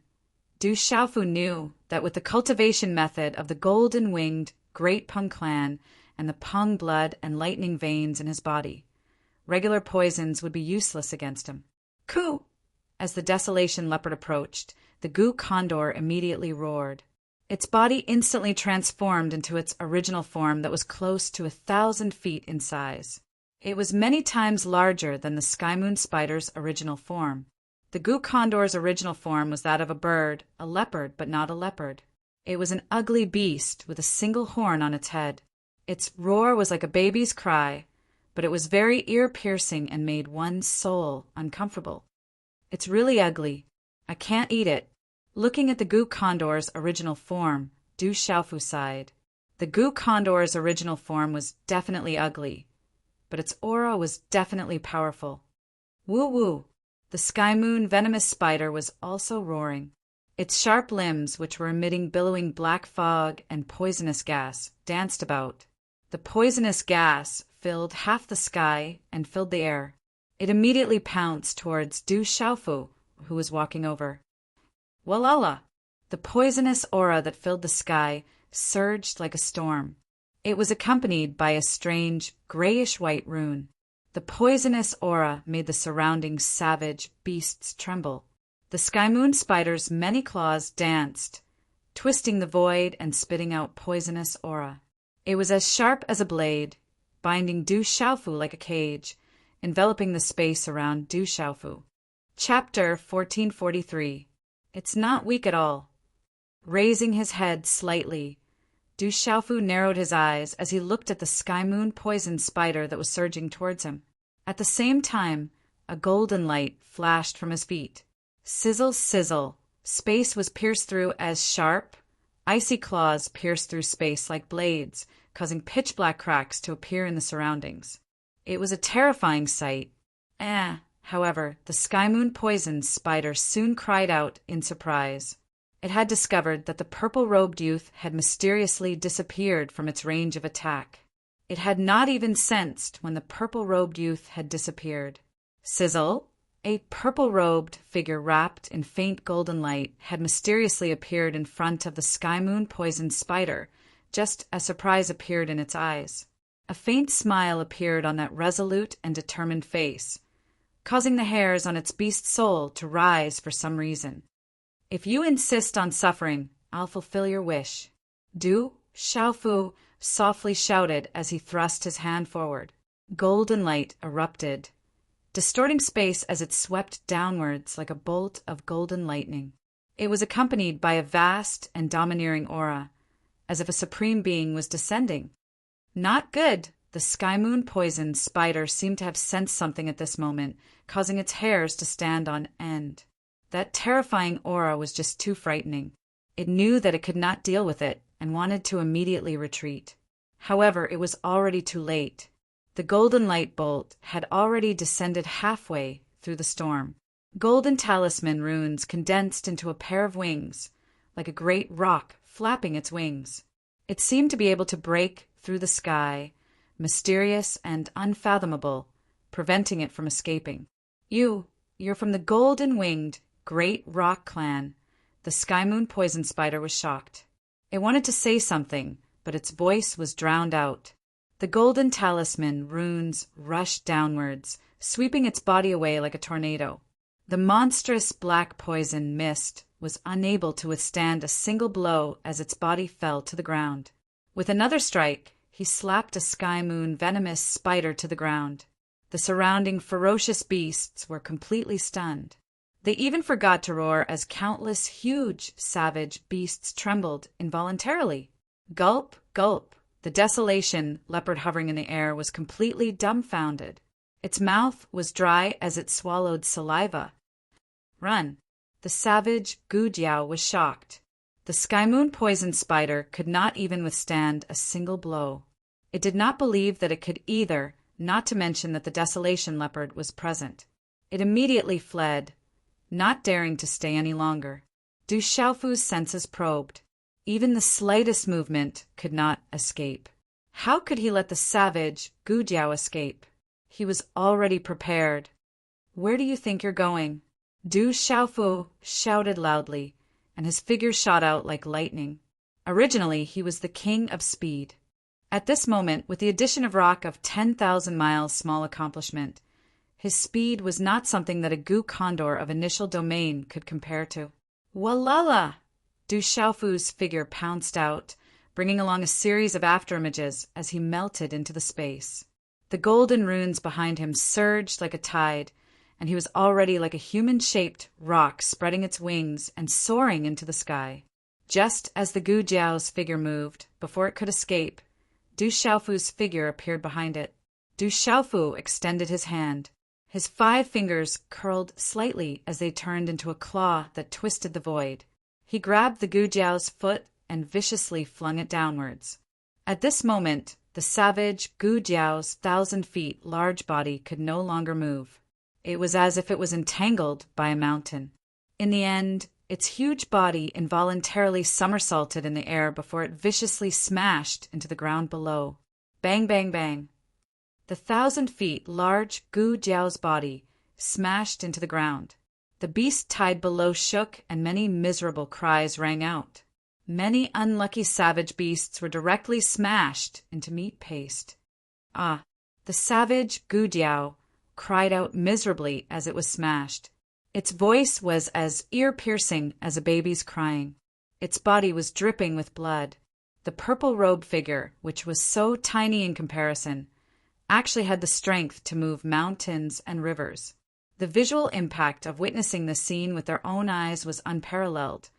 Du Xiaofu knew that with the cultivation method of the golden-winged Great Peng clan and the Peng blood and lightning veins in his body, regular poisons would be useless against him. "Coo!" As the Desolation Leopard approached, the Condor immediately roared. Its body instantly transformed into its original form that was close to 1,000 feet in size. It was many times larger than the Sky Moon Spider's original form. The Condor's original form was that of a bird, a leopard, but not a leopard. It was an ugly beast with a single horn on its head. Its roar was like a baby's cry, but it was very ear-piercing and made one's soul uncomfortable. "It's really ugly. I can't eat it. Looking at the Gu Condor's original form, Du Xiaofu sighed. The Gu Condor's original form was definitely ugly, but its aura was definitely powerful. Woo woo! The Sky Moon venomous spider was also roaring. Its sharp limbs, which were emitting billowing black fog and poisonous gas, danced about. The poisonous gas filled half the sky and filled the air. It immediately pounced towards Du Xiaofu, who was walking over. Walala! The poisonous aura that filled the sky surged like a storm. It was accompanied by a strange, grayish-white rune. The poisonous aura made the surrounding savage beasts tremble. The Sky Moon spider's many claws danced, twisting the void and spitting out poisonous aura. It was as sharp as a blade, binding Du Xiaofu like a cage, enveloping the space around Du Xiaofu. Chapter 1443. It's not weak at all. Raising his head slightly, Du Xiaofu narrowed his eyes as he looked at the Sky Moon poison spider that was surging towards him. At the same time, a golden light flashed from his feet. Sizzle, sizzle. Space was pierced through as sharp, icy claws pierced through space like blades, causing pitch-black cracks to appear in the surroundings. It was a terrifying sight. However, the Sky Moon poison spider soon cried out in surprise. It had discovered that the purple-robed youth had mysteriously disappeared from its range of attack. It had not even sensed when the purple-robed youth had disappeared. Sizzle! A purple-robed figure wrapped in faint golden light had mysteriously appeared in front of the Sky Moon poison spider, just as surprise appeared in its eyes. A faint smile appeared on that resolute and determined face, causing the hairs on its beast soul to rise for some reason. If you insist on suffering, I'll fulfill your wish. Du Xiaofu softly shouted as he thrust his hand forward. Golden light erupted, distorting space as it swept downwards like a bolt of golden lightning. It was accompanied by a vast and domineering aura, as if a supreme being was descending. Not good! The Sky Moon poison spider seemed to have sensed something at this moment, causing its hairs to stand on end. That terrifying aura was just too frightening. It knew that it could not deal with it and wanted to immediately retreat. However, it was already too late. The golden light bolt had already descended halfway through the storm. Golden talisman runes condensed into a pair of wings, like a great rock flapping its wings. It seemed to be able to break through the sky, mysterious and unfathomable, preventing it from escaping. You're from the golden-winged Great Rock Clan. The Sky Moon poison spider was shocked. It wanted to say something, but its voice was drowned out. The golden talisman runes rushed downwards, sweeping its body away like a tornado. The monstrous black poison mist was unable to withstand a single blow as its body fell to the ground. With another strike, he slapped a Sky Moon venomous spider to the ground. The surrounding ferocious beasts were completely stunned. They even forgot to roar as countless huge, savage beasts trembled involuntarily. Gulp, gulp. The desolation leopard hovering in the air was completely dumbfounded. Its mouth was dry as it swallowed saliva. Run. The savage Gu Jiao was shocked. The Sky Moon poison spider could not even withstand a single blow. It did not believe that it could either, not to mention that the desolation leopard was present. It immediately fled, not daring to stay any longer. Du Xiaofu's senses probed. Even the slightest movement could not escape. How could he let the savage Gu Jiao escape? He was already prepared. Where do you think you're going? Du Xiaofu shouted loudly, and his figure shot out like lightning. Originally, he was the king of speed. At this moment, with the addition of rock of 10,000 miles small accomplishment, his speed was not something that a Gu Condor of initial domain could compare to. Walala! Du Xiaofu's figure pounced out, bringing along a series of afterimages as he melted into the space. The golden runes behind him surged like a tide, and he was already like a human-shaped rock spreading its wings and soaring into the sky. Just as the Gu Jiao's figure moved, before it could escape, Du Xiaofu's figure appeared behind it. Du Xiaofu extended his hand. His 5 fingers curled slightly as they turned into a claw that twisted the void. He grabbed the Gujiao's foot and viciously flung it downwards. At this moment, the savage Gujiao's 1,000 feet large body could no longer move. It was as if it was entangled by a mountain. In the end, its huge body involuntarily somersaulted in the air before it viciously smashed into the ground below. Bang, bang, bang. The 1,000 feet large Gujiao's body smashed into the ground. The beast tied below shook, and many miserable cries rang out. Many unlucky savage beasts were directly smashed into meat paste. Ah, the savage Gujiao cried out miserably as it was smashed. Its voice was as ear-piercing as a baby's crying. Its body was dripping with blood. The purple-robed figure, which was so tiny in comparison, actually had the strength to move mountains and rivers. The visual impact of witnessing the scene with their own eyes was unparalleled,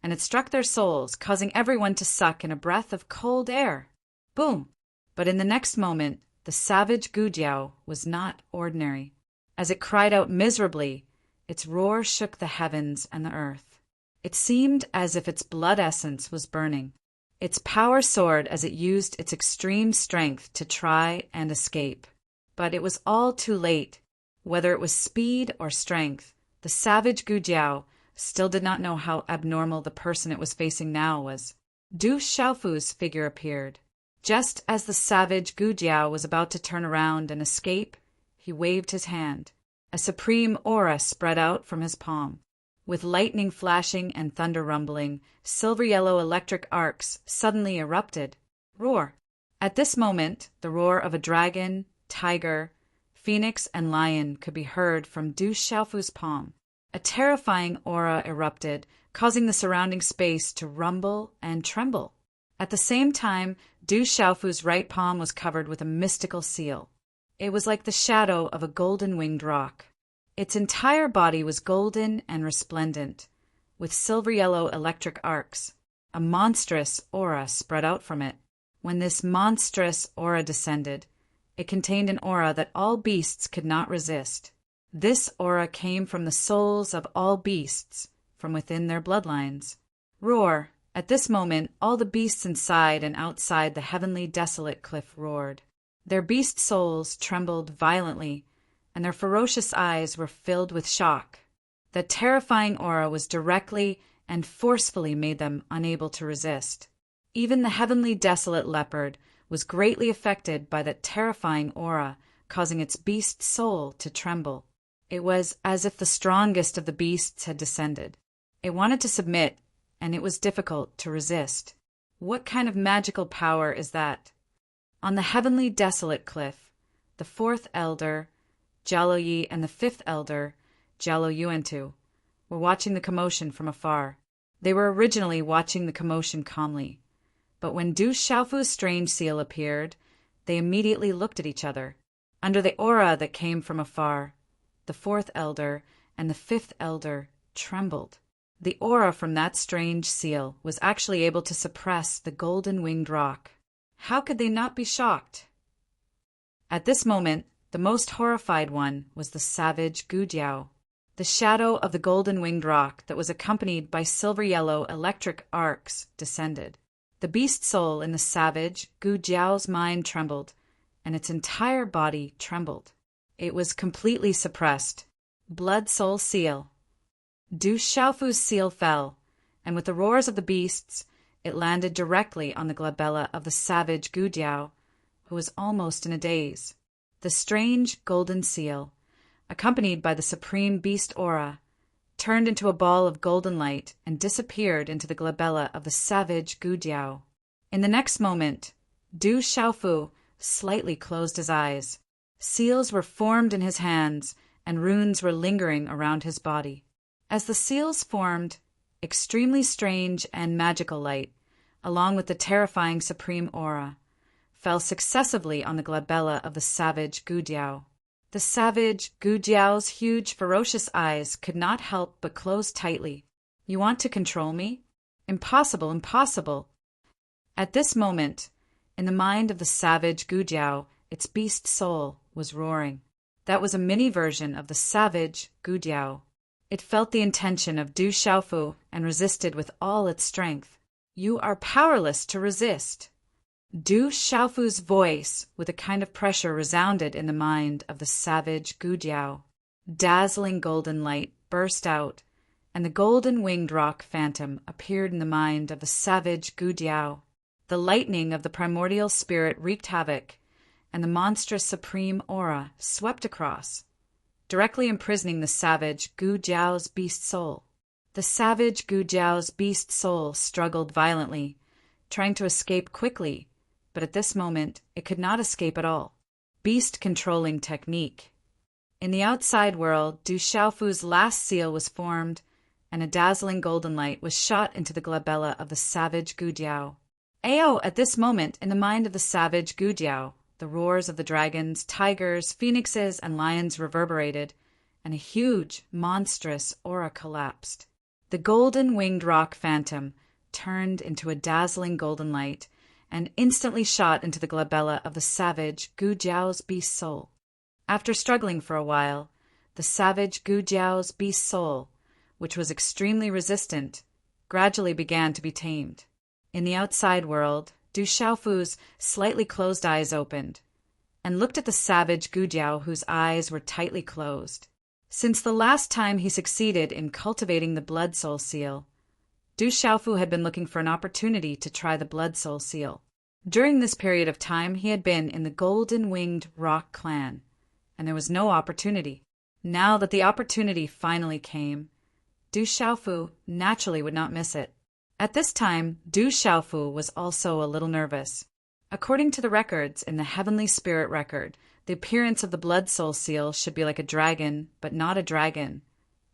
and it struck their souls, causing everyone to suck in a breath of cold air. Boom! But in the next moment, the savage Gujiao was not ordinary. As it cried out miserably, its roar shook the heavens and the earth. It seemed as if its blood essence was burning. Its power soared as it used its extreme strength to try and escape. But it was all too late. Whether it was speed or strength, the savage Gujiao still did not know how abnormal the person it was facing now was. Du Xiaofu's figure appeared. Just as the savage Gujiao was about to turn around and escape, he waved his hand. A supreme aura spread out from his palm. With lightning flashing and thunder rumbling, silver-yellow electric arcs suddenly erupted. Roar! At this moment, the roar of a dragon, tiger, phoenix, and lion could be heard from Du Xiaofu's palm. A terrifying aura erupted, causing the surrounding space to rumble and tremble. At the same time, Du Xiaofu's right palm was covered with a mystical seal. It was like the shadow of a golden-winged rock. Its entire body was golden and resplendent, with silver-yellow electric arcs. A monstrous aura spread out from it. When this monstrous aura descended, it contained an aura that all beasts could not resist. This aura came from the souls of all beasts, from within their bloodlines. Roar! At this moment, all the beasts inside and outside the heavenly desolate cliff roared. Their beast souls trembled violently, and their ferocious eyes were filled with shock. The terrifying aura was directly and forcefully made them unable to resist. Even the heavenly desolate leopard was greatly affected by that terrifying aura, causing its beast soul to tremble. It was as if the strongest of the beasts had descended. It wanted to submit, and it was difficult to resist. What kind of magical power is that? On the heavenly desolate cliff, the fourth elder, Jialo Yi, and the fifth elder, Jialo Yuantu, were watching the commotion from afar. They were originally watching the commotion calmly, but when Du Xiaofu's strange seal appeared, they immediately looked at each other. Under the aura that came from afar, the fourth elder and the fifth elder trembled. The aura from that strange seal was actually able to suppress the golden-winged rock. How could they not be shocked? At this moment, the most horrified one was the savage Gujiao. The shadow of the golden-winged rock that was accompanied by silver-yellow electric arcs descended. The beast soul in the savage Gujiao's mind trembled, and its entire body trembled. It was completely suppressed. Blood soul seal. Du Xiaofu's seal fell, and with the roars of the beasts, it landed directly on the glabella of the savage Gujiao, who was almost in a daze. The strange golden seal, accompanied by the supreme beast aura, turned into a ball of golden light and disappeared into the glabella of the savage Gujiao. In the next moment, Du Xiaofu slightly closed his eyes. Seals were formed in his hands, and runes were lingering around his body. As the seals formed, extremely strange and magical light, along with the terrifying supreme aura, fell successively on the glabella of the savage Gujiao. The savage Gujiao's huge, ferocious eyes could not help but close tightly. You want to control me? Impossible, impossible. At this moment, in the mind of the savage Gujiao, its beast soul was roaring. That was a mini version of the savage Gujiao. It felt the intention of Du Xiaofu and resisted with all its strength. You are powerless to resist. Du Xiaofu's voice, with a kind of pressure, resounded in the mind of the savage Gu Jiao. Dazzling golden light burst out, and the golden-winged rock phantom appeared in the mind of the savage Gu Jiao. The lightning of the primordial spirit wreaked havoc, and the monstrous supreme aura swept across, directly imprisoning the savage Gu Jiao's beast soul. The savage Gu Jiao's beast soul struggled violently, trying to escape quickly, but at this moment it could not escape at all. Beast-controlling technique. In the outside world, Du Xiaofu's last seal was formed, and a dazzling golden light was shot into the glabella of the savage Gu Jiao. At this moment, in the mind of the savage Gu Jiao, the roars of the dragons, tigers, phoenixes, and lions reverberated, and a huge, monstrous aura collapsed. The golden-winged rock phantom turned into a dazzling golden light and instantly shot into the glabella of the savage Gu Jiao's beast soul. After struggling for a while, the savage Gu Jiao's beast soul, which was extremely resistant, gradually began to be tamed. In the outside world, Du Xiaofu's slightly closed eyes opened, and looked at the savage Gu Jiao, whose eyes were tightly closed. Since the last time he succeeded in cultivating the Blood Soul Seal, Du Xiaofu had been looking for an opportunity to try the Blood Soul Seal. During this period of time, he had been in the Golden-Winged Rock clan, and there was no opportunity. Now that the opportunity finally came, Du Xiaofu naturally would not miss it. At this time, Du Xiaofu was also a little nervous. According to the records in the Heavenly Spirit Record, the appearance of the Blood Soul Seal should be like a dragon, but not a dragon,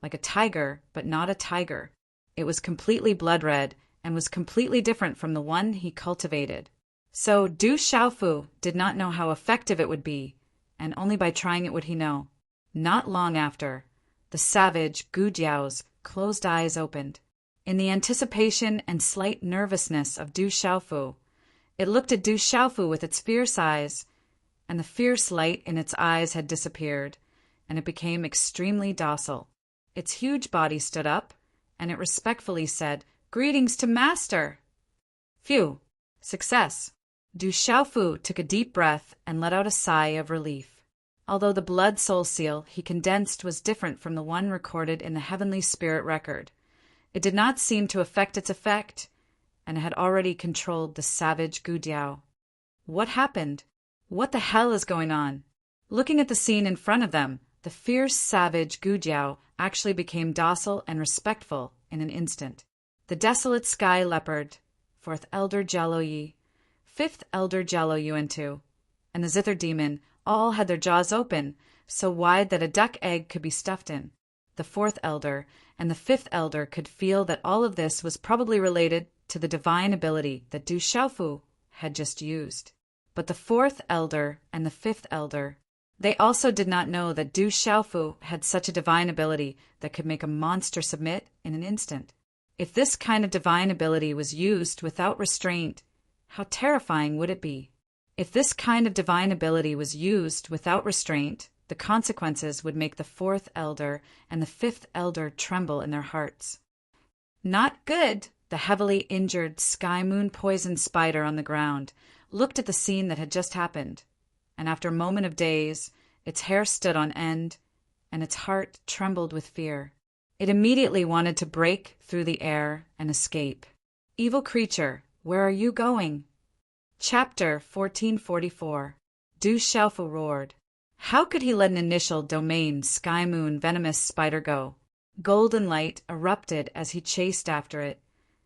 like a tiger, but not a tiger. It was completely blood red and was completely different from the one he cultivated. So Du Xiaofu did not know how effective it would be, and only by trying it would he know. Not long after, the savage Gu Jiao's closed eyes opened. In the anticipation and slight nervousness of Du Xiaofu, it looked at Du Xiaofu with its fierce eyes, and the fierce light in its eyes had disappeared, and it became extremely docile. Its huge body stood up, and it respectfully said, "Greetings to Master!" Phew! Success! Du Xiaofu took a deep breath and let out a sigh of relief. Although the Blood Soul Seal he condensed was different from the one recorded in the Heavenly Spirit Record, it did not seem to affect its effect, and it had already controlled the savage Gu Jiao. What happened? What the hell is going on? Looking at the scene in front of them, the fierce savage Gu Jiao actually became docile and respectful in an instant. The desolate sky leopard, 4th Elder Jialo Yi, 5th Elder Jialo Yuan-Tu, and the zither demon all had their jaws open, so wide that a duck egg could be stuffed in. The 4th Elder and the 5th Elder could feel that all of this was probably related to the divine ability that Du Xiaofu had just used. But the 4th Elder and the 5th Elder, they also did not know that Du Xiaofu had such a divine ability that could make a monster submit in an instant. If this kind of divine ability was used without restraint, how terrifying would it be? If this kind of divine ability was used without restraint, the consequences would make the 4th Elder and the 5th Elder tremble in their hearts. Not good! The heavily injured sky moon poison spider on the ground looked at the scene that had just happened, and after a moment of daze, its hair stood on end, and its heart trembled with fear. It immediately wanted to break through the air and escape. Evil creature, where are you going? Chapter 1444. Du Xiaofu roared. How could he let an initial domain sky moon venomous spider go? Golden light erupted as he chased after it,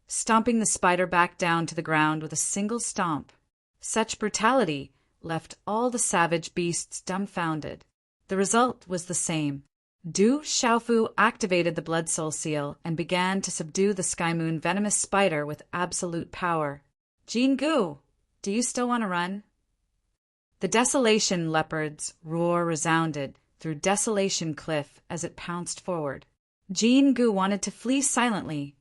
stomping the spider back down to the ground with a single stomp. Such brutality left all the savage beasts dumbfounded. The result was the same. Du Xiaofu activated the Blood Soul Seal and began to subdue the Sky Moon venomous spider with absolute power. Jingu, do you still want to run? The Desolation Leopard's roar resounded through Desolation Cliff as it pounced forward. Jingu wanted to flee silently,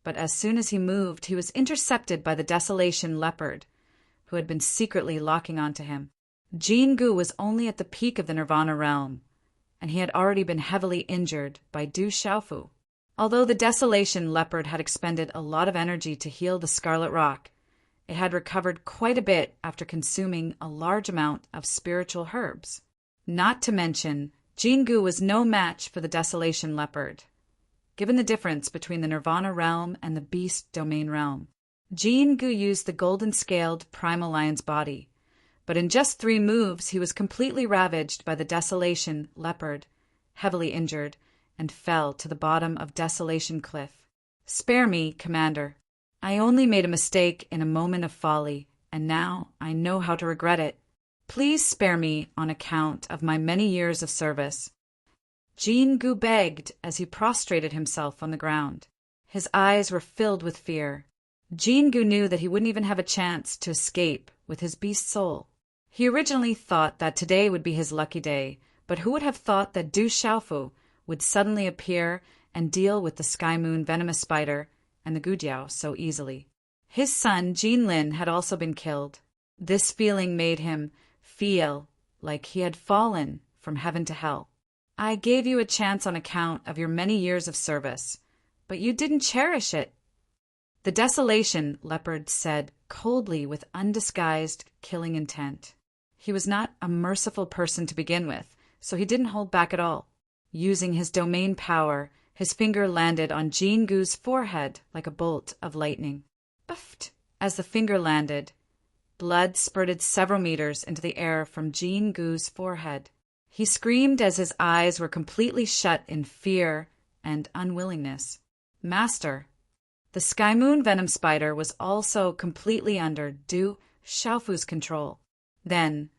but as soon as he moved, he was intercepted by the Desolation Leopard, who had been secretly locking onto him. Jingu was only at the peak of the Nirvana realm, and he had already been heavily injured by Du Xiaofu. Although the Desolation Leopard had expended a lot of energy to heal the Scarlet Rock, it had recovered quite a bit after consuming a large amount of spiritual herbs. Not to mention, Jingu was no match for the Desolation Leopard. Given the difference between the Nirvana realm and the Beast Domain realm, Jingu used the golden-scaled Primal Lion's body, but in just 3 moves he was completely ravaged by the Desolation Leopard, heavily injured, and fell to the bottom of Desolation Cliff. "Spare me, Commander. I only made a mistake in a moment of folly, and now I know how to regret it. Please spare me on account of my many years of service." Jingu begged as he prostrated himself on the ground. His eyes were filled with fear. Jingu knew that he wouldn't even have a chance to escape with his beast soul. He originally thought that today would be his lucky day, but who would have thought that Du Xiaofu would suddenly appear and deal with the Sky Moon venomous spider and the Gujiao so easily? His son, Jinlin, had also been killed. This feeling made him feel like he had fallen from heaven to hell. "I gave you a chance on account of your many years of service, but you didn't cherish it," the Desolation Leopard said coldly with undisguised killing intent. He was not a merciful person to begin with, so he didn't hold back at all. Using his domain power, his finger landed on Jingu's forehead like a bolt of lightning. Puffed! As the finger landed, blood spurted several meters into the air from Jingu's forehead. He screamed as his eyes were completely shut in fear and unwillingness. "Master!" The Sky Moon venom spider was also completely under Du Xiaofu's control. Then,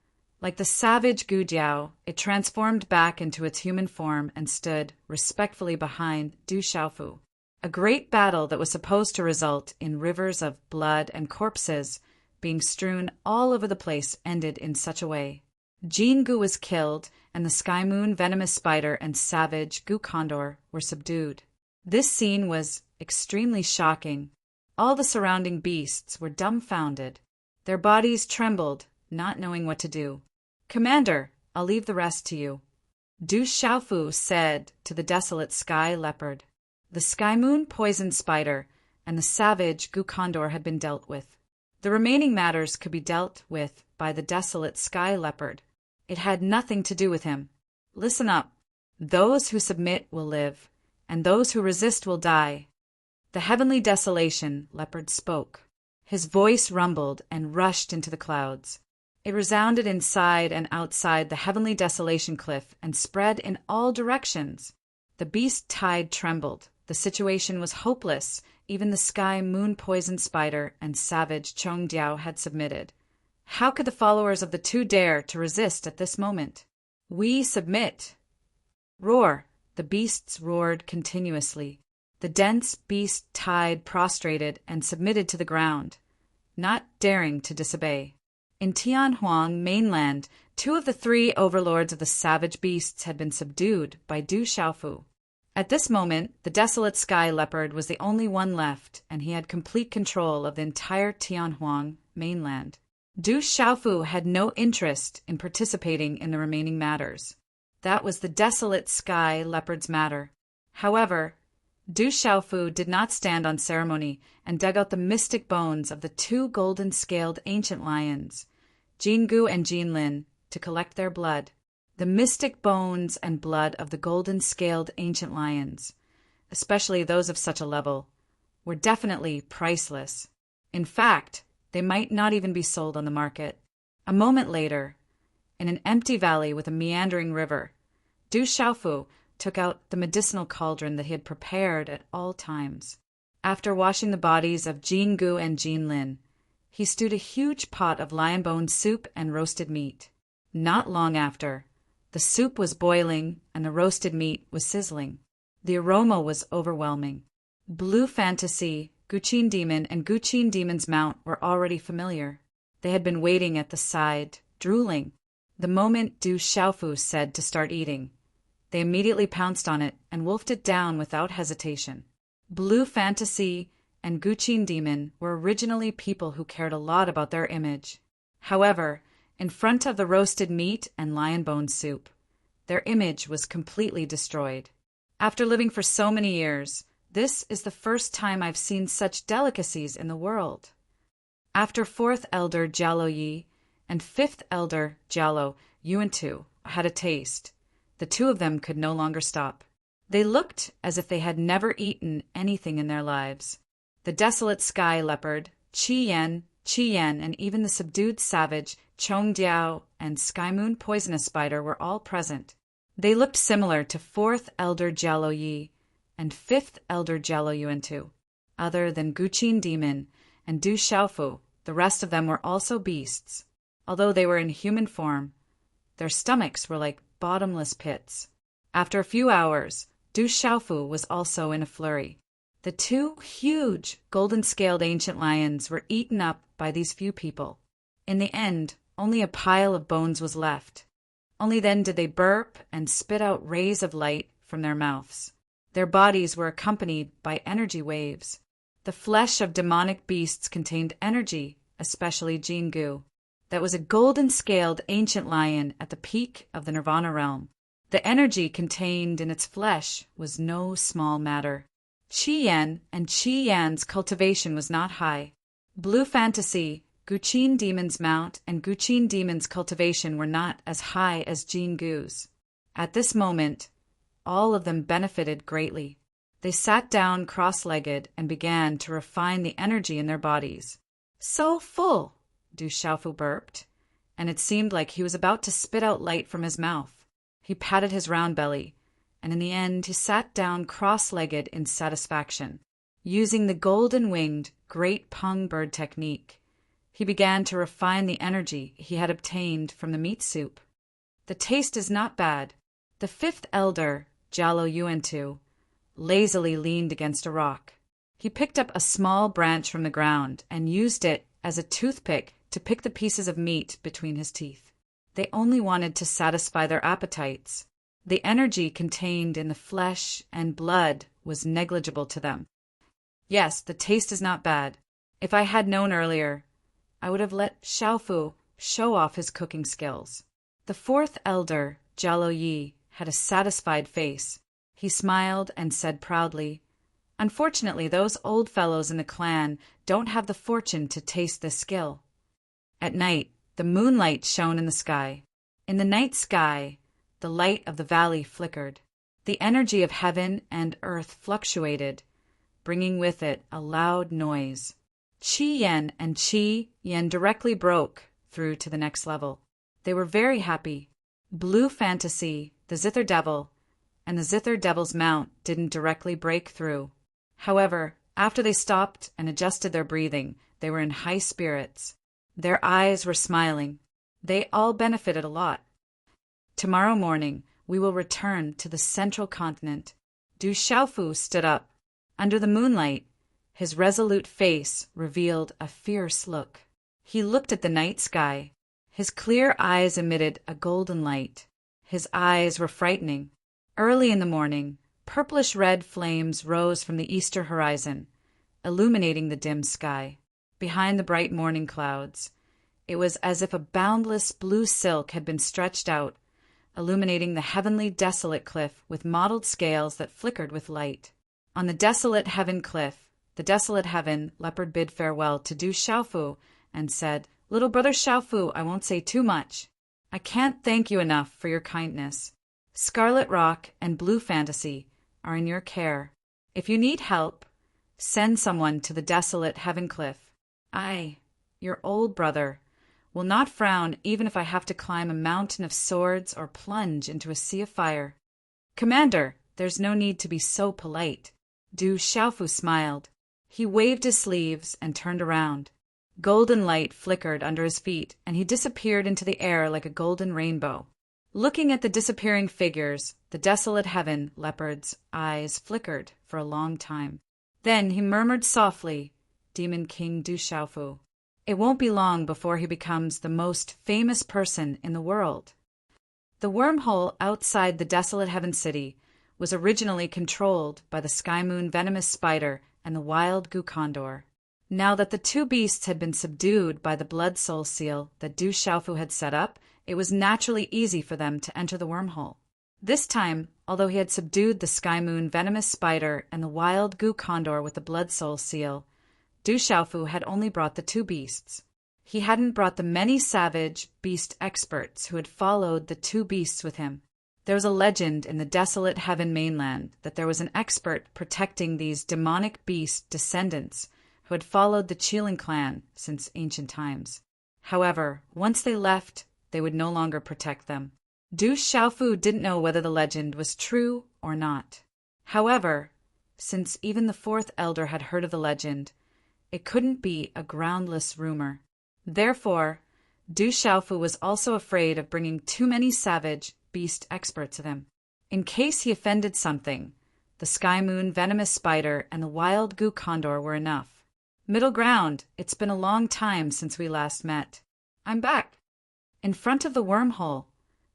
like the savage Gujiao, it transformed back into its human form and stood respectfully behind Du Xiaofu. A great battle that was supposed to result in rivers of blood and corpses being strewn all over the place ended in such a way. Jingu was killed, and the Sky Moon venomous spider and savage Gu Condor were subdued. This scene was extremely shocking. All the surrounding beasts were dumbfounded. Their bodies trembled, not knowing what to do. "Commander, I'll leave the rest to you," Du Xiaofu said to the desolate Sky Leopard. The Sky Moon poison spider and the savage Gu Condor had been dealt with. The remaining matters could be dealt with by the desolate Sky Leopard. It had nothing to do with him. "Listen up. Those who submit will live, and those who resist will die." The Heavenly Desolation Leopard spoke. His voice rumbled and rushed into the clouds. It resounded inside and outside the Heavenly Desolation Cliff and spread in all directions. The beast tide trembled. The situation was hopeless. Even the Sky Moon poison spider and savage Chongdiao had submitted. How could the followers of the two dare to resist at this moment? "We submit!" Roar! The beasts roared continuously. The dense beast tide prostrated and submitted to the ground, not daring to disobey. In Tianhuang mainland, 2 of the 3 overlords of the savage beasts had been subdued by Du Xiaofu. At this moment, the desolate Sky Leopard was the only one left, and he had complete control of the entire Tianhuang mainland. Du Xiaofu had no interest in participating in the remaining matters. That was the desolate Sky Leopard's matter. However, Du Xiaofu did not stand on ceremony and dug out the mystic bones of the 2 golden-scaled ancient lions, Jingu and Jinlin, to collect their blood. The mystic bones and blood of the golden-scaled ancient lions, especially those of such a level, were definitely priceless. In fact, they might not even be sold on the market. A moment later, in an empty valley with a meandering river, Du Xiaofu took out the medicinal cauldron that he had prepared at all times. After washing the bodies of Jingu and Jinlin, he stewed a huge pot of lion bone soup and roasted meat. Not long after, the soup was boiling and the roasted meat was sizzling. The aroma was overwhelming. Blue Fantasy, Guqin Demon, and Guqin Demon's mount were already familiar. They had been waiting at the side, drooling, the moment Du Xiaofu said to start eating. They immediately pounced on it and wolfed it down without hesitation. Blue Fantasy and Guqin Demon were originally people who cared a lot about their image. However, in front of the roasted meat and lion bone soup, Their image was completely destroyed. After living for so many years, this is the first time I've seen such delicacies in the world. After fourth elder Jialo Yi and fifth elder Jialo Yuantu had a taste, the two of them could no longer stop. They looked as if they had never eaten anything in their lives. The desolate sky leopard, Qi Yan, and even the subdued savage, Chong Diao, and sky moon poisonous spider were all present. They looked similar to fourth elder Jialo Yi and fifth elder Jialo Yuantu. Other than Guqin demon and Du Xiaofu, the rest of them were also beasts. Although they were in human form, their stomachs were like bottomless pits. After a few hours, Du Xiaofu was also in a flurry. The two huge, golden-scaled ancient lions were eaten up by these few people. In the end, only a pile of bones was left. Only then did they burp and spit out rays of light from their mouths. Their bodies were accompanied by energy waves. The flesh of demonic beasts contained energy, especially Jingu. That was a golden-scaled ancient lion at the peak of the Nirvana realm. The energy contained in its flesh was no small matter. Qi Yan and Qi Yan's cultivation was not high. Blue Fantasy, Guqin Demon's mount, and Guqin Demon's cultivation were not as high as Jingu's. At this moment, all of them benefited greatly. They sat down cross-legged and began to refine the energy in their bodies. So full, Du Xiaofu burped, and it seemed like he was about to spit out light from his mouth. He patted his round belly, and in the end he sat down cross-legged in satisfaction. Using the golden-winged great pung bird technique, he began to refine the energy he had obtained from the meat soup. The taste is not bad. The fifth elder, Jialo Yuantu, lazily leaned against a rock. He picked up a small branch from the ground and used it as a toothpick to pick the pieces of meat between his teeth. They only wanted to satisfy their appetites. The energy contained in the flesh and blood was negligible to them. Yes, the taste is not bad. If I had known earlier, I would have let Xiaofu show off his cooking skills. The fourth elder, Jialo Yi, had a satisfied face. He smiled and said proudly, "Unfortunately, those old fellows in the clan don't have the fortune to taste this skill." At night, the moonlight shone in the sky. In the night sky, the light of the valley flickered. The energy of heaven and earth fluctuated, bringing with it a loud noise. Qi Yan and Qi Yan directly broke through to the next level. They were very happy. Blue Fantasy, the Zither Devil, and the Zither Devil's mount didn't directly break through. However, after they stopped and adjusted their breathing, they were in high spirits. Their eyes were smiling. They all benefited a lot. Tomorrow morning, we will return to the central continent. Du Xiaofu stood up. Under the moonlight, his resolute face revealed a fierce look. He looked at the night sky. His clear eyes emitted a golden light. His eyes were frightening. Early in the morning, purplish-red flames rose from the eastern horizon, illuminating the dim sky. Behind the bright morning clouds, it was as if a boundless blue silk had been stretched out, illuminating the heavenly desolate cliff with mottled scales that flickered with light. On the desolate heaven cliff, the desolate heaven leopard bid farewell to Du Xiaofu and said, "Little brother Xiaofu, I won't say too much. I can't thank you enough for your kindness. Scarlet Rock and Blue Fantasy are in your care. If you need help, send someone to the desolate heaven cliff. I, your old brother, will not frown even if I have to climb a mountain of swords or plunge into a sea of fire." "Commander, there's no need to be so polite." Du Xiaofu smiled. He waved his sleeves and turned around. Golden light flickered under his feet, and he disappeared into the air like a golden rainbow. Looking at the disappearing figures, the desolate heaven leopard's eyes flickered for a long time. Then he murmured softly, "Demon King Du Xiaofu. It won't be long before he becomes the most famous person in the world." The wormhole outside the desolate heaven city was originally controlled by the sky moon venomous spider and the wild Gukondor. Now that the two beasts had been subdued by the blood soul seal that Du Xiaofu had set up, it was naturally easy for them to enter the wormhole. This time, although he had subdued the sky moon venomous spider and the wild goo condor with the blood soul seal, Du Xiaofu had only brought the two beasts. He hadn't brought the many savage beast experts who had followed the two beasts with him. There was a legend in the desolate heaven mainland that there was an expert protecting these demonic beast descendants who had followed the Qilin clan since ancient times. However, once they left, they would no longer protect them. Du Xiaofu didn't know whether the legend was true or not. However, since even the fourth elder had heard of the legend, it couldn't be a groundless rumor. Therefore, Du Xiaofu was also afraid of bringing too many savage beast experts with him. In case he offended something, the sky moon venomous spider and the wild goo condor were enough. Middle ground, it's been a long time since we last met. I'm back. In front of the wormhole,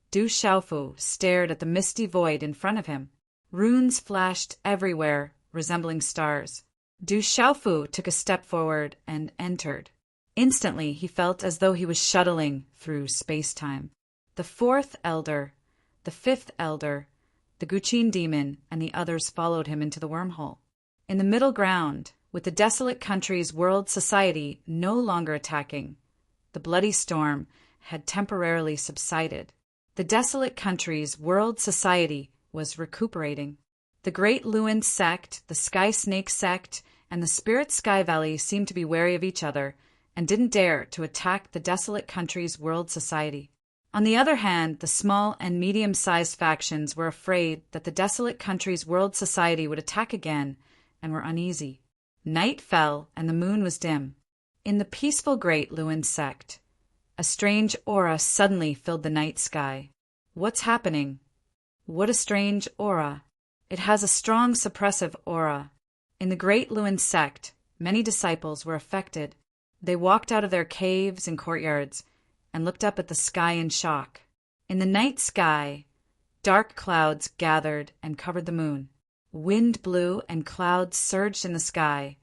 Du Xiaofu stared at the misty void in front of him. Runes flashed everywhere, resembling stars. Du Xiaofu took a step forward and entered. Instantly, he felt as though he was shuttling through space-time. The fourth elder, the fifth elder, the Guqin demon, and the others followed him into the wormhole. In the middle ground, with the desolate country's world society no longer attacking, the bloody storm had temporarily subsided. The desolate country's world society was recuperating. The Great Luin sect, the Sky Snake sect, and the Spirit Sky Valley seemed to be wary of each other and didn't dare to attack the desolate country's world society. On the other hand, the small and medium-sized factions were afraid that the desolate country's world society would attack again and were uneasy. Night fell and the moon was dim. In the peaceful Great Luin sect, a strange aura suddenly filled the night sky. What's happening? What a strange aura. It has a strong suppressive aura. In the Great Luin sect, many disciples were affected. They walked out of their caves and courtyards and looked up at the sky in shock. In the night sky, dark clouds gathered and covered the moon. Wind blew and clouds surged in the sky,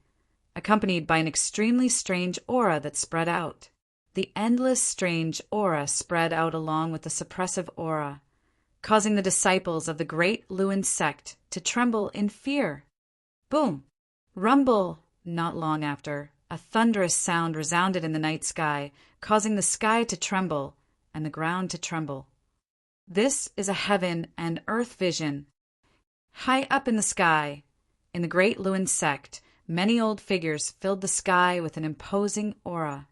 accompanied by an extremely strange aura that spread out. The endless strange aura spread out along with the suppressive aura, causing the disciples of the Great Luin sect to tremble in fear. Boom! Rumble! Not long after, a thunderous sound resounded in the night sky, causing the sky to tremble and the ground to tremble. This is a heaven and earth vision. High up in the sky, in the Great Luin sect, many old figures filled the sky with an imposing aura.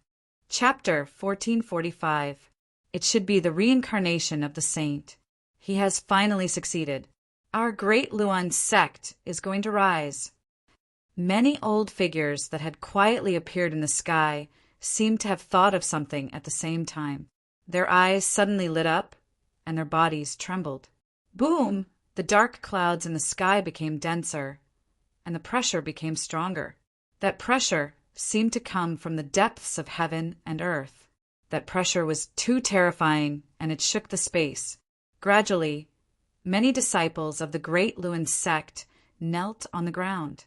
Chapter 1445. It should be the reincarnation of the saint. He has finally succeeded. Our Great Luin sect is going to rise. Many old figures that had quietly appeared in the sky seemed to have thought of something at the same time. Their eyes suddenly lit up, and their bodies trembled. Boom! The dark clouds in the sky became denser, and the pressure became stronger. That pressure seemed to come from the depths of heaven and earth. That pressure was too terrifying, and it shook the space. Gradually, many disciples of the Great Luin sect knelt on the ground.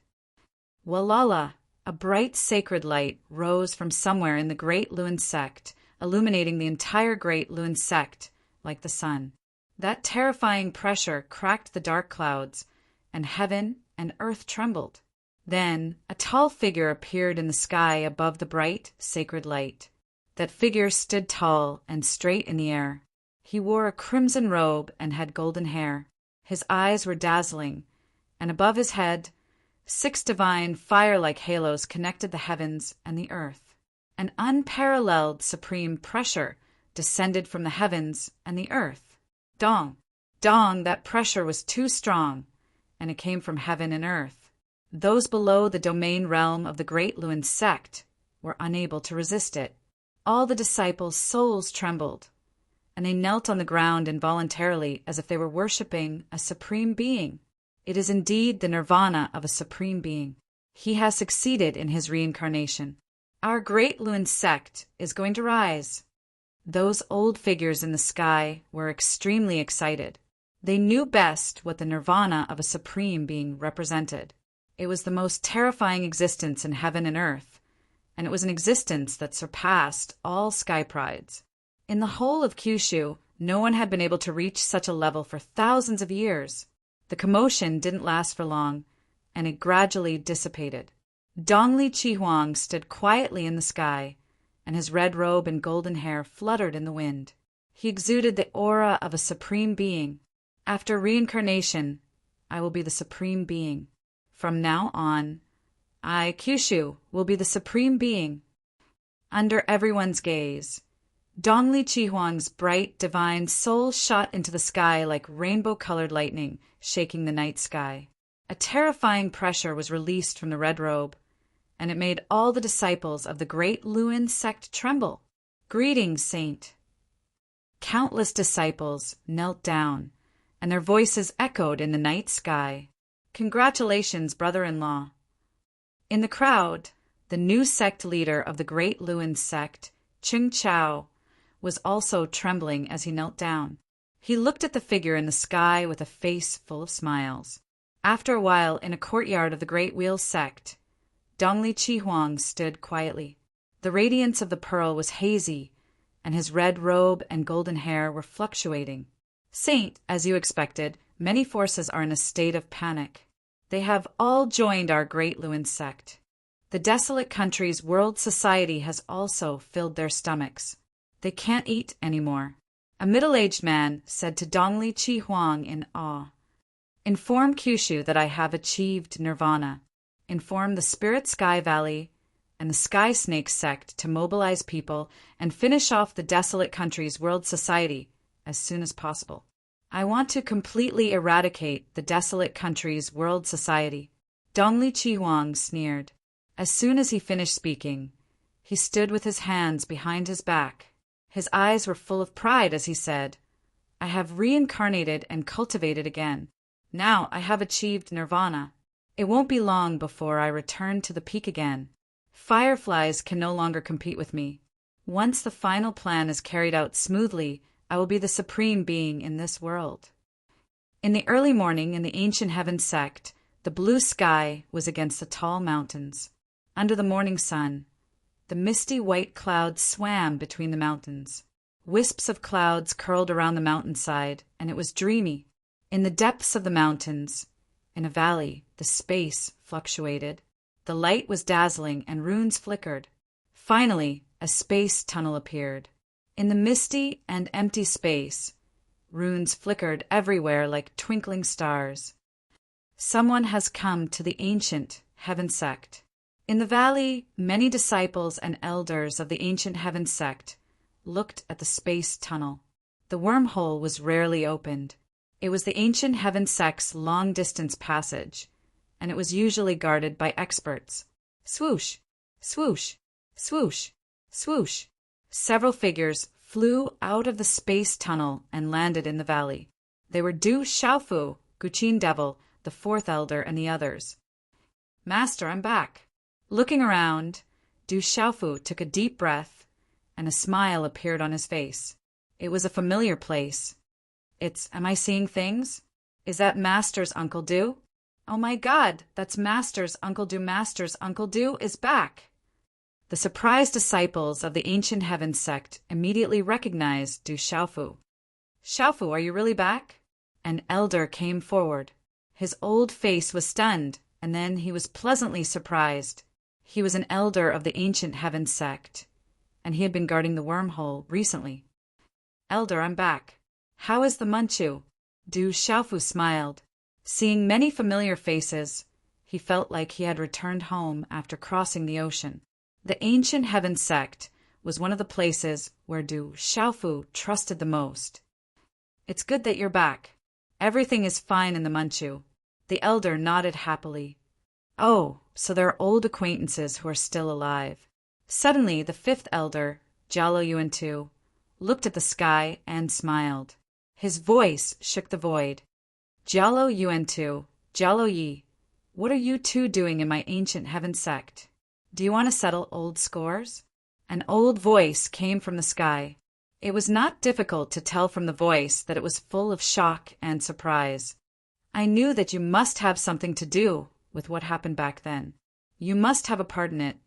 Walala, a bright sacred light rose from somewhere in the Great Luin sect, illuminating the entire Great Luin sect like the sun. That terrifying pressure cracked the dark clouds, and heaven and earth trembled. Then a tall figure appeared in the sky above the bright, sacred light. That figure stood tall and straight in the air. He wore a crimson robe and had golden hair. His eyes were dazzling, and above his head, 6 divine fire-like halos connected the heavens and the earth. An unparalleled supreme pressure descended from the heavens and the earth. Dong! Dong! That pressure was too strong, and it came from heaven and earth. Those below the domain realm of the Great Luin sect were unable to resist it. All the disciples' souls trembled, and they knelt on the ground involuntarily as if they were worshipping a supreme being. It is indeed the nirvana of a supreme being. He has succeeded in his reincarnation. Our Great Luin sect is going to rise. Those old figures in the sky were extremely excited. They knew best what the nirvana of a supreme being represented. It was the most terrifying existence in heaven and earth, and it was an existence that surpassed all sky prides. In the whole of Kyushu, No one had been able to reach such a level for thousands of years. The commotion didn't last for long, and it gradually dissipated. Dongli Chihuang stood quietly in the sky, and his red robe and golden hair fluttered in the wind. He exuded the aura of a supreme being. After reincarnation, I will be the supreme being. From now on, I, Kyushu, will be the supreme being. Under everyone's gaze, Dongli Chihuang's bright, divine soul shot into the sky like rainbow-colored lightning, shaking the night sky. A terrifying pressure was released from the red robe, and it made all the disciples of the great Luin sect tremble. Greetings, Saint. Countless disciples knelt down, and their voices echoed in the night sky. Congratulations, brother-in-law. In the crowd, the new sect leader of the great Luin sect, Ching Chao, was also trembling as he knelt down. He looked at the figure in the sky with a face full of smiles. After a while, in a courtyard of the Great Wheel sect, Dongli Chihuang stood quietly. The radiance of the pearl was hazy, and his red robe and golden hair were fluctuating. Saint, as you expected, many forces are in a state of panic. They have all joined our Great Luin sect. The desolate country's world society has also filled their stomachs. They can't eat anymore. A middle-aged man said to Dongli Chihuang in awe, "Inform Kyushu that I have achieved nirvana. Inform the Spirit Sky Valley and the Sky Snake sect to mobilize people and finish off the desolate country's world society as soon as possible. I want to completely eradicate the desolate country's world society." Dongli Chihuang sneered. As soon as he finished speaking, he stood with his hands behind his back. His eyes were full of pride as he said, "I have reincarnated and cultivated again. Now I have achieved nirvana. It won't be long before I return to the peak again. Fireflies can no longer compete with me. Once the final plan is carried out smoothly, I will be the supreme being in this world." In the early morning in the ancient heaven sect, the blue sky was against the tall mountains. Under the morning sun, the misty white clouds swam between the mountains. Wisps of clouds curled around the mountainside, and it was dreamy. In the depths of the mountains, in a valley, the space fluctuated. The light was dazzling and runes flickered. Finally, a space tunnel appeared. In the misty and empty space, runes flickered everywhere like twinkling stars. Someone has come to the ancient heaven sect. In the valley, many disciples and elders of the ancient heaven sect looked at the space tunnel. The wormhole was rarely opened. It was the ancient heaven sect's long-distance passage, and it was usually guarded by experts. Swoosh, swoosh, swoosh, swoosh. Several figures flew out of the space tunnel and landed in the valley. They were Du Xiaofu, Guqin Devil, the fourth elder, and the others. "Master, I'm back." Looking around, Du Xiaofu took a deep breath, and a smile appeared on his face. It was a familiar place. Am I seeing things? Is that Master's Uncle Du? Oh my God, that's Master's Uncle Du. Master's Uncle Du is back. The surprised disciples of the ancient heaven sect immediately recognized Du Xiaofu. "Xiaofu, are you really back?" An elder came forward. His old face was stunned, and then he was pleasantly surprised. He was an elder of the ancient heaven sect, and he had been guarding the wormhole recently. "Elder, I'm back. How is the Manchu?" Du Xiaofu smiled. Seeing many familiar faces, he felt like he had returned home after crossing the ocean. The ancient heaven sect was one of the places where Du Xiaofu trusted the most. "It's good that you're back. Everything is fine in the Manchu." The elder nodded happily. "Oh, so there are old acquaintances who are still alive." Suddenly, the fifth elder, Jialo Yuan-tu, looked at the sky and smiled. His voice shook the void. "Jialo Yuan-tu, Jialo Yi, what are you two doing in my ancient heaven sect? Do you want to settle old scores?" An old voice came from the sky. It was not difficult to tell from the voice that it was full of shock and surprise. "I knew that you must have something to do with what happened back then. You must have a part in it."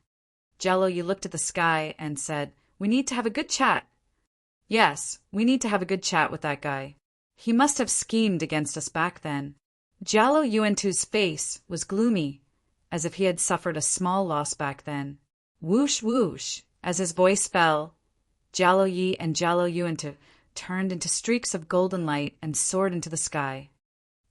Jialo Yi looked at the sky and said, "We need to have a good chat." Yes, we need to have a good chat with that guy. He must have schemed against us back then. Jalo Yuantu's face was gloomy, as if he had suffered a small loss back then. Whoosh whoosh, as his voice fell, Jalo Yi and Jalo Yuantu turned into streaks of golden light and soared into the sky.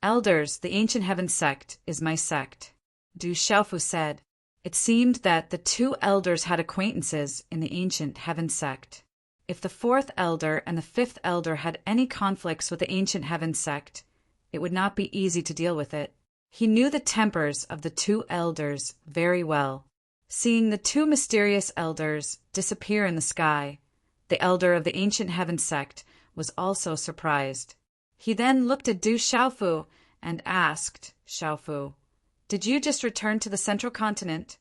Elders, the ancient heaven sect is my sect, Du Xiaofu said. It seemed that the two elders had acquaintances in the ancient heaven sect. If the fourth elder and the fifth elder had any conflicts with the ancient heaven sect, it would not be easy to deal with it. He knew the tempers of the two elders very well. Seeing the two mysterious elders disappear in the sky, the elder of the ancient heaven sect was also surprised. He then looked at Du Xiaofu and asked Xiaofu, "Did you just return to the central continent?"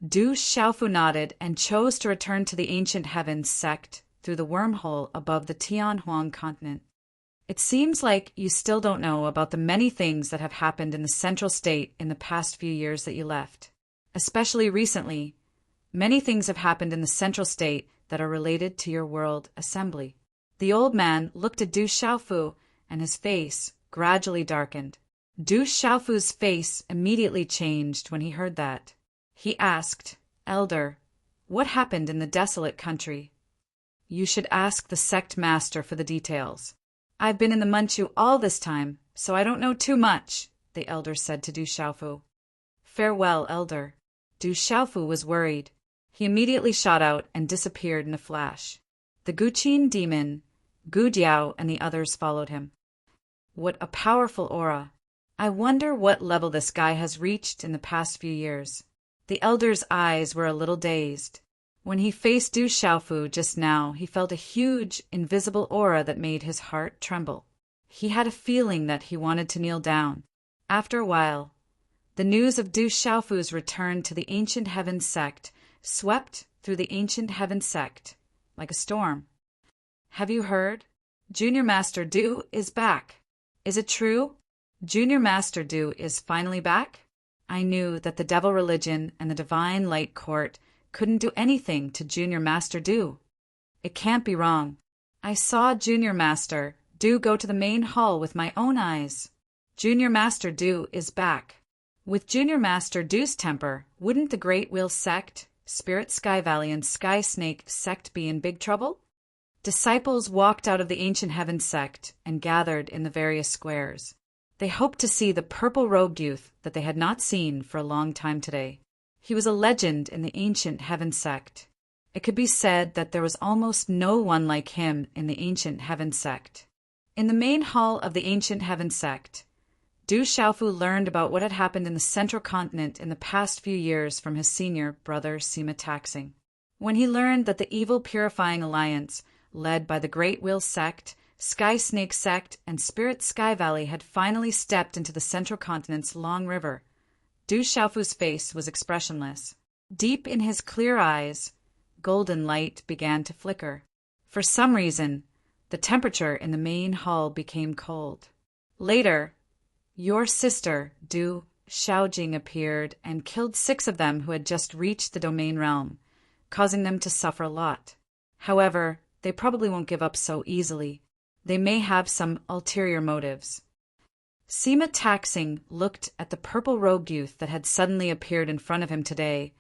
Du Xiaofu nodded and chose to return to the ancient heavens sect through the wormhole above the Tianhuang continent. It seems like you still don't know about the many things that have happened in the central state in the past few years that you left. Especially recently, many things have happened in the central state that are related to your world assembly. The old man looked at Du Xiaofu and his face gradually darkened. Du Xiaofu's face immediately changed when he heard that. He asked, "Elder, what happened in the desolate country?" "You should ask the sect master for the details. I've been in the Manchu all this time, so I don't know too much," the elder said to Du Xiaofu. "Farewell, elder." Du Xiaofu was worried. He immediately shot out and disappeared in a flash. The Guqin demon, Gu Diao, and the others followed him. What a powerful aura. I wonder what level this guy has reached in the past few years. The elder's eyes were a little dazed. When he faced Du Xiaofu just now, he felt a huge, invisible aura that made his heart tremble. He had a feeling that he wanted to kneel down. After a while, the news of Du Xiaofu's return to the ancient heaven sect swept through the ancient heaven sect like a storm. "Have you heard? Junior Master Du is back. Is it true? Junior Master Du is finally back? I knew that the devil religion and the divine light court couldn't do anything to Junior Master Du. It can't be wrong. I saw Junior Master Du go to the main hall with my own eyes. Junior Master Du is back. With Junior Master Du's temper, wouldn't the Great Wheel sect, Spirit Sky Valley, and Sky Snake sect be in big trouble?" Disciples walked out of the ancient heaven sect and gathered in the various squares. They hoped to see the purple-robed youth that they had not seen for a long time today. He was a legend in the ancient heaven sect. It could be said that there was almost no one like him in the ancient heaven sect. In the main hall of the ancient heaven sect, Du Xiaofu learned about what had happened in the central continent in the past few years from his senior brother Sima Taxing. When he learned that the evil purifying alliance, led by the Great Wheel sect, Sky Snake sect, and Spirit Sky Valley had finally stepped into the central continent's long river, Du Xiaofu's face was expressionless. Deep in his clear eyes, golden light began to flicker. For some reason, the temperature in the main hall became cold. Later, your sister, Du Xiaojing, appeared and killed 6 of them who had just reached the domain realm, causing them to suffer a lot. However, they probably won't give up so easily. They may have some ulterior motives. Sima Taxing looked at the purple-robed youth that had suddenly appeared in front of him today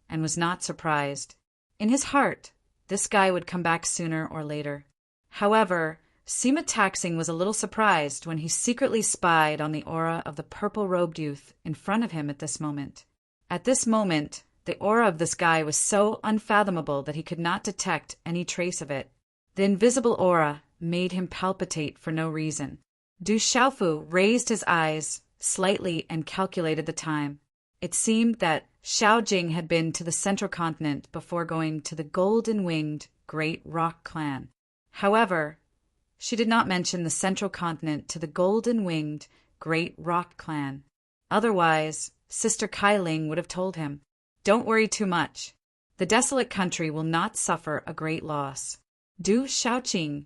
and was not surprised. In his heart, this guy would come back sooner or later. However, Sima Taxing was a little surprised when he secretly spied on the aura of the purple-robed youth in front of him at this moment. At this moment, the aura of this guy was so unfathomable that he could not detect any trace of it. The invisible aura made him palpitate for no reason. Du Xiaofu raised his eyes slightly and calculated the time. It seemed that Xiaojing had been to the central continent before going to the golden-winged Great Rock clan. However, she did not mention the central continent to the golden-winged Great Rock clan. Otherwise, Sister Kailing would have told him, "Don't worry too much. The desolate country will not suffer a great loss. Du Xiaoqing,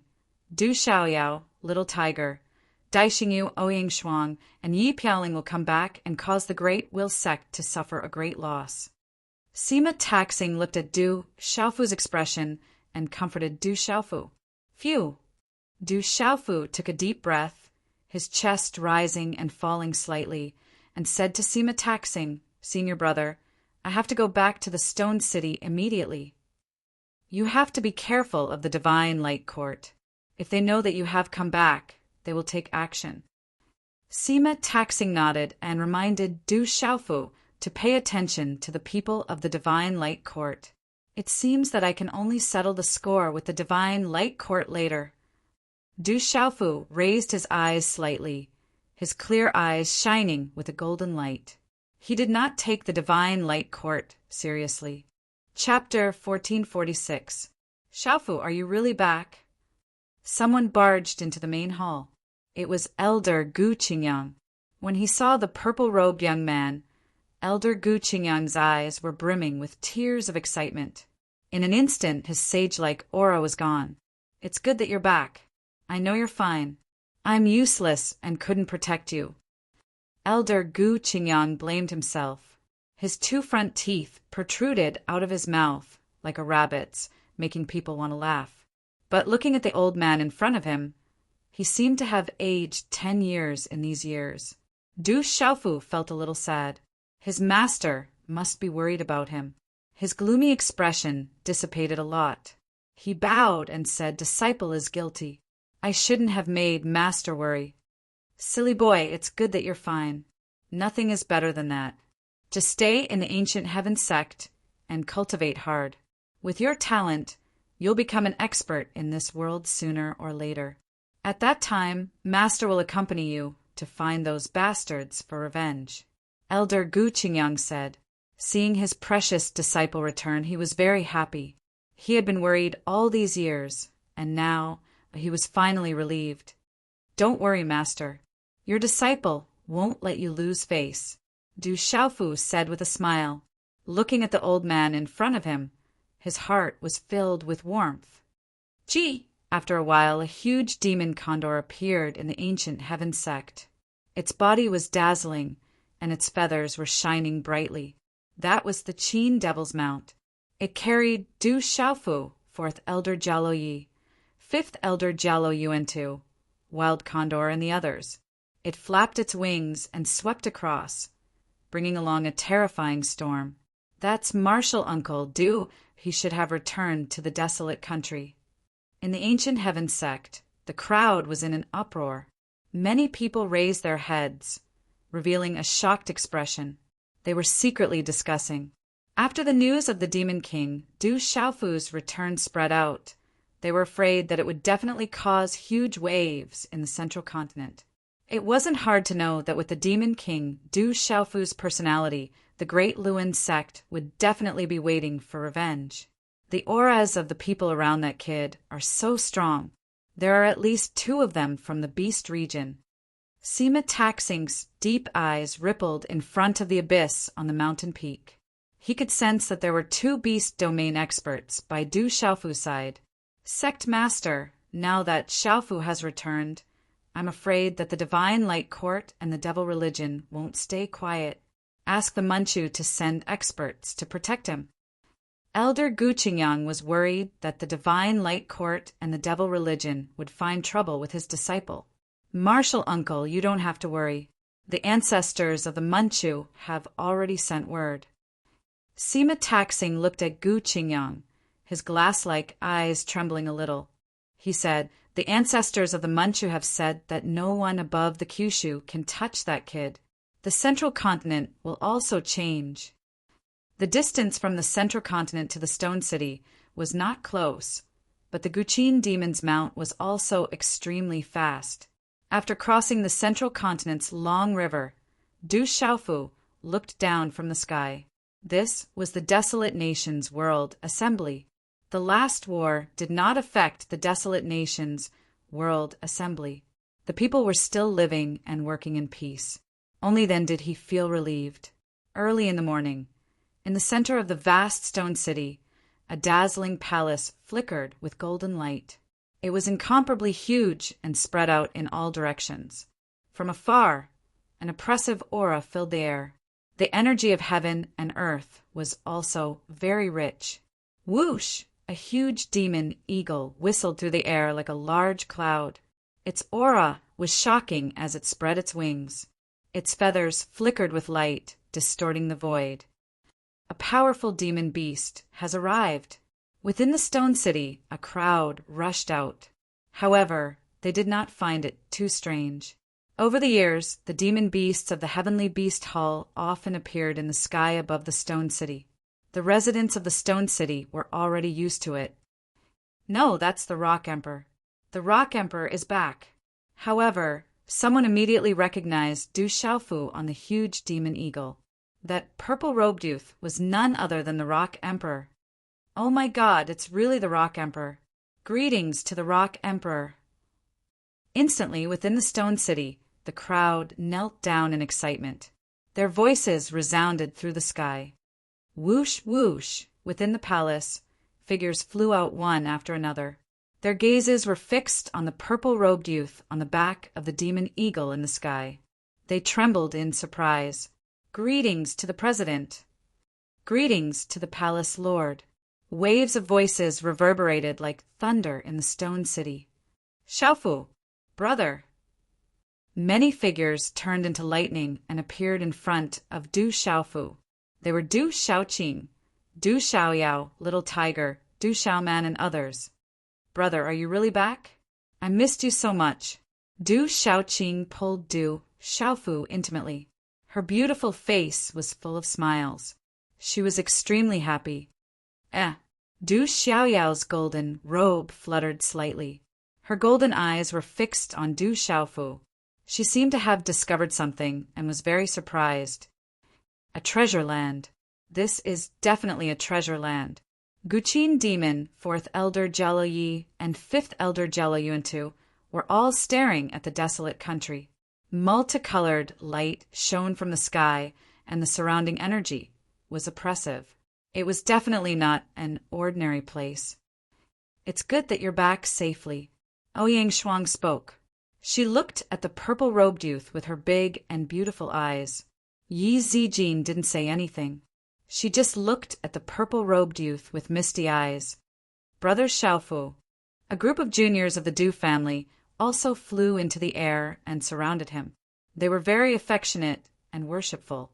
Du Xiaoyao, Little Tiger, Dai Xingyu, Ouyang Shuang, and Yi Piaoling will come back and cause the Great Will sect to suffer a great loss." Sima Taxing looked at Du Xiaofu's expression and comforted Du Xiaofu. Phew! Du Xiaofu took a deep breath, his chest rising and falling slightly, and said to Sima Taxing, senior brother, I have to go back to the Stone City immediately. You have to be careful of the Divine Light Court. If they know that you have come back, they will take action. Sima Taxing nodded and reminded Du Xiaofu to pay attention to the people of the Divine Light Court. It seems that I can only settle the score with the Divine Light Court later. Du Xiaofu raised his eyes slightly, his clear eyes shining with a golden light. He did not take the Divine Light Court seriously. Chapter 1446. Xiaofu, are you really back? Someone barged into the main hall. It was Elder Gu Qingyang. When he saw the purple-robed young man, Elder Gu Qingyang's eyes were brimming with tears of excitement. In an instant, his sage-like aura was gone. It's good that you're back. I know you're fine. I'm useless and couldn't protect you. Elder Gu Qingyang blamed himself. His two front teeth protruded out of his mouth like a rabbit's, making people want to laugh. But looking at the old man in front of him, he seemed to have aged 10 years in these years. Du Xiaofu felt a little sad. His master must be worried about him. His gloomy expression dissipated a lot. He bowed and said, Disciple is guilty. I shouldn't have made master worry. Silly boy, it's good that you're fine. Nothing is better than that. Just stay in the ancient heaven sect and cultivate hard. With your talent, you'll become an expert in this world sooner or later. At that time, Master will accompany you to find those bastards for revenge. Elder Gu Qingyang said. Seeing his precious disciple return, he was very happy. He had been worried all these years, and now he was finally relieved. Don't worry, Master. Your disciple won't let you lose face, Du Xiaofu said with a smile. Looking at the old man in front of him, his heart was filled with warmth. Gee! After a while, a huge demon condor appeared in the ancient heaven sect. Its body was dazzling, and its feathers were shining brightly. That was the Qin Devil's Mount. It carried Du Xiaofu, 4th Elder Jialo Yi, 5th Elder Jialo Yuan-Tu, Wild Condor, and the others. It flapped its wings and swept across, bringing along a terrifying storm. That's Martial Uncle Du. He should have returned to the desolate country. In the ancient heaven sect, the crowd was in an uproar. Many people raised their heads, revealing a shocked expression. They were secretly discussing. After the news of the Demon King, Du Xiaofu's return spread out. They were afraid that it would definitely cause huge waves in the central continent. It wasn't hard to know that with the Demon King, Du Xiaofu's personality, the Great Luan sect would definitely be waiting for revenge. The auras of the people around that kid are so strong. There are at least 2 of them from the Beast region. Sima Taxing's deep eyes rippled in front of the abyss on the mountain peak. He could sense that there were 2 Beast domain experts by Du Xiaofu's side. Sect Master, now that Xiaofu has returned, I'm afraid that the Divine Light Court and the Devil Religion won't stay quiet. Ask the Manchu to send experts to protect him. Elder Gu Qingyang was worried that the Divine Light Court and the Devil Religion would find trouble with his disciple. Martial Uncle, you don't have to worry. The ancestors of the Manchu have already sent word. Sima Taxing looked at Gu Qingyang, his glass-like eyes trembling a little. He said, The ancestors of the Manchu have said that no one above the Kyushu can touch that kid. The central continent will also change. The distance from the central continent to the Stone City was not close, but the Guqin Demon's Mount was also extremely fast. After crossing the central continent's long river, Du Xiaofu looked down from the sky. This was the Desolate Nations World Assembly. The last war did not affect the Desolate Nations World Assembly. The people were still living and working in peace. Only then did he feel relieved. Early in the morning, in the center of the vast stone city, a dazzling palace flickered with golden light. It was incomparably huge and spread out in all directions. From afar, an oppressive aura filled the air. The energy of heaven and earth was also very rich. Whoosh! a huge demon eagle whistled through the air like a large cloud. Its aura was shocking as it spread its wings. Its feathers flickered with light, distorting the void. A powerful demon beast has arrived. Within the stone city, a crowd rushed out. However, they did not find it too strange. Over the years, the demon beasts of the Heavenly Beast Hall often appeared in the sky above the stone city. The residents of the stone city were already used to it. No, that's the Rock Emperor. The Rock Emperor is back. However, someone immediately recognized Du Xiaofu on the huge demon eagle. That purple-robed youth was none other than the Rock Emperor. Oh my God, it's really the Rock Emperor. Greetings to the Rock Emperor. Instantly, within the stone city, the crowd knelt down in excitement. Their voices resounded through the sky. Whoosh, whoosh, within the palace, figures flew out one after another. Their gazes were fixed on the purple-robed youth on the back of the demon eagle in the sky. They trembled in surprise. Greetings to the president. Greetings to the palace lord. Waves of voices reverberated like thunder in the stone city. Xiaofu, brother. Many figures turned into lightning and appeared in front of Du Xiaofu. They were Du Xiaoqing, Du Xiaoyao, Little Tiger, Du Xiaoman, and others. Brother, are you really back? I missed you so much. Du Xiaoqing pulled Du Xiaofu intimately. Her beautiful face was full of smiles. She was extremely happy. Du Xiaoyao's golden robe fluttered slightly. Her golden eyes were fixed on Du Xiaofu. She seemed to have discovered something and was very surprised. A treasure land. This is definitely a treasure land. Guqin Demon, 4th Elder Jialo Yi, and 5th Elder Jialo Yuantu were all staring at the desolate country. Multicolored light shone from the sky, and the surrounding energy was oppressive. It was definitely not an ordinary place. It's good that you're back safely. Ouyang Shuang spoke. She looked at the purple-robed youth with her big and beautiful eyes. Yi Zijin didn't say anything. She just looked at the purple-robed youth with misty eyes. Brother Xiaofu. A group of juniors of the Du family also flew into the air and surrounded him. They were very affectionate and worshipful.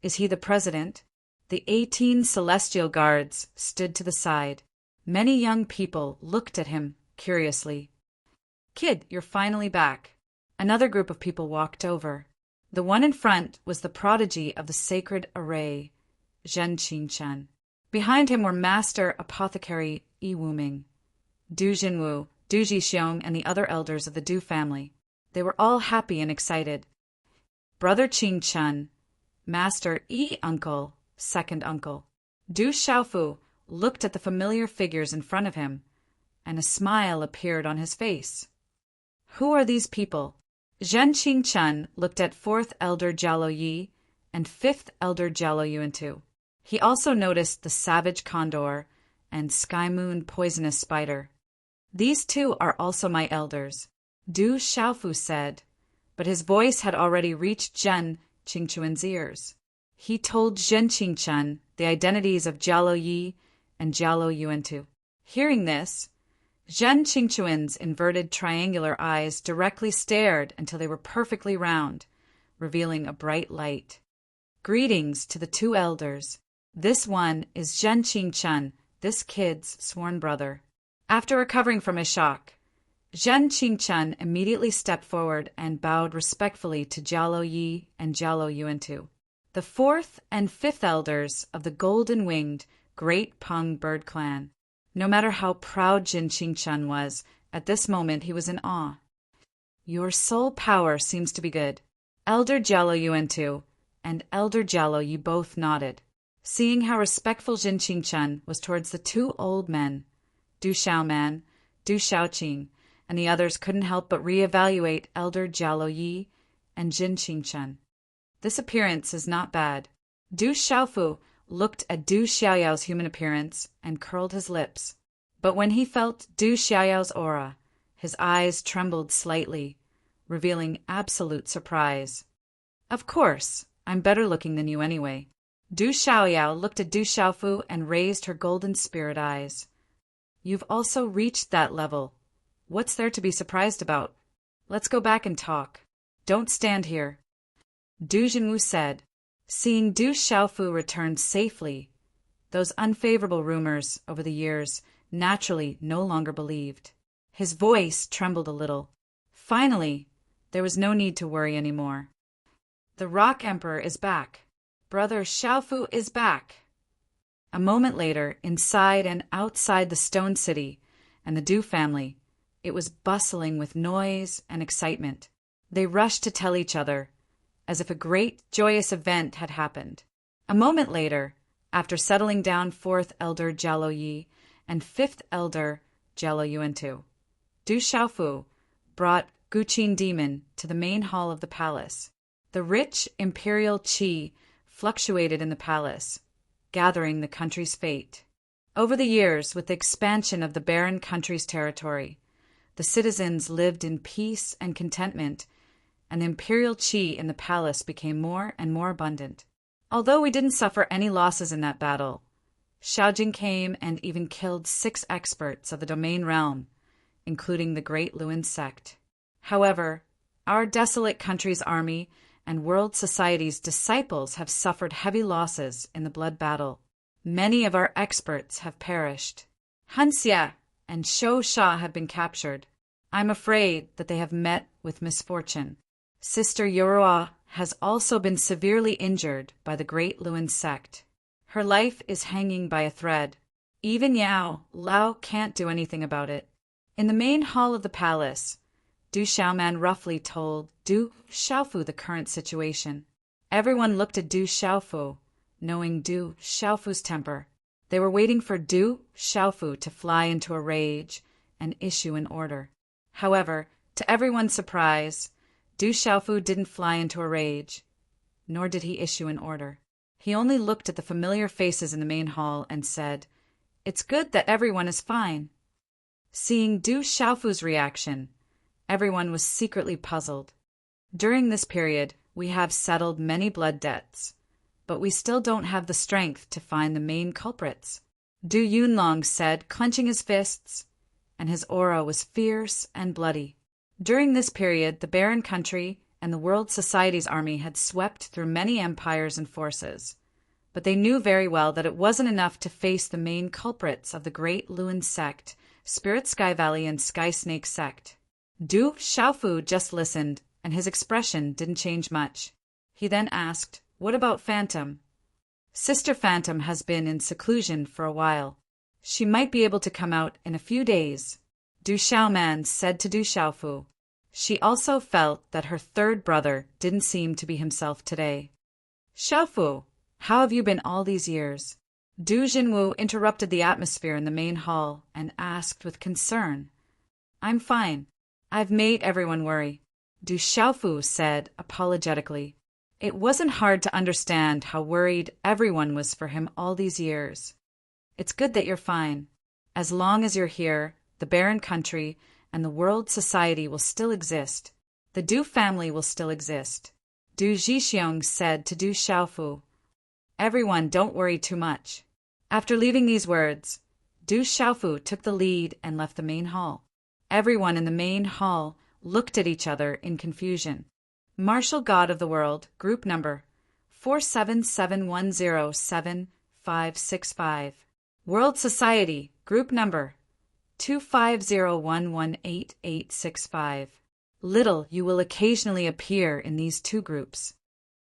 Is he the president? The 18 celestial guards stood to the side. Many young people looked at him curiously. Kid, you're finally back. Another group of people walked over. The one in front was the prodigy of the sacred array, Zhen Qingchen. Behind him were Master Apothecary Yi Wuming, Du Jinwu, Du Jixiong, and the other elders of the Du family. They were all happy and excited. Brother Qingchen, Master Yi Uncle, second uncle. Du Xiaofu looked at the familiar figures in front of him, and a smile appeared on his face. Who are these people? Zhen Qingchen looked at 4th Elder Jialo Yi and 5th Elder Jialo Yuantu. He also noticed the savage condor and sky moon poisonous spider. These two are also my elders, Du Xiaofu said, but his voice had already reached Zhen Qingchuan's ears. He told Zhen Qingchen the identities of Jialo Yi and Jialo Yuantu. Hearing this, Zhen Qingchuan's inverted triangular eyes directly stared until they were perfectly round, revealing a bright light. Greetings to the two elders. This one is Zhen Qingchen, this kid's sworn brother. After recovering from his shock, Zhen Qingchen immediately stepped forward and bowed respectfully to Jialo Yi and Jialo Yuantu, the 4th and 5th elders of the golden-winged Great Peng Bird Clan. No matter how proud Zhen Qingchen was, at this moment he was in awe. Your soul power seems to be good. Elder Jialo Yuantu and Elder Jialo Yi both nodded. Seeing how respectful Zhen Qingchen was towards the two old men, Du Xiaoman, Du Xiaoqing, and the others couldn't help but reevaluate Elder Jialo Yi and Zhen Qingchen. This appearance is not bad. Du Xiaofu looked at Du Xiaoyao's human appearance and curled his lips. But when he felt Du Xiaoyao's aura, his eyes trembled slightly, revealing absolute surprise. Of course, I'm better looking than you anyway. Du Xiaoyao looked at Du Xiaofu and raised her golden spirit eyes. You've also reached that level. What's there to be surprised about? Let's go back and talk. Don't stand here. Du Jinwu said. Seeing Du Xiaofu return safely, those unfavorable rumors over the years naturally no longer believed. His voice trembled a little. Finally, there was no need to worry anymore. The Rock Emperor is back. Brother Xiaofu is back. A moment later, inside and outside the Stone City and the Du family, it was bustling with noise and excitement. They rushed to tell each other, as if a great, joyous event had happened. A moment later, after settling down 4th Elder Jialo Yi and 5th Elder Jialo Yuantu, Du Xiaofu brought Guqin Demon to the main hall of the palace. The rich imperial qi fluctuated in the palace, gathering the country's fate. Over the years, with the expansion of the barren country's territory, the citizens lived in peace and contentment, and the imperial qi in the palace became more and more abundant. Although we didn't suffer any losses in that battle, Xiaojing came and even killed 6 experts of the domain realm, including the Great Luin sect. However, our desolate country's army and world society's disciples have suffered heavy losses in the blood battle. Many of our experts have perished. Han Xie and Shou Sha have been captured. I'm afraid that they have met with misfortune. Sister Yorua has also been severely injured by the Great Luin sect. Her life is hanging by a thread. Even Lao can't do anything about it. In the main hall of the palace, Du Xiaoman roughly told Du Xiaofu the current situation. Everyone looked at Du Xiaofu, knowing Du Xiaofu's temper. They were waiting for Du Xiaofu to fly into a rage and issue an order. However, to everyone's surprise, Du Xiaofu didn't fly into a rage, nor did he issue an order. He only looked at the familiar faces in the main hall and said, "It's good that everyone is fine." Seeing Du Xiaofu's reaction, everyone was secretly puzzled. During this period, we have settled many blood debts, but we still don't have the strength to find the main culprits. Du Yunlong said, clenching his fists, and his aura was fierce and bloody. During this period, the barren country and the World Society's army had swept through many empires and forces, but they knew very well that it wasn't enough to face the main culprits of the Great Luin sect, Spirit Sky Valley and Sky Snake sect. Du Xiaofu just listened, and his expression didn't change much. He then asked, "What about Phantom?" Sister Phantom has been in seclusion for a while. She might be able to come out in a few days, Du Xiaoman said to Du Xiaofu. She also felt that her third brother didn't seem to be himself today. "Xiaofu, how have you been all these years?" Du Jinwu interrupted the atmosphere in the main hall and asked with concern. "I'm fine. I've made everyone worry," Du Xiaofu said apologetically. It wasn't hard to understand how worried everyone was for him all these years. "It's good that you're fine. As long as you're here, the barren country and the world society will still exist. The Du family will still exist," Du Zhixiong said to Du Xiaofu. "Everyone, don't worry too much." After leaving these words, Du Xiaofu took the lead and left the main hall. Everyone in the main hall looked at each other in confusion. Martial God of the World, group number 477107565. World Society, group number 250118865. Little you will occasionally appear in these two groups.